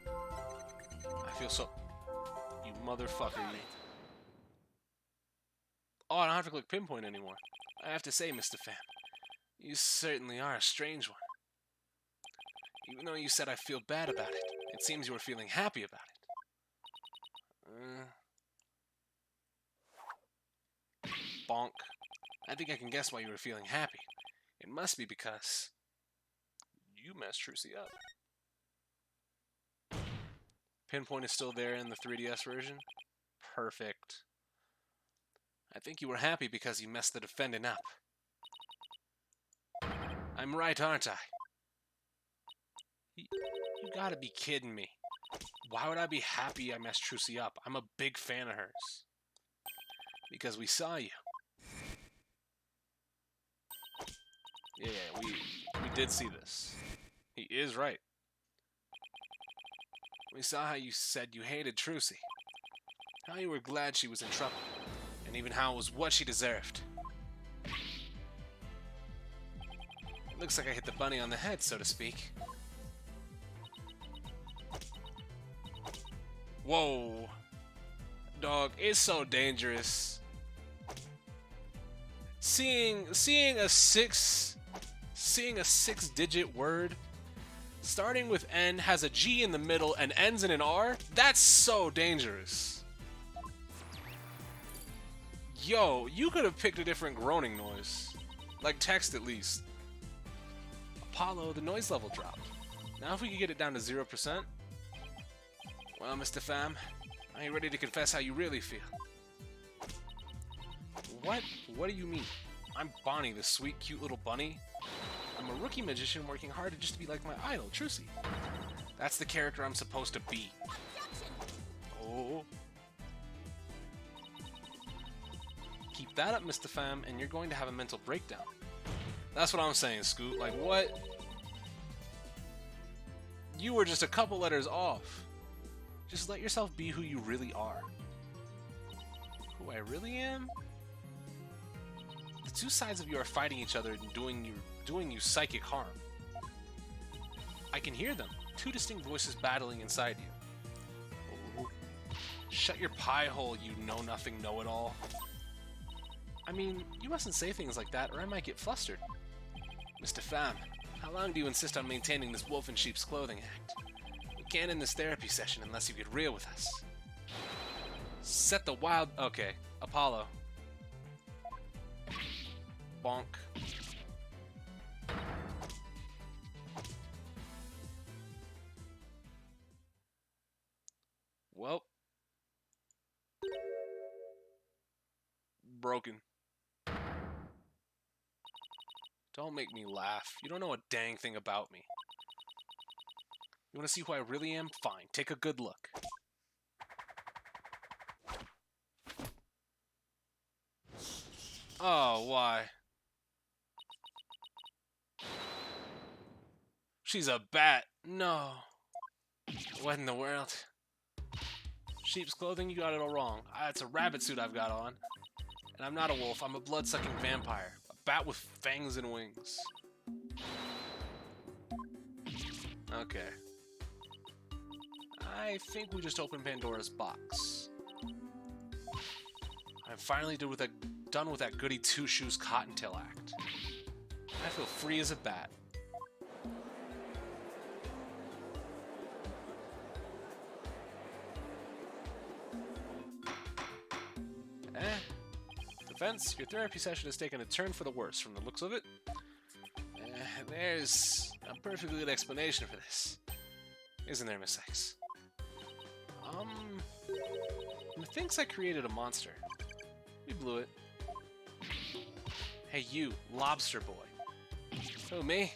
I feel so... You motherfucker, you. Oh, I don't have to click pinpoint anymore. I have to say, Mr. Pham, you certainly are a strange one. Even though you said I feel bad about it, it seems you were feeling happy about it. Bonk. I think I can guess why you were feeling happy. It must be because you messed Trucy up. Pinpoint is still there in the 3DS version? Perfect. I think you were happy because you messed the defendant up. I'm right, aren't I? You gotta be kidding me. Why would I be happy I messed Trucy up? I'm a big fan of hers. Because we saw you. Yeah, we did see this. He is right. We saw how you said you hated Trucy. How you were glad she was in trouble. And even how it was what she deserved. It looks like I hit the bunny on the head, so to speak. Whoa. Dog, it's so dangerous. Seeing a six-digit word starting with N, has a G in the middle, and ends in an R, that's so dangerous. Yo, you could have picked a different groaning noise. Like text at least. Apollo, the noise level dropped. Now if we could get it down to 0%. Well, Mr. Pham, are you ready to confess how you really feel? What? What do you mean? I'm Bonnie, the sweet, cute little bunny. I'm a rookie magician working hard to just be like my idol, Trucy. That's the character I'm supposed to be. Oh. Keep that up, Mr. Pham, and you're going to have a mental breakdown. That's what I'm saying, Scoot. Like, what? You were just a couple letters off. Just let yourself be who you really are. Who I really am? The two sides of you are fighting each other and doing you psychic harm. I can hear them. Two distinct voices battling inside you. Ooh. Shut your pie hole, you know-nothing know-it-all. I mean, you mustn't say things like that, or I might get flustered. Mr. Pham, how long do you insist on maintaining this wolf in sheep's clothing act? We can't end this therapy session unless you get real with us. Set the wild... Okay, Apollo. Bonk. Well. Broken. Don't make me laugh. You don't know a dang thing about me. You want to see who I really am? Fine. Take a good look. Oh, why? She's a bat. No. What in the world? Sheep's clothing? You got it all wrong. It's a rabbit suit I've got on. And I'm not a wolf. I'm a blood-sucking vampire. A bat with fangs and wings. Okay. I think we just opened Pandora's box. I'm finally done with that goody two-shoes cottontail act. I feel free as a bat. Defense, your therapy session has taken a turn for the worse from the looks of it. There's a perfectly good explanation for this. Isn't there, Miss X? Methinks I created a monster. We blew it. Hey you, lobster boy. Oh, me?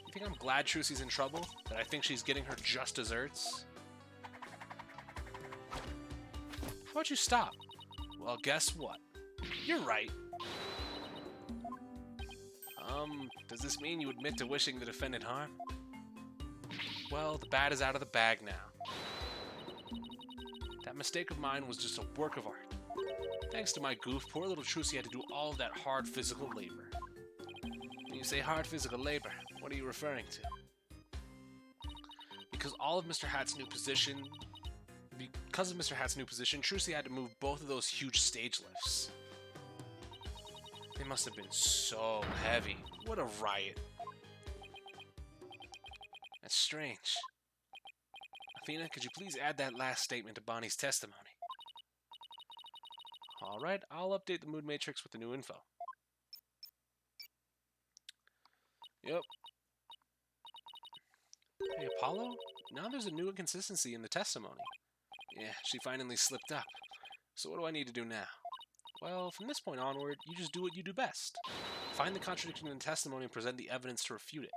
You think I'm glad Trucy's in trouble? That I think she's getting her just desserts? How about you stop? Well, guess what? You're right. Does this mean you admit to wishing the defendant harm? Well, the bat is out of the bag now. That mistake of mine was just a work of art. Thanks to my goof, poor little Trucy had to do all of that hard physical labor. When you say hard physical labor, what are you referring to? Because of Mr. Hat's new position, Trucy had to move both of those huge stage lifts. They must have been so heavy. What a riot. That's strange. Athena, could you please add that last statement to Bonnie's testimony? Alright, I'll update the mood matrix with the new info. Yep. Hey, Apollo? Now there's a new inconsistency in the testimony. Yeah, she finally slipped up. So what do I need to do now? Well, from this point onward, you just do what you do best. Find the contradiction in the testimony and present the evidence to refute it.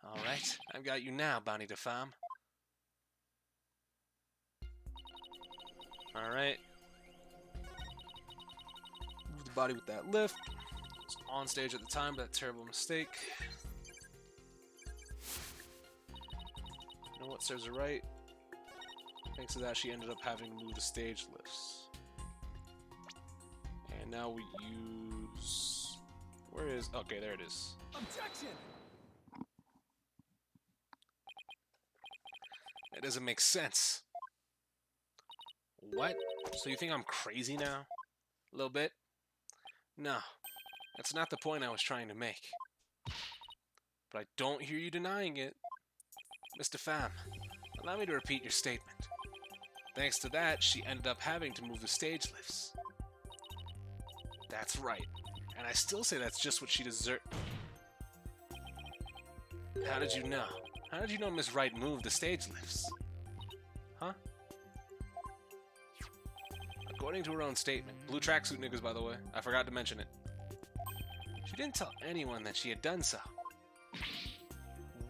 Alright, I've got you now, Bonnie de Femme. Alright. Move the body with that lift. It's on stage at the time, but that terrible mistake. You know what serves her right? Thanks to that, she ended up having to move the stage lifts. And now we use... Where is... Okay, there it is. Objection! That doesn't make sense. What? So you think I'm crazy now? A little bit? No. That's not the point I was trying to make. But I don't hear you denying it. Mr. Pham, allow me to repeat your statement. Thanks to that, she ended up having to move the stage lifts. That's right. And I still say that's just what she deserved. How did you know? How did you know Miss Wright moved the stage lifts? Huh? According to her own statement, blue tracksuit niggas, by the way, I forgot to mention it. She didn't tell anyone that she had done so.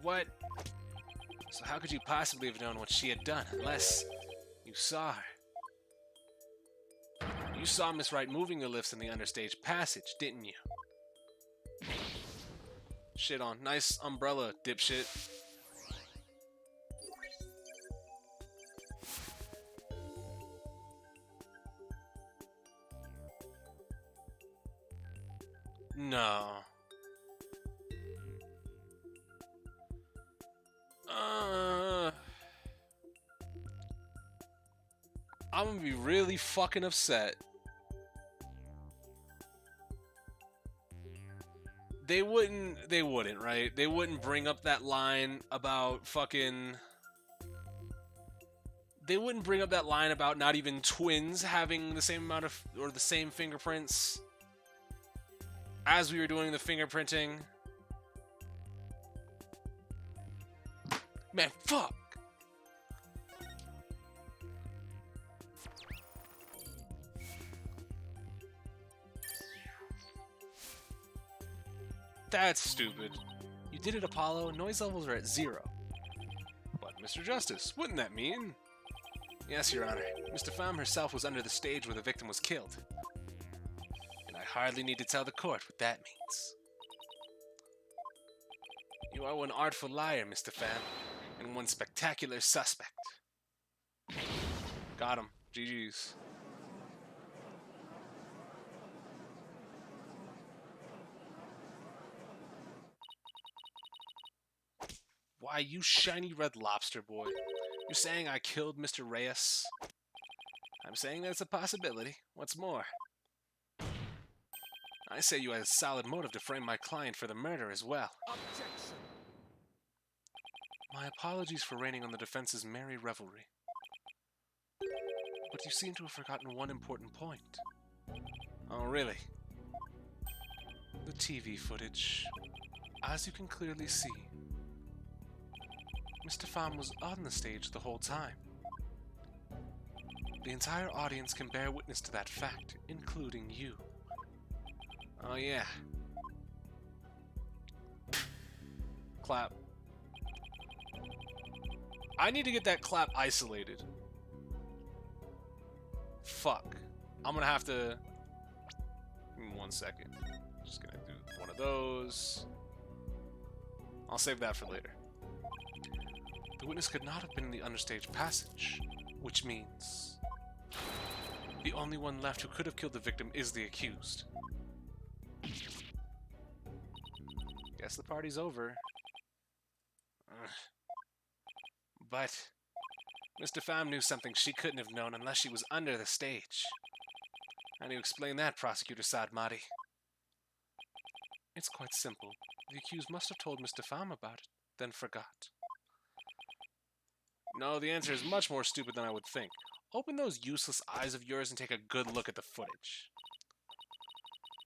What? So how could you possibly have known what she had done unless you saw her? You saw Miss Wright moving the lifts in the understage passage, didn't you? shit on. Nice umbrella, dipshit. No. I'm gonna be really fucking upset. They wouldn't, right? They wouldn't bring up that line about fucking... They wouldn't bring up that line about not even twins having the same amount of, or the same fingerprints as we were doing the fingerprinting. Man, fuck! That's stupid. You did it, Apollo. Noise levels are at 0. But, Mr. Justice, wouldn't that mean? Yes, Your Honor. Mr. Pham herself was under the stage where the victim was killed. And I hardly need to tell the court what that means. You are one artful liar, Mr. Pham, and one spectacular suspect. Got him. GG's. Why, you shiny red lobster boy. You're saying I killed Mr. Reyes? I'm saying that's a possibility. What's more? I say you had a solid motive to frame my client for the murder as well. Objection. My apologies for raining on the defense's merry revelry. But you seem to have forgotten one important point. Oh, really? The TV footage. As you can clearly see, Mr. Pham was on the stage the whole time. The entire audience can bear witness to that fact, including you. Oh yeah. Clap. I need to get that clap isolated. Fuck. I'm gonna have to... Give me 1 second. Just gonna do one of those. I'll save that for later. The witness could not have been in the understage passage, which means the only one left who could have killed the victim is the accused. Guess the party's over. But Mr. Pham knew something she couldn't have known unless she was under the stage. How do you explain that, Prosecutor Sadmati? It's quite simple. The accused must have told Mr. Pham about it, then forgot. No, the answer is much more stupid than I would think. Open those useless eyes of yours and take a good look at the footage.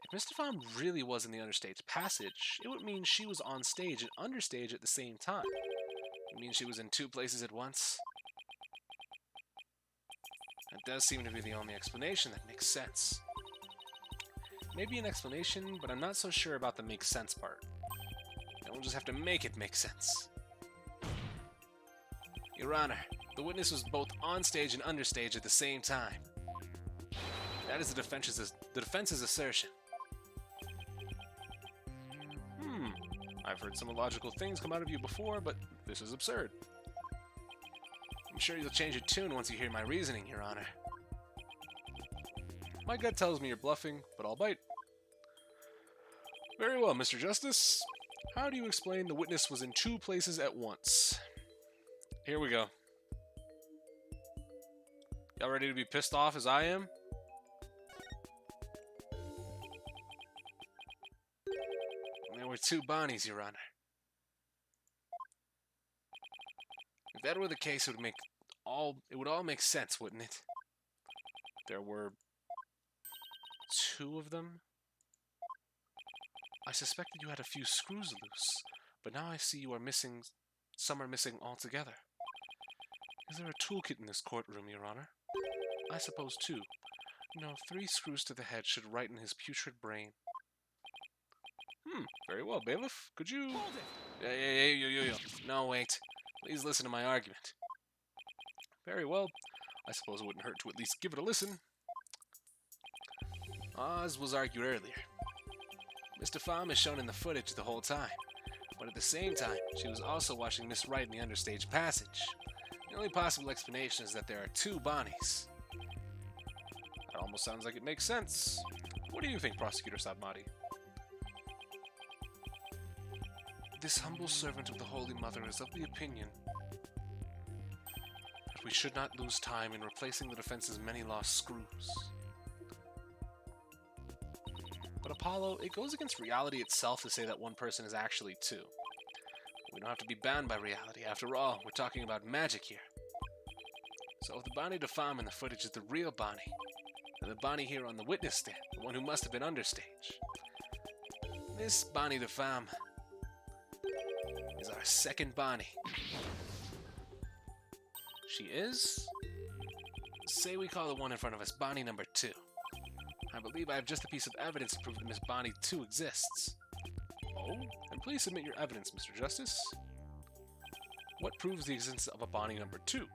If Mr. Pham really was in the understage passage, it would mean she was on stage and understage at the same time. It means she was in 2 places at once. That does seem to be the only explanation that makes sense. Maybe an explanation, but I'm not so sure about the makes sense part. Then we'll just have to make it make sense. Your Honor, the witness was both on stage and understage at the same time. That is the defense's assertion. I've heard some illogical things come out of you before, but this is absurd. I'm sure you'll change your tune once you hear my reasoning, Your Honor. My gut tells me you're bluffing, but I'll bite. Very well, Mr. Justice. How do you explain the witness was in 2 places at once? Here we go. Y'all ready to be pissed off as I am? There were 2 Bonnies, Your Honor. If that were the case, it would all make sense, wouldn't it? There were 2 of them. I suspected you had a few screws loose, but now I see you are missing. Some are missing altogether. Is there a toolkit in this courtroom, Your Honor? I suppose 2. No, 3 screws to the head should righten his putrid brain. Very well, bailiff. Could you... Hold it! Yo. No, wait. Please listen to my argument. Very well. I suppose it wouldn't hurt to at least give it a listen. As was argued earlier, Mr. Pham is shown in the footage the whole time. But at the same time, she was also watching Miss Wright in the understage passage. The only possible explanation is that there are two Bonnies. That almost sounds like it makes sense. What do you think, Prosecutor Sadmati? This humble servant of the Holy Mother is of the opinion that we should not lose time in replacing the defense's many lost screws. But Apollo, it goes against reality itself to say that one person is actually two. We don't have to be bound by reality. After all, we're talking about magic here. So if the Bonnie de Femme in the footage is the real Bonnie, then the Bonnie here on the witness stand, the one who must have been understage, this Bonnie de Femme is our second Bonnie. She is? Say we call the one in front of us Bonnie number 2. I believe I have just a piece of evidence to prove that Miss Bonnie 2 exists. Oh? And please submit your evidence, Mr. Justice. What proves the existence of a Bonnie number 2?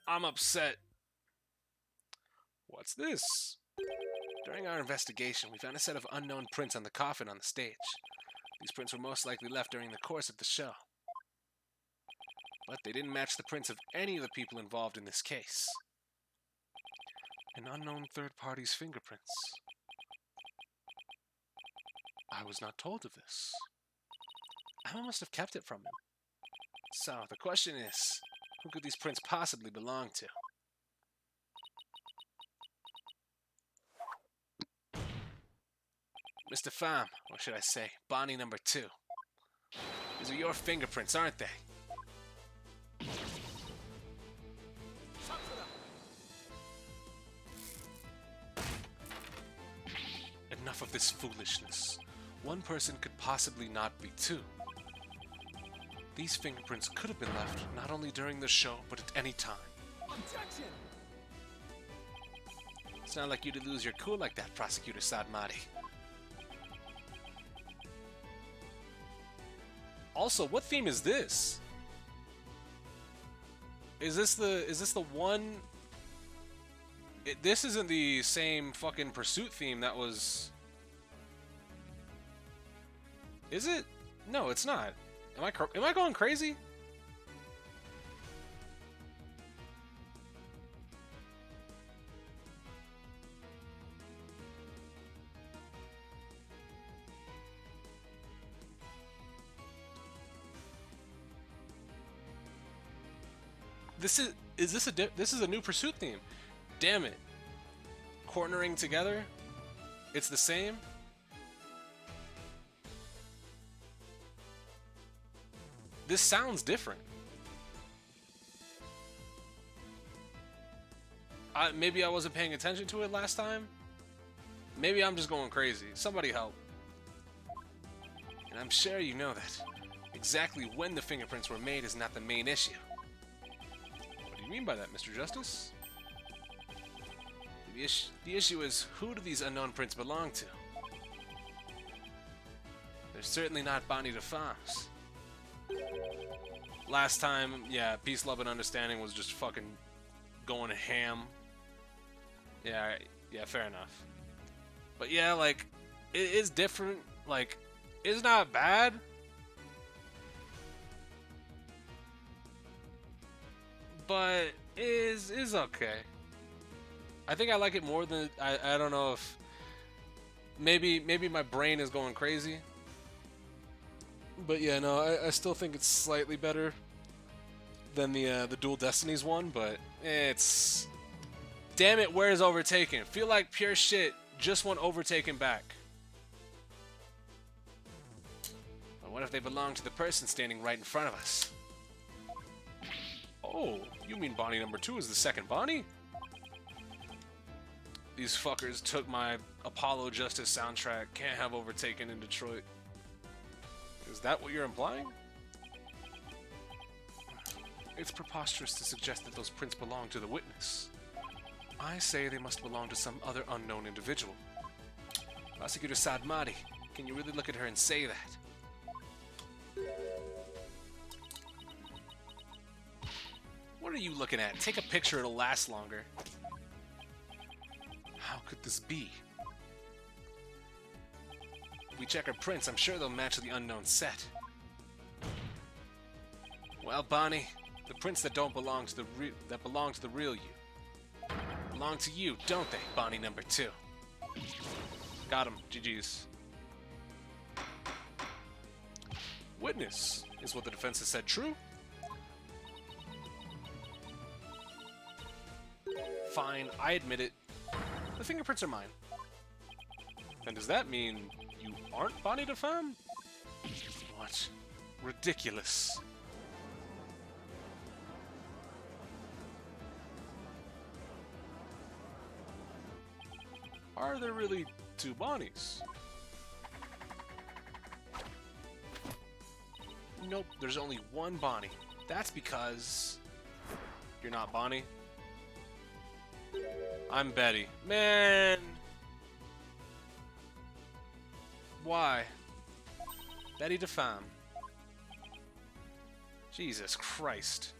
I'm upset. What's this? During our investigation, we found a set of unknown prints on the coffin on the stage. These prints were most likely left during the course of the show. But they didn't match the prints of any of the people involved in this case. An unknown third party's fingerprints. I was not told of this. Emma must have kept it from him. So, the question is, who could these prints possibly belong to? Mr. Pham, or should I say, Bonnie number 2. These are your fingerprints, aren't they? Enough of this foolishness. One person could possibly not be 2. These fingerprints could have been left not only during the show, but at any time. Objection! It's not like you to lose your cool like that, Prosecutor Sadmati. Also, what theme is this? Is this the one? This isn't the same fucking Pursuit theme that was. Is it? No, it's not. Am I going crazy? This is a new Pursuit theme. Damn it. Cornering together? It's the same? This sounds different. Maybe I wasn't paying attention to it last time. Maybe I'm just going crazy. Somebody help. And I'm sure you know that exactly when the fingerprints were made is not the main issue. What do you mean by that, Mr. Justice? The issue is, who do these unknown prints belong to? They're certainly not Bonnie de Femme's. Last time, yeah, Peace, Love, and Understanding was just fucking going ham. Yeah, fair enough. But yeah, like, it is different. Like, it's not bad. But is okay. I think I like it more than I don't know if maybe my brain is going crazy. But yeah, no, I still think it's slightly better than the Dual Destinies one, but it's, damn it, where is Overtaken? Feel like pure shit just want Overtaken back. But what if they belong to the person standing right in front of us? Oh, you mean Bonnie number 2 is the second Bonnie? These fuckers took my Apollo Justice soundtrack. Can't have Overtaken in Detroit. Is that what you're implying? It's preposterous to suggest that those prints belong to the witness. I say they must belong to some other unknown individual. Prosecutor Sadmati, can you really look at her and say that? What are you looking at? Take a picture, it'll last longer. How could this be? we check our prints, I'm sure they'll match the unknown set. Well, Bonnie, the prints that don't belong to the belong to the real you belong to you, don't they, Bonnie number 2? Got him. GG's. Witness. Is what the defense has said true? Fine, I admit it. The fingerprints are mine. And does that mean you aren't Bonnie DeFemme? What? Ridiculous. Are there really 2 Bonnies? Nope, there's only 1 Bonnie. That's because you're not Bonnie. I'm Betty. Man! Why? Betty DeFemme. Jesus Christ.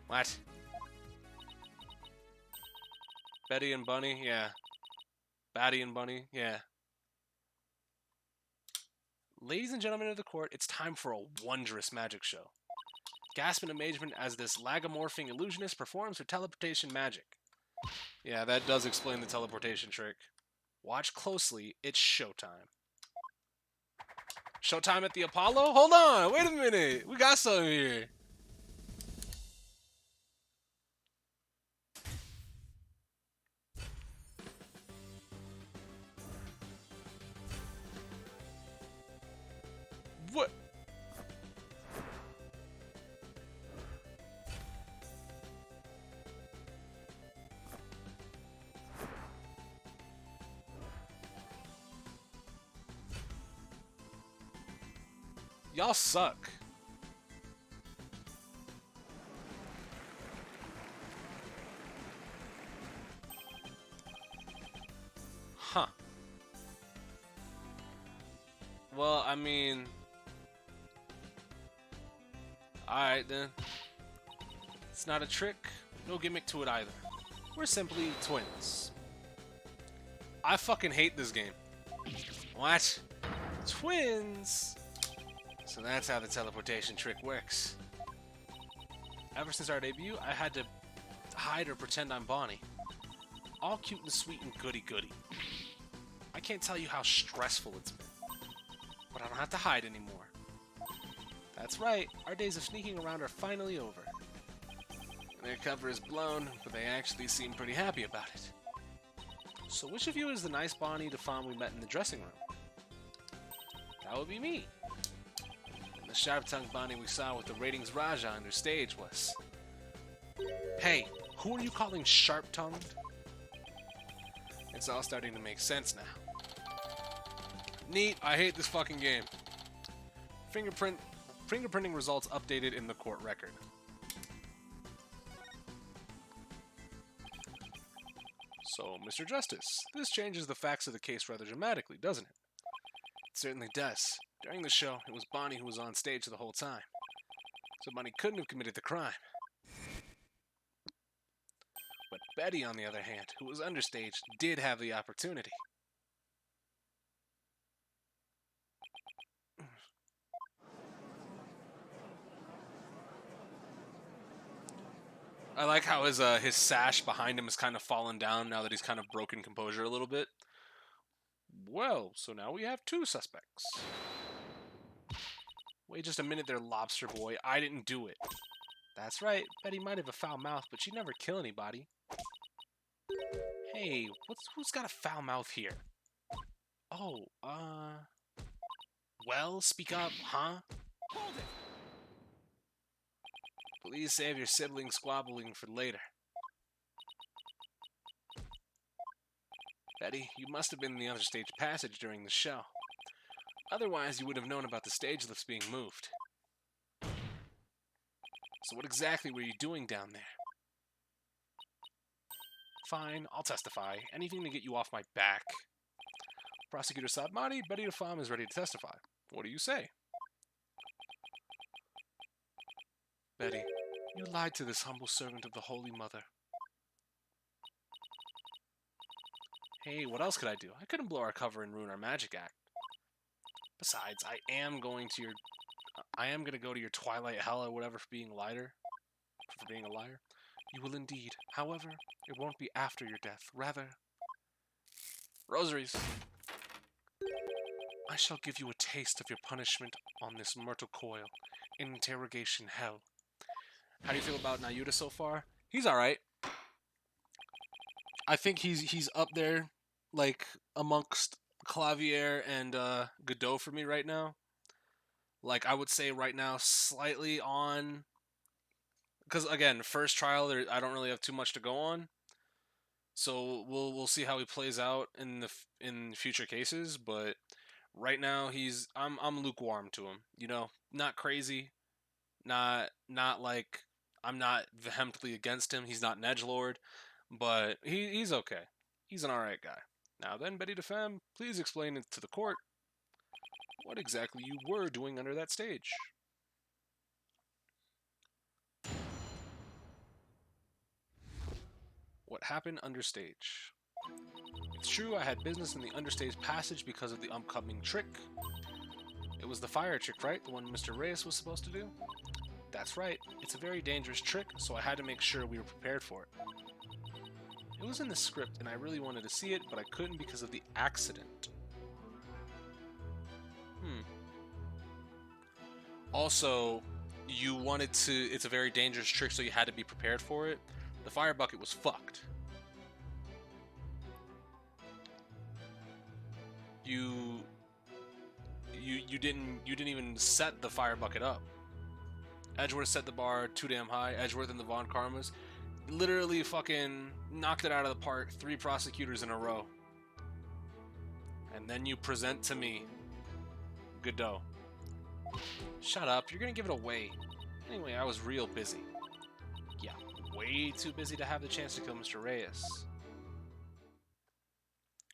What? Betty and Bunny? Yeah. Batty and Bunny? Yeah. Ladies and gentlemen of the court, it's time for a wondrous magic show. Gasp in amazement as this lagomorphing illusionist performs her teleportation magic. Yeah, that does explain the teleportation trick. Watch closely, it's showtime. Showtime at the Apollo? Hold on, wait a minute. We got something here. What? Y'all suck. Huh. Well, I mean... Alright then. It's not a trick, no gimmick to it either. We're simply twins. I fucking hate this game. What? Twins? So that's how the teleportation trick works. Ever since our debut, I had to hide or pretend I'm Bonnie. All cute and sweet and goody-goody. I can't tell you how stressful it's been. But I don't have to hide anymore. That's right, our days of sneaking around are finally over. Their cover is blown, but they actually seem pretty happy about it. So which of you is the nice Bonnie DeFemme we met in the dressing room? That would be me. And the sharp-tongued Bonnie we saw with the ratings Raja on her stage was... Hey, who are you calling sharp-tongued? It's all starting to make sense now. Neat, I hate this fucking game. Fingerprinting results updated in the court record. So, Mr. Justice, this changes the facts of the case rather dramatically, doesn't it? It certainly does. During the show, it was Bonnie who was on stage the whole time. So Bonnie couldn't have committed the crime. But Betty, on the other hand, who was understage, did have the opportunity. I like how his sash behind him is kind of fallen down now that he's kind of broken composure a little bit. Well, so now we have 2 suspects. Wait just a minute there, lobster boy. I didn't do it. That's right. Betty might have a foul mouth, but she'd never kill anybody. Hey, who's got a foul mouth here? Oh, well, speak up, huh? Hold it! Please save your sibling squabbling for later. Betty, you must have been in the other stage passage during the show. Otherwise, you would have known about the stage lifts being moved. So what exactly were you doing down there? Fine, I'll testify. Anything to get you off my back. Prosecutor Sadmati, Betty DeFemme is ready to testify. What do you say? Betty, you lied to this humble servant of the Holy Mother. Hey, what else could I do? I couldn't blow our cover and ruin our magic act. Besides, I am going to go to your Twilight Hell or whatever for being a liar. For being a liar. You will indeed. However, it won't be after your death. Rather, rosaries. I shall give you a taste of your punishment on this mortal coil. Interrogation hell. How do you feel about Nayuta so far? He's alright. I think he's up there, like, amongst Clavier and Godot for me right now. Like, I would say right now, slightly on... Because, again, first trial, I don't really have too much to go on. So we'll see how he plays out in future cases, but right now I'm lukewarm to him. You know, not crazy, not like I'm not vehemently against him. He's not an edgelord, but he's okay. He's an alright guy. Now then, Betty DeFemme, please explain it to the court what exactly you were doing under that stage. What happened understage? It's true, I had business in the understage passage because of the upcoming trick. It was the fire trick, right? The one Mr. Reyes was supposed to do? That's right. It's a very dangerous trick, so I had to make sure we were prepared for it. It was in the script, and I really wanted to see it, but I couldn't because of the accident. Also, you wanted to... It's a very dangerous trick, so you had to be prepared for it. The fire bucket was fucked. You didn't even set the fire bucket up. Edgeworth set the bar too damn high. Edgeworth and the Von Karmas literally fucking knocked it out of the park. 3 prosecutors in a row. And then you present to me Godot. Shut up, you're gonna give it away. Anyway, I was real busy. Yeah, way too busy to have the chance to kill Mr. Reyes.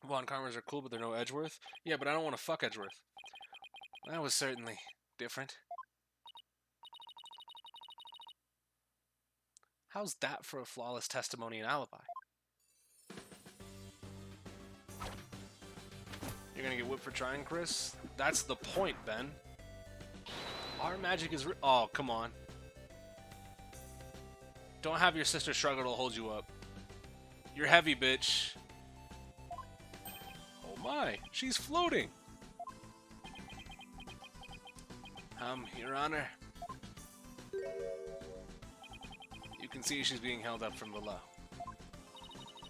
Von Karmas are cool, but they're no Edgeworth. Yeah, but I don't want to fuck Edgeworth. That was certainly different. How's that for a flawless testimony and alibi? You're gonna get whipped for trying, Chris? That's the point, Ben. Our magic is oh, come on. Don't have your sister struggle to hold you up. You're heavy, bitch. Oh my, she's floating. Your Honor. You can see she's being held up from below.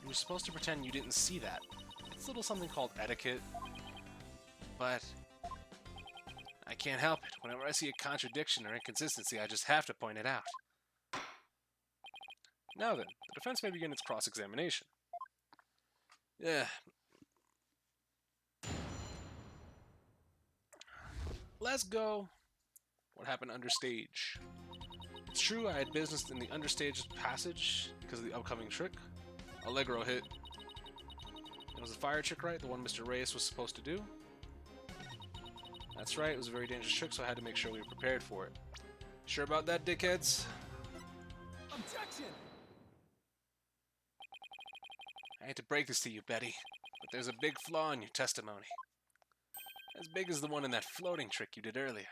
You were supposed to pretend you didn't see that. It's a little something called etiquette. But I can't help it. Whenever I see a contradiction or inconsistency, I just have to point it out. Now then, the defense may begin its cross-examination. Yeah. Let's go. What happened understage? It's true, I had business in the understage passage because of the upcoming trick. Allegro hit. It was the fire trick, right? The one Mr. Reyes was supposed to do. That's right, it was a very dangerous trick, so I had to make sure we were prepared for it. Sure about that, dickheads? Objection! I hate to break this to you, Betty, but there's a big flaw in your testimony. As big as the one in that floating trick you did earlier.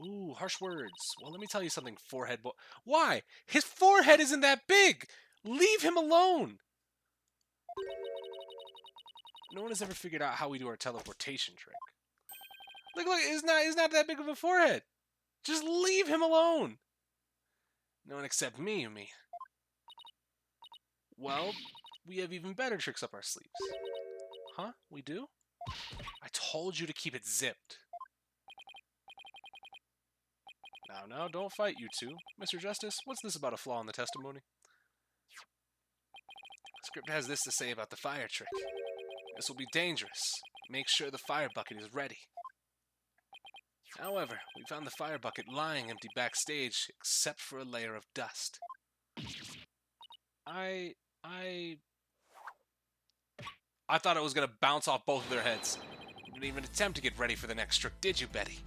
Ooh, harsh words. Well, let me tell you something, forehead boy. Why? His forehead isn't that big! Leave him alone! No one has ever figured out how we do our teleportation trick. Look, it's not that big of a forehead. Just leave him alone. No one except me, you mean? Well, we have even better tricks up our sleeves. Huh? We do? I told you to keep it zipped. Now, don't fight, you two. Mr. Justice, what's this about a flaw in the testimony? The script has this to say about the fire trick. This will be dangerous. Make sure the fire bucket is ready. However, we found the fire bucket lying empty backstage, except for a layer of dust. I thought it was gonna bounce off both of their heads. You didn't even attempt to get ready for the next trick, did you, Betty?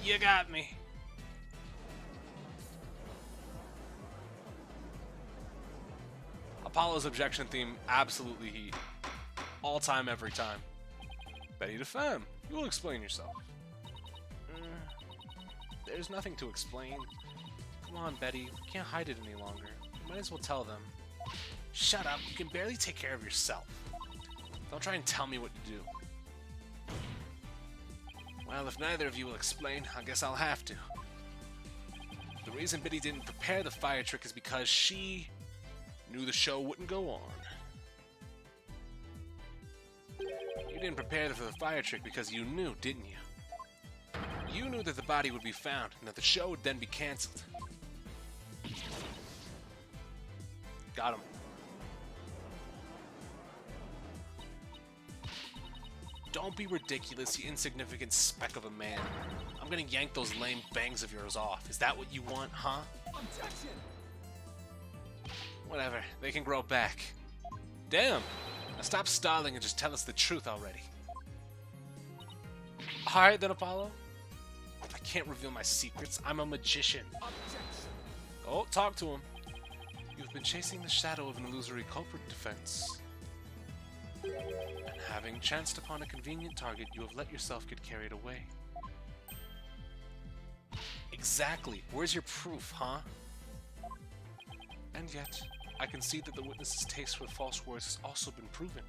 You got me. Apollo's objection theme, absolutely heat. All time, every time. Betty the Femme, you will explain yourself. There's nothing to explain. Come on, Betty, we can't hide it any longer. You might as well tell them. Shut up, you can barely take care of yourself. Don't try and tell me what to do. Well, if neither of you will explain, I guess I'll have to. The reason Betty didn't prepare the fire trick is because she knew the show wouldn't go on. You didn't prepare for the fire trick because you knew, didn't you? You knew that the body would be found and that the show would then be cancelled. Got him. Don't be ridiculous, you insignificant speck of a man. I'm gonna yank those lame bangs of yours off. Is that what you want, huh? Objection! Whatever, they can grow back. Damn! Now stop stalling and just tell us the truth already. Alright then, Apollo. I can't reveal my secrets. I'm a magician. Objection! Oh, talk to him. You've been chasing the shadow of an illusory culprit defense. And having chanced upon a convenient target, you have let yourself get carried away. Exactly. Where's your proof, huh? And yet, I can see that the witness's taste for false words has also been proven.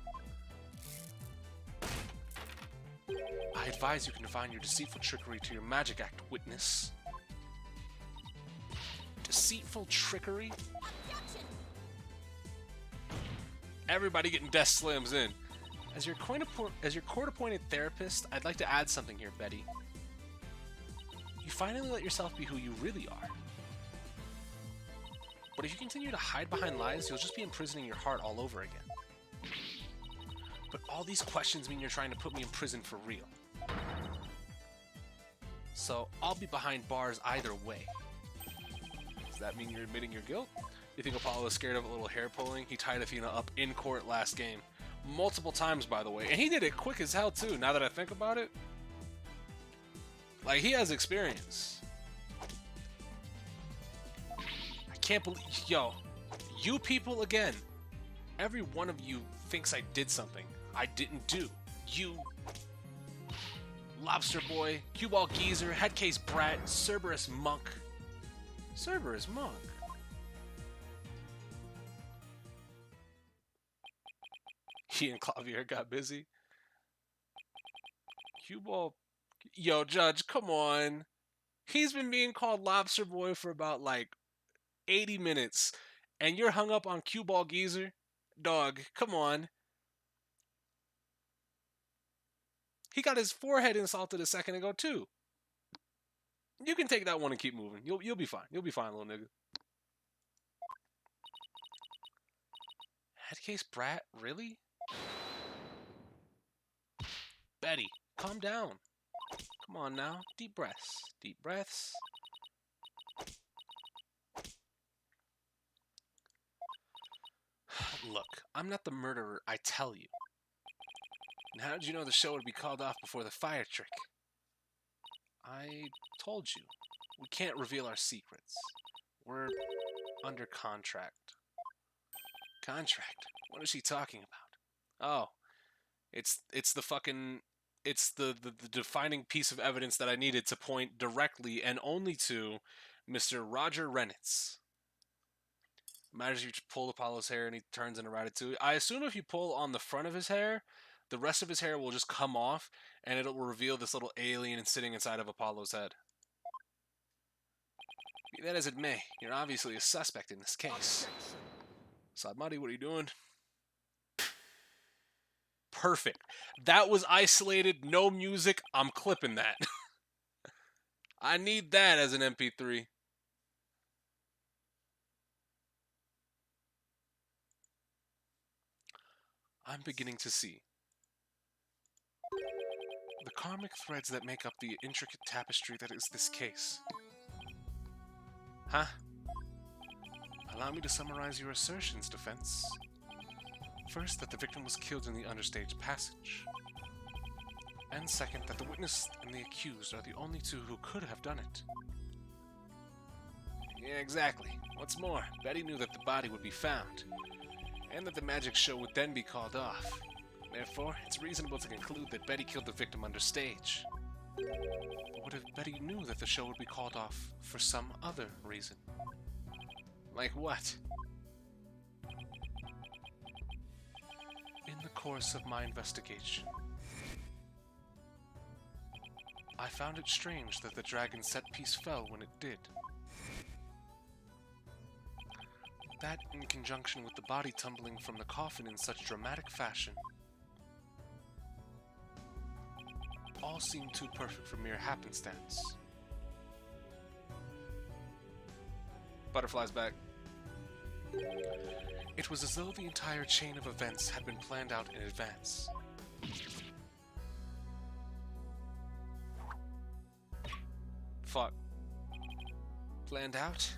I advise you confine your deceitful trickery to your magic act, witness. Deceitful trickery? Everybody getting death slams in. As your court-appointed therapist, I'd like to add something here, Betty. You finally let yourself be who you really are. But if you continue to hide behind lies, you'll just be imprisoning your heart all over again. But all these questions mean you're trying to put me in prison for real. So, I'll be behind bars either way. Does that mean you're admitting your guilt? You think Apollo is scared of a little hair pulling? He tied Athena up in court last game. Multiple times, by the way. And he did it quick as hell, too, now that I think about it. Like, he has experience. I can't believe... Yo, you people again. Every one of you thinks I did something I didn't do. You... Lobster Boy, Cue-Ball Geezer, Headcase Brat, Cerberus Monk. Cerberus Monk? He and Clavier got busy. Cue-Ball... Yo, Judge, come on. He's been being called Lobster Boy for about, like, 80 minutes. And you're hung up on Cue-Ball Geezer? Dog, come on. He got his forehead insulted a second ago, too. You can take that one and keep moving. You'll be fine. You'll be fine, little nigga. Headcase Brat? Really? Betty, calm down. Come on now. Deep breaths. Deep breaths. Look, I'm not the murderer, I tell you. And how did you know the show would be called off before the fire trick? I told you. We can't reveal our secrets. We're under contract. Contract? What is she talking about? Oh. It's the fucking... It's the defining piece of evidence that I needed to point directly and only to Mr. Roger Renitz. Imagine you just pull Apollo's hair and he turns into Ratatouille. I assume if you pull on the front of his hair, the rest of his hair will just come off and it will reveal this little alien sitting inside of Apollo's head. Be that as it may, you're obviously a suspect in this case. Sadmati, what are you doing? Perfect. That was isolated, no music. I'm clipping that. I need that as an MP3. I'm beginning to see the karmic threads that make up the intricate tapestry that is this case. Huh? Allow me to summarize your assertions, defense. First, that the victim was killed in the understage passage. And second, that the witness and the accused are the only two who could have done it. Yeah, exactly. What's more, Betty knew that the body would be found. and that the magic show would then be called off. Therefore, it's reasonable to conclude that Betty killed the victim under stage. But what if Betty knew that the show would be called off for some other reason? Like what? In the course of my investigation, I found it strange that the dragon set piece fell when it did. That, in conjunction with the body tumbling from the coffin in such dramatic fashion, all seemed too perfect for mere happenstance. Butterflies back. It was as though the entire chain of events had been planned out in advance. Fuck. Planned out?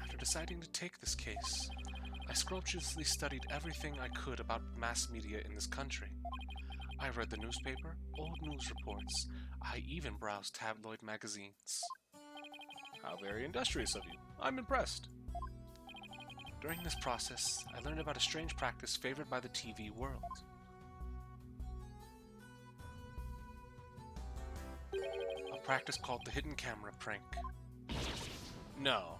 After deciding to take this case, I scrupulously studied everything I could about mass media in this country. I read the newspaper, old news reports, I even browsed tabloid magazines. How very industrious of you. I'm impressed. During this process, I learned about a strange practice favored by the TV world. A practice called the hidden camera prank. No.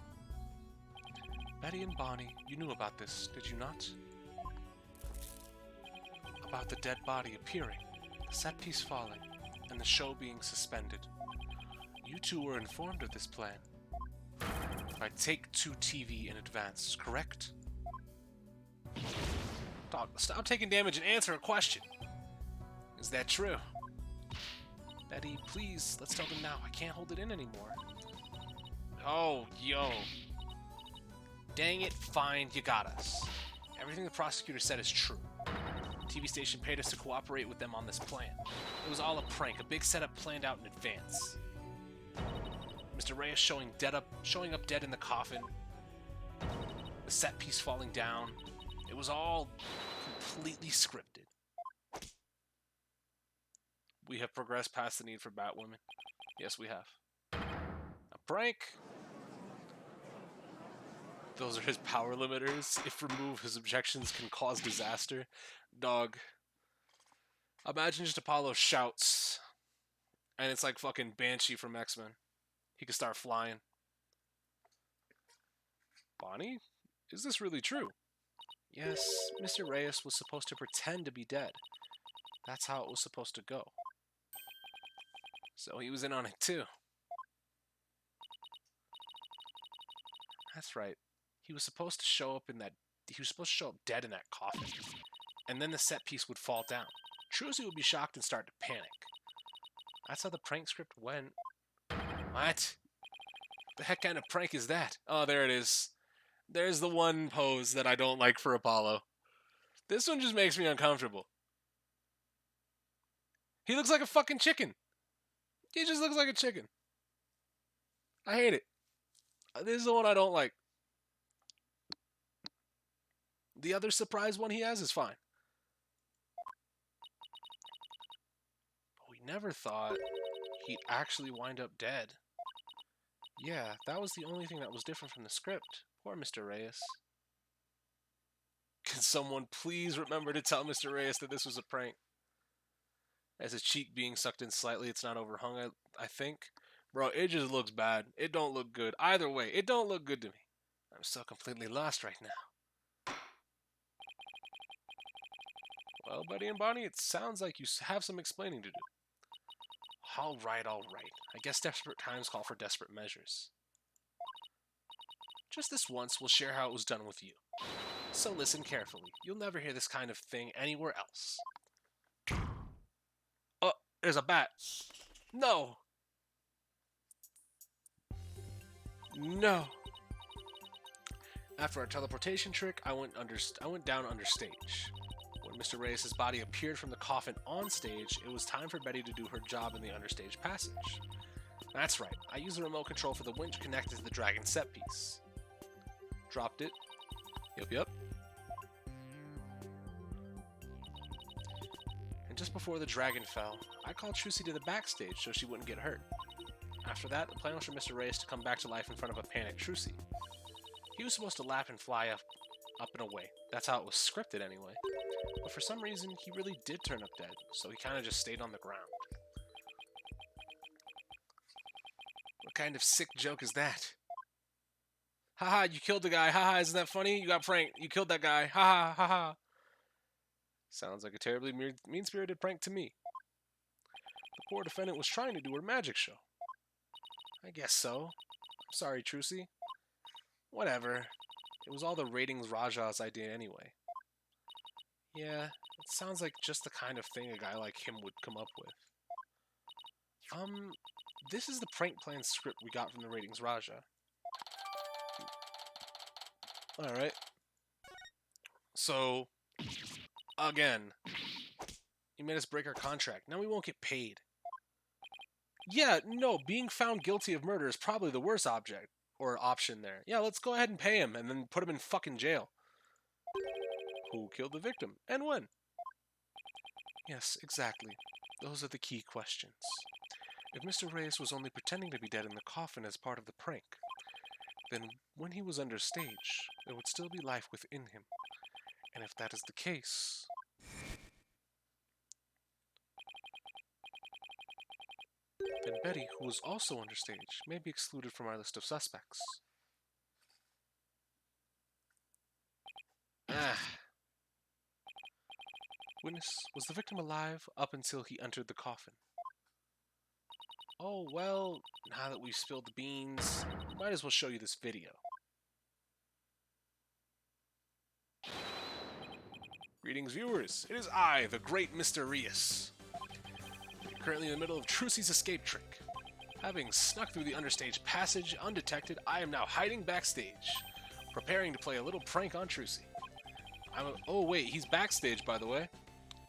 Betty and Bonnie, you knew about this, did you not? About the dead body appearing, the set piece falling, and the show being suspended. You two were informed of this plan. By Take-Two TV in advance, correct? Dog, stop taking damage and answer a question. Is that true? Betty, please, let's tell them now. I can't hold it in anymore. Oh, yo. Dang it, fine, you got us. Everything the prosecutor said is true. The TV station paid us to cooperate with them on this plan. It was all a prank, a big setup planned out in advance. Mr. Reyes showing up dead in the coffin. The set piece falling down. It was all completely scripted. We have progressed past the need for Batwoman. Yes, we have. A prank? Those are his power limiters. If removed, his objections can cause disaster. Dog. Imagine just Apollo shouts, and it's like fucking Banshee from X-Men. He could start flying. Bonnie? Is this really true? Yes, Mr. Reyes was supposed to pretend to be dead. That's how it was supposed to go. So he was in on it too. That's right. He was supposed to show up dead in that coffin. And then the set piece would fall down. Trucy would be shocked and start to panic. That's how the prank script went. What? The heck kind of prank is that? Oh, there it is. There's the one pose that I don't like for Apollo. This one just makes me uncomfortable. He looks like a fucking chicken. He just looks like a chicken. I hate it. This is the one I don't like. The other surprise one he has is fine. But we never thought he'd actually wind up dead. Yeah, that was the only thing that was different from the script. Poor Mr. Reyes. Can someone please remember to tell Mr. Reyes that this was a prank? As his cheek being sucked in slightly, it's not overhung, I think. Bro, it just looks bad. It don't look good. Either way, it don't look good to me. I'm still completely lost right now. Well, Betty and Bonnie, it sounds like you have some explaining to do. All right. I guess desperate times call for desperate measures. Just this once, we'll share how it was done with you. So listen carefully. You'll never hear this kind of thing anywhere else. Oh, there's a bat. No. No. After our teleportation trick, I went down under stage. When Mr. Reyes' body appeared from the coffin on stage, it was time for Betty to do her job in the understage passage. That's right, I used the remote control for the winch connected to the dragon set piece. Dropped it. Yep. And just before the dragon fell, I called Trucy to the backstage so she wouldn't get hurt. After that, the plan was for Mr. Reyes to come back to life in front of a panicked Trucy. He was supposed to laugh and fly up up and away. That's how it was scripted anyway. But for some reason, he really did turn up dead, so he kind of just stayed on the ground. What kind of sick joke is that? Haha, you killed the guy. Haha, isn't that funny? You got pranked. You killed that guy. Haha, haha. Sounds like a terribly mean-spirited prank to me. The poor defendant was trying to do her magic show. I guess so. Sorry, Trucy. Whatever. It was all the ratings Raja's idea anyway. Yeah, it sounds like just the kind of thing a guy like him would come up with. This is the prank plan script we got from the ratings Raja. Alright. So, again, you made us break our contract. Now we won't get paid. Yeah, no, being found guilty of murder is probably the worst object or option there. Yeah, let's go ahead and pay him and then put him in fucking jail. Who killed the victim and when? Yes, exactly. Those are the key questions. If Mr. Reyes was only pretending to be dead in the coffin as part of the prank, then when he was under stage, there would still be life within him. And if that is the case... then Betty, who was also under stage, may be excluded from our list of suspects. Witness, was the victim alive up until he entered the coffin? Oh, well, now that we've spilled the beans, might as well show you this video. Greetings, viewers. It is I, the great Mr. Reyes. Currently in the middle of Trucy's escape trick. Having snuck through the understage passage undetected, I am now hiding backstage, preparing to play a little prank on Trucy. Oh wait, he's backstage, by the way.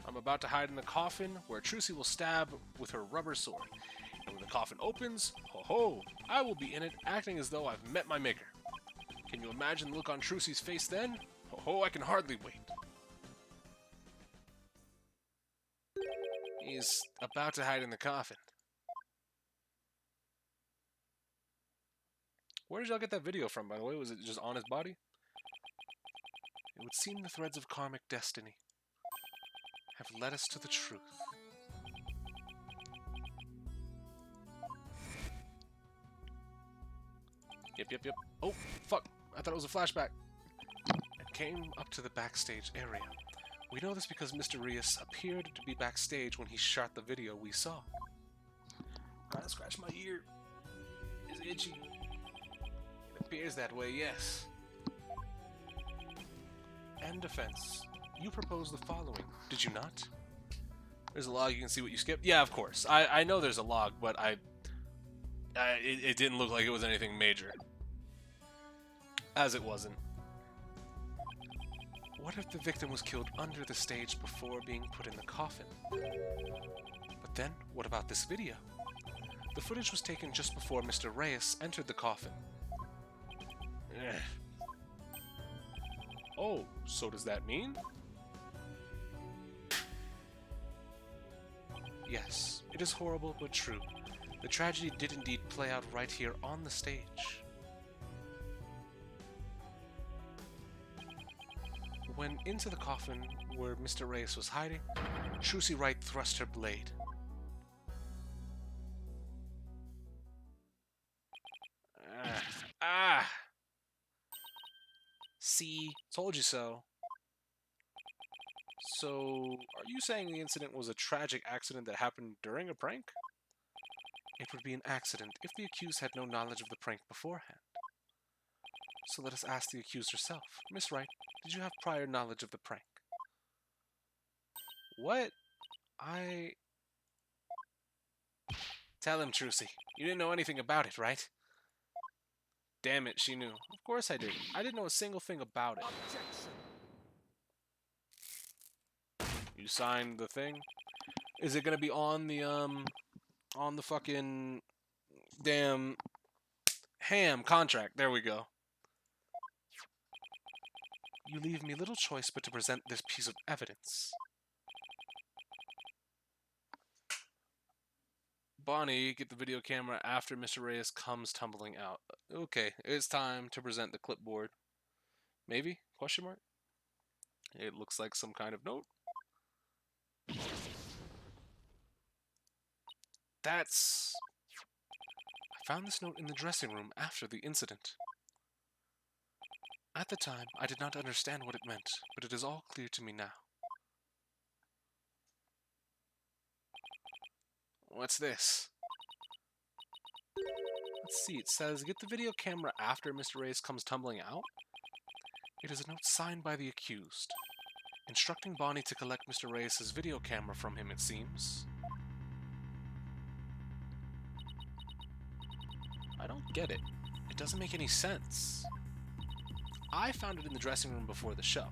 I'm about to hide in the coffin, where Trucy will stab with her rubber sword. And when the coffin opens, ho-ho, I will be in it, acting as though I've met my maker. Can you imagine the look on Trucy's face then? Ho-ho, I can hardly wait. He's about to hide in the coffin. Where did y'all get that video from, by the way? Was it just on his body? It would seem the threads of karmic destiny have led us to the truth. Yep. Oh, fuck. I thought it was a flashback. It came up to the backstage area. We know this because Mr. Reyes appeared to be backstage when he shot the video we saw. Gotta scratch my ear. It's itchy. It appears that way, yes. And defense. You proposed the following, did you not? There's a log, you can see what you skipped. Yeah, of course. I know there's a log, but it didn't look like it was anything major. As it wasn't. What if the victim was killed under the stage before being put in the coffin? But then, what about this video? The footage was taken just before Mr. Reyes entered the coffin. Oh, so does that mean? Yes, it is horrible but true. The tragedy did indeed play out right here on the stage. When into the coffin where Mr. Reyes was hiding, Trucy Wright thrust her blade. See, told you so. So, are you saying the incident was a tragic accident that happened during a prank? It would be an accident if the accused had no knowledge of the prank beforehand. So let us ask the accused herself. Miss Wright, did you have prior knowledge of the prank? What? Tell him, Trucy. You didn't know anything about it, right? Damn it, she knew. Of course I did. I didn't know a single thing about it. You signed the thing? Is it gonna be on the fucking damn ham contract? There we go. You leave me little choice but to present this piece of evidence. Bonnie, get the video camera after Mr. Reyes comes tumbling out. Okay, it's time to present the clipboard. Maybe? Question mark? It looks like some kind of note. That's... I found this note in the dressing room after the incident. At the time, I did not understand what it meant, but it is all clear to me now. What's this? Let's see, it says, get the video camera after Mr. Reyes comes tumbling out. It is a note signed by the accused, instructing Bonnie to collect Mr. Reyes' video camera from him, it seems. I don't get it. It doesn't make any sense. I found it in the dressing room before the show.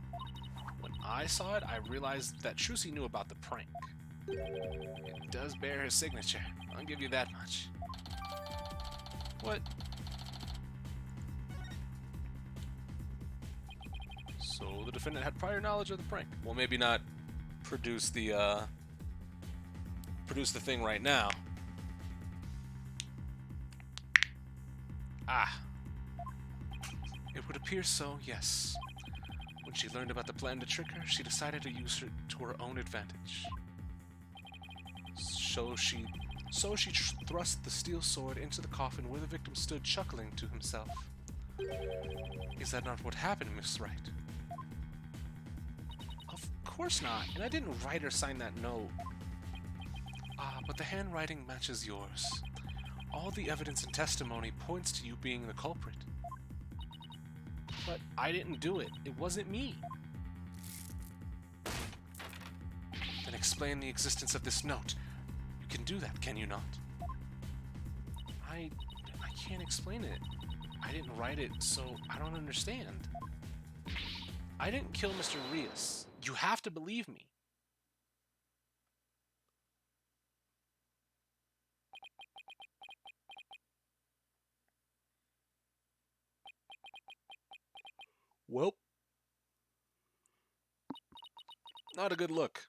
When I saw it, I realized that Trucy knew about the prank. It does bear his signature, I'll give you that much. What? So the defendant had prior knowledge of the prank. Well, maybe not produce the thing right now. Ah. It would appear so, yes. When she learned about the plan to trick her, she decided to use it to her own advantage. So she thrust the steel sword into the coffin where the victim stood chuckling to himself. Is that not what happened, Miss Wright? Of course not, and I didn't write or sign that note. Ah, but the handwriting matches yours. All the evidence and testimony points to you being the culprit. But I didn't do it. It wasn't me. Then explain the existence of this note. You can do that, can you not? I can't explain it. I didn't write it, so I don't understand. I didn't kill Mr. Reyes. You have to believe me. Well, not a good look.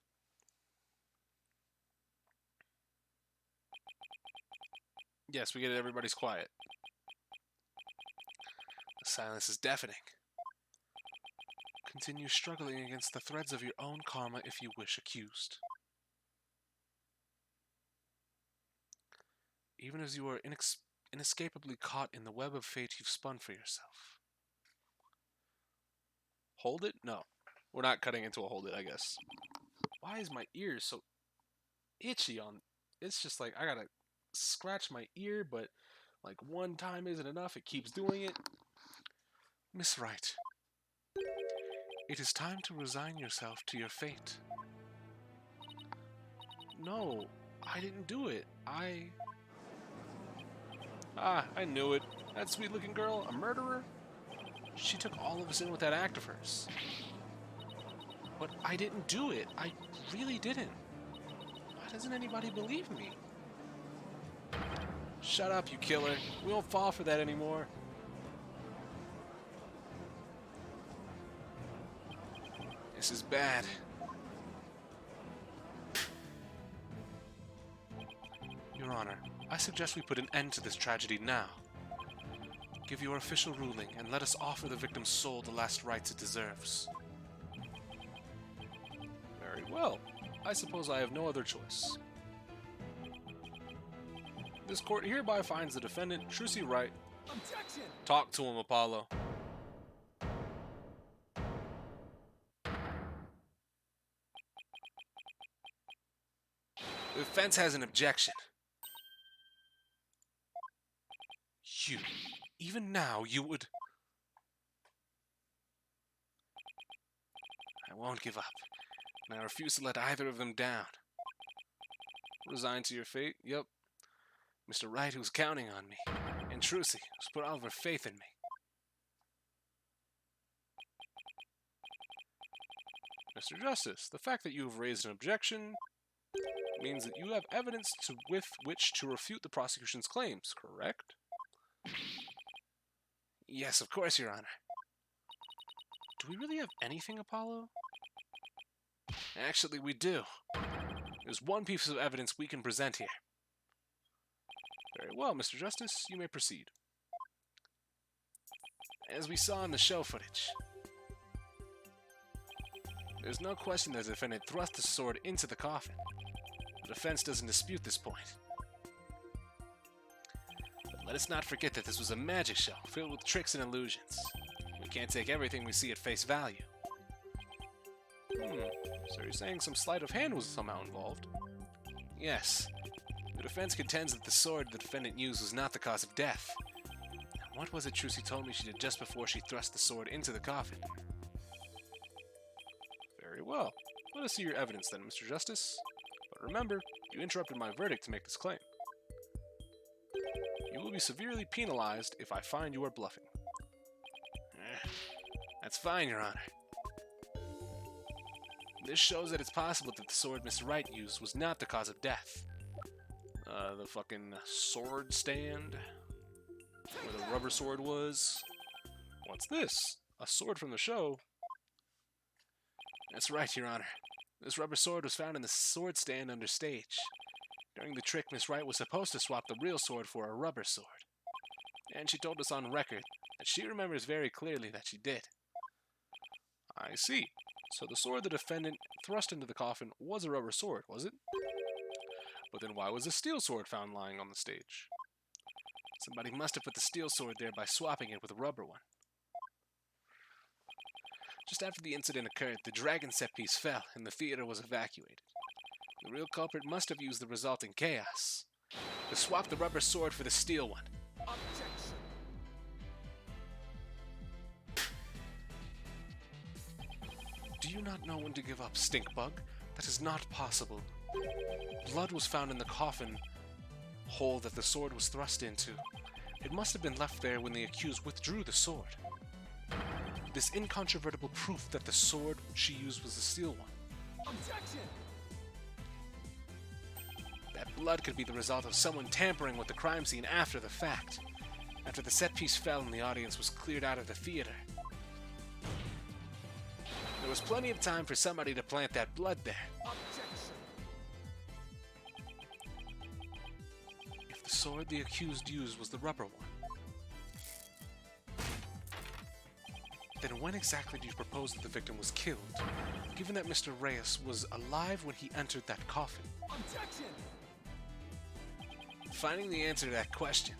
Yes, we get it. Everybody's quiet. The silence is deafening. Continue struggling against the threads of your own karma if you wish, accused. Even as you are inescapably caught in the web of fate you've spun for yourself. Hold it? No. We're not cutting into a hold it, I guess. Why is my ear so itchy on... It's just like, I gotta scratch my ear, but like one time isn't enough. It keeps doing it. Miss Wright, it is time to resign yourself to your fate. No, I didn't do it. I knew it. That sweet-looking girl, a murderer? She took all of us in with that act of hers. But I didn't do it. I really didn't. Why doesn't anybody believe me? Shut up, you killer. We won't fall for that anymore. This is bad. Your Honor, I suggest we put an end to this tragedy now. Give your official ruling and let us offer the victim's soul the last rites it deserves. Very well. I suppose I have no other choice. This court hereby finds the defendant, Trucy Wright. Objection! Talk to him, Apollo. The defense has an objection. You, even now, you would... I won't give up, and I refuse to let either of them down. Resigned to your fate? Yep. Mr. Wright, who's counting on me, and Trucy, who's put all of her faith in me. Mr. Justice, the fact that you have raised an objection means that you have evidence with which to refute the prosecution's claims, correct? Yes, of course, Your Honor. Do we really have anything, Apollo? Actually, we do. There's one piece of evidence we can present here. Very well, Mr. Justice, you may proceed. As we saw in the show footage, There's no question that the defendant thrust the sword into the coffin. The defense doesn't dispute this point. But let us not forget that this was a magic show filled with tricks and illusions. We can't take everything we see at face value. So you're saying some sleight of hand was somehow involved? Yes. The defense contends that the sword the defendant used was not the cause of death. Now, what was it Trucy told me she did just before she thrust the sword into the coffin? Very well. Let us see your evidence then, Mr. Justice. But remember, you interrupted my verdict to make this claim. You will be severely penalized if I find you are bluffing. That's fine, Your Honor. This shows that it's possible that the sword Mr. Wright used was not the cause of death. The fucking sword stand? Where the rubber sword was? What's this? A sword from the show? That's right, Your Honor. This rubber sword was found in the sword stand under stage. During the trick, Miss Wright was supposed to swap the real sword for a rubber sword. And she told us on record that she remembers very clearly that she did. I see. So the sword the defendant thrust into the coffin was a rubber sword, was it? But then why was a steel sword found lying on the stage? Somebody must have put the steel sword there by swapping it with a rubber one. Just after the incident occurred, the dragon set piece fell and the theater was evacuated. The real culprit must have used the resulting chaos to swap the rubber sword for the steel one. Objection. Do you not know when to give up, Stinkbug? That is not possible. Blood was found in the coffin hole that the sword was thrust into. It must have been left there when the accused withdrew the sword. This incontrovertible proof that the sword she used was the steel one. Objection. That blood could be the result of someone tampering with the crime scene after the fact. After the set piece fell and the audience was cleared out of the theater. There was plenty of time for somebody to plant that blood there. Objection. If the sword the accused used was the rubber one, then when exactly do you propose that the victim was killed, given that Mr. Reyes was alive when he entered that coffin? Objection. Finding the answer to that question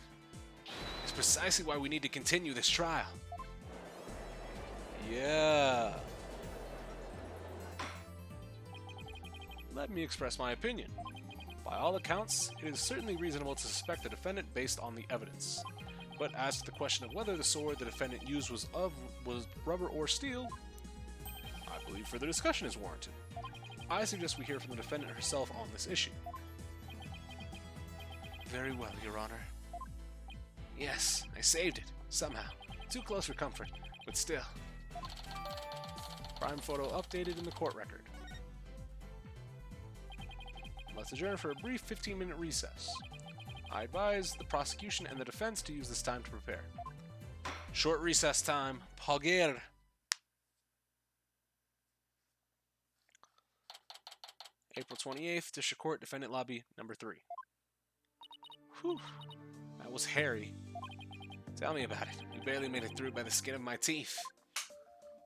is precisely why we need to continue this trial. Yeah. Let me express my opinion. By all accounts, it is certainly reasonable to suspect the defendant based on the evidence. But as to the question of whether the sword the defendant used was rubber or steel, I believe further discussion is warranted. I suggest we hear from the defendant herself on this issue. Very well, Your Honor. Yes, I saved it, somehow. Too close for comfort, but still. Crime photo updated in the court record. Let's adjourn for a brief 15-minute recess. I advise the prosecution and the defense to use this time to prepare. Short recess time. Paguer. April 28th, District Court, Defendant Lobby, number 3. Whew. That was hairy. Tell me about it. We barely made it through by the skin of my teeth.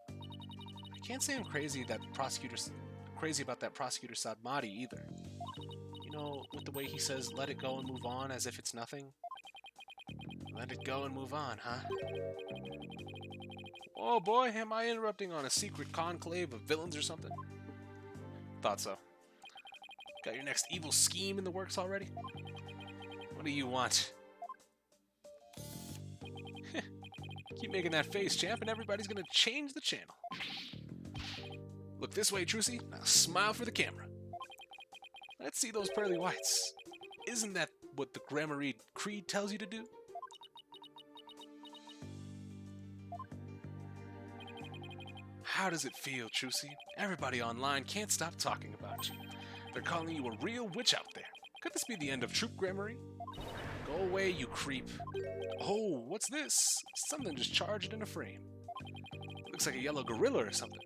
I can't say I'm crazy about that prosecutor Sadmati either. You know, with the way he says, let it go and move on as if it's nothing. Let it go and move on, huh? Oh boy, am I interrupting on a secret conclave of villains or something? Thought so. Got your next evil scheme in the works already? What do you want? Keep making that face, champ, and everybody's gonna change the channel. Look this way, Trucy. Now smile for the camera. Let's see those pearly whites. Isn't that what the Grammar Creed tells you to do? How does it feel, Trucy? Everybody online can't stop talking about you. They're calling you a real witch out there. Could this be the end of Troop Grammar? Go away, you creep. Oh, what's this? Something just charged in a frame. It looks like a yellow gorilla or something.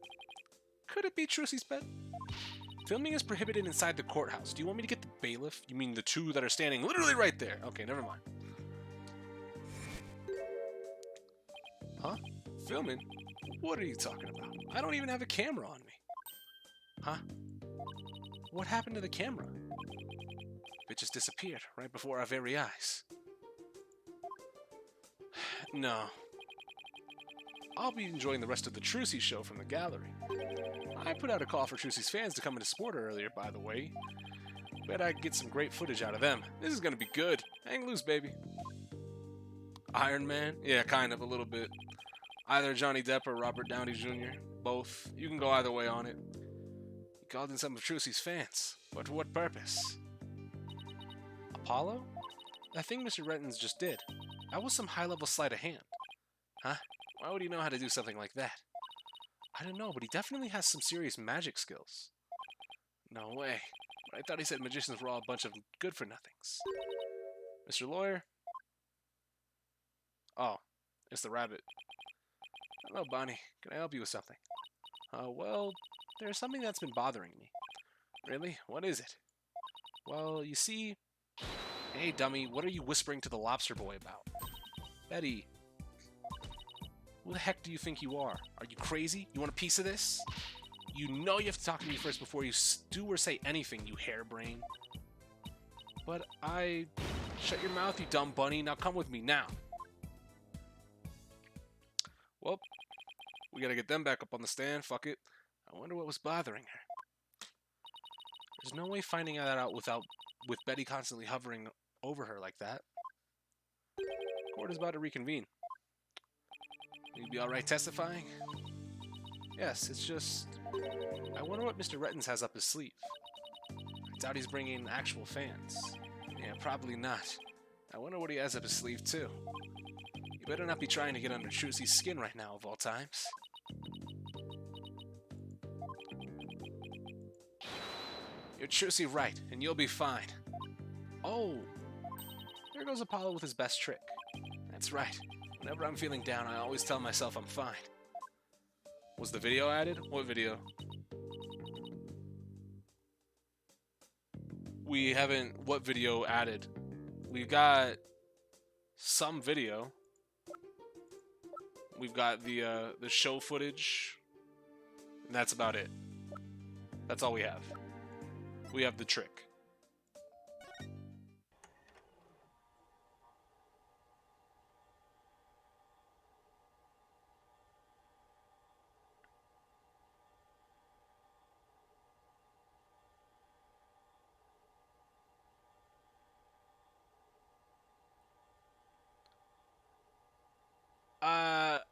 Could it be Trucy's bed? Filming is prohibited inside the courthouse. Do you want me to get the bailiff? You mean the two that are standing literally right there? Okay, never mind. Huh? Filming? What are you talking about? I don't even have a camera on me. Huh? What happened to the camera? It just disappeared right before our very eyes. No. I'll be enjoying the rest of the Trucy show from the gallery. I put out a call for Trucy's fans to come into sport earlier, by the way. Bet I can get some great footage out of them. This is gonna be good. Hang loose, baby. Iron Man? Yeah, kind of, a little bit. Either Johnny Depp or Robert Downey Jr. Both. You can go either way on it. He called in some of Trucy's fans. But for what purpose? Apollo? That thing Mr. Rettens just did. That was some high-level sleight of hand. Huh? Why would he know how to do something like that? I don't know, but he definitely has some serious magic skills. No way. I thought he said magicians were all a bunch of good-for-nothings. Mr. Lawyer? Oh, it's the rabbit. Hello, Bonnie. Can I help you with something? Well, there's something that's been bothering me. Really? What is it? Well, you see... Hey, dummy, what are you whispering to the lobster boy about? Betty. Who the heck do you think you are? Are you crazy? You want a piece of this? You know you have to talk to me first before you do or say anything, you harebrain. But I... Shut your mouth, you dumb bunny. Now come with me, now. Well, we gotta get them back up on the stand. Fuck it. I wonder what was bothering her. There's no way finding that out with Betty constantly hovering over her like that. Court is about to reconvene. You'd be alright testifying? Yes, it's just... I wonder what Mr. Rettens has up his sleeve. I doubt he's bringing actual fans. Yeah, probably not. I wonder what he has up his sleeve, too. You better not be trying to get under Trucy's skin right now, of all times. You're Trucy Wright, and you'll be fine. Oh! There goes Apollo with his best trick. That's right. Whenever I'm feeling down, I always tell myself I'm fine. Was the video added? What video? We haven't... What video added? We've got... some video. We've got the show footage. And that's about it. That's all we have. We have the trick.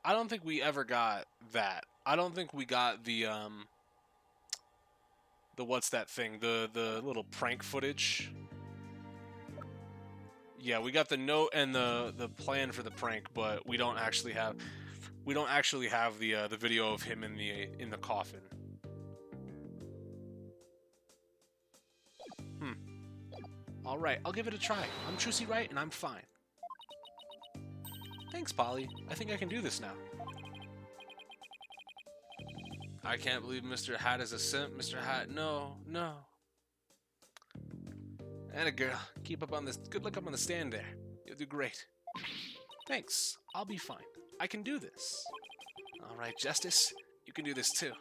I don't think we ever got that. I don't think we got the what's that thing? The little prank footage. Yeah, we got the note and the plan for the prank, but we don't actually have the video of him in the coffin. All right, I'll give it a try. I'm Trucy Wright, and I'm fine. Thanks, Polly. I think I can do this now. I can't believe Mr. Hat is a simp. Mr. Hat, no. Atta girl, keep up on this. Good luck up on the stand there. You'll do great. Thanks. I'll be fine. I can do this. All right, Justice. You can do this too.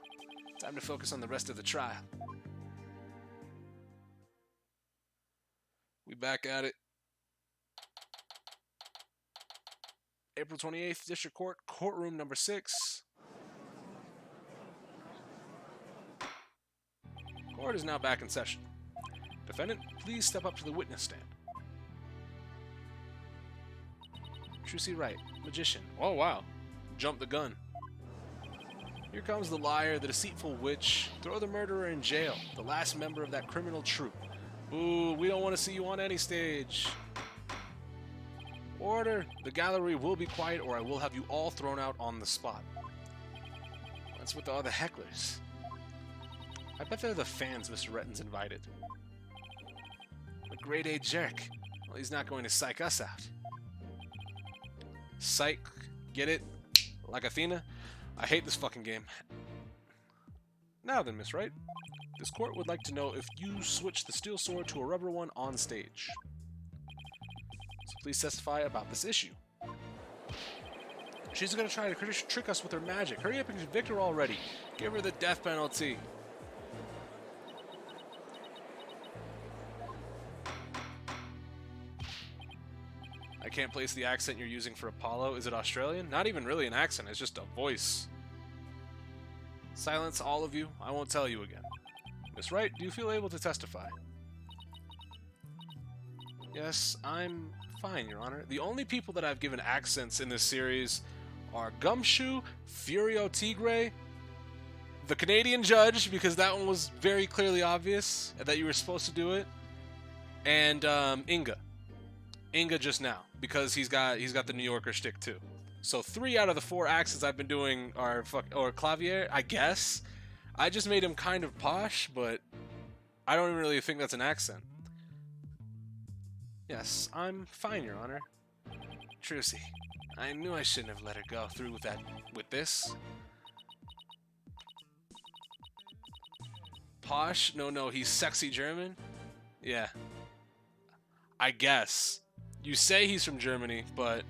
Time to focus on the rest of the trial. We back at it. April 28th, District Court, courtroom number 6. Court is now back in session. Defendant, please step up to the witness stand. Trucy Wright, magician. Oh, wow. Jump the gun. Here comes the liar, the deceitful witch. Throw the murderer in jail, the last member of that criminal troupe. Boo, we don't want to see you on any stage. Order! The gallery will be quiet or I will have you all thrown out on the spot. What's with all the hecklers? I bet they're the fans Mr. Rettens invited. A grade A jerk. Well, he's not going to psych us out. Psych. Get it? Like Athena? I hate this fucking game. Now then, Miss Wright. This court would like to know if you switched the steel sword to a rubber one on stage. So please testify about this issue. She's gonna try to trick us with her magic. Hurry up and convict her already. Give her the death penalty. I can't place the accent you're using for Apollo. Is it Australian? Not even really an accent, it's just a voice. Silence, all of you. I won't tell you again. Miss Wright, do you feel able to testify? Yes, I'm fine, Your Honor. The only people that I've given accents in this series are Gumshoe, Furio Tigre, the Canadian judge, because that one was very clearly obvious that you were supposed to do it, and Inga. Inga just now, because he's got the New Yorker shtick too. So 3 out of the 4 accents I've been doing are or Clavier, I guess. I just made him kind of posh, but I don't even really think that's an accent. Yes, I'm fine, Your Honor. Trucy, I knew I shouldn't have let her go through with this. Posh? No, he's sexy German? Yeah. I guess. You say he's from Germany, but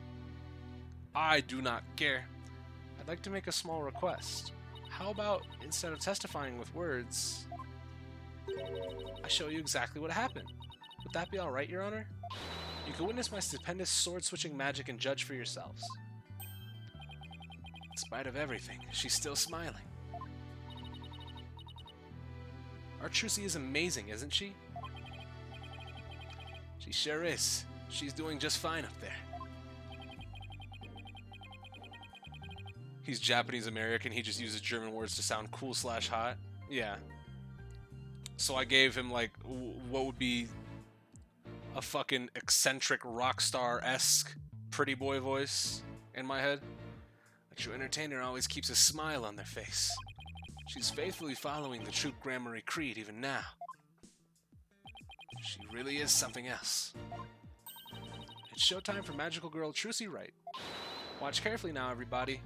I do not care. I'd like to make a small request. How about, instead of testifying with words, I show you exactly what happened? Would that be alright, Your Honor? You can witness my stupendous sword-switching magic and judge for yourselves. In spite of everything, she's still smiling. Our Trucy is amazing, isn't she? She sure is. She's doing just fine up there. He's Japanese-American, he just uses German words to sound cool/hot. Yeah. So I gave him, like, what would be a fucking eccentric rock star-esque pretty boy voice in my head. A true entertainer always keeps a smile on their face. She's faithfully following the Troop Grammary Creed even now. She really is something else. It's showtime for magical girl Trucy Wright. Watch carefully now, everybody.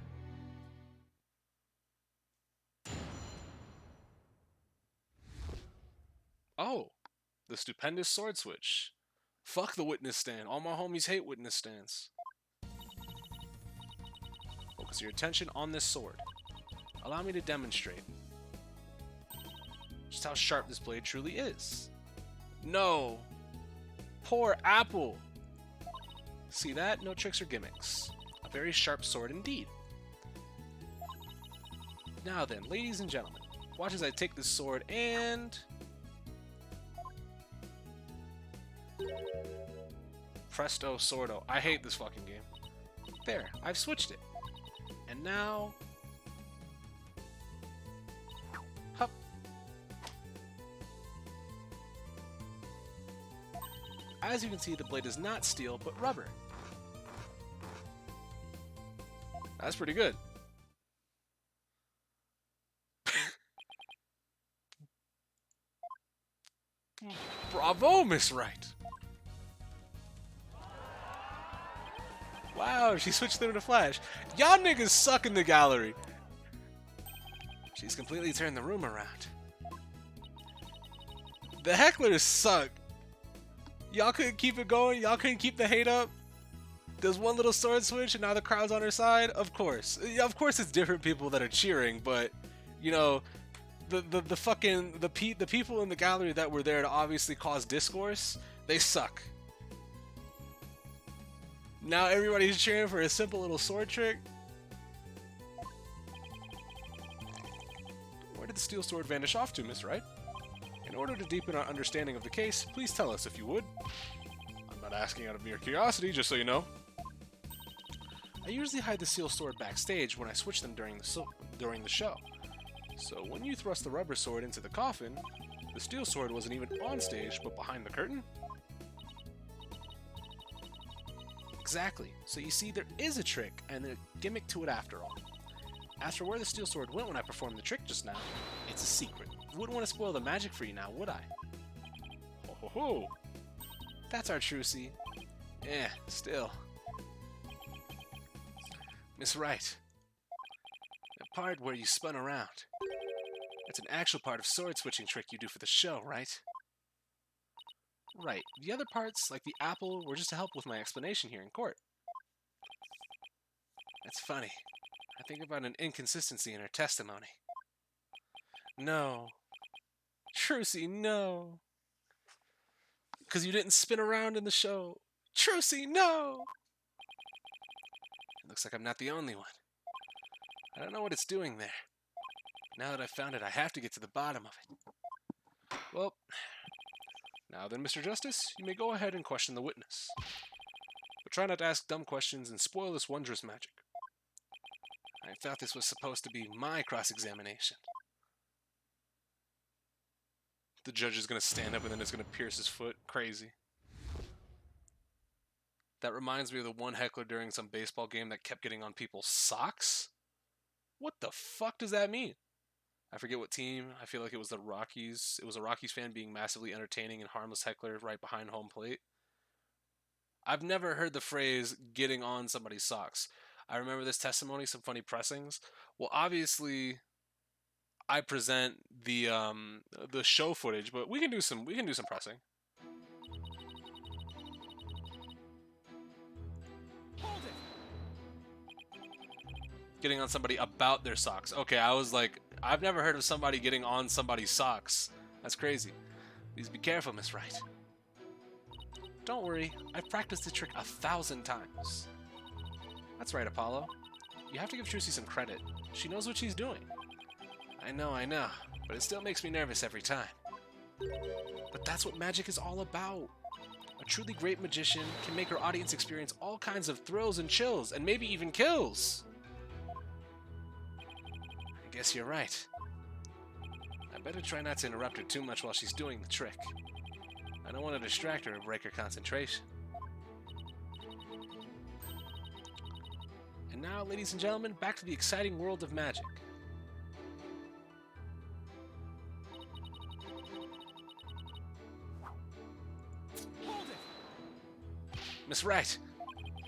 Oh, the stupendous sword switch. Fuck the witness stand. All my homies hate witness stands. Focus your attention on this sword. Allow me to demonstrate just how sharp this blade truly is. No! Poor Apple! See that? No tricks or gimmicks. A very sharp sword indeed. Now then, ladies and gentlemen, watch as I take this sword and... Presto Sordo. I hate this fucking game. There, I've switched it. And now... Hup. As you can see, the blade is not steel, but rubber. That's pretty good. Bravo, Miss Wright! Wow, she switched them to Flash. Y'all niggas suck in the gallery. She's completely turned the room around. The hecklers suck. Y'all couldn't keep it going? Y'all couldn't keep the hate up? There's one little sword switch and now the crowd's on her side? Of course. Of course it's different people that are cheering, but, you know, the people in the gallery that were there to obviously cause discourse, they suck. Now everybody's cheering for a simple little sword trick. Where did the steel sword vanish off to, Miss Wright? In order to deepen our understanding of the case, please tell us if you would. I'm not asking out of mere curiosity, just so you know. I usually hide the steel sword backstage when I switch them during the show. So when you thrust the rubber sword into the coffin, the steel sword wasn't even on stage, but behind the curtain? Exactly. So you see, there is a trick and a gimmick to it after all. As for where the steel sword went when I performed the trick just now, it's a secret. Wouldn't want to spoil the magic for you now, would I? Ho ho ho! That's our Trucy. Eh, still. Miss Wright. The part where you spun around. That's an actual part of sword switching trick you do for the show, right? Right. The other parts, like the apple, were just to help with my explanation here in court. That's funny. I think about an inconsistency in her testimony. No. Trucy, no. Because you didn't spin around in the show. Trucy, no! Looks like I'm not the only one. I don't know what it's doing there. Now that I've found it, I have to get to the bottom of it. Well, now then, Mr. Justice, you may go ahead and question the witness. But try not to ask dumb questions and spoil this wondrous magic. I thought this was supposed to be my cross-examination. The judge is going to stand up and then it's going to pierce his foot. Crazy. That reminds me of the one heckler during some baseball game that kept getting on people's socks. What the fuck does that mean? I forget what team. I feel like it was the Rockies. It was a Rockies fan being massively entertaining and harmless heckler right behind home plate. I've never heard the phrase getting on somebody's socks. I remember this testimony, some funny pressings. Well, obviously, I present the show footage, but we can do some pressing. Hold it! Getting on somebody about their socks. Okay, I was like, I've never heard of somebody getting on somebody's socks. That's crazy. Please be careful, Miss Wright. Don't worry, I've practiced the trick 1,000 times. That's right, Apollo. You have to give Trucy some credit. She knows what she's doing. I know, but it still makes me nervous every time. But that's what magic is all about. A truly great magician can make her audience experience all kinds of thrills and chills, and maybe even kills. I guess you're right. I better try not to interrupt her too much while she's doing the trick. I don't want to distract her or break her concentration. And now, ladies and gentlemen, back to the exciting world of magic. Hold it! Miss Wright,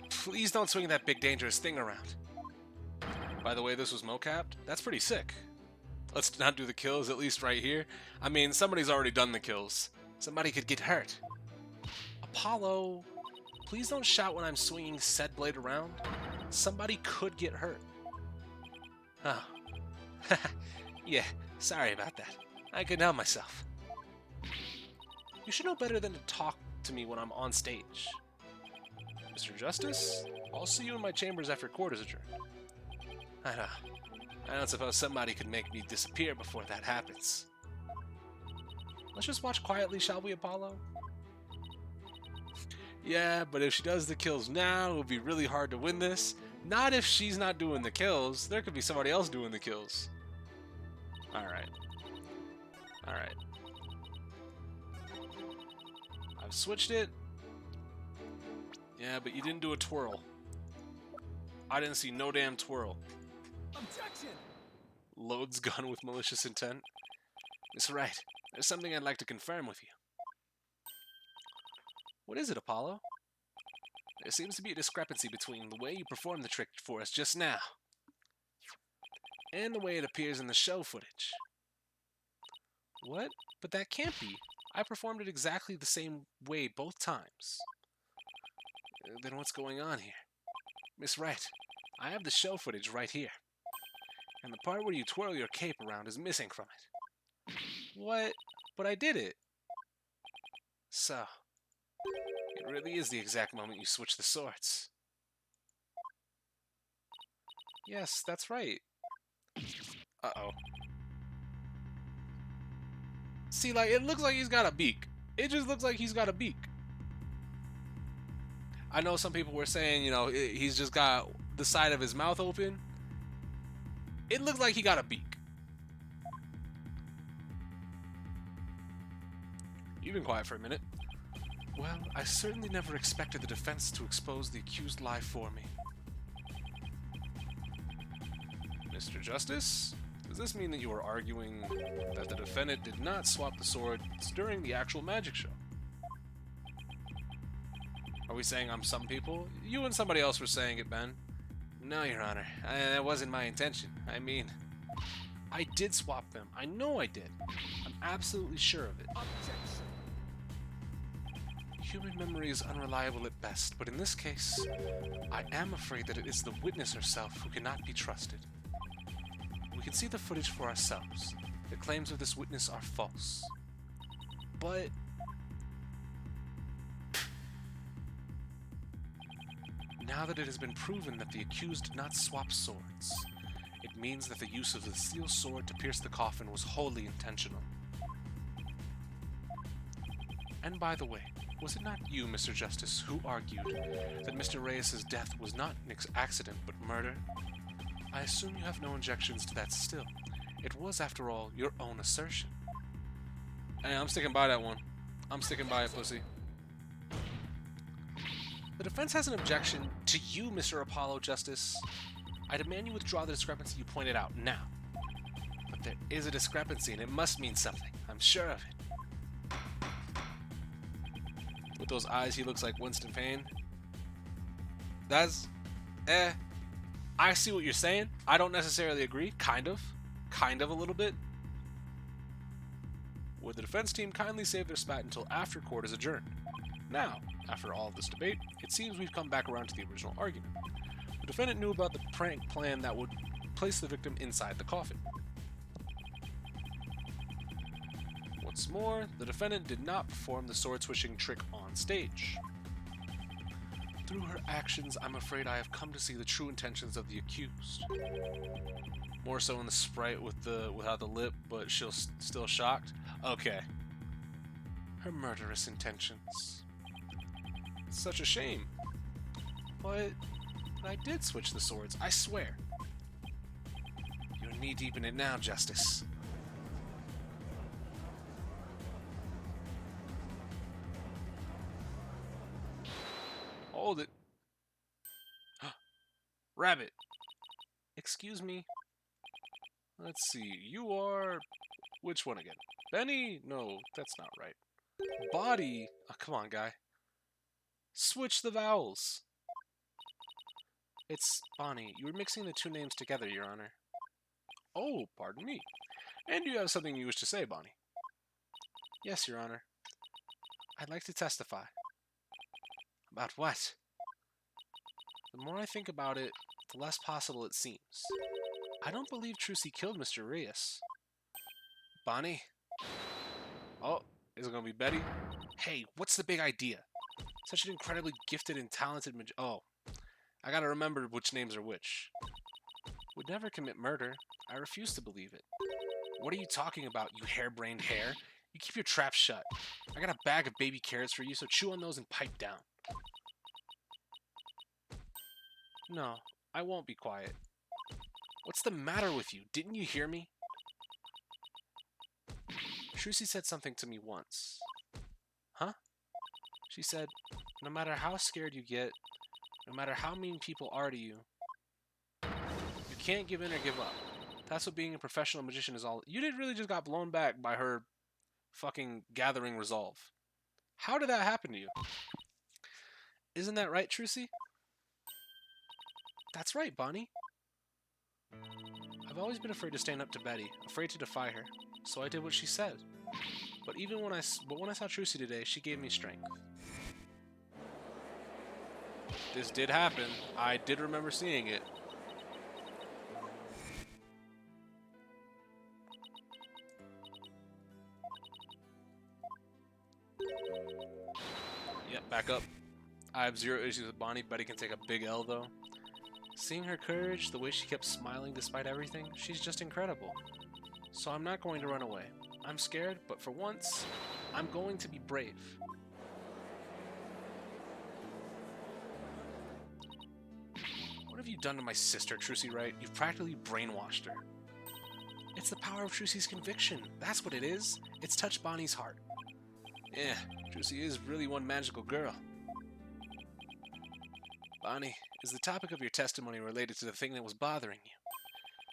please don't swing that big dangerous thing around. By the way, this was mocapped. That's pretty sick. Let's not do the kills, at least right here. I mean, somebody's already done the kills. Somebody could get hurt. Apollo, please don't shout when I'm swinging said blade around. Somebody could get hurt. Oh. Yeah, sorry about that. I couldn't help myself. You should know better than to talk to me when I'm on stage. Mr. Justice, I'll see you in my chambers after court is adjourned. I don't suppose somebody could make me disappear before that happens. Let's just watch quietly, shall we, Apollo? Yeah, but if she does the kills now, it will be really hard to win this. Not if she's not doing the kills. There could be somebody else doing the kills. Alright. Alright. I've switched it. Yeah, but you didn't do a twirl. I didn't see no damn twirl. Objection! Loads gun with malicious intent. Miss Wright, there's something I'd like to confirm with you. What is it, Apollo? There seems to be a discrepancy between the way you performed the trick for us just now and the way it appears in the show footage. What? But that can't be. I performed it exactly the same way both times. Then what's going on here? Miss Wright, I have the show footage right here. And the part where you twirl your cape around is missing from it. What? But I did it. So, it really is the exact moment you switch the swords. Yes, that's right. Uh-oh. See, like, it looks like he's got a beak. It just looks like he's got a beak. I know some people were saying, you know, he's just got the side of his mouth open. It looks like he got a beak. You've been quiet for a minute. Well, I certainly never expected the defense to expose the accused lie for me. Mr. Justice, does this mean that you are arguing that the defendant did not swap the swords during the actual magic show? Are we saying I'm some people? You and somebody else were saying it, Ben. No, Your Honor. That wasn't my intention. I mean, I did swap them. I know I did. I'm absolutely sure of it. Objection! Human memory is unreliable at best, but in this case, I am afraid that it is the witness herself who cannot be trusted. We can see the footage for ourselves. The claims of this witness are false. But Now that it has been proven that the accused did not swap swords, it means that the use of the steel sword to pierce the coffin was wholly intentional. And by the way, was it not you, Mr. Justice, who argued that Mr. Reyes' death was not an accident but murder? I assume you have no objections to that still. It was, after all, your own assertion. Hey, I'm sticking by that one. I'm sticking by it, pussy. The defense has an objection to you, Mr. Apollo, Justice. I demand you withdraw the discrepancy you pointed out now. But there is a discrepancy, and it must mean something. I'm sure of it. With those eyes, he looks like Winston Payne. That's... I see what you're saying. I don't necessarily agree. Kind of a little bit. Would the defense team kindly save their spat until after court is adjourned? Now, after all of this debate, it seems we've come back around to the original argument. The defendant knew about the prank plan that would place the victim inside the coffin. What's more, the defendant did not perform the sword-switching trick on stage. Through her actions, I'm afraid I have come to see the true intentions of the accused. More so in the sprite without the lip, but she's still shocked. Okay. Her murderous intentions. It's such a shame. But I did switch the swords, I swear. You're knee-deep in it now, Justice. Hold it. Rabbit. Excuse me. Let's see. You are... Which one again? Benny? No, that's not right. Body? Oh, come on, guy. Switch the vowels. It's Bonnie. You were mixing the two names together, Your Honor. Oh, pardon me. And you have something you wish to say, Bonnie? Yes, Your Honor. I'd like to testify. About what? The more I think about it, the less possible it seems. I don't believe Trucy killed Mr. Reyes. Bonnie? Oh, is it gonna be Betty? Hey, what's the big idea? Such an incredibly gifted and talented oh, I gotta remember which names are which. Would never commit murder. I refuse to believe it. What are you talking about, you harebrained hare? You keep your trap shut. I got a bag of baby carrots for you, so chew on those and pipe down. No, I won't be quiet. What's the matter with you? Didn't you hear me? Trucy said something to me once. Huh? She said, no matter how scared you get, no matter how mean people are to you, you can't give in or give up. That's what being a professional magician is all. You did really just got blown back by her fucking gathering resolve. How did that happen to you? Isn't that right, Trucy? That's right, Bonnie. I've always been afraid to stand up to Betty, afraid to defy her, so I did what she said. But when I saw Trucy today, she gave me strength. This did happen. I did remember seeing it. Yep, back up. I have zero issues with Bonnie. Betty can take a big L, though. Seeing her courage, the way she kept smiling despite everything, she's just incredible. So I'm not going to run away. I'm scared, but for once, I'm going to be brave. What have you done to my sister, Trucy Wright? You've practically brainwashed her. It's the power of Trucy's conviction. That's what it is. It's touched Bonnie's heart. Yeah, Trucy is really one magical girl. Bonnie, is the topic of your testimony related to the thing that was bothering you?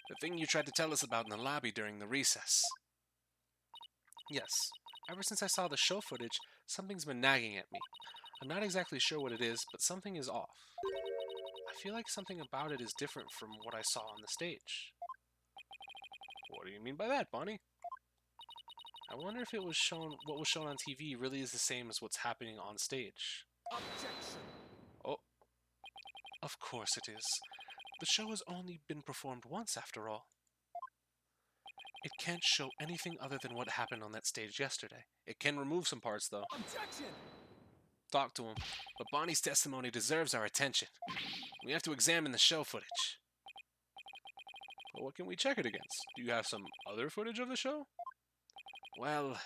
The thing you tried to tell us about in the lobby during the recess? Yes. Ever since I saw the show footage, something's been nagging at me. I'm not exactly sure what it is, but something is off. I feel like something about it is different from what I saw on the stage. What do you mean by that, Bonnie? I wonder if what was shown on TV really is the same as what's happening on stage. Objection. Oh. Of course it is. The show has only been performed once, after all. It can't show anything other than what happened on that stage yesterday. It can remove some parts, though. Objection. talk to him, but Bonnie's testimony deserves our attention. We have to examine the show footage. Well, what can we check it against? Do you have some other footage of the show? Well,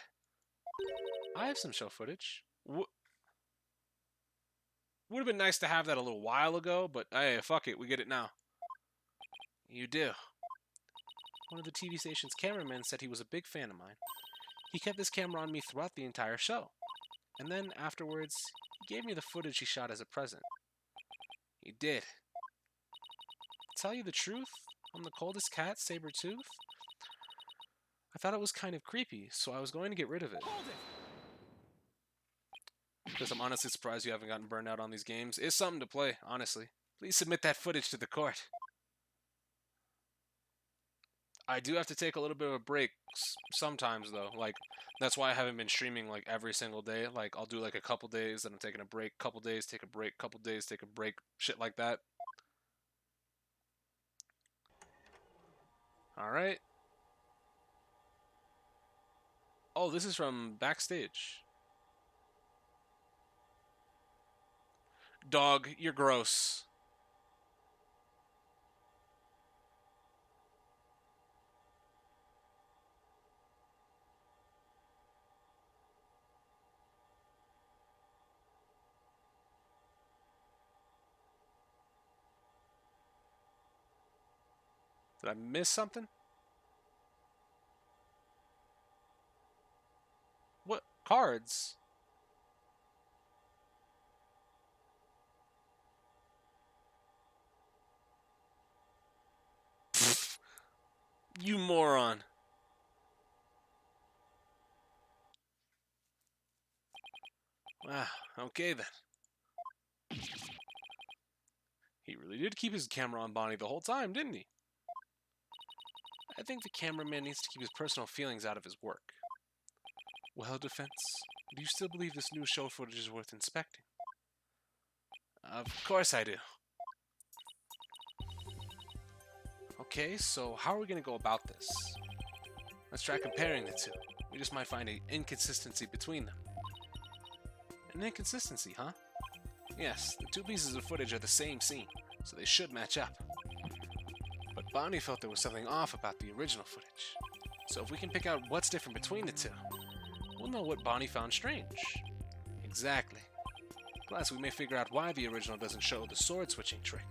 I have some show footage. Would have been nice to have that a little while ago, but hey, fuck it, we get it now. You do. One of the TV station's cameramen said he was a big fan of mine. He kept this camera on me throughout the entire show. And then, afterwards, he gave me the footage he shot as a present. He did. To tell you the truth, I'm the coldest cat, Sabertooth. I thought it was kind of creepy, so I was going to get rid of it. Hold it! Because I'm honestly surprised you haven't gotten burned out on these games. It's something to play, honestly. Please submit that footage to the court. I do have to take a little bit of a break sometimes, though. Like, that's why I haven't been streaming, like, every single day. Like, I'll do, like, a couple days, then I'm taking a break. Couple days, take a break. Couple days, take a break. Shit like that. Alright. Oh, this is from backstage. Dog, you're gross. Did I miss something? What? Cards? Pfft. You moron. Wow, okay then. He really did keep his camera on Bonnie the whole time, didn't he? I think the cameraman needs to keep his personal feelings out of his work. Well, defense, do you still believe this new show footage is worth inspecting? Of course I do. Okay, so how are we going to go about this? Let's try comparing the two. We just might find an inconsistency between them. An inconsistency, huh? Yes, the two pieces of footage are the same scene, so they should match up. But Bonnie felt there was something off about the original footage. So if we can pick out what's different between the two, we'll know what Bonnie found strange. Exactly. Plus, we may figure out why the original doesn't show the sword-switching trick.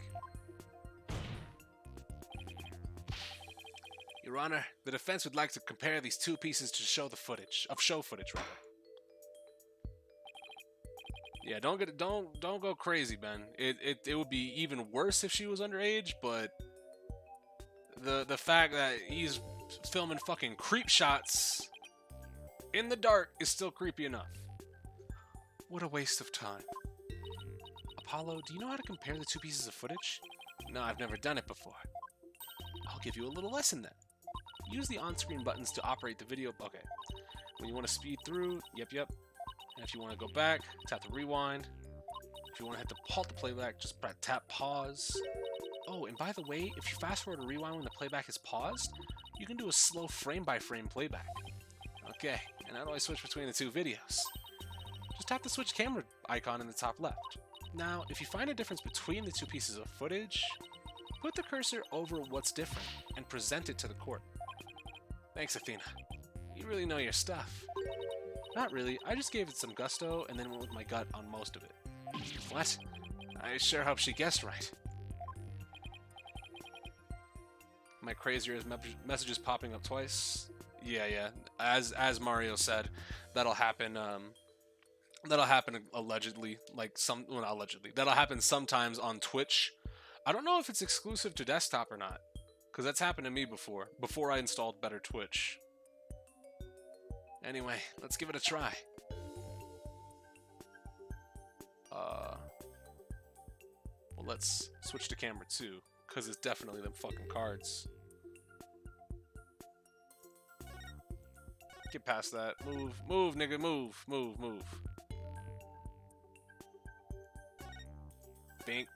Your Honor, the defense would like to compare these two pieces to show footage, rather. Yeah, don't go crazy, Ben. It would be even worse if she was underage, but the fact that he's filming fucking creep shots in the dark is still creepy enough. What a waste of time. Apollo, do you know how to compare the two pieces of footage? No, I've never done it before. I'll give you a little lesson then. Use the on-screen buttons to operate the video. Okay. When you want to speed through, yep. And if you want to go back, tap the rewind. If you want to hit the halt the playback, just tap pause. Oh, and by the way, if you fast forward or rewind when the playback is paused, you can do a slow frame-by-frame playback. Okay, and how do I switch between the two videos? Just tap the switch camera icon in the top left. Now, if you find a difference between the two pieces of footage, put the cursor over what's different and present it to the court. Thanks, Athena. You really know your stuff. Not really, I just gave it some gusto and then went with my gut on most of it. What? I sure hope she guessed right. Am I crazier as messages popping up twice? Yeah. As Mario said, that'll happen. That'll happen allegedly. Well, not allegedly. That'll happen sometimes on Twitch. I don't know if it's exclusive to desktop or not, because that's happened to me before. Before I installed Better Twitch. Anyway, let's give it a try. Well, let's switch to camera 2, because it's definitely them fucking cards. Get past that. Move, nigga, move. Bink.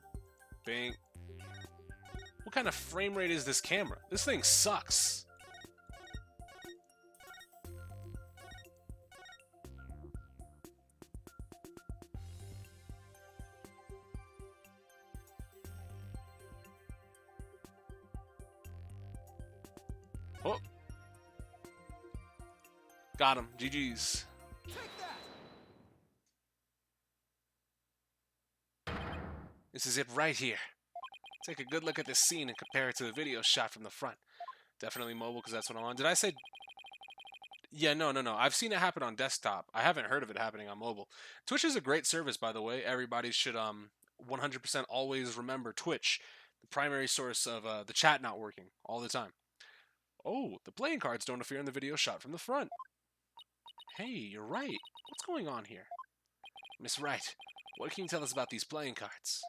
What kind of frame rate is this camera? This thing sucks. Got him. GG's. Take that! This is it right here. Take a good look at this scene and compare it to the video shot from the front. Definitely mobile because that's what I'm on. Did I say... Yeah, no. I've seen it happen on desktop. I haven't heard of it happening on mobile. Twitch is a great service, by the way. Everybody should 100% always remember Twitch, the primary source of the chat not working all the time. Oh, the playing cards don't appear in the video shot from the front. Hey, you're right. What's going on here? Miss Wright, what can you tell us about these playing cards?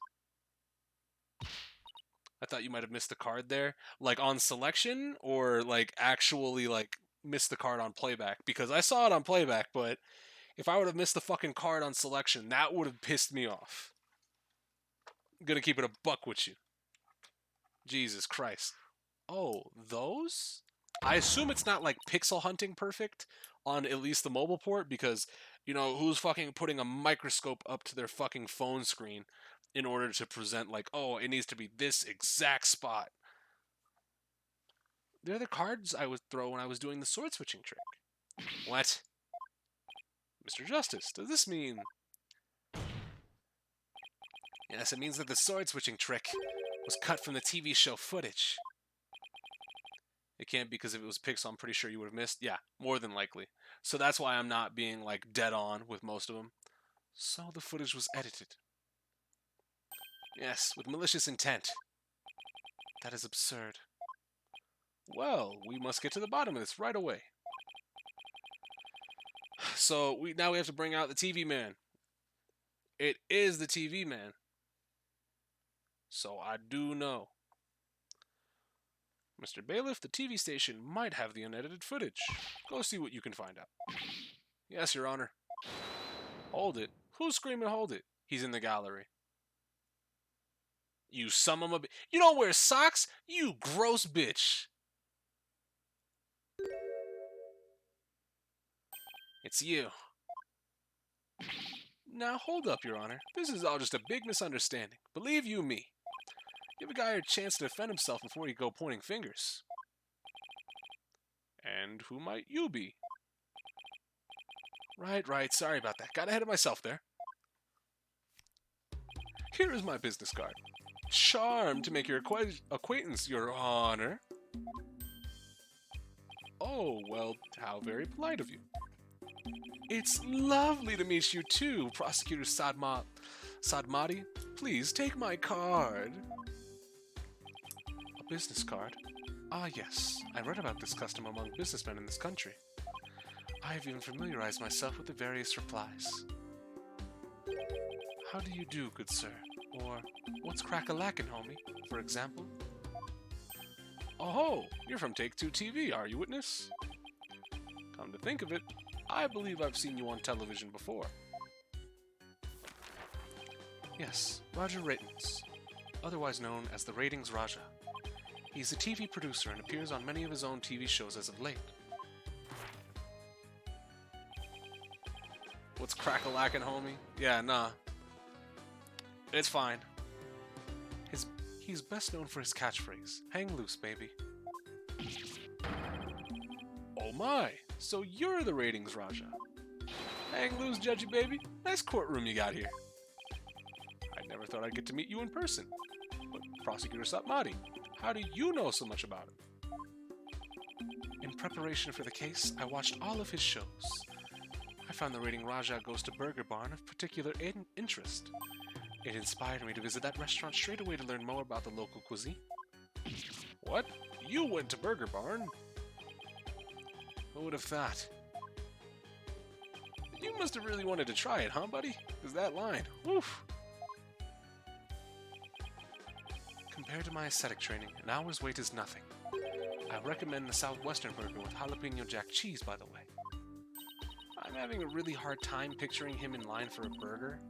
I thought you might have missed the card there. Like on selection, or like actually like missed the card on playback? Because I saw it on playback, but if I would have missed the fucking card on selection, that would have pissed me off. I'm gonna keep it a buck with you. Jesus Christ. Oh, those? I assume it's not like pixel hunting perfect on at least the mobile port, because, you know, who's fucking putting a microscope up to their fucking phone screen in order to present like, oh, it needs to be this exact spot. They're the cards I would throw when I was doing the sword switching trick. What? Mr. Justice, does this mean... Yes, it means that the sword switching trick was cut from the TV show footage. It can't, because if it was pixel, I'm pretty sure you would have missed. Yeah, more than likely. So that's why I'm not being like dead on with most of them. So the footage was edited. Yes, with malicious intent. That is absurd. Well, we must get to the bottom of this right away. So now we have to bring out the TV man. It is the TV man. So I do know. Mr. Bailiff, the TV station might have the unedited footage. Go see what you can find out. Yes, Your Honor. Hold it. Who's screaming hold it? He's in the gallery. You son of a... You don't wear socks? You gross bitch. It's you. Now hold up, Your Honor. This is all just a big misunderstanding. Believe you me. Give a guy a chance to defend himself before you go pointing fingers. And who might you be? Right. Sorry about that. Got ahead of myself there. Here is my business card. Charmed to make your acquaintance, Your Honor. Oh, well, how very polite of you. It's lovely to meet you too, Prosecutor Sadmati. Please take my card. A business card? Ah, yes. I read about this custom among businessmen in this country. I have even familiarized myself with the various replies. How do you do, good sir? Or, what's crack-a-lackin', homie, for example? Oh, you're from Take-Two TV, are you, witness? Come to think of it, I believe I've seen you on television before. Yes, Roger Ratings, otherwise known as the Ratings Raja. He's a TV producer and appears on many of his own TV shows as of late. What's crack-a-lackin', homie? Yeah, nah. It's fine. He's best known for his catchphrase, hang loose, baby. Oh my, so you're the Ratings Raja. Hang loose, judgy baby. Nice courtroom you got here. I never thought I'd get to meet you in person. But Prosecutor Satmati, how do you know so much about him? In preparation for the case, I watched all of his shows. I found the Rating Raja Goes to Burger Barn of particular interest. It inspired me to visit that restaurant straight away to learn more about the local cuisine. What? You went to Burger Barn? Who would have thought? You must have really wanted to try it, huh, buddy? Because that line, woof. Compared to my ascetic training, an hour's wait is nothing. I recommend the Southwestern burger with jalapeno jack cheese, by the way. I'm having a really hard time picturing him in line for a burger.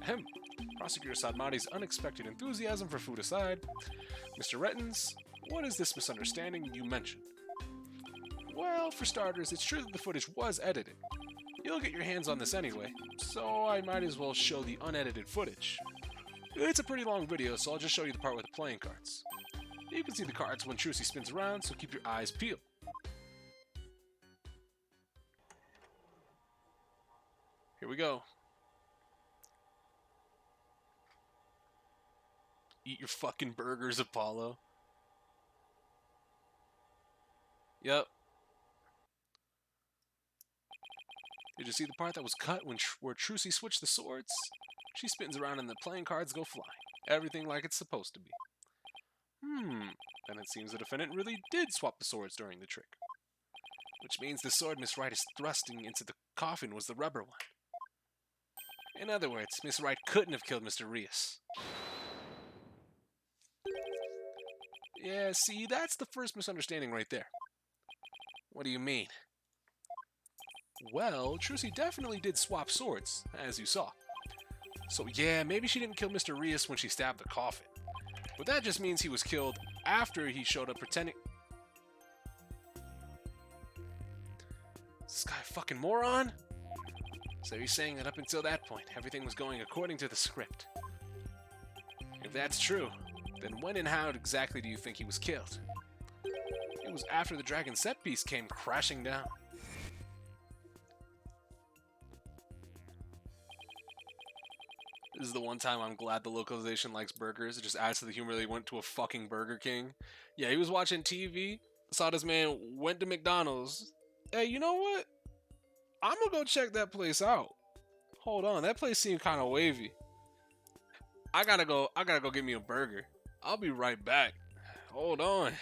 Ahem. Prosecutor Sadmati's unexpected enthusiasm for food aside, Mr. Rettins, what is this misunderstanding you mentioned? Well, for starters, it's true that the footage was edited. You'll get your hands on this anyway, so I might as well show the unedited footage. It's a pretty long video, so I'll just show you the part with the playing cards. You can see the cards when Trucy spins around, so keep your eyes peeled. Here we go. Eat your fucking burgers, Apollo. Yep. Did you see the part that was cut where Trucy switched the swords? She spins around and the playing cards go flying. Everything like it's supposed to be. Then it seems the defendant really did swap the swords during the trick. Which means the sword Miss Wright is thrusting into the coffin was the rubber one. In other words, Miss Wright couldn't have killed Mr. Rios. Yeah, see, that's the first misunderstanding right there. What do you mean? Well, Trucy definitely did swap swords, as you saw. So yeah, maybe she didn't kill Mr. Rios when she stabbed the coffin. But that just means he was killed after he showed up pretending... This guy a fucking moron? So you're saying that up until that point, everything was going according to the script. If that's true, then when and how exactly do you think he was killed? It was after the dragon set piece came crashing down. This is the one time I'm glad the localization likes burgers. It just adds to the humor. They went to a fucking Burger King. Yeah, he was watching TV, saw this man, went to McDonald's. Hey, you know what? I'm gonna go check that place out. Hold on, that place seemed kind of wavy. I gotta go get me a burger. I'll be right back. Hold on.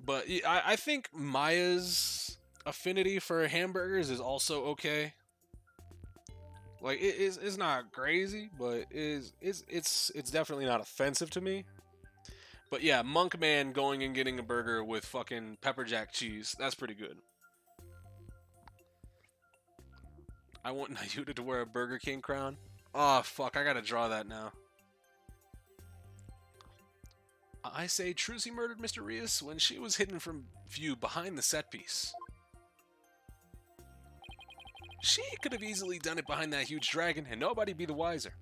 But I think Maya's affinity for hamburgers is also okay. Like it's not crazy, but it's definitely not offensive to me. But yeah, Monk Man going and getting a burger with fucking pepper jack cheese, that's pretty good. I want Nayuta to wear a Burger King crown. Oh fuck, I gotta draw that now. I say Trucy murdered Mr. Rios when she was hidden from view behind the set piece. She could have easily done it behind that huge dragon and nobody be the wiser.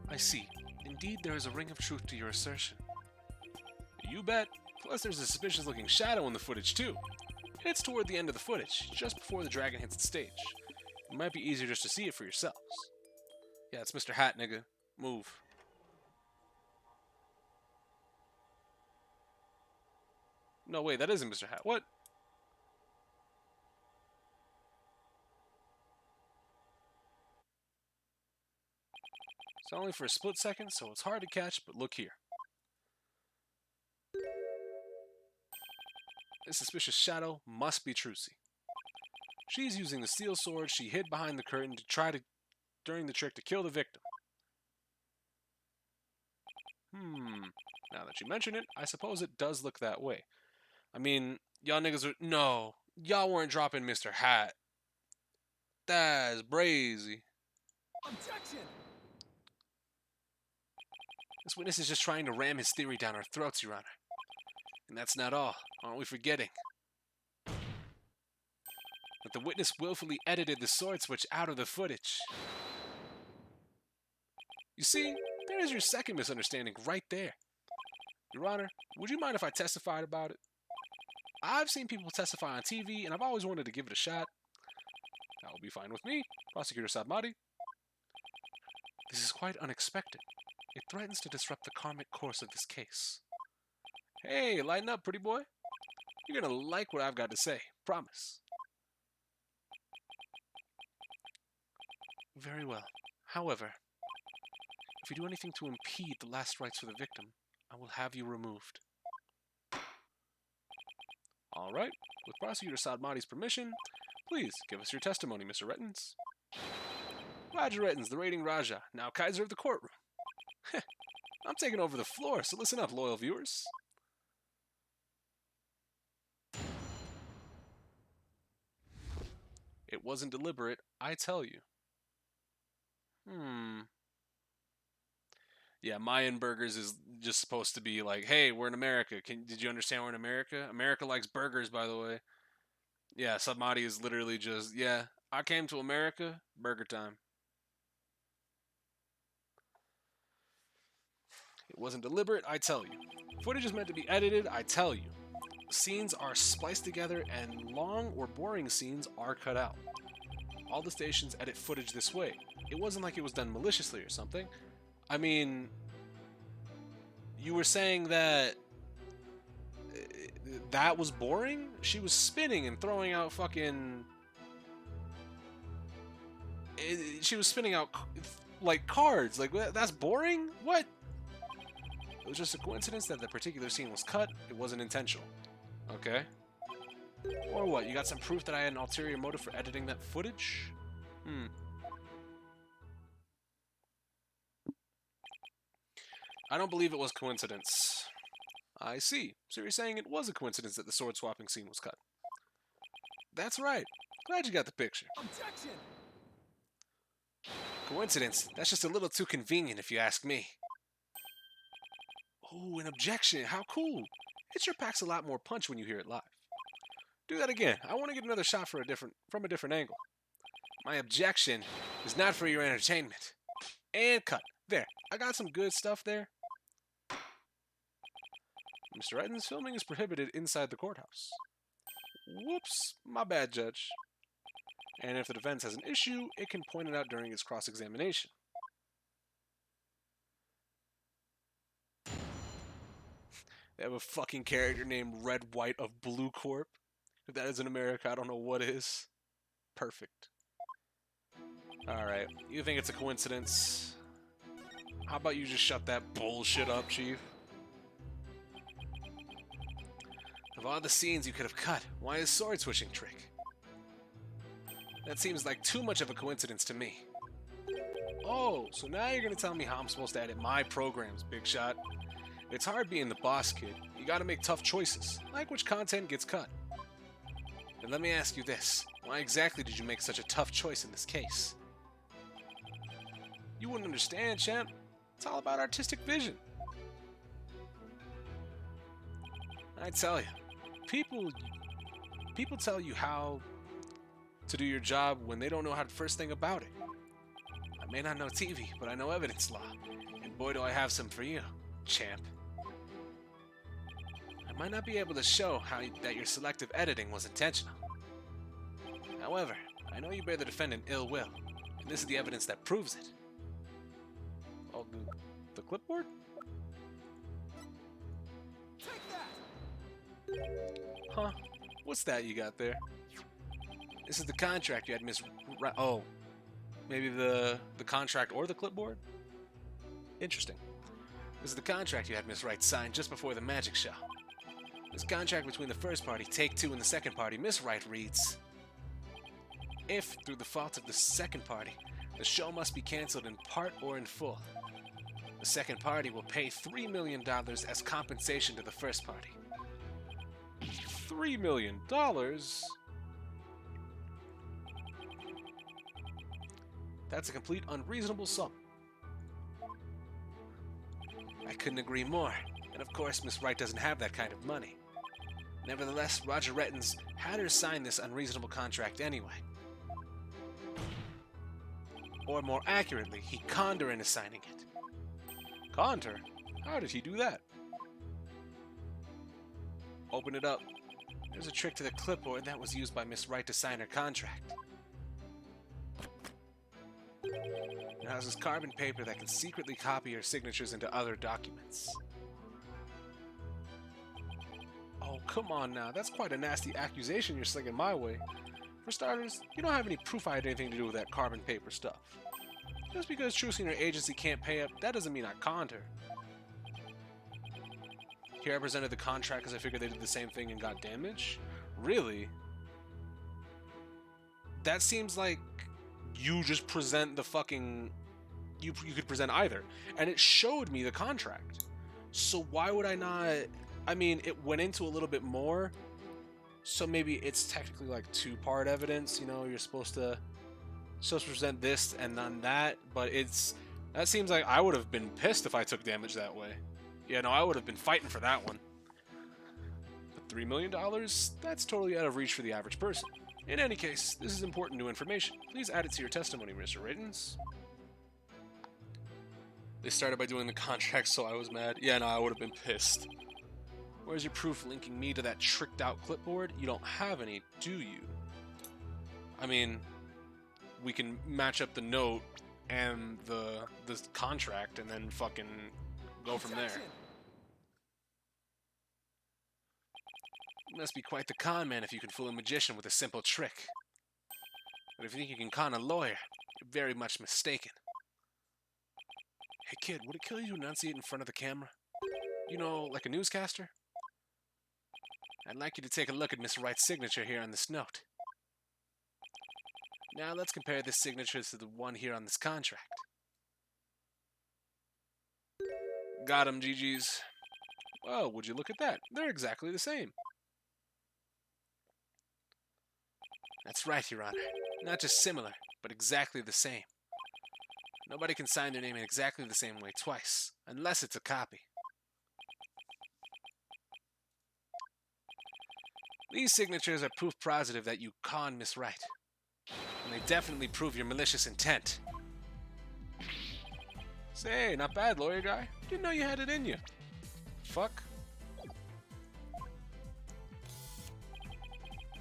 I see. Indeed, there is a ring of truth to your assertion. You bet. Plus, there's a suspicious-looking shadow in the footage, too. It's toward the end of the footage, just before the dragon hits the stage. It might be easier just to see it for yourselves. Yeah, it's Mr. Hat, nigga. Move. No, wait, that isn't Mr. Hat. What? It's only for a split second, so it's hard to catch, but look here. This suspicious shadow must be Trucy. She's using the steel sword she hid behind the curtain to try to, during the trick, to kill the victim. Now that you mention it, I suppose it does look that way. I mean, y'all niggas are... No, y'all weren't dropping Mr. Hat. That's brazy. Objection! This witness is just trying to ram his theory down our throats, Your Honor. And that's not all. Aren't we forgetting? That the witness willfully edited the sword switch out of the footage. You see, there's your second misunderstanding right there. Your Honor, would you mind if I testified about it? I've seen people testify on TV, and I've always wanted to give it a shot. That will be fine with me, Prosecutor Sadmati. This is quite unexpected. It threatens to disrupt the karmic course of this case. Hey, lighten up, pretty boy. You're gonna like what I've got to say. Promise. Very well. However, if you do anything to impede the last rites for the victim, I will have you removed. All right. With Prosecutor Sadmati's permission, please give us your testimony, Mr. Rettins. Raja Rettins, the raiding Raja, now Kaiser of the courtroom. I'm taking over the floor, so listen up, loyal viewers. It wasn't deliberate, I tell you. Yeah, Mayan Burgers is just supposed to be like, hey, we're in America. Did you understand we're in America? America likes burgers, by the way. Yeah, Sadmati is literally just, yeah, I came to America, burger time. It wasn't deliberate, I tell you. Footage is meant to be edited, I tell you. Scenes are spliced together and long or boring scenes are cut out. All the stations edit footage this way. It wasn't like it was done maliciously or something. I mean, you were saying that that was boring? She was spinning and throwing out fucking... She was spinning out, like, cards. Like, that's boring? What? It was just a coincidence that the particular scene was cut. It wasn't intentional. Okay. Or what? You got some proof that I had an ulterior motive for editing that footage? I don't believe it was coincidence. I see. So you're saying it was a coincidence that the sword swapping scene was cut. That's right. Glad you got the picture. Objection! Coincidence? That's just a little too convenient if you ask me. Oh, an objection. How cool. It sure packs a lot more punch when you hear it live. Do that again. I want to get another shot from a different angle. My objection is not for your entertainment. And cut. There. I got some good stuff there. Mr. Wright's filming is prohibited inside the courthouse. Whoops. My bad, Judge. And if the defense has an issue, it can point it out during its cross-examination. They have a fucking character named Red White of Blue Corp. If that isn't America, I don't know what is. Perfect. Alright, you think it's a coincidence? How about you just shut that bullshit up, Chief? Of all the scenes you could have cut, why a sword switching trick? That seems like too much of a coincidence to me. Oh, so now you're gonna tell me how I'm supposed to edit my programs, big shot. It's hard being the boss, kid. You gotta make tough choices, like which content gets cut. And let me ask you this. Why exactly did you make such a tough choice in this case? You wouldn't understand, champ. It's all about artistic vision. I tell you, people tell you how to do your job when they don't know how to first thing about it. I may not know TV, but I know evidence law. And boy do I have some for you, champ. I might not be able to show that your selective editing was intentional. However, I know you bear the defendant ill will, and this is the evidence that proves it. Oh, the clipboard? Take that! Huh? What's that you got there? This is the contract you had oh, maybe the contract or the clipboard? Interesting. This is the contract you had Miss Wright sign just before the magic show. This contract between the first party, Take Two, and the second party, Miss Wright, reads, if, through the fault of the second party, the show must be cancelled in part or in full, the second party will pay $3 million as compensation to the first party. $3 million? That's a complete unreasonable sum. I couldn't agree more, and of course Miss Wright doesn't have that kind of money. Nevertheless, Roger Rettons had her sign this unreasonable contract anyway. Or more accurately, he conned her into signing it. Conned her? How did he do that? Open it up. There's a trick to the clipboard that was used by Miss Wright to sign her contract. It houses carbon paper that can secretly copy her signatures into other documents. Oh, come on now. That's quite a nasty accusation you're slinging my way. For starters, you don't have any proof I had anything to do with that carbon paper stuff. Just because choosing her agency can't pay up, that doesn't mean I conned her. Here I presented the contract because I figured they did the same thing and got damage? Really? That seems like you just present the fucking... You could present either. And it showed me the contract. So why would I not... I mean, it went into a little bit more. So maybe it's technically like two-part evidence. You know, you're supposed to present this and then that. But it's... That seems like I would have been pissed if I took damage that way. Yeah, no, I would have been fighting for that one. But $3 million? That's totally out of reach for the average person. In any case, this is important new information. Please add it to your testimony, Mr. Rittens. They started by doing the contract, so I was mad. Yeah, no, I would have been pissed. Where's your proof linking me to that tricked out clipboard? You don't have any, do you? I mean, we can match up the note and the contract and then fucking go from there. You must be quite the con man if you can fool a magician with a simple trick. But if you think you can con a lawyer, you're very much mistaken. Hey kid, would it kill you to enunciate in front of the camera? You know, like a newscaster? I'd like you to take a look at Miss Wright's signature here on this note. Now let's compare this signature to the one here on this contract. Got 'em, GG's. Well, would you look at that? They're exactly the same. That's right, Your Honor. Not just similar, but exactly the same. Nobody can sign their name in exactly the same way twice, unless it's a copy. These signatures are proof positive that you conned Miss Wright. And they definitely prove your malicious intent. Say, not bad, lawyer guy. Didn't know you had it in you. Fuck.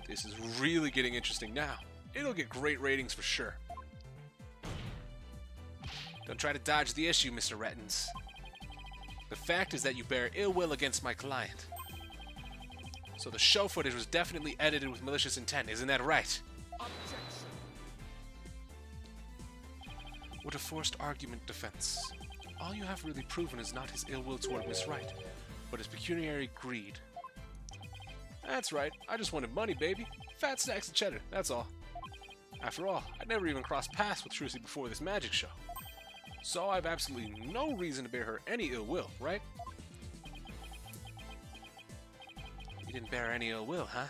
This is really getting interesting now. It'll get great ratings for sure. Don't try to dodge the issue, Mr. Rettins. The fact is that you bear ill will against my client. So the show footage was definitely edited with malicious intent, isn't that right? Objection. What a forced argument defense. All you have really proven is not his ill will toward Miss Wright, but his pecuniary greed. That's right, I just wanted money, baby. Fat stacks of cheddar, that's all. After all, I'd never even crossed paths with Trucy before this magic show. So I've absolutely no reason to bear her any ill will, right? You didn't bear any ill will, huh?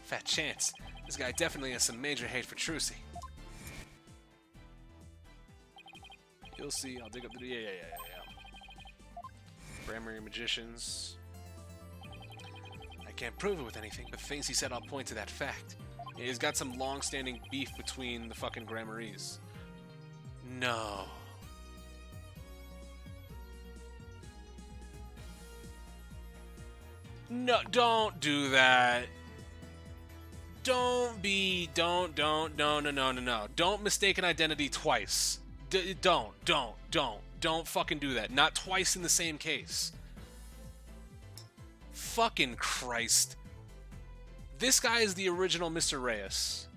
Fat chance. This guy definitely has some major hate for Trucy. You'll see, I'll dig up the... Yeah. Grammar magicians. I can't prove it with anything, but the things he said I'll point to that fact. He's got some long-standing beef between the fucking Grammarese. No. No, don't do that. Don't mistake an identity twice. Don't fucking do that. Not twice in the same case. Fucking Christ. This guy is the original Mr. Reyes.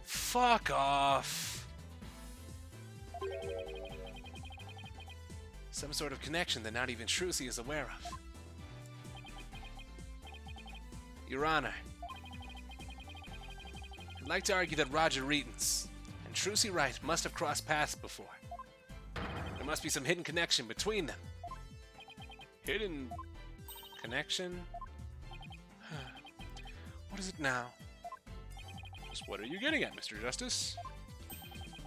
Fuck off. Some sort of connection that not even Trucy is aware of. Your Honor, I'd like to argue that Roger Reetons and Trucy Wright must have crossed paths before. There must be some hidden connection between them. Hidden connection? What is it now? Just what are you getting at, Mr. Justice?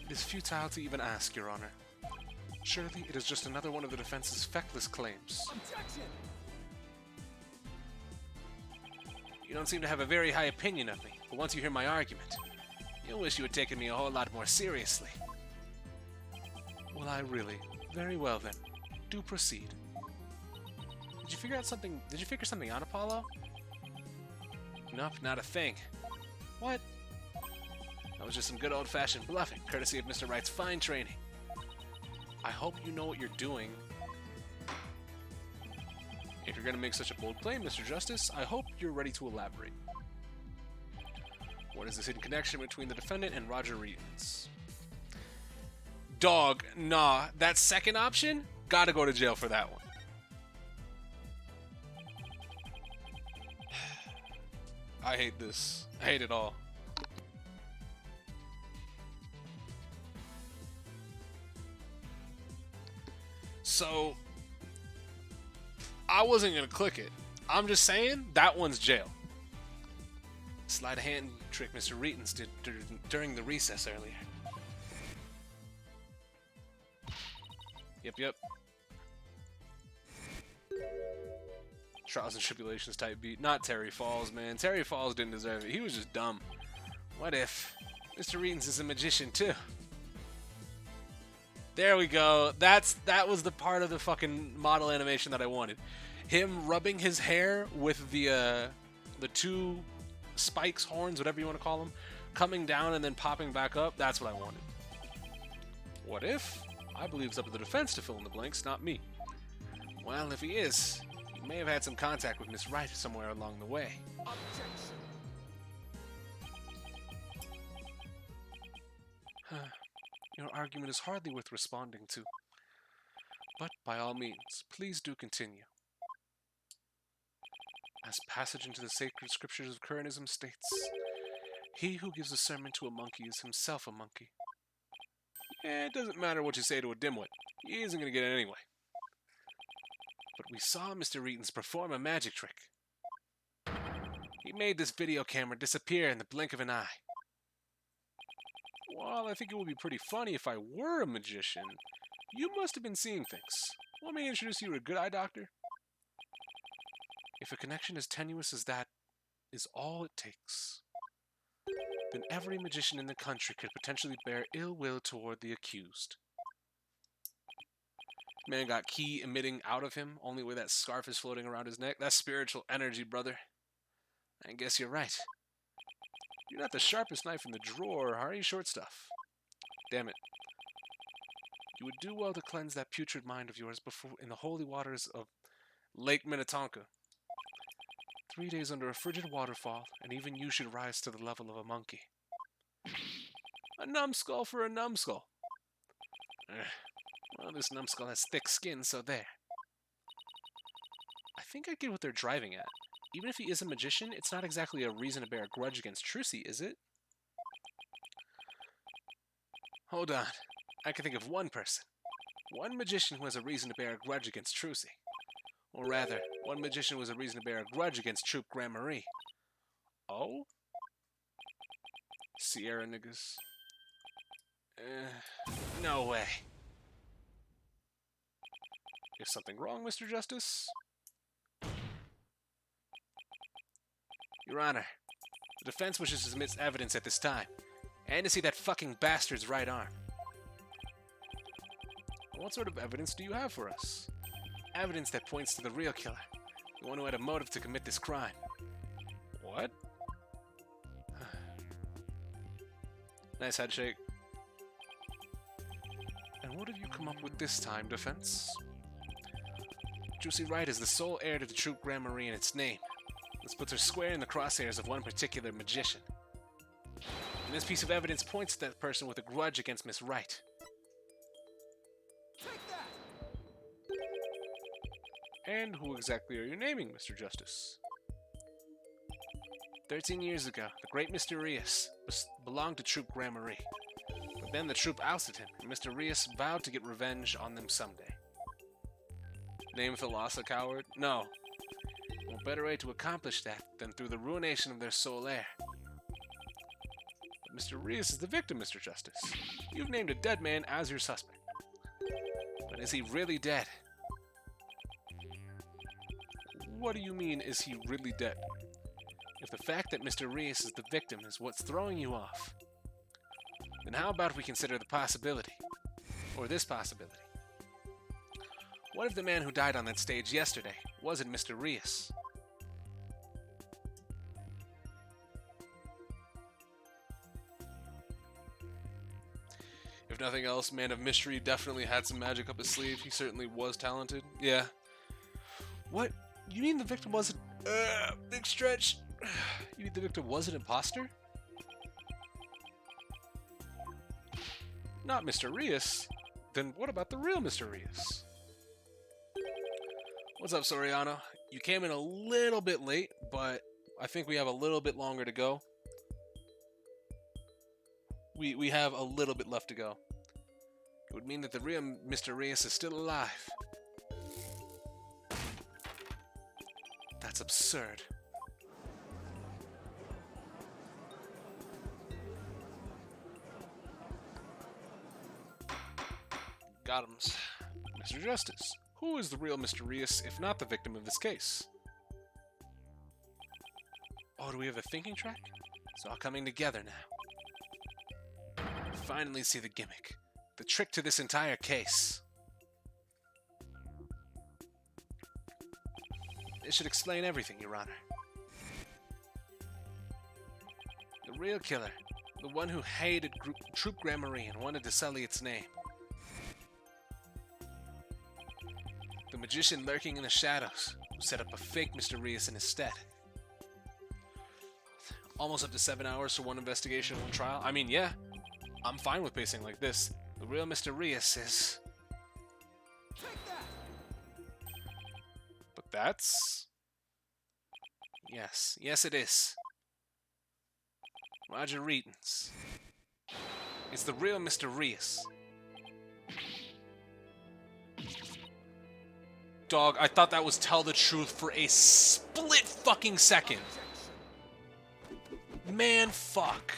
It is futile to even ask, Your Honor. Surely it is just another one of the defense's feckless claims. Objection. You don't seem to have a very high opinion of me, but once you hear my argument, you'll wish you had taken me a whole lot more seriously. Well, I really... Very well then. Do proceed. Did you figure something out, Apollo? Nope, not a thing. What? That was just some good old-fashioned bluffing, courtesy of Mr. Wright's fine training. I hope you know what you're doing. If you're going to make such a bold claim, Mr. Justice, I hope you're ready to elaborate. What is this hidden connection between the defendant and Roger Reetons? Dog, nah. That second option? Gotta go to jail for that one. I hate this. I hate it all. So, I wasn't going to click it. I'm just saying, that one's jail. Sleight of hand trick Mr. Reetons did during the recess earlier. Yep. Trials and Tribulations type beat. Not Terry Falls, man. Terry Falls didn't deserve it. He was just dumb. What if Mr. Reedens is a magician too? There we go. That was the part of the fucking model animation that I wanted. Him rubbing his hair with the two spikes, horns, whatever you want to call them, coming down and then popping back up. That's what I wanted. What if? I believe it's up to the defense to fill in the blanks, not me. Well, if he is, he may have had some contact with Miss Wright somewhere along the way. Objection. Your argument is hardly worth responding to. But by all means, please do continue. As passage into the sacred scriptures of Curanism states, he who gives a sermon to a monkey is himself a monkey. Yeah, it doesn't matter what you say to a dimwit. He isn't going to get it anyway. But we saw Mr. Reedens perform a magic trick. He made this video camera disappear in the blink of an eye. Well, I think it would be pretty funny if I were a magician. You must have been seeing things. Want me to introduce you to a good eye doctor? If a connection as tenuous as that is all it takes, then every magician in the country could potentially bear ill will toward the accused. Man got ki emitting out of him, only where that scarf is floating around his neck. That's spiritual energy, brother. I guess you're right. You're not the sharpest knife in the drawer, are you, short stuff? Damn it. You would do well to cleanse that putrid mind of yours before in the holy waters of Lake Minnetonka. 3 days under a frigid waterfall, and even you should rise to the level of a monkey. A numbskull for a numbskull. Well, this numbskull has thick skin, so there. I think I get what they're driving at. Even if he is a magician, it's not exactly a reason to bear a grudge against Trucy, is it? Hold on. I can think of one person. One magician who has a reason to bear a grudge against Trucy. Or rather, one magician who has a reason to bear a grudge against Troop Grand Marie. Oh? Sierra niggas. No way. Is something wrong, Mr. Justice? Your Honor, the defense wishes to submit evidence at this time, and to see that fucking bastard's right arm. What sort of evidence do you have for us? Evidence that points to the real killer, the one who had a motive to commit this crime. What? Nice head shake. And what have you come up with this time, defense? Juicy Wright is the sole heir to the Troop Grand Marie in its name. This puts her square in the crosshairs of one particular magician. And this piece of evidence points to that person with a grudge against Miss Wright. Take that! And who exactly are you naming, Mr. Justice? 13 years ago, the great Mr. Rios belonged to Troop Grand Marie. But then the troop ousted him, and Mr. Rios vowed to get revenge on them someday. Name Thalassa, coward? No. No better way to accomplish that than through the ruination of their sole heir. But Mr. Rios is the victim, Mr. Justice. You've named a dead man as your suspect. But is he really dead? What do you mean, is he really dead? If the fact that Mr. Rios is the victim is what's throwing you off, then how about we consider the possibility, or this possibility? What if the man who died on that stage yesterday wasn't Mr. Rios? If nothing else, Man of Mystery definitely had some magic up his sleeve. He certainly was talented. Yeah. What? You mean the victim wasn't... big stretch. You mean the victim was an imposter? Not Mr. Rios. Then what about the real Mr. Rios? What's up, Soriano? You came in a little bit late, but I think we have a little bit longer to go. We have a little bit left to go. It would mean that the real Mr. Rios is still alive. That's absurd. Got him. Mr. Justice, who is the real Mr. Rios if not the victim of this case? Oh, do we have the thinking track? It's all coming together now. finally see the gimmick. The trick to this entire case. This should explain everything, Your Honor. The real killer, the one who hated Troop Grand Marie and wanted to sully its name. The magician lurking in the shadows, who set up a fake Mr. Rios in his stead. Almost up to 7 hours for one investigation and one trial. I mean, yeah, I'm fine with pacing like this. The real Mr. Rios is... But that's... Yes it is. Roger Reedens. It's the real Mr. Rios. Dog, I thought that was Tell the Truth for a split fucking second. Man, fuck.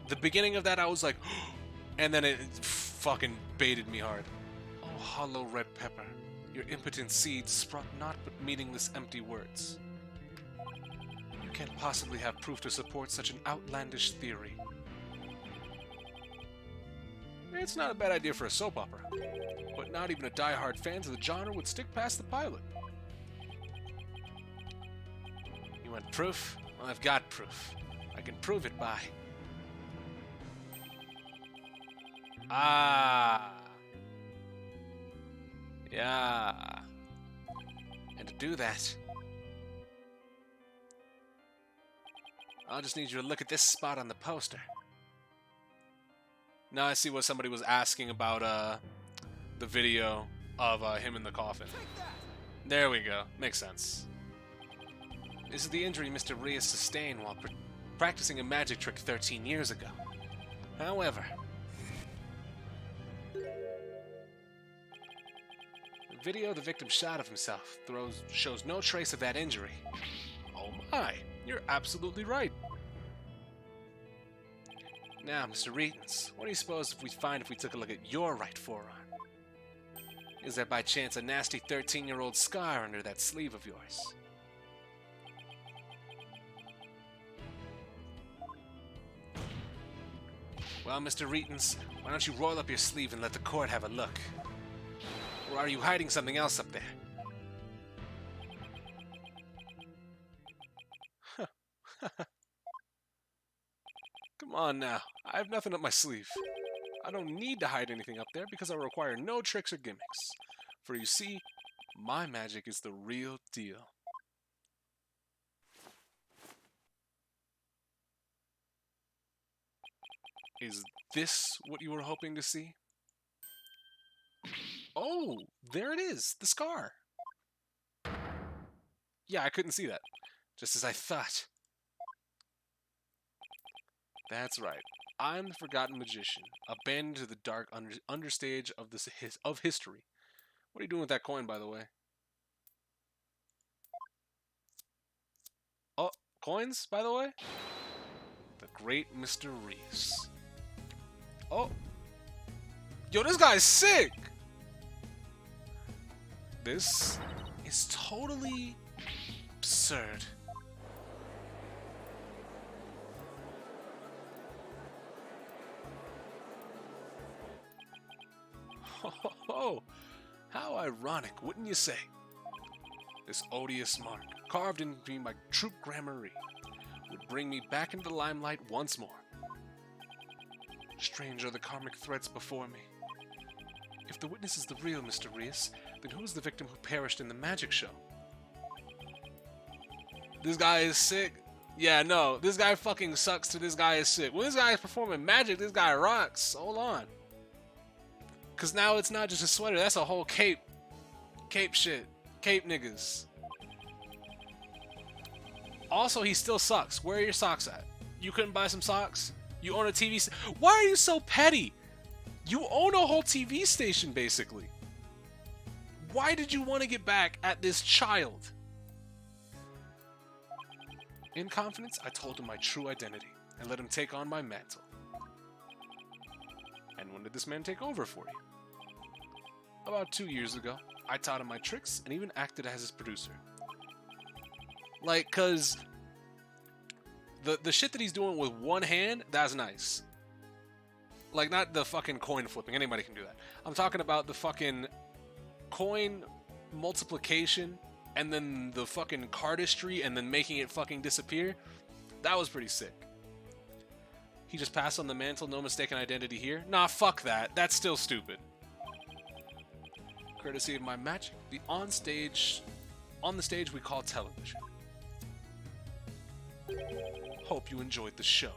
The beginning of that, I was like, and then it fucking baited me hard. Oh, hollow red pepper, your impotent seeds sprout not but meaningless empty words. You can't possibly have proof to support such an outlandish theory. It's not a bad idea for a soap opera, but not even a die-hard fans of the genre would stick past the pilot. You want proof? Well, I've got proof. I can prove it by... Yeah. And to do that, I'll just need you to look at this spot on the poster. Now I see what somebody was asking about the video of him in the coffin. There we go. Makes sense. This is the injury Mr. Rios sustained while practicing a magic trick 13 years ago. However, the video the victim shot of himself shows no trace of that injury. Oh my, you're absolutely right. Now, Mr. Reedens, what do you suppose we'd find if we took a look at your right forearm? Is there by chance a nasty 13-year-old scar under that sleeve of yours? Well, Mr. Reedens, why don't you roll up your sleeve and let the court have a look? Or are you hiding something else up there? Come on now, I have nothing up my sleeve. I don't need to hide anything up there because I require no tricks or gimmicks. For you see, my magic is the real deal. Is this what you were hoping to see? Oh, there it is, the scar. Yeah, I couldn't see that. Just as I thought. That's right. I'm the forgotten magician, abandoned to the dark understage of history. What are you doing with that coin, by the way? Oh, coins, by the way? The great Mr. Rios. Oh. Yo, this guy's sick! This is totally absurd. Oh, how ironic, wouldn't you say? This odious mark, carved into me by Troop Grand Marie, would bring me back into the limelight once more. Strange are the karmic threads before me. If the witness is the real Mr. Rios, then who is the victim who perished in the magic show? This guy is sick. Yeah, no, this guy fucking sucks to this guy is sick. When this guy is performing magic, this guy rocks. Hold on. Because now it's not just a sweater, that's a whole cape. Cape shit. Cape niggas. Also, he still sucks. Where are your socks at? You couldn't buy some socks? You own a TV Why are you so petty? You own a whole TV station, basically. Why did you want to get back at this child? In confidence, I told him my true identity and let him take on my mantle. And when did this man take over for you? About 2 years ago, I taught him my tricks and even acted as his producer. Like, cause The shit that he's doing with one hand, that's nice. Like, not the fucking coin flipping. Anybody can do that. I'm talking about the fucking coin multiplication and then the fucking cardistry and then making it fucking disappear. That was pretty sick. He just passed on the mantle, no mistaken identity here. Nah, fuck that. That's still stupid. Courtesy of my magic, on the stage we call television. Hope you enjoyed the show.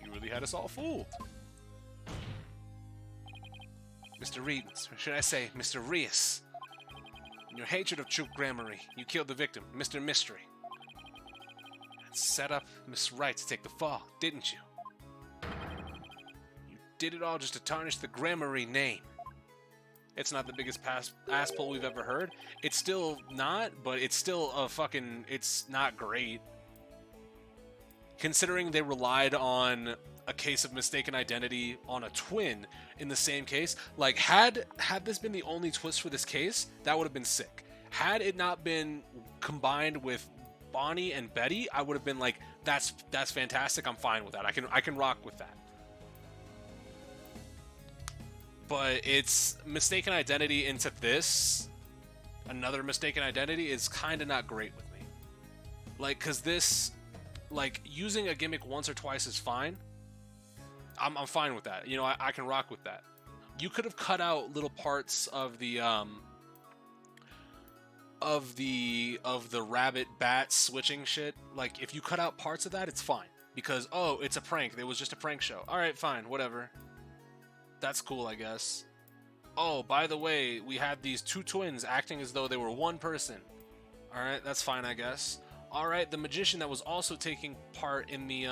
You really had us all fooled. Mr. Reedens, or should I say, Mr. Reus. In your hatred of true gramarye, you killed the victim, Mr. Mystery. And set up Miss Wright to take the fall, didn't you? You did it all just to tarnish the gramarye name. It's not the biggest ass pull we've ever heard. It's still not, but it's still a fucking... It's not great. Considering they relied on a case of mistaken identity on a twin in the same case. Like, had this been the only twist for this case, that would have been sick. Had it not been combined with Bonnie and Betty, I would have been like, that's fantastic. I'm fine with that. I can rock with that. But it's mistaken identity into this, another mistaken identity, is kind of not great with me. Like, cause this, like, using a gimmick once or twice is fine. I'm fine with that. You know, I can rock with that. You could have cut out little parts of the rabbit bat switching shit. Like, if you cut out parts of that, it's fine. Because, oh, it's a prank. It was just a prank show. Alright, fine, whatever. That's cool, I guess. Oh, by the way, we had these two twins acting as though they were one person. Alright, that's fine, I guess. Alright, the magician that was also taking part in the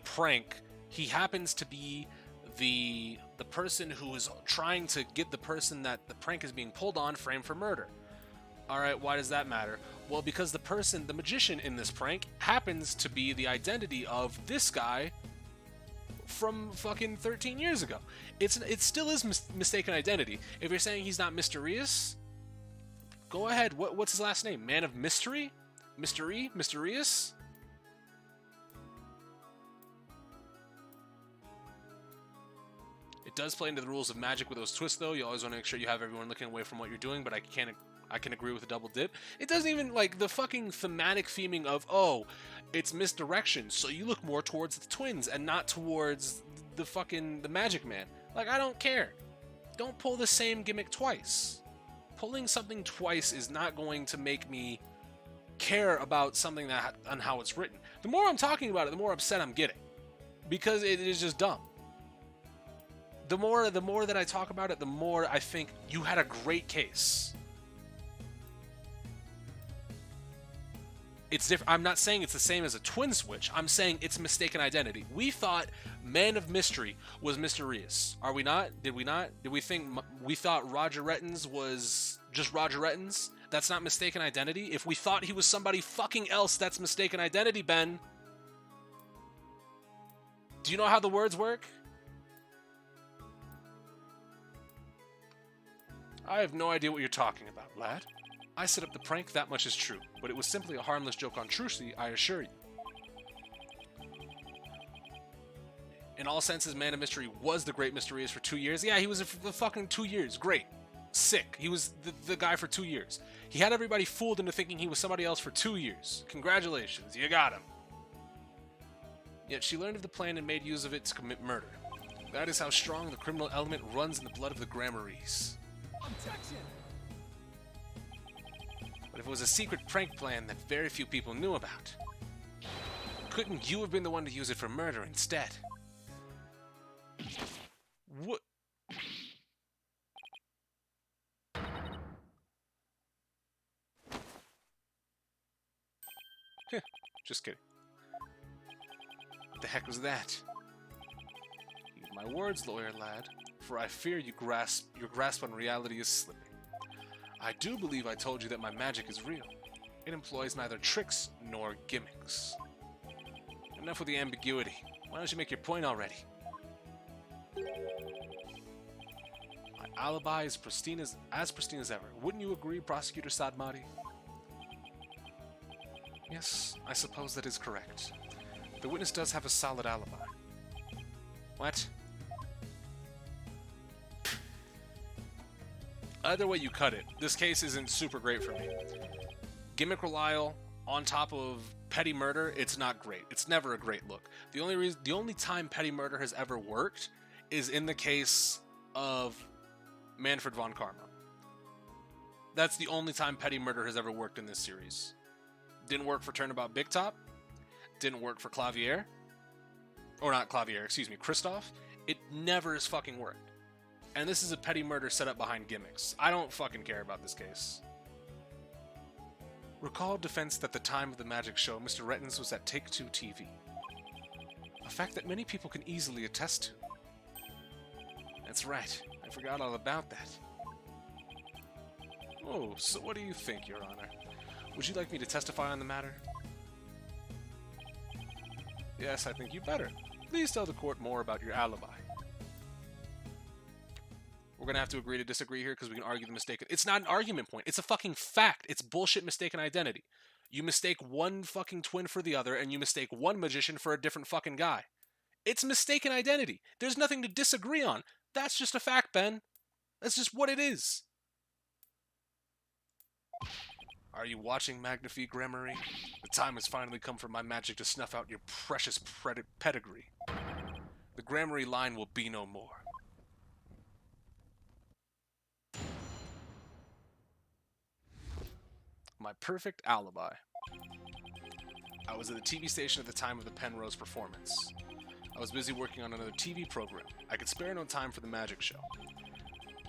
prank, he happens to be the person who is trying to get the person that the prank is being pulled on framed for murder. Alright, why does that matter? Well, because the magician in this prank happens to be the identity of this guy from fucking 13 years ago. It still is mistaken identity. If you're saying he's not mysterious, go ahead. What's his last name? Man of Mystery? Mystery? Mysterious? It does play into the rules of magic with those twists, though. You always want to make sure you have everyone looking away from what you're doing, but I can agree with a double dip. It doesn't even, like, the fucking thematic theming of, oh, it's misdirection, so you look more towards the twins and not towards the magic man. Like, I don't care. Don't pull the same gimmick twice. Pulling something twice is not going to make me care about something on how it's written. The more I'm talking about it, the more upset I'm getting. Because it is just dumb. The more that I talk about it, the more I think you had a great case. It's different. I'm not saying it's the same as a twin switch. I'm saying it's mistaken identity. We thought Man of Mystery was mysterious. Are we not? Did we not? Did we think we thought Roger Rettens was just Roger Rettens? That's not mistaken identity. If we thought he was somebody fucking else, that's mistaken identity, Ben. Do you know how the words work? I have no idea what you're talking about, lad. I set up the prank, that much is true, but it was simply a harmless joke on Trucy, I assure you. In all senses, Man of Mystery was the great mysterious for 2 years. Yeah, he was for fucking 2 years. Great. Sick. He was the guy for 2 years. He had everybody fooled into thinking he was somebody else for 2 years. Congratulations, you got him. Yet she learned of the plan and made use of it to commit murder. That is how strong the criminal element runs in the blood of the Gramarys. Objection! But if it was a secret prank plan that very few people knew about, couldn't you have been the one to use it for murder instead? What? Just kidding. What the heck was that? Heed my words, lawyer lad, for I fear your grasp on reality is slipping. I do believe I told you that my magic is real. It employs neither tricks nor gimmicks. Enough with the ambiguity. Why don't you make your point already? alibi is pristine as pristine as ever. Wouldn't you agree, Prosecutor Sadmati? Yes, I suppose that is correct. The witness does have a solid alibi. What? Either way you cut it, this case isn't super great for me. Gimmick Relial on top of petty murder, it's not great. It's never a great look. The only time petty murder has ever worked is in the case of Manfred von Karma. That's the only time petty murder has ever worked in this series. Didn't work for Turnabout Big Top. Didn't work for Clavier. Or not Clavier, excuse me, Christoph. It never has fucking worked. And this is a petty murder set up behind gimmicks. I don't fucking care about this case. Recall defense that the time of the magic show, Mr. Rettins was at Take-Two TV. A fact that many people can easily attest to. That's right. I forgot all about that. Oh, so what do you think, Your Honor? Would you like me to testify on the matter? Yes, I think you better. Please tell the court more about your alibi. We're gonna have to agree to disagree here because we can argue the mistaken. It's not an argument point. It's a fucking fact. It's bullshit mistaken identity. You mistake one fucking twin for the other, and you mistake one magician for a different fucking guy. It's mistaken identity. There's nothing to disagree on. That's just a fact, Ben. That's just what it is. Are you watching, Magnifique Gramarye? The time has finally come for my magic to snuff out your precious pedigree. The Gramarye line will be no more. My perfect alibi. I was at the TV station at the time of the Penrose performance. I was busy working on another TV program. I could spare no time for the magic show.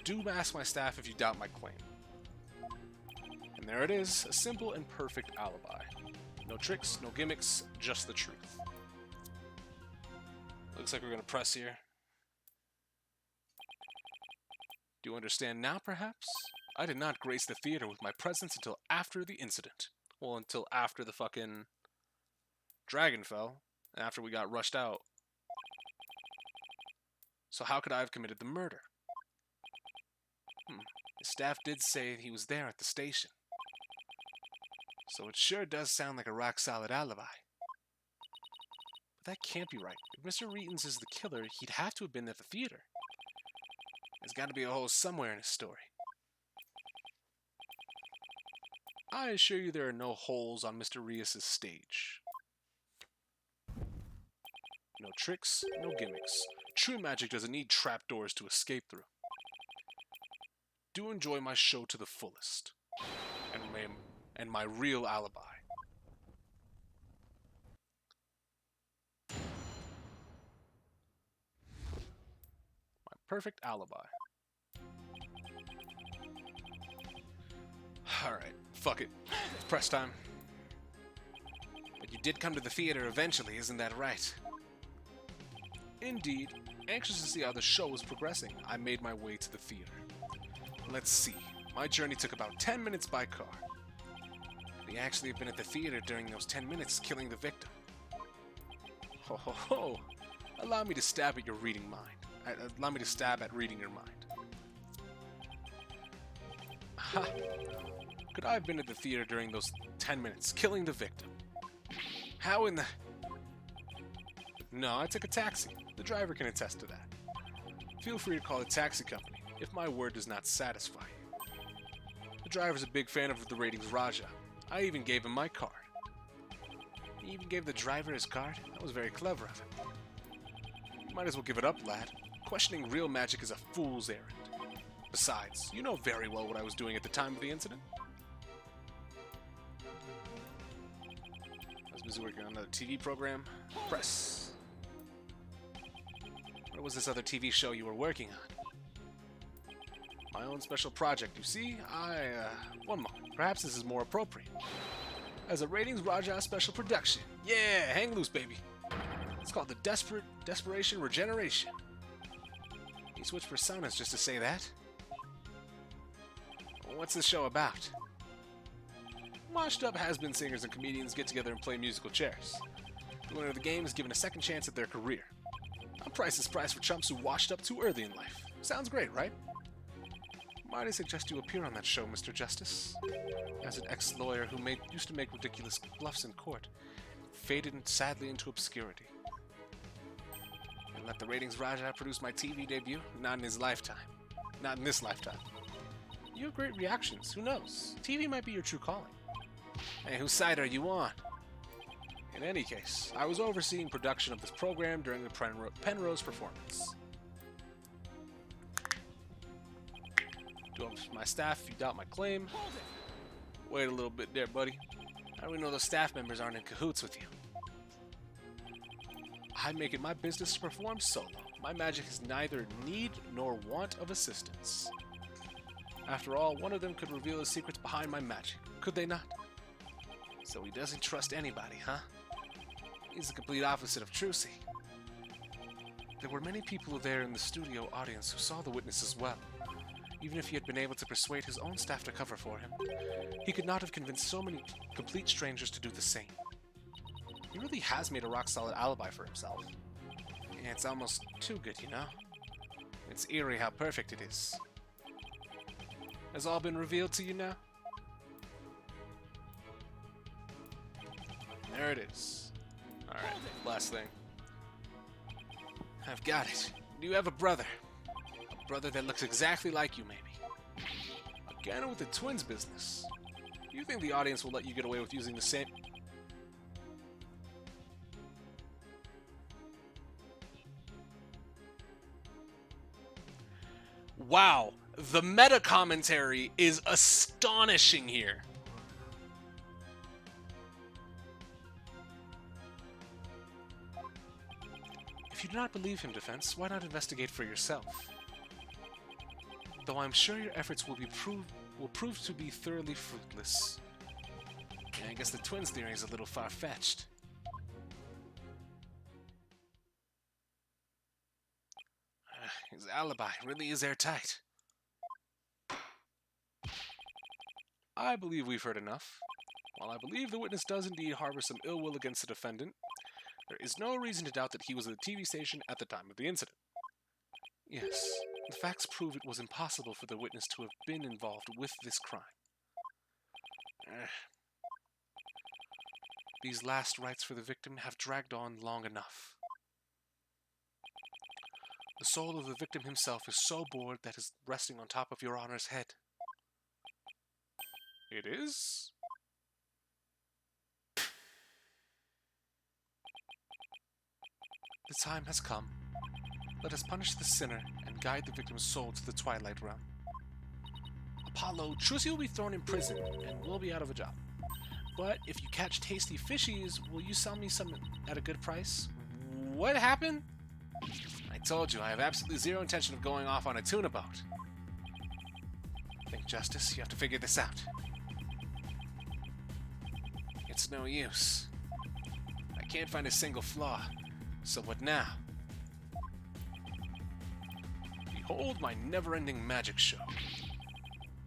Do ask my staff if you doubt my claim. And there it is, a simple and perfect alibi. No tricks, no gimmicks, just the truth. Looks like we're gonna press here. Do you understand now, perhaps? I did not grace the theater with my presence until after the incident. Well, until after the fucking dragon fell, after we got rushed out. So how could I have committed the murder? The staff did say he was there at the station. So it sure does sound like a rock-solid alibi. But that can't be right. If Mr. Reetons is the killer, he'd have to have been at the theater. There's got to be a hole somewhere in his story. I assure you there are no holes on Mr. Rios' stage. No tricks, no gimmicks. True magic doesn't need trapdoors to escape through. Do enjoy my show to the fullest. And my real alibi. My perfect alibi. Alright, fuck it. Press time. But you did come to the theater eventually, isn't that right? Indeed. Anxious to see how the show was progressing, I made my way to the theater. Let's see. My journey took about 10 minutes by car. They actually have been at the theater during those 10 minutes, killing the victim. Ho ho ho! Allow me to stab at your reading mind. Allow me to stab at reading your mind. Ha! Could I have been at the theater during those 10 minutes, killing the victim? How in the... No, I took a taxi. The driver can attest to that. Feel free to call a taxi company, if my word does not satisfy you. The driver's a big fan of the ratings Raja. I even gave him my card. He even gave the driver his card? That was very clever of him. You might as well give it up, lad. Questioning real magic is a fool's errand. Besides, you know very well what I was doing at the time of the incident. I was busy working on another TV program. Press. What was this other TV show you were working on? My own special project, you see? One moment. Perhaps this is more appropriate. As a Ratings Raja special production. Yeah, hang loose, baby. It's called the Desperation Regeneration. You switch personas just to say that? What's this show about? Washed up has-been singers and comedians get together and play musical chairs. The winner of the game is given a second chance at their career. A priceless prize for chumps who washed up too early in life. Sounds great, right? Might I suggest you appear on that show, Mr. Justice? As an ex-lawyer who used to make ridiculous bluffs in court, faded sadly into obscurity. And let the ratings Raja produce my TV debut? Not in his lifetime. Not in this lifetime. You have great reactions. Who knows? TV might be your true calling. Hey, whose side are you on? In any case, I was overseeing production of this program during the Penrose performance. To my staff, if you doubt my claim. Wait a little bit there, buddy. How do we know those staff members aren't in cahoots with you? I make it my business to perform solo. My magic is neither need nor want of assistance. After all, one of them could reveal the secrets behind my magic, could they not? So he doesn't trust anybody, huh? He's the complete opposite of Trucy. There were many people there in the studio audience who saw the witness as well. Even if he had been able to persuade his own staff to cover for him, he could not have convinced so many complete strangers to do the same. He really has made a rock-solid alibi for himself. Yeah, it's almost too good, you know? It's eerie how perfect it is. Has all been revealed to you now? There it is. Alright, last thing. I've got it. Do you have a brother? A brother that looks exactly like you, maybe. Again with the twins business. You think the audience will let you get away with using the same... Wow, the meta commentary is astonishing here. If you do not believe him, Defense, why not investigate for yourself? Though I'm sure your efforts will prove to be thoroughly fruitless. Yeah, I guess the twins theory is a little far-fetched. His alibi really is airtight. I believe we've heard enough. While I believe the witness does indeed harbor some ill will against the defendant, there is no reason to doubt that he was at the TV station at the time of the incident. Yes, the facts prove it was impossible for the witness to have been involved with this crime. These last rites for the victim have dragged on long enough. The soul of the victim himself is so bored that is resting on top of your Honor's head. It is? The time has come. Let us punish the sinner and guide the victim's soul to the Twilight Realm. Apollo, Trucy will be thrown in prison and will be out of a job. But if you catch tasty fishies, will you sell me some at a good price? What happened? I told you, I have absolutely zero intention of going off on a tuna boat. Think, Justice, you have to figure this out. It's no use. I can't find a single flaw. So what now? Behold my never-ending magic show.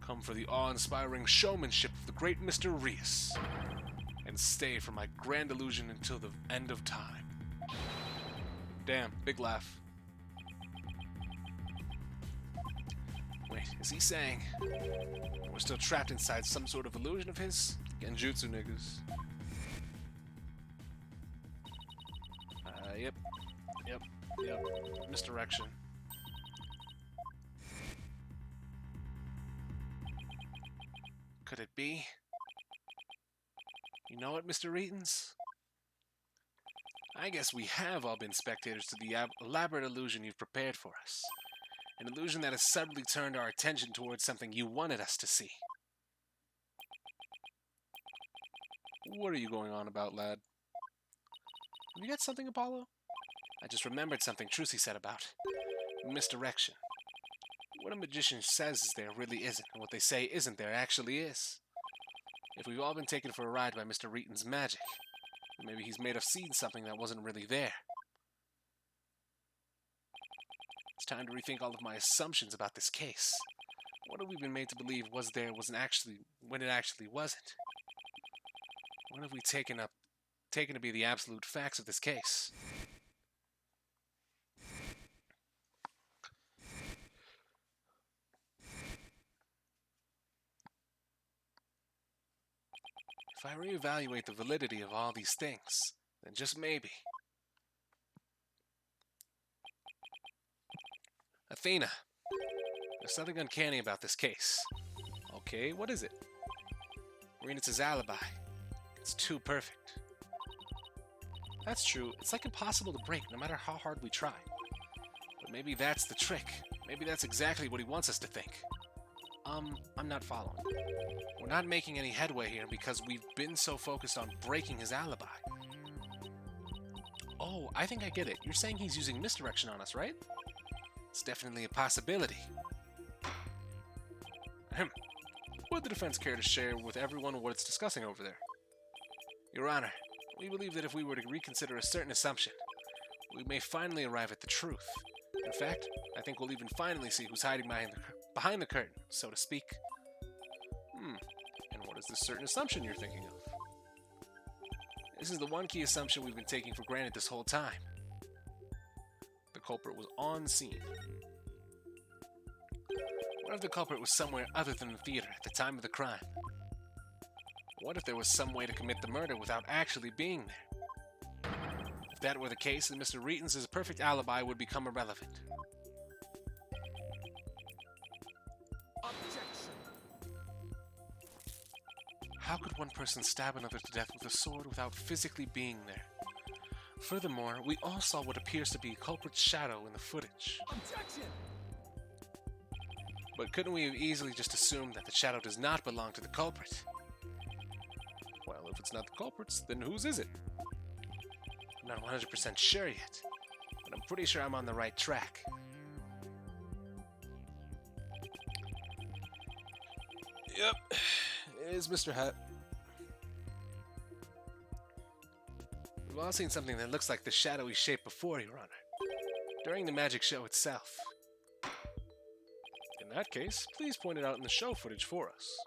Come for the awe-inspiring showmanship of the great Mr. Reus, and stay for my grand illusion until the end of time. Damn, big laugh. Wait, is he saying we're still trapped inside some sort of illusion of his? Genjutsu niggas. Yep. Misdirection. Could it be? You know what, Mr. Eatons? I guess we have all been spectators to the elaborate illusion you've prepared for us. An illusion that has suddenly turned our attention towards something you wanted us to see. What are you going on about, lad? Have you got something, Apollo? I just remembered something Trucy said about misdirection. What a magician says is there really isn't, and what they say isn't there actually is. If we've all been taken for a ride by Mr. Reeton's magic, then maybe he's made us see something that wasn't really there. It's time to rethink all of my assumptions about this case. What have we been made to believe was there wasn't actually when it actually wasn't? What have we taken to be the absolute facts of this case? If I reevaluate the validity of all these things, then just maybe. Athena, there's something uncanny about this case. Okay, what is it? Renus' alibi. It's too perfect. That's true. It's like impossible to break, no matter how hard we try. But maybe that's the trick. Maybe that's exactly what he wants us to think. I'm not following. We're not making any headway here because we've been so focused on breaking his alibi. Oh, I think I get it. You're saying he's using misdirection on us, right? It's definitely a possibility. Ahem. Would the defense care to share with everyone what it's discussing over there? Your Honor, we believe that if we were to reconsider a certain assumption, we may finally arrive at the truth. In fact, I think we'll even finally see who's hiding behind the curtain, so to speak. And what is this certain assumption you're thinking of? This is the one key assumption we've been taking for granted this whole time. The culprit was on scene. What if the culprit was somewhere other than the theater at the time of the crime? What if there was some way to commit the murder without actually being there? If that were the case, then Mr. Reetons' perfect alibi would become irrelevant. Objection. How could one person stab another to death with a sword without physically being there? Furthermore, we all saw what appears to be a culprit's shadow in the footage. Objection. But couldn't we have easily just assumed that the shadow does not belong to the culprit? Well, if it's not the culprit's, then whose is it? I'm not 100% sure yet, but I'm pretty sure I'm on the right track. Yep, it is Mr. Hat. We've all seen something that looks like the shadowy shape before, Your Honor, during the magic show itself. In that case, please point it out in the show footage for us.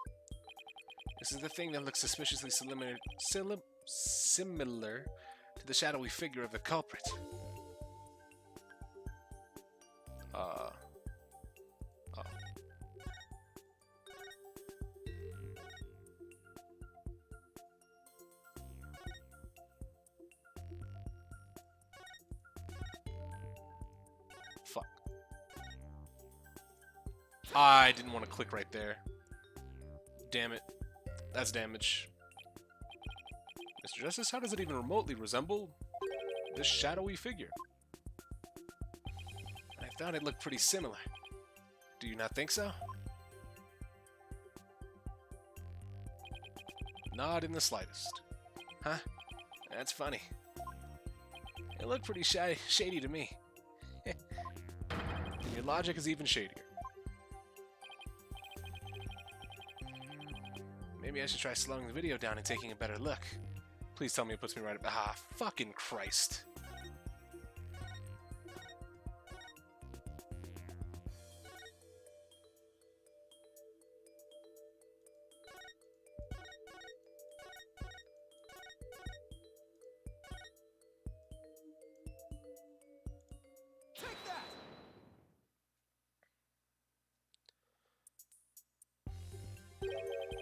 This is the thing that looks suspiciously similar to the shadowy figure of the culprit. Fuck. I didn't want to click right there. Damn it. That's damage. Mr. Justice, how does it even remotely resemble this shadowy figure? I thought it looked pretty similar. Do you not think so? Not in the slightest. Huh? That's funny. It looked pretty shady to me. And your logic is even shadier. Maybe I should try slowing the video down and taking a better look. Please tell me it puts me right... Ah, fucking Christ. Take that.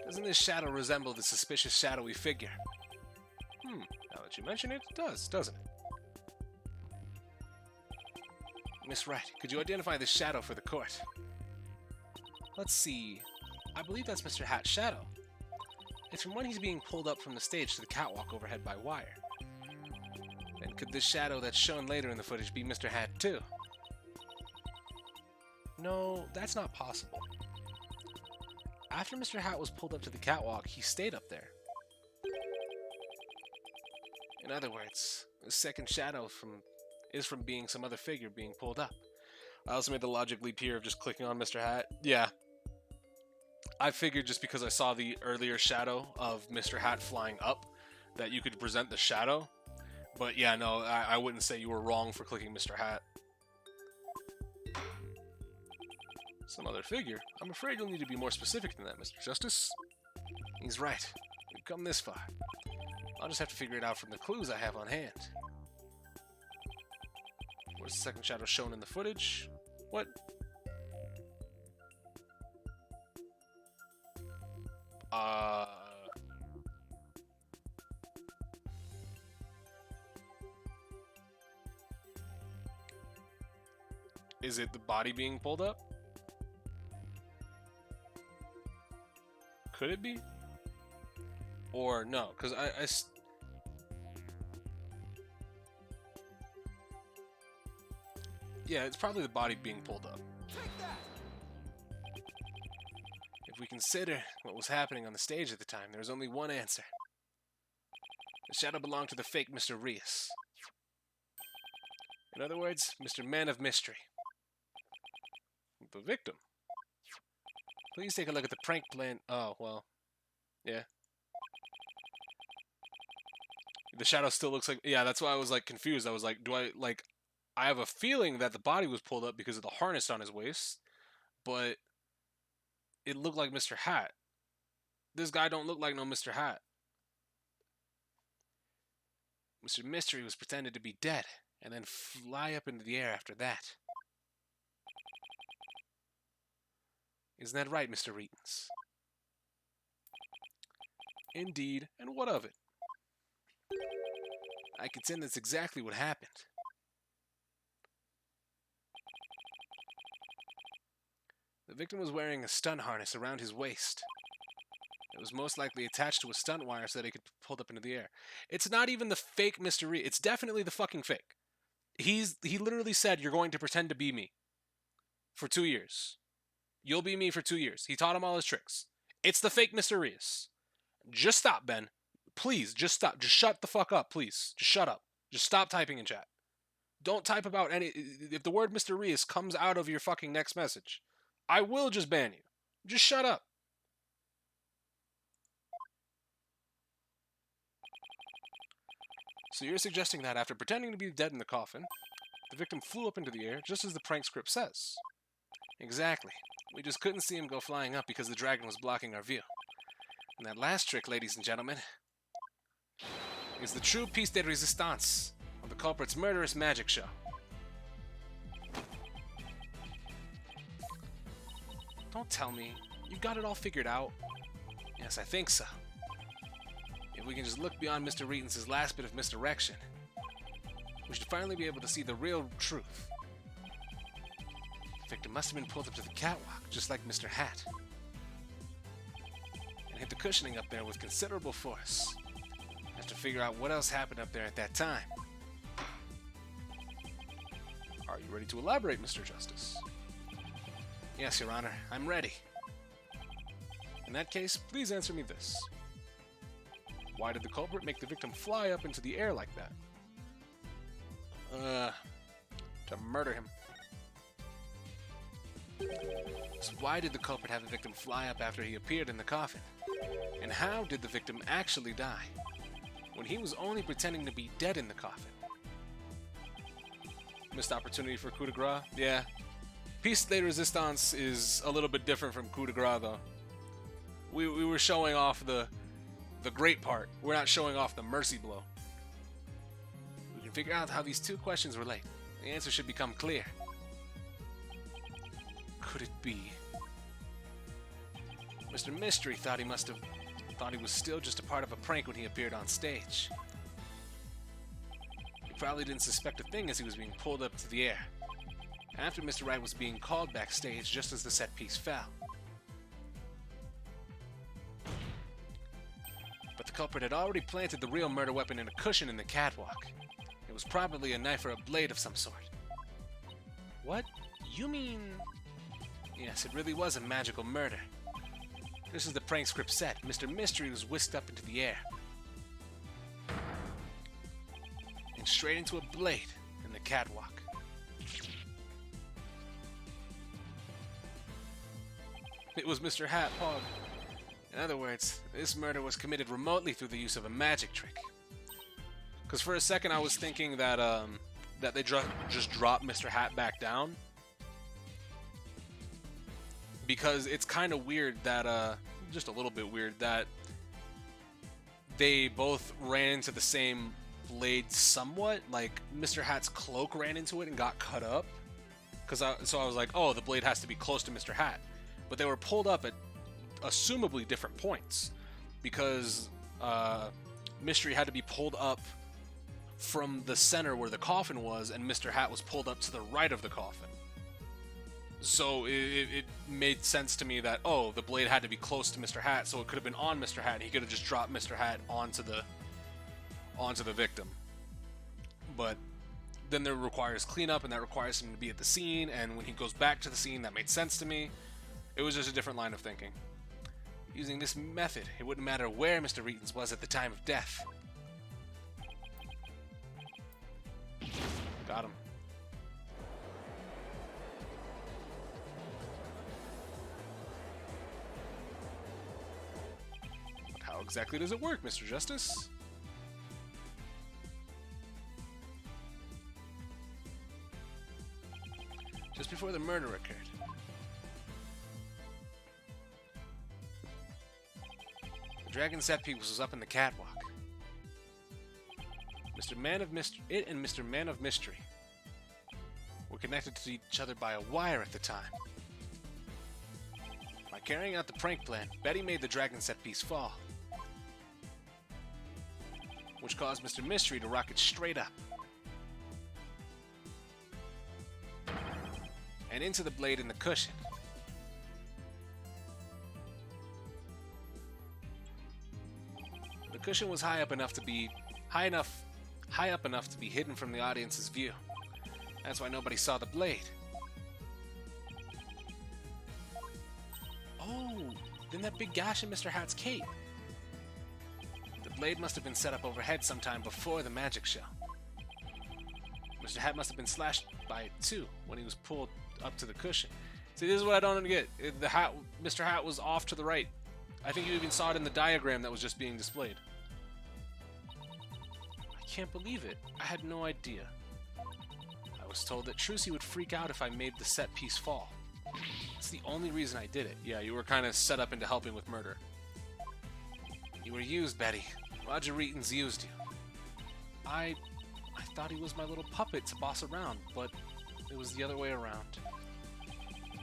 Doesn't this shadow resemble the suspicious shadowy figure? Now that you mention it, it does, doesn't it? Miss Wright, could you identify this shadow for the court? Let's see. I believe that's Mr. Hat's shadow. It's from when he's being pulled up from the stage to the catwalk overhead by wire. And could this shadow that's shown later in the footage be Mr. Hat too? No, that's not possible. After Mr. Hat was pulled up to the catwalk, he stayed up there. In other words, the second shadow is from being some other figure being pulled up. I also made the logic leap here of just clicking on Mr. Hat. Yeah. I figured just because I saw the earlier shadow of Mr. Hat flying up, that you could present the shadow. But yeah, no, I wouldn't say you were wrong for clicking Mr. Hat. Some other figure? I'm afraid you'll need to be more specific than that, Mr. Justice. He's right. We've come this far. I'll just have to figure it out from the clues I have on hand. Where's the second shadow shown in the footage? What? Is it the body being pulled up? Could it be? Or no, because yeah, it's probably the body being pulled up. Take that! If we consider what was happening on the stage at the time, there was only one answer. The shadow belonged to the fake Mr. Reus. In other words, Mr. Man of Mystery. The victim. Please take a look at the prank plan. Oh, well. Yeah. The shadow still looks like... Yeah, that's why I was, like, confused. I was like, I have a feeling that the body was pulled up because of the harness on his waist, but it looked like Mr. Hat. This guy don't look like no Mr. Hat. Mr. Mystery was pretended to be dead, and then fly up into the air after that. Isn't that right, Mr. Reetons? Indeed, and what of it? I contend that's exactly what happened. The victim was wearing a stunt harness around his waist. It was most likely attached to a stunt wire so that he could be pulled up into the air. It's not even the fake Mr. Reed. It's definitely the fucking fake. He literally said, you're going to pretend to be me for 2 years. You'll be me for 2 years. He taught him all his tricks. It's the fake Mr. Reus. Just stop, Ben. Please, just stop. Just shut the fuck up, please. Just shut up. Just stop typing in chat. Don't type about any... If the word Mr. Reus comes out of your fucking next message, I will just ban you. Just shut up. So you're suggesting that after pretending to be dead in the coffin, the victim flew up into the air just as the prank script says. Exactly. We just couldn't see him go flying up because the dragon was blocking our view. And that last trick, ladies and gentlemen, is the true piece de resistance of the culprit's murderous magic show. Don't tell me. You got it all figured out? Yes, I think so. If we can just look beyond Mr. Reetons' last bit of misdirection, we should finally be able to see the real truth. The victim must have been pulled up to the catwalk, just like Mr. Hat, and hit the cushioning up there with considerable force. I have to figure out what else happened up there at that time. Are you ready to elaborate, Mr. Justice? Yes, Your Honor, I'm ready. In that case, please answer me this. Why did the culprit make the victim fly up into the air like that? To murder him. So why did the culprit have the victim fly up after he appeared in the coffin? And how did the victim actually die, when he was only pretending to be dead in the coffin? Missed opportunity for coup de grace? Yeah. Piece de resistance is a little bit different from coup de grace, though. We were showing off the great part. We're not showing off the mercy blow. We can figure out how these two questions relate. The answer should become clear. Could it be? Mr. Mystery thought he was still just a part of a prank when he appeared on stage. He probably didn't suspect a thing as he was being pulled up to the air, after Mr. Wright was being called backstage just as the set piece fell. But the culprit had already planted the real murder weapon in a cushion in the catwalk. It was probably a knife or a blade of some sort. What? You mean... Yes, it really was a magical murder. Just as the prank script said, Mr. Mystery was whisked up into the air. And straight into a blade in the catwalk. It was Mr. Hat Pog. In other words, this murder was committed remotely through the use of a magic trick. Because for a second I was thinking that that they just dropped Mr. Hat back down. Because it's kind of weird that, just a little bit weird, that they both ran into the same blade somewhat. Like, Mr. Hat's cloak ran into it and got cut up. So I was like, oh, the blade has to be close to Mr. Hat. But they were pulled up at assumably different points. Because Mystery had to be pulled up from the center where the coffin was, and Mr. Hat was pulled up to the right of the coffin. So it made sense to me that, oh, the blade had to be close to Mr. Hat, so it could have been on Mr. Hat, and he could have just dropped Mr. Hat onto the victim. But then there requires cleanup, and that requires him to be at the scene, and when he goes back to the scene, that made sense to me. It was just a different line of thinking. Using this method, it wouldn't matter where Mr. Reetons was at the time of death. Got him. But how exactly does it work, Mr. Justice? Just before the murder occurred, the dragon set piece was up in the catwalk. It and Mr. Man of Mystery were connected to each other by a wire at the time. By carrying out the prank plan, Betty made the dragon set piece fall, which caused Mr. Mystery to rocket straight up and into the blade in the cushion. The cushion was high up enough to be hidden from the audience's view. That's why nobody saw the blade. Oh, then that big gash in Mr. Hat's cape. The blade must have been set up overhead sometime before the magic show. Mr. Hat must have been slashed by it too when he was pulled up to the cushion. See, this is what I don't get. Mr. Hat was off to the right. I think you even saw it in the diagram that was just being displayed. I can't believe it. I had no idea. I was told that Trucy would freak out if I made the set piece fall. It's the only reason I did it. Yeah, you were kind of set up into helping with murder. You were used, Betty. Roger Reetons used you. I thought he was my little puppet to boss around, but it was the other way around.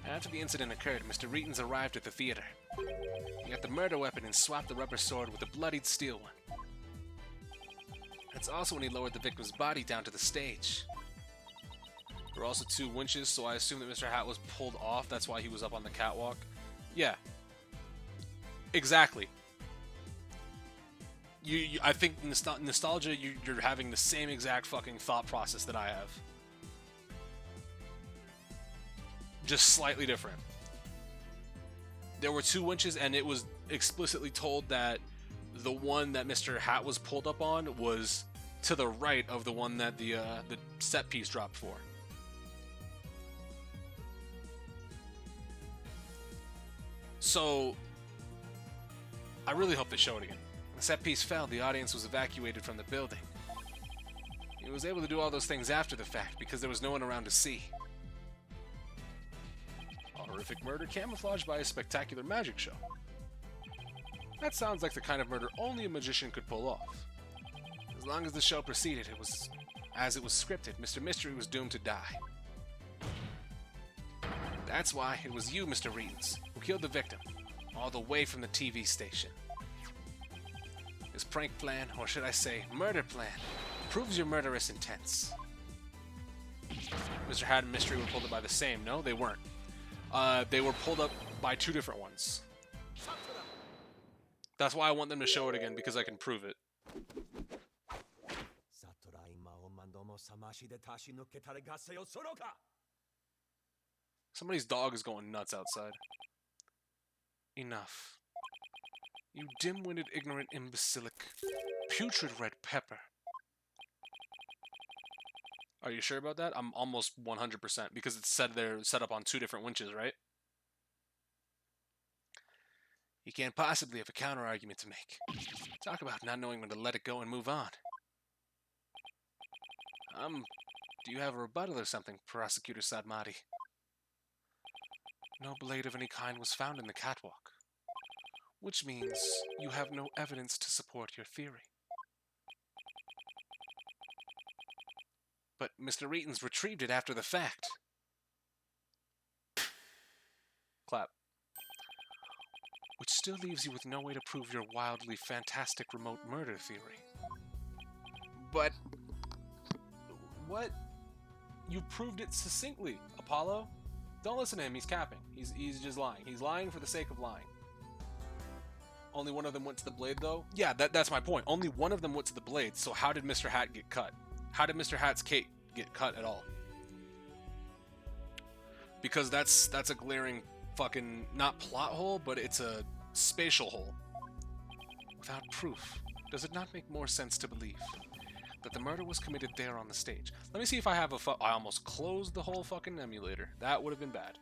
After the incident occurred, Mr. Reetons arrived at the theater. He got the murder weapon and swapped the rubber sword with a bloodied steel one. That's also when he lowered the victim's body down to the stage. There were also 2 winches, so I assume that Mr. Hat was pulled off. That's why he was up on the catwalk. Yeah. Exactly. I think nostalgia, you're having the same exact fucking thought process that I have. Just slightly different. There were 2 winches, and it was explicitly told that the one that Mr. Hat was pulled up on was to the right of the one that the set piece dropped for. So, I really hope they show it again. When the set piece fell, the audience was evacuated from the building. He was able to do all those things after the fact because there was no one around to see. A horrific murder camouflaged by a spectacular magic show. That sounds like the kind of murder only a magician could pull off. As long as the show proceeded, as it was scripted, Mr. Mystery was doomed to die. That's why it was you, Mr. Reetons, who killed the victim, all the way from the TV station. His prank plan, or should I say, murder plan, proves your murderous intents. Mr. Hat and Mystery were pulled up by the same. No, they weren't. They were pulled up by 2 different ones. That's why I want them to show it again, because I can prove it. Somebody's dog is going nuts outside. Enough. You dim-witted, ignorant, imbecilic, putrid red pepper. Are you sure about that? I'm almost 100%, because it's said they're set up on 2 different winches, right? You can't possibly have a counter-argument to make. Talk about not knowing when to let it go and move on. Do you have a rebuttal or something, Prosecutor Sadmati? No blade of any kind was found in the catwalk, which means you have no evidence to support your theory. But Mr. Reetons retrieved it after the fact. Clap. Which still leaves you with no way to prove your wildly fantastic remote murder theory. But... what? You proved it succinctly, Apollo. Don't listen to him. He's capping. He's just lying. He's lying for the sake of lying. Only one of them went to the blade, though? Yeah, that's my point. Only one of them went to the blade, so how did Mr. Hat get cut? How did Mr. Hat's cape get cut at all? Because that's a glaring fucking, not plot hole, but it's a spatial hole. Without proof, does it not make more sense to believe that the murder was committed there on the stage? Let me see if I have I almost closed the whole fucking emulator. That would have been bad.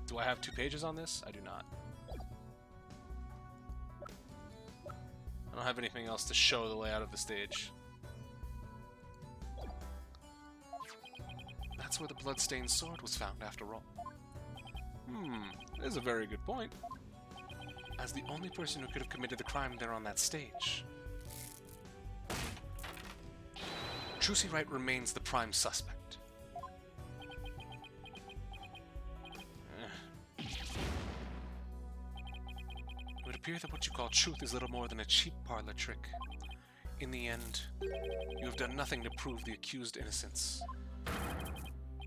Do I have 2 pages on this? I do not. I don't have anything else to show the layout of the stage. That's where the bloodstained sword was found, after all. That is a very good point. As the only person who could have committed the crime there on that stage, Trucy Wright remains the prime suspect. It would appear that what you call truth is little more than a cheap parlor trick. In the end, you have done nothing to prove the accused innocence.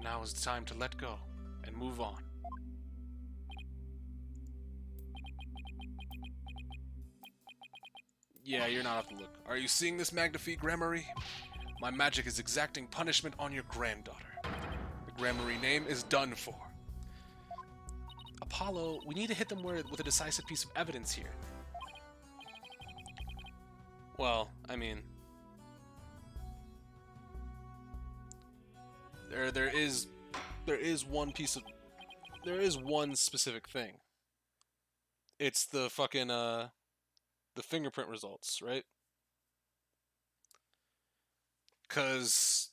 Now is the time to let go and move on. Yeah, you're not off the look. Are you seeing this, Magnifique Gramarye? My magic is exacting punishment on your granddaughter. The Gramarye name is done for. Apollo, we need to hit them with a decisive piece of evidence here. Well, I mean, there is one specific thing. It's the fucking the fingerprint results, right? Cause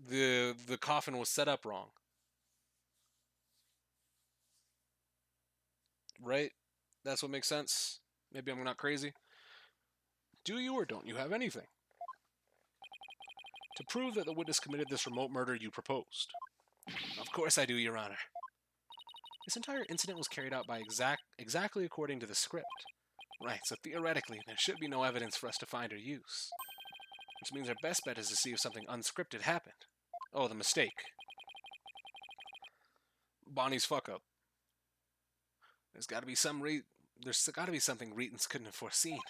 the coffin was set up wrong. Right? That's what makes sense. Maybe I'm not crazy. Do you or don't you have anything to prove that the witness committed this remote murder you proposed? Of course I do, Your Honor. This entire incident was carried out by exactly according to the script. Right, so theoretically, there should be no evidence for us to find or use. Which means our best bet is to see if something unscripted happened. Oh, the mistake. Bonnie's fuck up. There's got to be something Reetons couldn't have foreseen.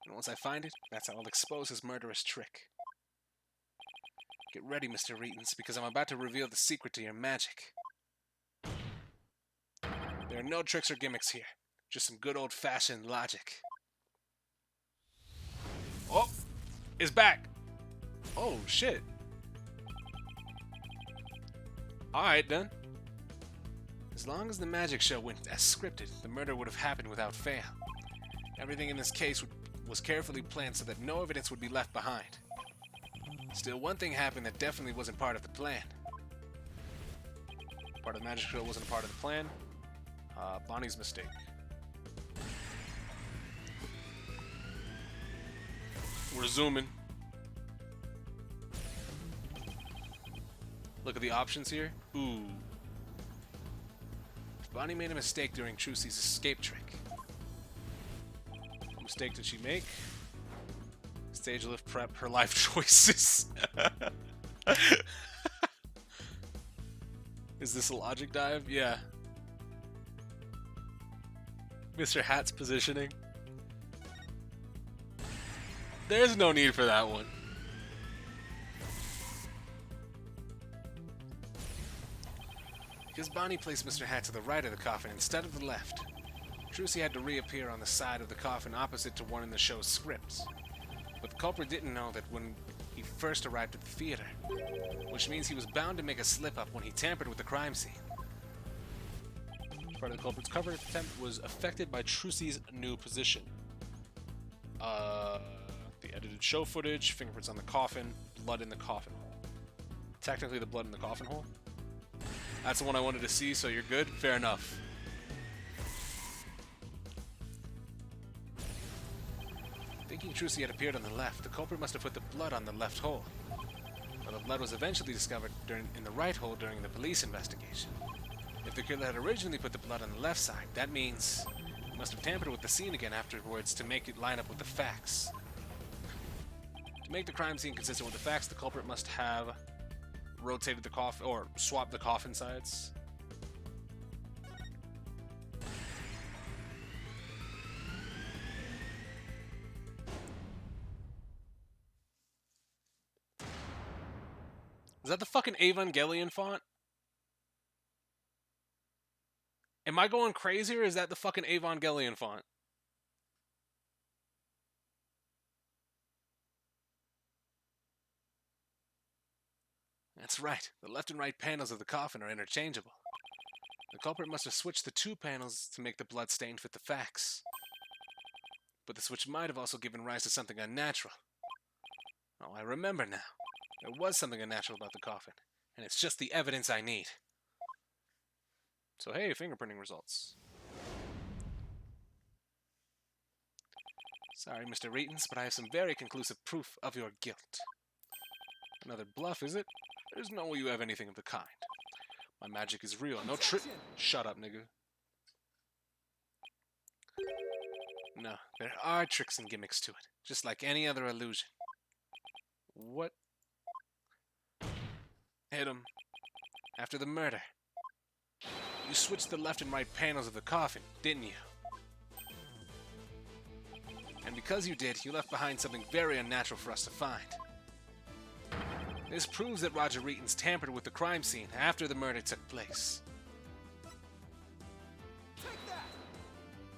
And once I find it, that's how I'll expose his murderous trick. Get ready, Mr. Reetons, because I'm about to reveal the secret to your magic. There are no tricks or gimmicks here. Just some good old-fashioned logic. Oh! It's back! Oh, shit. Alright, then. As long as the magic show went as scripted, the murder would have happened without fail. Everything in this case was carefully planned so that no evidence would be left behind. Still, one thing happened that definitely wasn't part of the plan. Part of the magic show wasn't a part of the plan. Bonnie's mistake. We're zooming. Look at the options here. Ooh. If Bonnie made a mistake during Trucy's escape trick. What mistake did she make? Stage lift prep, her life choices. Is this a logic dive? Yeah. Mr. Hat's positioning. There's no need for that one. Because Bonnie placed Mr. Hat to the right of the coffin instead of the left, Trucy had to reappear on the side of the coffin opposite to one in the show's script. But the culprit didn't know that when he first arrived at the theater, which means he was bound to make a slip-up when he tampered with the crime scene. Part of the culprit's cover attempt was affected by Trucy's new position. The edited show footage, fingerprints on the coffin, blood in the coffin hole. Technically the blood in the coffin hole. That's the one I wanted to see, so you're good? Fair enough. Thinking Trucy had appeared on the left, the culprit must have put the blood on the left hole. But the blood was eventually discovered in the right hole during the police investigation. If the killer had originally put the blood on the left side, that means he must have tampered with the scene again afterwards to make it line up with the facts. To make the crime scene consistent with the facts, the culprit must have rotated the coffin, or swapped the coffin sides. Is that the fucking Evangelion font? Am I going crazy, or is that the fucking Evangelion font? That's right. The left and right panels of the coffin are interchangeable. The culprit must have switched the two panels to make the blood stain fit the facts. But the switch might have also given rise to something unnatural. Oh, I remember now. There was something unnatural about the coffin, and it's just the evidence I need. So hey, fingerprinting results. Sorry, Mr. Reitens, but I have some very conclusive proof of your guilt. Another bluff, is it? There's no way you have anything of the kind. My magic is real. No trick. Shut up, nigga. No, there are tricks and gimmicks to it, just like any other illusion. What? Hit him. After the murder. You switched the left and right panels of the coffin, didn't you? And because you did, you left behind something very unnatural for us to find. This proves that Roger Reitens tampered with the crime scene after the murder took place.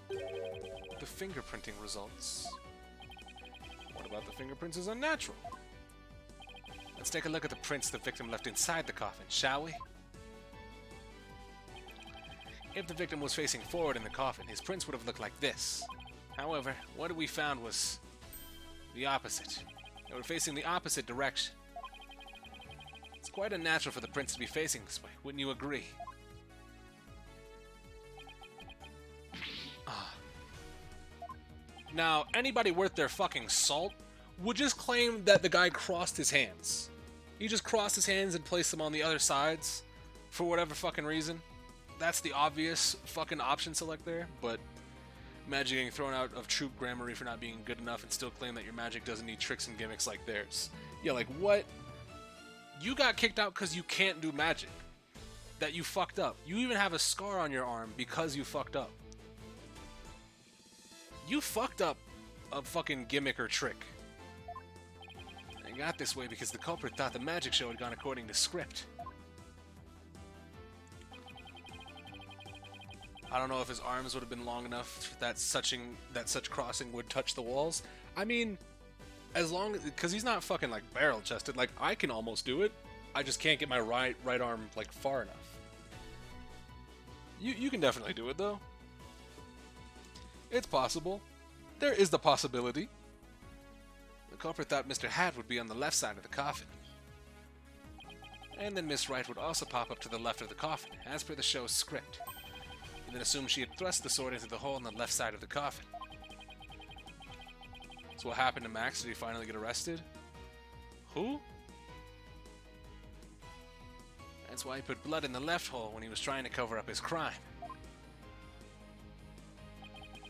The fingerprinting results. What about the fingerprints is unnatural? Let's take a look at the prints the victim left inside the coffin, shall we? If the victim was facing forward in the coffin, his prints would have looked like this. However, what we found was the opposite. They were facing the opposite direction. It's quite unnatural for the prints to be facing this way, wouldn't you agree? Now, anybody worth their fucking salt would just claim that the guy crossed his hands. He just crossed his hands and placed them on the other sides for whatever fucking reason. That's the obvious fucking option select there, but imagine getting thrown out of Troop Gramarye for not being good enough and still claim that your magic doesn't need tricks and gimmicks like theirs. Yeah, like what? You got kicked out because you can't do magic. That you fucked up. You even have a scar on your arm because you fucked up. You fucked up a fucking gimmick or trick. It got this way because the culprit thought the magic show had gone according to script. I don't know if his arms would have been long enough that such crossing would touch the walls. I mean, as long as, because he's not fucking like barrel chested. Like I can almost do it. I just can't get my right arm like far enough. You can definitely do it though. It's possible. There is the possibility. The culprit thought Mr. Hat would be on the left side of the coffin. And then Miss Wright would also pop up to the left of the coffin, as per the show's script. He then assumed she had thrust the sword into the hole on the left side of the coffin. So what happened to Max? Did he finally get arrested? Who? That's why he put blood in the left hole when he was trying to cover up his crime.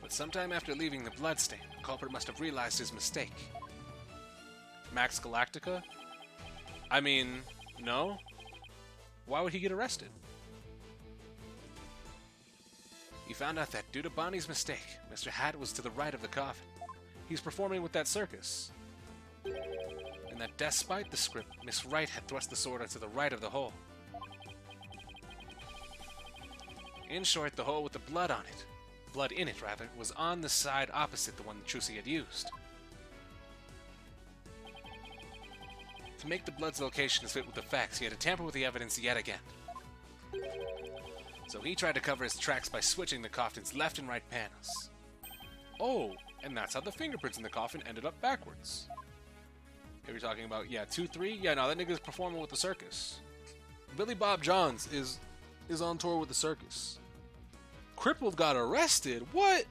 But sometime after leaving the bloodstain, the culprit must have realized his mistake. Max Galactica? I mean, no? Why would he get arrested? He found out that due to Bonnie's mistake, Mr. Hat was to the right of the coffin. He's performing with that circus. And that despite the script, Miss Wright had thrust the sword into the right of the hole. In short, the hole with the blood in it, was on the side opposite the one that Trucy had used. To make the blood's locations fit with the facts, he had to tamper with the evidence yet again. So he tried to cover his tracks by switching the coffin's left and right panels. Oh, and that's how the fingerprints in the coffin ended up backwards. If you're talking about, yeah, 2-3? Yeah, no, that nigga's performing with the circus. Billy Bob Johns is on tour with the circus. Crippled got arrested? What?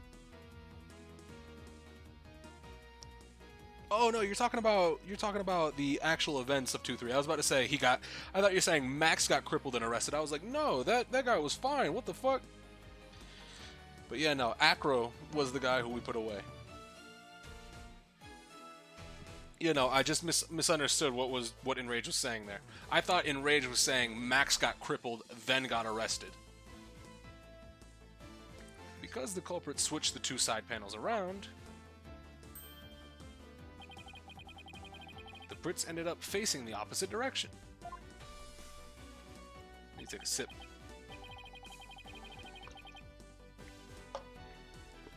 Oh no, you're talking about the actual events of 2-3. I was about to say I thought you were saying Max got crippled and arrested. I was like, no, that guy was fine. What the fuck? But yeah, no, Acro was the guy who we put away. You know, I just misunderstood what Enrage was saying there. I thought Enrage was saying Max got crippled, then got arrested. Because the culprit switched the 2 side panels around, the Brits ended up facing the opposite direction. Let me take a sip.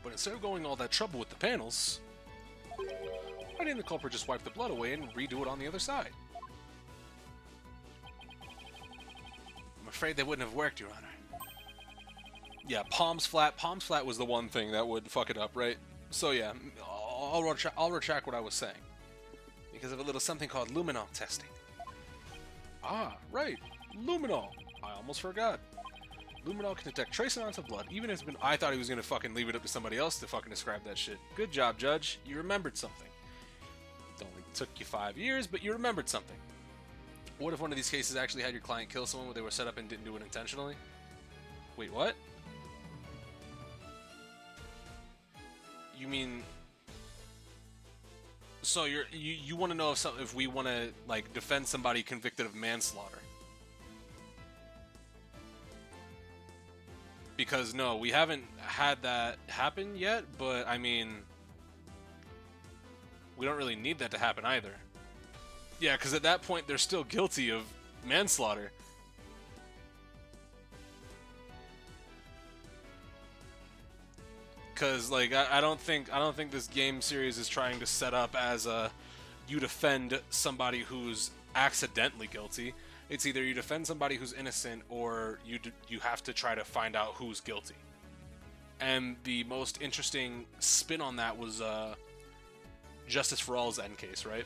But instead of going all that trouble with the panels, why didn't the culprit just wipe the blood away and redo it on the other side? I'm afraid they wouldn't have worked, Your Honor. Yeah, palms flat. Palms flat was the one thing that would fuck it up, right? So yeah, I'll retract what I was saying. Because of a little something called luminol testing. Ah, right. Luminol. I almost forgot. Luminol can detect trace amounts of blood, even if it's been... I thought he was gonna fucking leave it up to somebody else to fucking describe that shit. Good job, Judge. You remembered something. It only took you 5 years, but you remembered something. What if one of these cases actually had your client kill someone when they were set up and didn't do it intentionally? Wait, what? You mean... So you want to know if we want to, like, defend somebody convicted of manslaughter? Because, no, we haven't had that happen yet, but, I mean... We don't really need that to happen either. Yeah, because at that point, they're still guilty of manslaughter. Because, like, I don't think this game series is trying to set up as you defend somebody who's accidentally guilty. It's either you defend somebody who's innocent, or you have to try to find out who's guilty. And the most interesting spin on that was Justice for All's end case, right?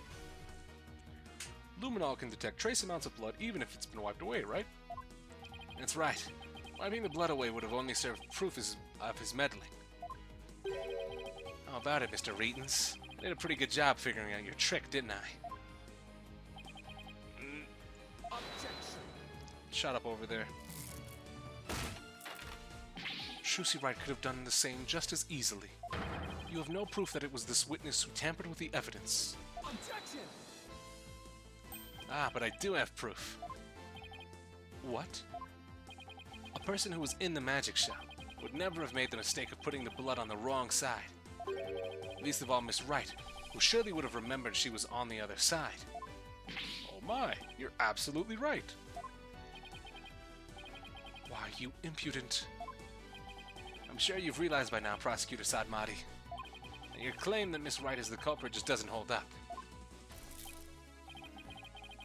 Luminol can detect trace amounts of blood even if it's been wiped away, right? That's right. Wiping the blood away would have only served proof of his meddling. How about it, Mr. Reetons? I did a pretty good job figuring out your trick, didn't I? Objection. Shut up over there. Shusy Wright could have done the same just as easily. You have no proof that it was this witness who tampered with the evidence. Objection. Ah, but I do have proof. What? A person who was in the magic shop would never have made the mistake of putting the blood on the wrong side. Least of all Miss Wright, who surely would have remembered she was on the other side. Oh my, you're absolutely right. Why, you impudent... I'm sure you've realized by now, Prosecutor Sadmati, that your claim that Miss Wright is the culprit just doesn't hold up.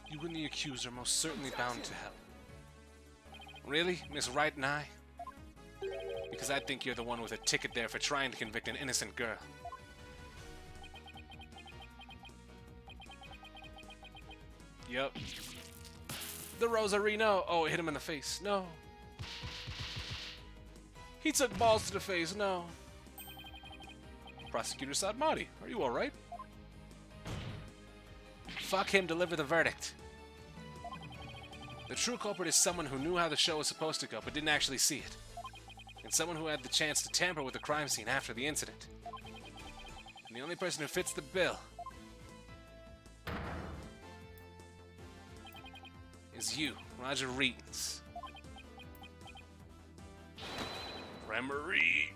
You and the accused are most certainly bound to hell. Really, Miss Wright and I? Because I think you're the one with a ticket there for trying to convict an innocent girl. Yup. The Rosarino! Oh, it hit him in the face. No. He took balls to the face. No. Prosecutor Sadmati, are you alright? Fuck him, deliver the verdict. The true culprit is someone who knew how the show was supposed to go, but didn't actually see it. And someone who had the chance to tamper with the crime scene after the incident. And the only person who fits the bill is you, Roger Reetons. Remory.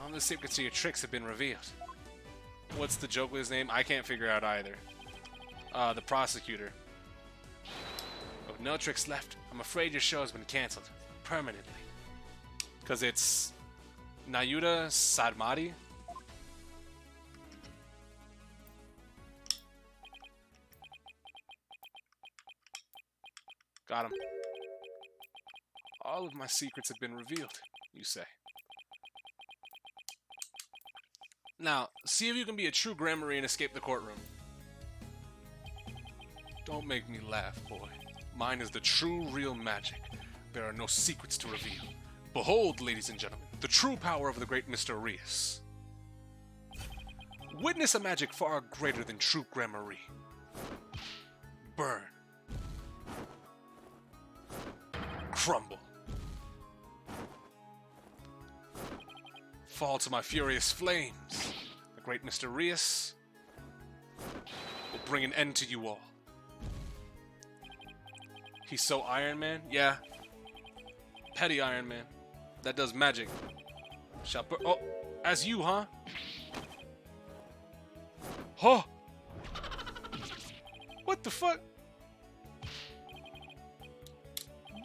All the secrets to your tricks have been revealed. What's the joke with his name? I can't figure out either. The prosecutor. With no tricks left, I'm afraid your show has been cancelled. Permanently. Because it's... Nayuta Sadmati? Got him. All of my secrets have been revealed, you say. Now, see if you can be a true Gramarye and escape the courtroom. Don't make me laugh, boy. Mine is the true, real magic. There are no secrets to reveal. Behold, ladies and gentlemen, the true power of the great Mr. Rias. Witness a magic far greater than true Gramarye. Burn. Crumble. Fall to my furious flames. The great Mr. Rias bring an end to you all. He's so Iron Man? Yeah. Petty Iron Man. That does magic. Oh, as you, huh? Huh? What the fuck?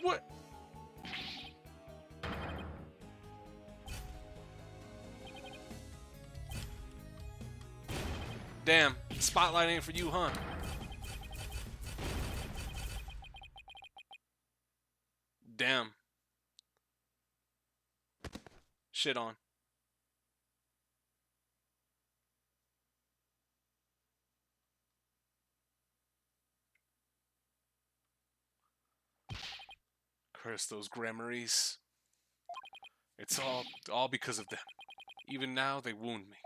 What? Damn, spotlight ain't for you, huh? Damn. Shit on. Curse those Grammarys. It's all because of them. Even now, they wound me.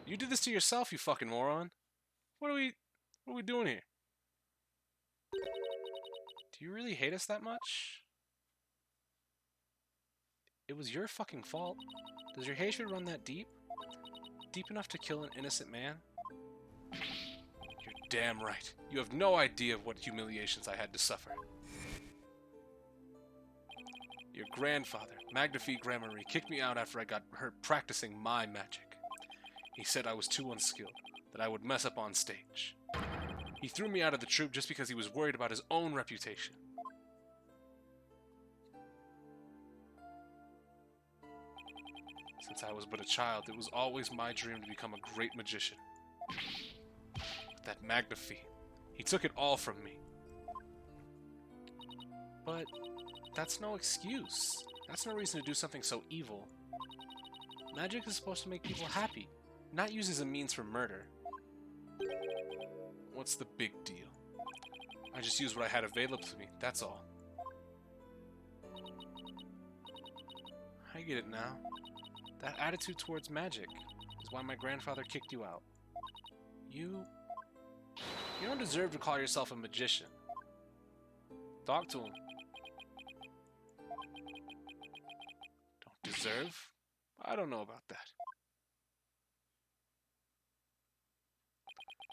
You did this to yourself, you fucking moron. What are we doing here? Do you really hate us that much? It was your fucking fault. Does your hatred run that deep? Deep enough to kill an innocent man? You're damn right. You have no idea of what humiliations I had to suffer. Your grandfather, Magnifique Gramarye, kicked me out after I got hurt practicing my magic. He said I was too unskilled, that I would mess up on stage. He threw me out of the troupe just because he was worried about his own reputation. Since I was but a child, it was always my dream to become a great magician. But that Magnifique, he took it all from me. But that's no excuse. That's no reason to do something so evil. Magic is supposed to make people happy, not used as a means for murder. What's the big deal? I just used what I had available to me, that's all. I get it now. That attitude towards magic is why my grandfather kicked you out. You don't deserve to call yourself a magician. Talk to him. Don't deserve? I don't know about that.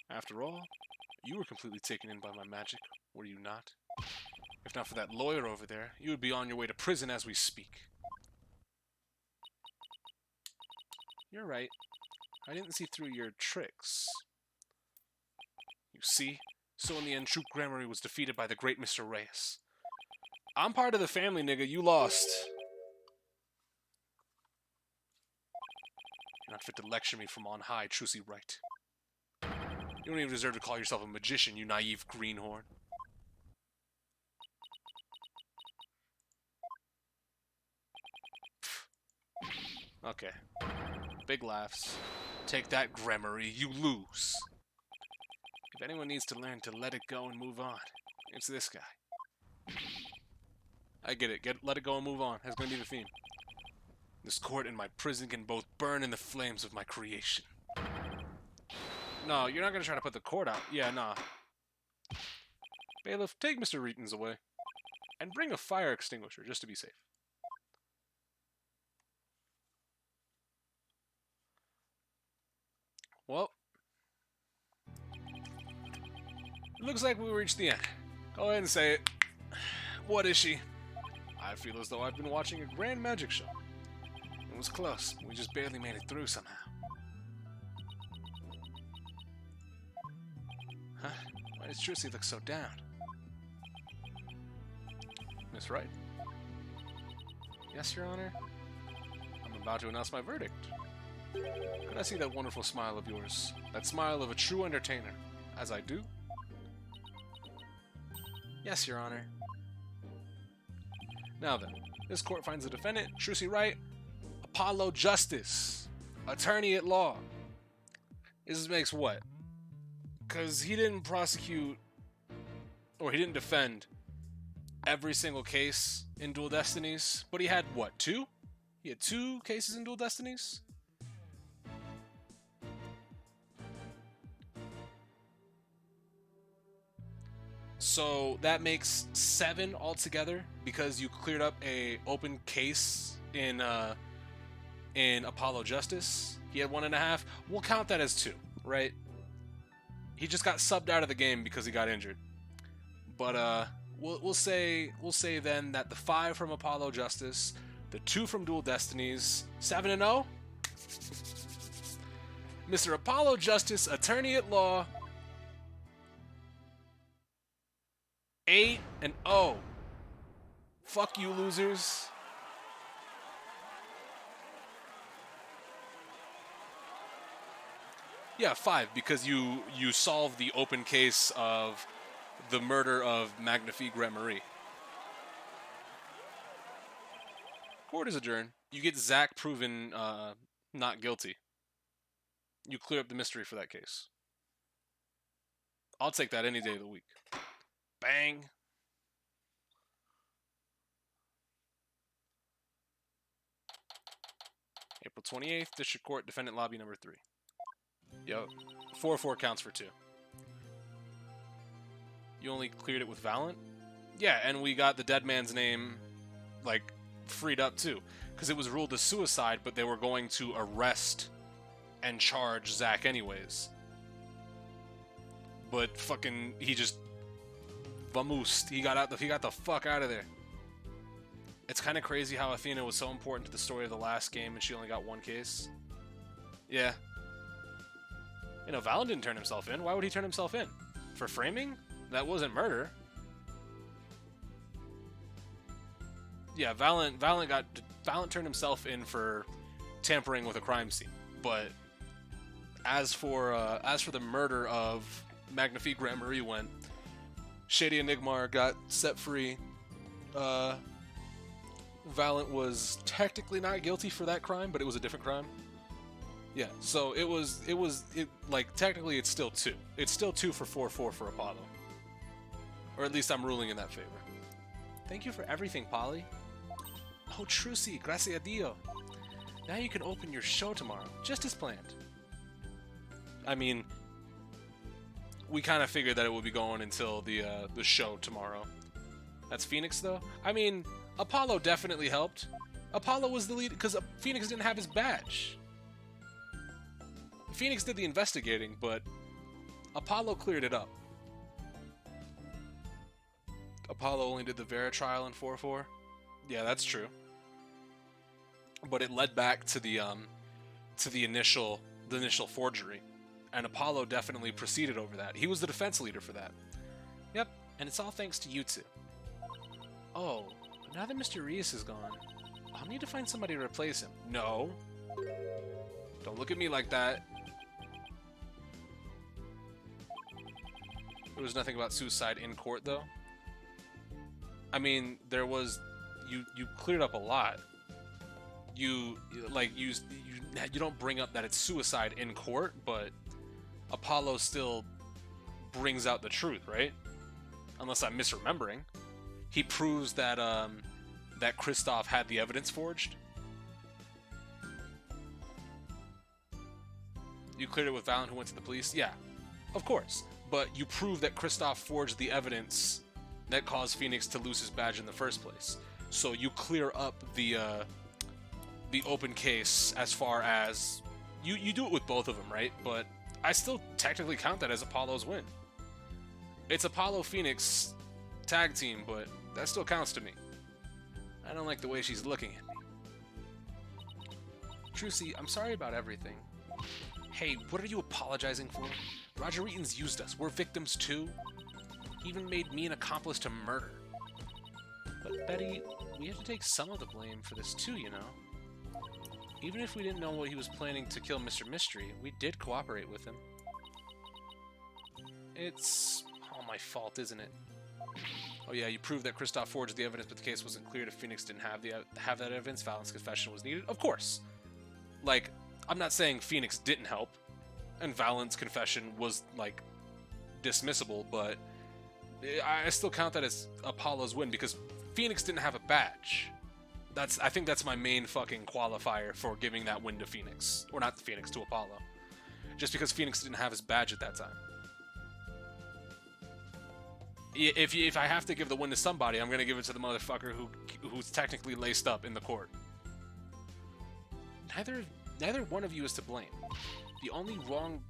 After all, you were completely taken in by my magic, were you not? If not for that lawyer over there, you would be on your way to prison as we speak. You're right. I didn't see through your tricks. You see? So in the end, Troop Gramarye was defeated by the great Mr. Reyes. I'm part of the family, nigga. You lost. You're not fit to lecture me from on high, Trucy Wright. You don't even deserve to call yourself a magician, you naive greenhorn. Okay. Big laughs. Take that, Gramarye. You lose. If anyone needs to learn to let it go and move on, it's this guy. I get it. Let it go and move on. That's going to be the theme. This court and my prison can both burn in the flames of my creation. No, you're not going to try to put the court out. Yeah, nah. Bailiff, take Mr. Reetons away. And bring a fire extinguisher, just to be safe. Well, it looks like we reached the end. Go ahead and say it. What is she? I feel as though I've been watching a grand magic show. It was close. We just barely made it through somehow. Huh? Why does Trucy look so down? Miss Wright? Yes, Your Honor? I'm about to announce my verdict. Could I see that wonderful smile of yours? That smile of a true entertainer, as I do? Yes, Your Honor. Now then, this court finds the defendant, Trucy Wright, Apollo Justice, attorney at law. This makes what? Because he didn't prosecute, or he didn't defend every single case in Dual Destinies, but he had what, 2? He had 2 cases in Dual Destinies? So that makes 7 altogether because you cleared up a open case in Apollo Justice. He had 1.5. We'll count that as 2, right? He just got subbed out of the game because he got injured. But we'll say then that the 5 from Apollo Justice, the 2 from Dual Destinies, 7-0. Mr. Apollo Justice, attorney at law, 8-0. Fuck you, losers. Yeah, 5, because you solved the open case of the murder of Magnifique Marie. Court is adjourned. You get Zach proven not guilty. You clear up the mystery for that case. I'll take that any day of the week. Bang. April 28th, District Court, Defendant Lobby number 3. Yep. 4-4 counts for 2. You only cleared it with Valiant? Yeah, and we got the dead man's name, like, freed up too. Because it was ruled a suicide, but they were going to arrest and charge Zach anyways. But fucking, he just vamoosed. He got the fuck out of there. It's kind of crazy how Athena was so important to the story of the last game and she only got 1 case. Yeah. You know, Valen didn't turn himself in. Why would he turn himself in? For framing? That wasn't murder. Yeah, Valen turned himself in for tampering with a crime scene. But as for the murder of Magnifique Marie went, Shady Enigmar got set free. Valiant was technically not guilty for that crime, but it was a different crime. Yeah, so it like technically it's still 2. It's still 2 for 4-4 for Apollo. Or at least I'm ruling in that favor. Thank you for everything, Polly. Oh, Trucy, gracias a Dio. Now you can open your show tomorrow, just as planned. I mean, we kind of figured that it would be going until the show tomorrow. That's Phoenix, though? I mean, Apollo definitely helped. Apollo was the lead, because Phoenix didn't have his badge. Phoenix did the investigating, but Apollo cleared it up. Apollo only did the Vera trial in 4-4. Yeah, that's true. But it led back to the initial forgery, and Apollo definitely proceeded over that. He was the defense leader for that. Yep, and it's all thanks to you two. Oh, now that Mr. Reus is gone, I'll need to find somebody to replace him. No. Don't look at me like that. There was nothing about suicide in court, though. I mean, there was... You cleared up a lot. You don't bring up that it's suicide in court, but Apollo still brings out the truth, right? Unless I'm misremembering. He proves that that Kristoff had the evidence forged. You cleared it with Valen, who went to the police? Yeah, of course. But you prove that Kristoff forged the evidence that caused Phoenix to lose his badge in the first place. So you clear up the open case as far as... You do it with both of them, right? But I still technically count that as Apollo's win. It's Apollo-Phoenix tag team, but that still counts to me. I don't like the way she's looking at me. Trucy, I'm sorry about everything. Hey, what are you apologizing for? Roger Eaton's used us. We're victims too. He even made me an accomplice to murder. But Betty, we have to take some of the blame for this too, you know? Even if we didn't know what he was planning to kill Mr. Mystery, we did cooperate with him. It's all my fault, isn't it? Oh yeah, you proved that Kristoff forged the evidence, but the case wasn't cleared if Phoenix didn't have that evidence. Valen's confession was needed. Of course. Like, I'm not saying Phoenix didn't help, and Valen's confession was, like, dismissible, but I still count that as Apollo's win, because Phoenix didn't have a badge. I think that's my main fucking qualifier for giving that win to Phoenix. Or not to Phoenix, to Apollo. Just because Phoenix didn't have his badge at that time. If I have to give the win to somebody, I'm gonna give it to the motherfucker who's technically laced up in the court. Neither one of you is to blame. The only one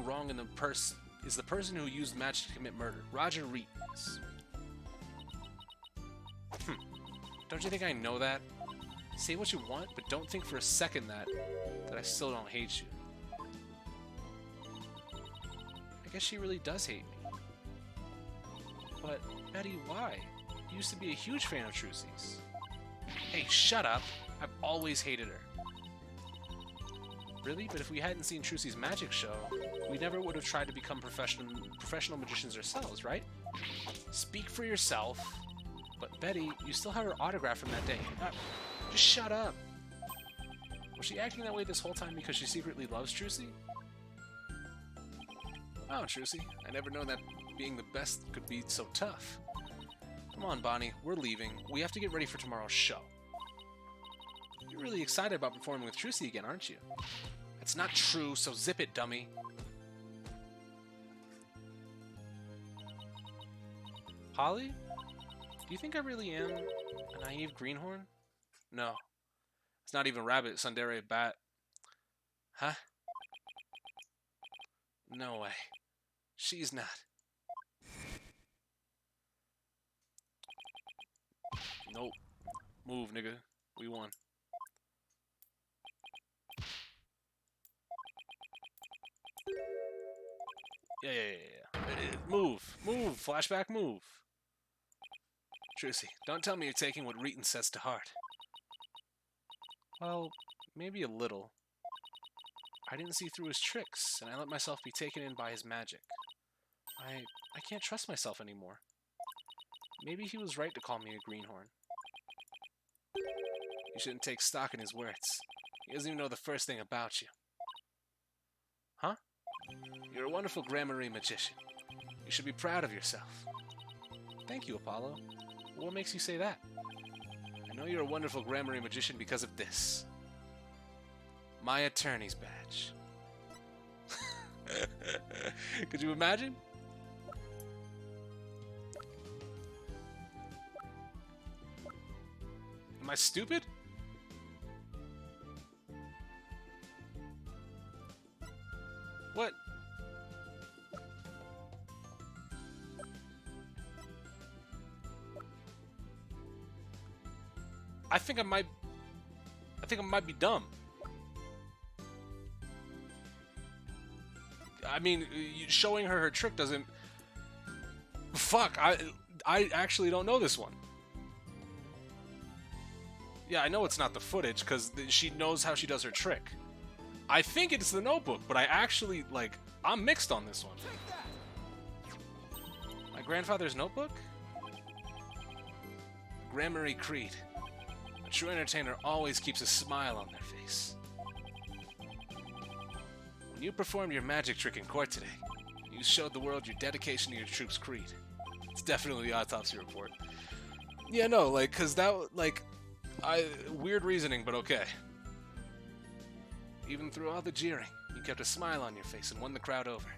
wrong in the is the person who used magic to commit murder. Roger Wright is. Don't you think I know that? Say what you want, but don't think for a second that I still don't hate you. I guess she really does hate me. But, Betty, why? You used to be a huge fan of Trucy's. Hey, shut up! I've always hated her. Really? But if we hadn't seen Trucy's magic show, we never would have tried to become professional magicians ourselves, right? Speak for yourself. But Betty, you still have her autograph from that day. Just shut up. Was she acting that way this whole time because she secretly loves Trucy? Oh, Trucy, I never known that being the best could be so tough. Come on, Bonnie, we're leaving. We have to get ready for tomorrow's show. You're really excited about performing with Trucy again, aren't you? That's not true, so zip it, dummy. Polly? Do you think I really am a naive greenhorn? No. It's not even rabbit, tsundere, bat. Huh? No way. She's not. Nope. Move, nigga. We won. Yeah. Move. Move. Flashback, move. Trucy, don't tell me you're taking what Reeton says to heart. Well, maybe a little. I didn't see through his tricks, and I let myself be taken in by his magic. I can't trust myself anymore. Maybe he was right to call me a greenhorn. You shouldn't take stock in his words. He doesn't even know the first thing about you. Huh? You're a wonderful gramarye magician. You should be proud of yourself. Thank you, Apollo. What makes you say that? I know you're a wonderful gramarye magician because of this. My attorney's badge. Could you imagine? Am I stupid? What? I think I might be dumb. I mean, showing her trick doesn't... Fuck, I actually don't know this one. Yeah, I know it's not the footage, because she knows how she does her trick. I think it's the notebook, but I actually, like, I'm mixed on this one. My grandfather's notebook? Gramarye Creed. A true entertainer always keeps a smile on their face. When you performed your magic trick in court today, you showed the world your dedication to your troop's creed. It's definitely the autopsy report. Yeah, no, like, cause that, like, weird reasoning, but okay. Even through all the jeering, you kept a smile on your face and won the crowd over.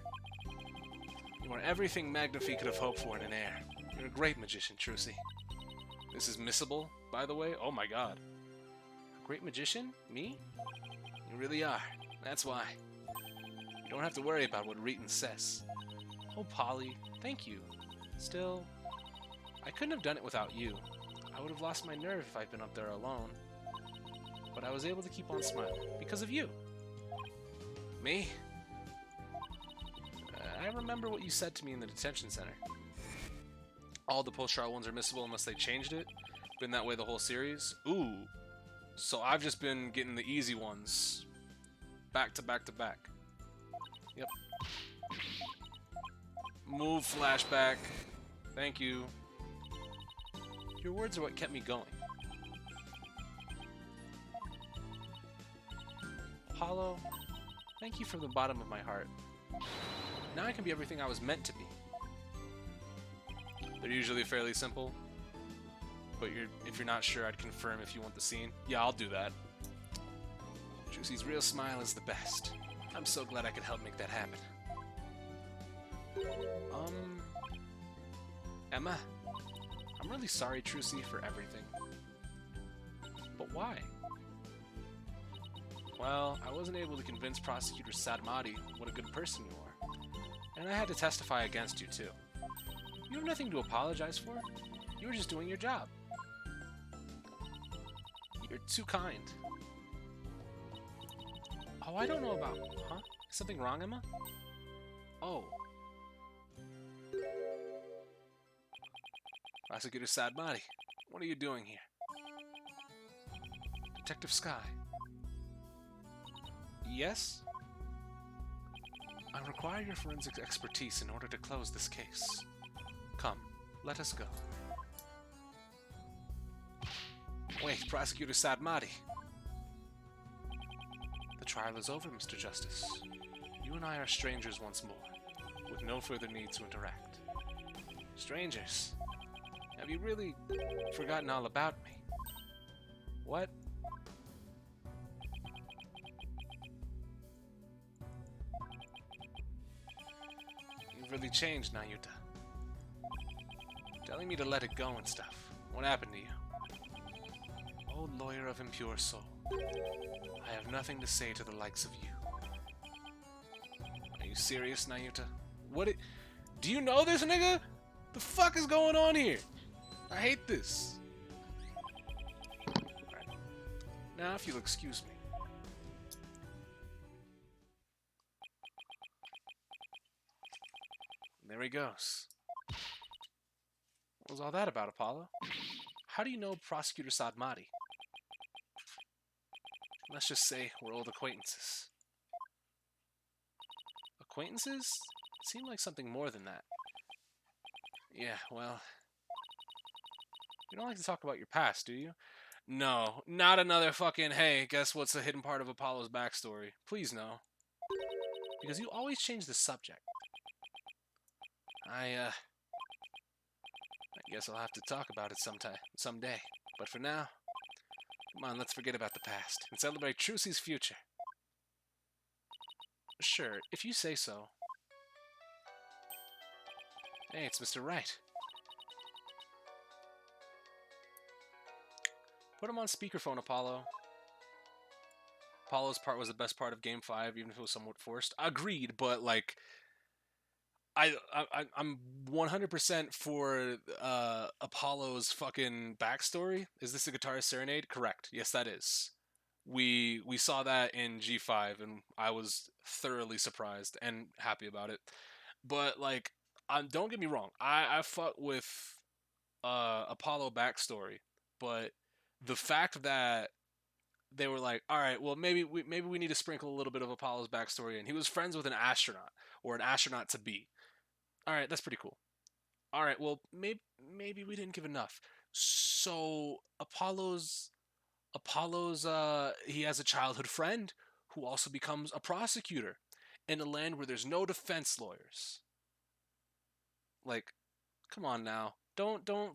You are everything Magnifi could have hoped for in an heir. You're a great magician, Trucy. This is missable, by the way. Oh my god. A great magician? Me? You really are. That's why. You don't have to worry about what Reeton says. Oh, Polly, thank you. Still, I couldn't have done it without you. I would have lost my nerve if I'd been up there alone. But I was able to keep on smiling because of you. Me? I remember what you said to me in the detention center. All the post-trial ones are missable unless they changed it. Been that way the whole series. Ooh. So I've just been getting the easy ones. Back to back to back. Yep. Move flashback. Thank you. Your words are what kept me going. Apollo, thank you from the bottom of my heart. Now I can be everything I was meant to be. They're usually fairly simple, but if you're not sure, I'd confirm if you want the scene. Yeah, I'll do that. Trucy's real smile is the best. I'm so glad I could help make that happen. Emma, I'm really sorry, Trucy, for everything. But why? Well, I wasn't able to convince Prosecutor Sadmati what a good person you are. And I had to testify against you, too. You have nothing to apologize for. You were just doing your job. You're too kind. Oh, I don't know about... Huh? Is something wrong, Emma? Oh. Prosecutor Sadmati, what are you doing here? Detective Sky. Yes? I require your forensic expertise in order to close this case. Come, let us go. Wait, Prosecutor Sadmati. The trial is over, Mr. Justice. You and I are strangers once more, with no further need to interact. Strangers? Have you really forgotten all about me? What? You've really changed, Nayuta. Telling me to let it go and stuff. What happened to you? Oh, lawyer of impure soul. I have nothing to say to the likes of you. Are you serious, Nayuta? Do you know this nigga? The fuck is going on here? I hate this. Right. Now, if you'll excuse me. There he goes. What was all that about, Apollo? How do you know Prosecutor Sadmati? Let's just say we're old acquaintances. Acquaintances? Seem like something more than that. Yeah, well... You don't like to talk about your past, do you? No, not another fucking, hey, guess what's the hidden part of Apollo's backstory? Please no. Because you always change the subject. I guess I'll have to talk about it someday. But for now, come on, let's forget about the past and celebrate Trucy's future. Sure, if you say so. Hey, it's Mr. Wright. Put him on speakerphone, Apollo. Apollo's part was the best part of Game 5, even if it was somewhat forced. Agreed, but, like... I'm 100% for Apollo's fucking backstory. Is this a Guitarist Serenade? Correct. Yes, that is. We saw that in G5, and I was thoroughly surprised and happy about it. But, like, don't get me wrong. I fuck with Apollo backstory, but the fact that they were like, all right, well, maybe we need to sprinkle a little bit of Apollo's backstory in. He was friends with an astronaut, or an astronaut to be. All right, that's pretty cool. All right, well, maybe we didn't give enough. So Apollo's he has a childhood friend who also becomes a prosecutor in a land where there's no defense lawyers. Like, come on now. Don't do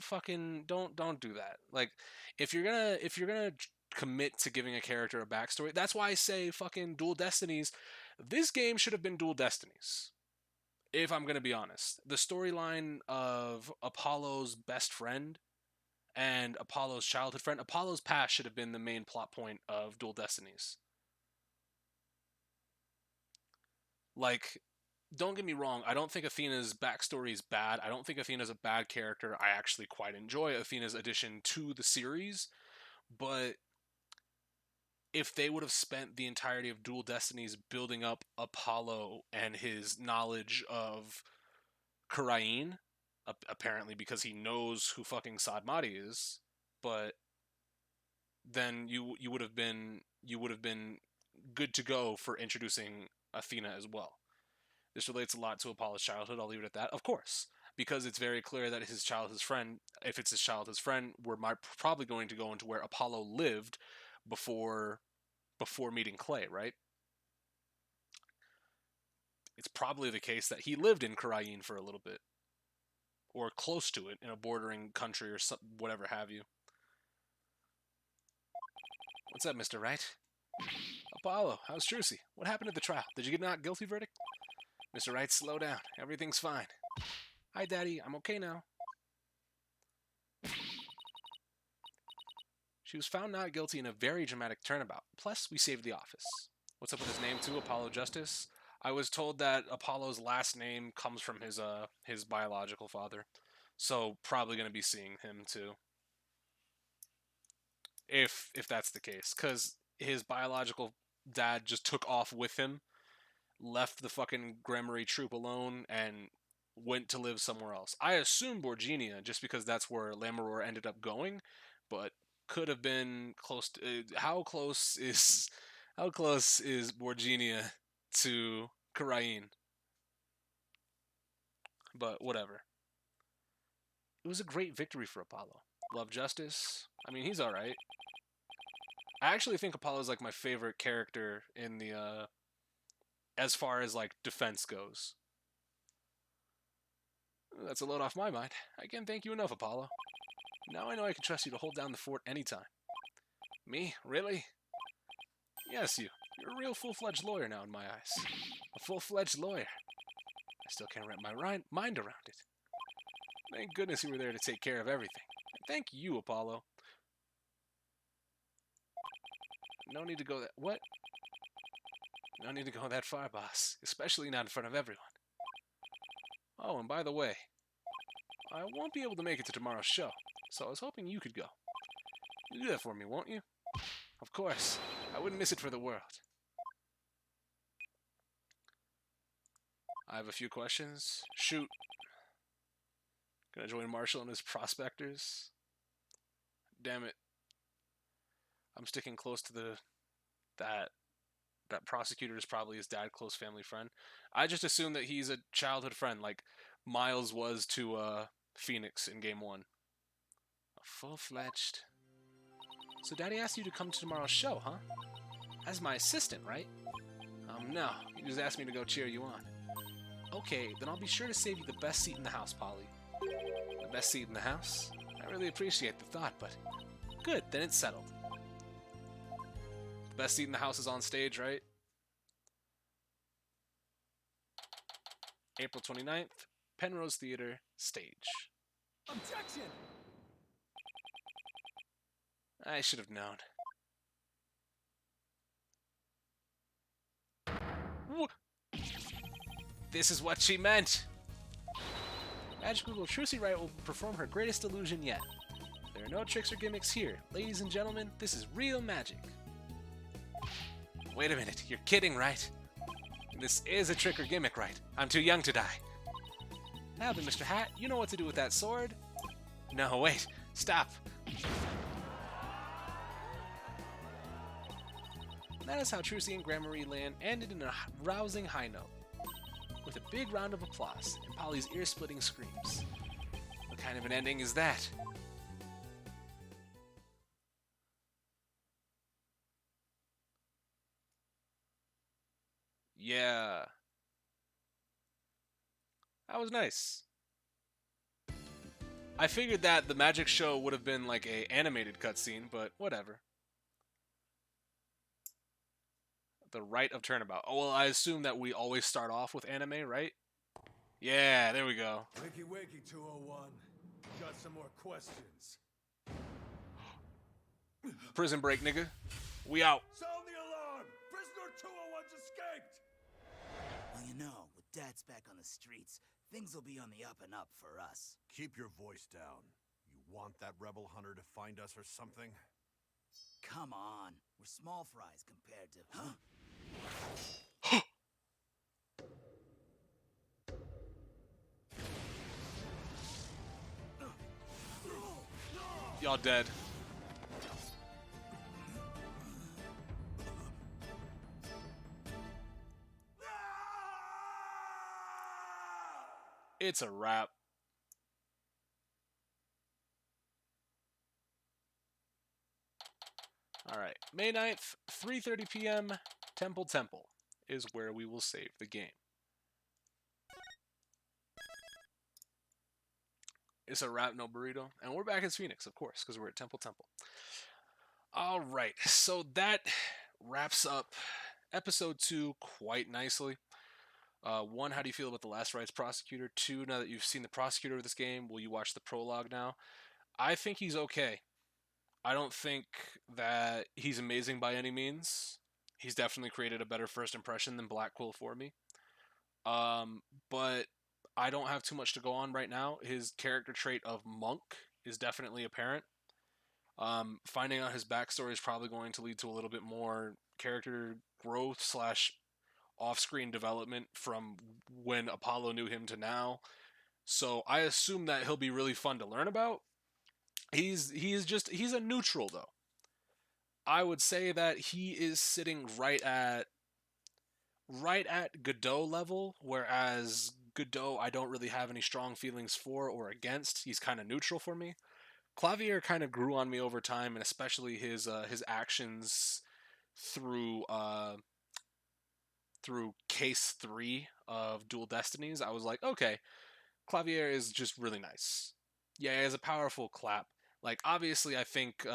that. Like, if you're gonna commit to giving a character a backstory, that's why I say fucking Dual Destinies. This game should have been Dual Destinies. If I'm going to be honest, the storyline of Apollo's best friend and Apollo's childhood friend, Apollo's past should have been the main plot point of Dual Destinies. Like, don't get me wrong, I don't think Athena's backstory is bad. I don't think Athena's a bad character. I actually quite enjoy Athena's addition to the series, but if they would have spent the entirety of Dual Destinies building up Apollo and his knowledge of Khurain, apparently because he knows who fucking Sadmati is, but then you would have been good to go for introducing Athena as well. This relates a lot to Apollo's childhood. I'll leave it at that, of course, because it's very clear that his childhood friend, if it's his childhood friend, we're probably going to go into where Apollo lived before meeting Clay, right? It's probably the case that he lived in Khurain for a little bit, or close to it, in a bordering country or whatever have you. What's up, Mr. Wright? Apollo, how's Trucy? What happened at the trial? Did you get a not guilty verdict? Mr. Wright, slow down. Everything's fine. Hi, Daddy. I'm okay now. She was found not guilty in a very dramatic turnabout. Plus, we saved the office. What's up with his name, too? Apollo Justice? I was told that Apollo's last name comes from his biological father, so probably gonna be seeing him too. If that's the case, because his biological dad just took off with him, left the fucking Gramarye troop alone, and went to live somewhere else. I assume Borginia, just because that's where Lammeror ended up going, but could have been close to. How close is Borginia to Karain? But whatever. It was a great victory for Apollo. Love Justice. I mean, he's all right. I actually think Apollo's like my favorite character in the as far as like defense goes. That's a load off my mind. I can't thank you enough, Apollo. Now I know I can trust you to hold down the fort anytime. Me? Really? Yes, you. You're a real full-fledged lawyer now in my eyes. A full-fledged lawyer. I still can't wrap my mind around it. Thank goodness you were there to take care of everything. And thank you, Apollo. No need to go that... What? No need to go that far, boss. Especially not in front of everyone. Oh, and by the way, I won't be able to make it to tomorrow's show, so I was hoping you could go. You'll do that for me, won't you? Of course. I wouldn't miss it for the world. I have a few questions. Shoot. Gonna join Marshall and his prospectors? Damn it. I'm sticking close to that prosecutor is probably his dad, close family friend. I just assume that he's a childhood friend, like Miles was to Phoenix in Game 1. A full-fledged... So Daddy asked you to come to tomorrow's show, huh? As my assistant, right? No. He just asked me to go cheer you on. Okay, then I'll be sure to save you the best seat in the house, Polly. The best seat in the house? I really appreciate the thought, but... Good, then it's settled. The best seat in the house is on stage, right? April 29th, Penrose Theater, stage. Objection! I should have known. This is what she meant! Magical Girl Trucy Wright will perform her greatest illusion yet. There are no tricks or gimmicks here. Ladies and gentlemen, this is real magic. Wait a minute, you're kidding, right? This is a trick or gimmick, right? I'm too young to die. Now then, Mr. Hat, you know what to do with that sword. No, wait, stop. That is how Trucy and Gramarye Land ended in a rousing high note, with a big round of applause and Polly's ear-splitting screams. What kind of an ending is that? Yeah. That was nice. I figured that the magic show would have been like a animated cutscene, but whatever. The Rite of Turnabout. Oh, well, I assume that we always start off with anime, right? Yeah, there we go. Wakey wakey, 201. Got some more questions. Prison break, nigga. We out. Sound the alarm! Prisoner 201's escaped! Well, you know, with Dad's back on the streets, things will be on the up and up for us. Keep your voice down. You want that rebel hunter to find us or something? Come on, we're small fries compared to... Huh? Y'all dead. It's a wrap. Alright, May 9th, 3:30 p.m., Temple is where we will save the game. It's a wrap, no burrito. And we're back as Phoenix, of course, because we're at Temple. Alright, so that wraps up episode 2 quite nicely. 1, how do you feel about the Last Rites Prosecutor? 2, now that you've seen the Prosecutor of this game, will you watch the prologue now? I think he's okay. I don't think that he's amazing by any means. He's definitely created a better first impression than Black Quill for me. But I don't have too much to go on right now. His character trait of monk is definitely apparent. Finding out his backstory is probably going to lead to a little bit more character growth slash off-screen development from when Apollo knew him to now. So I assume that he'll be really fun to learn about. He's a neutral though. I would say that he is sitting right at Godot level, whereas Godot I don't really have any strong feelings for or against. He's kind of neutral for me. Clavier kind of grew on me over time, and especially his actions through through case 3 of Dual Destinies. I was like, okay, Clavier is just really nice. Yeah, he has a powerful clap. Like, obviously, I think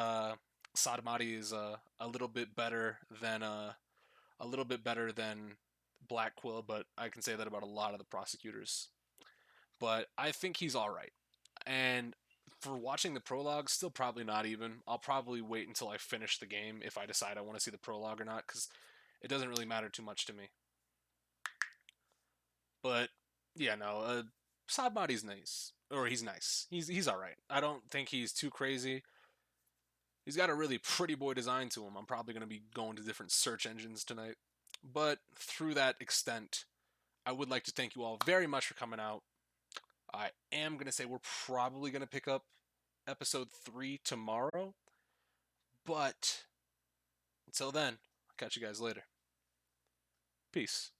Sadamati is a little bit better than Black Quill, but I can say that about a lot of the prosecutors. But I think he's all right. And for watching the prologue, still probably not even. I'll probably wait until I finish the game if I decide I want to see the prologue or not, because it doesn't really matter too much to me. But yeah, no, Sadmati's nice, or he's nice. He's all right. I don't think he's too crazy. He's got a really pretty boy design to him. I'm probably going to be going to different search engines tonight. But through that extent, I would like to thank you all very much for coming out. I am going to say we're probably going to pick up episode 3 tomorrow. But until then, I'll catch you guys later. Peace.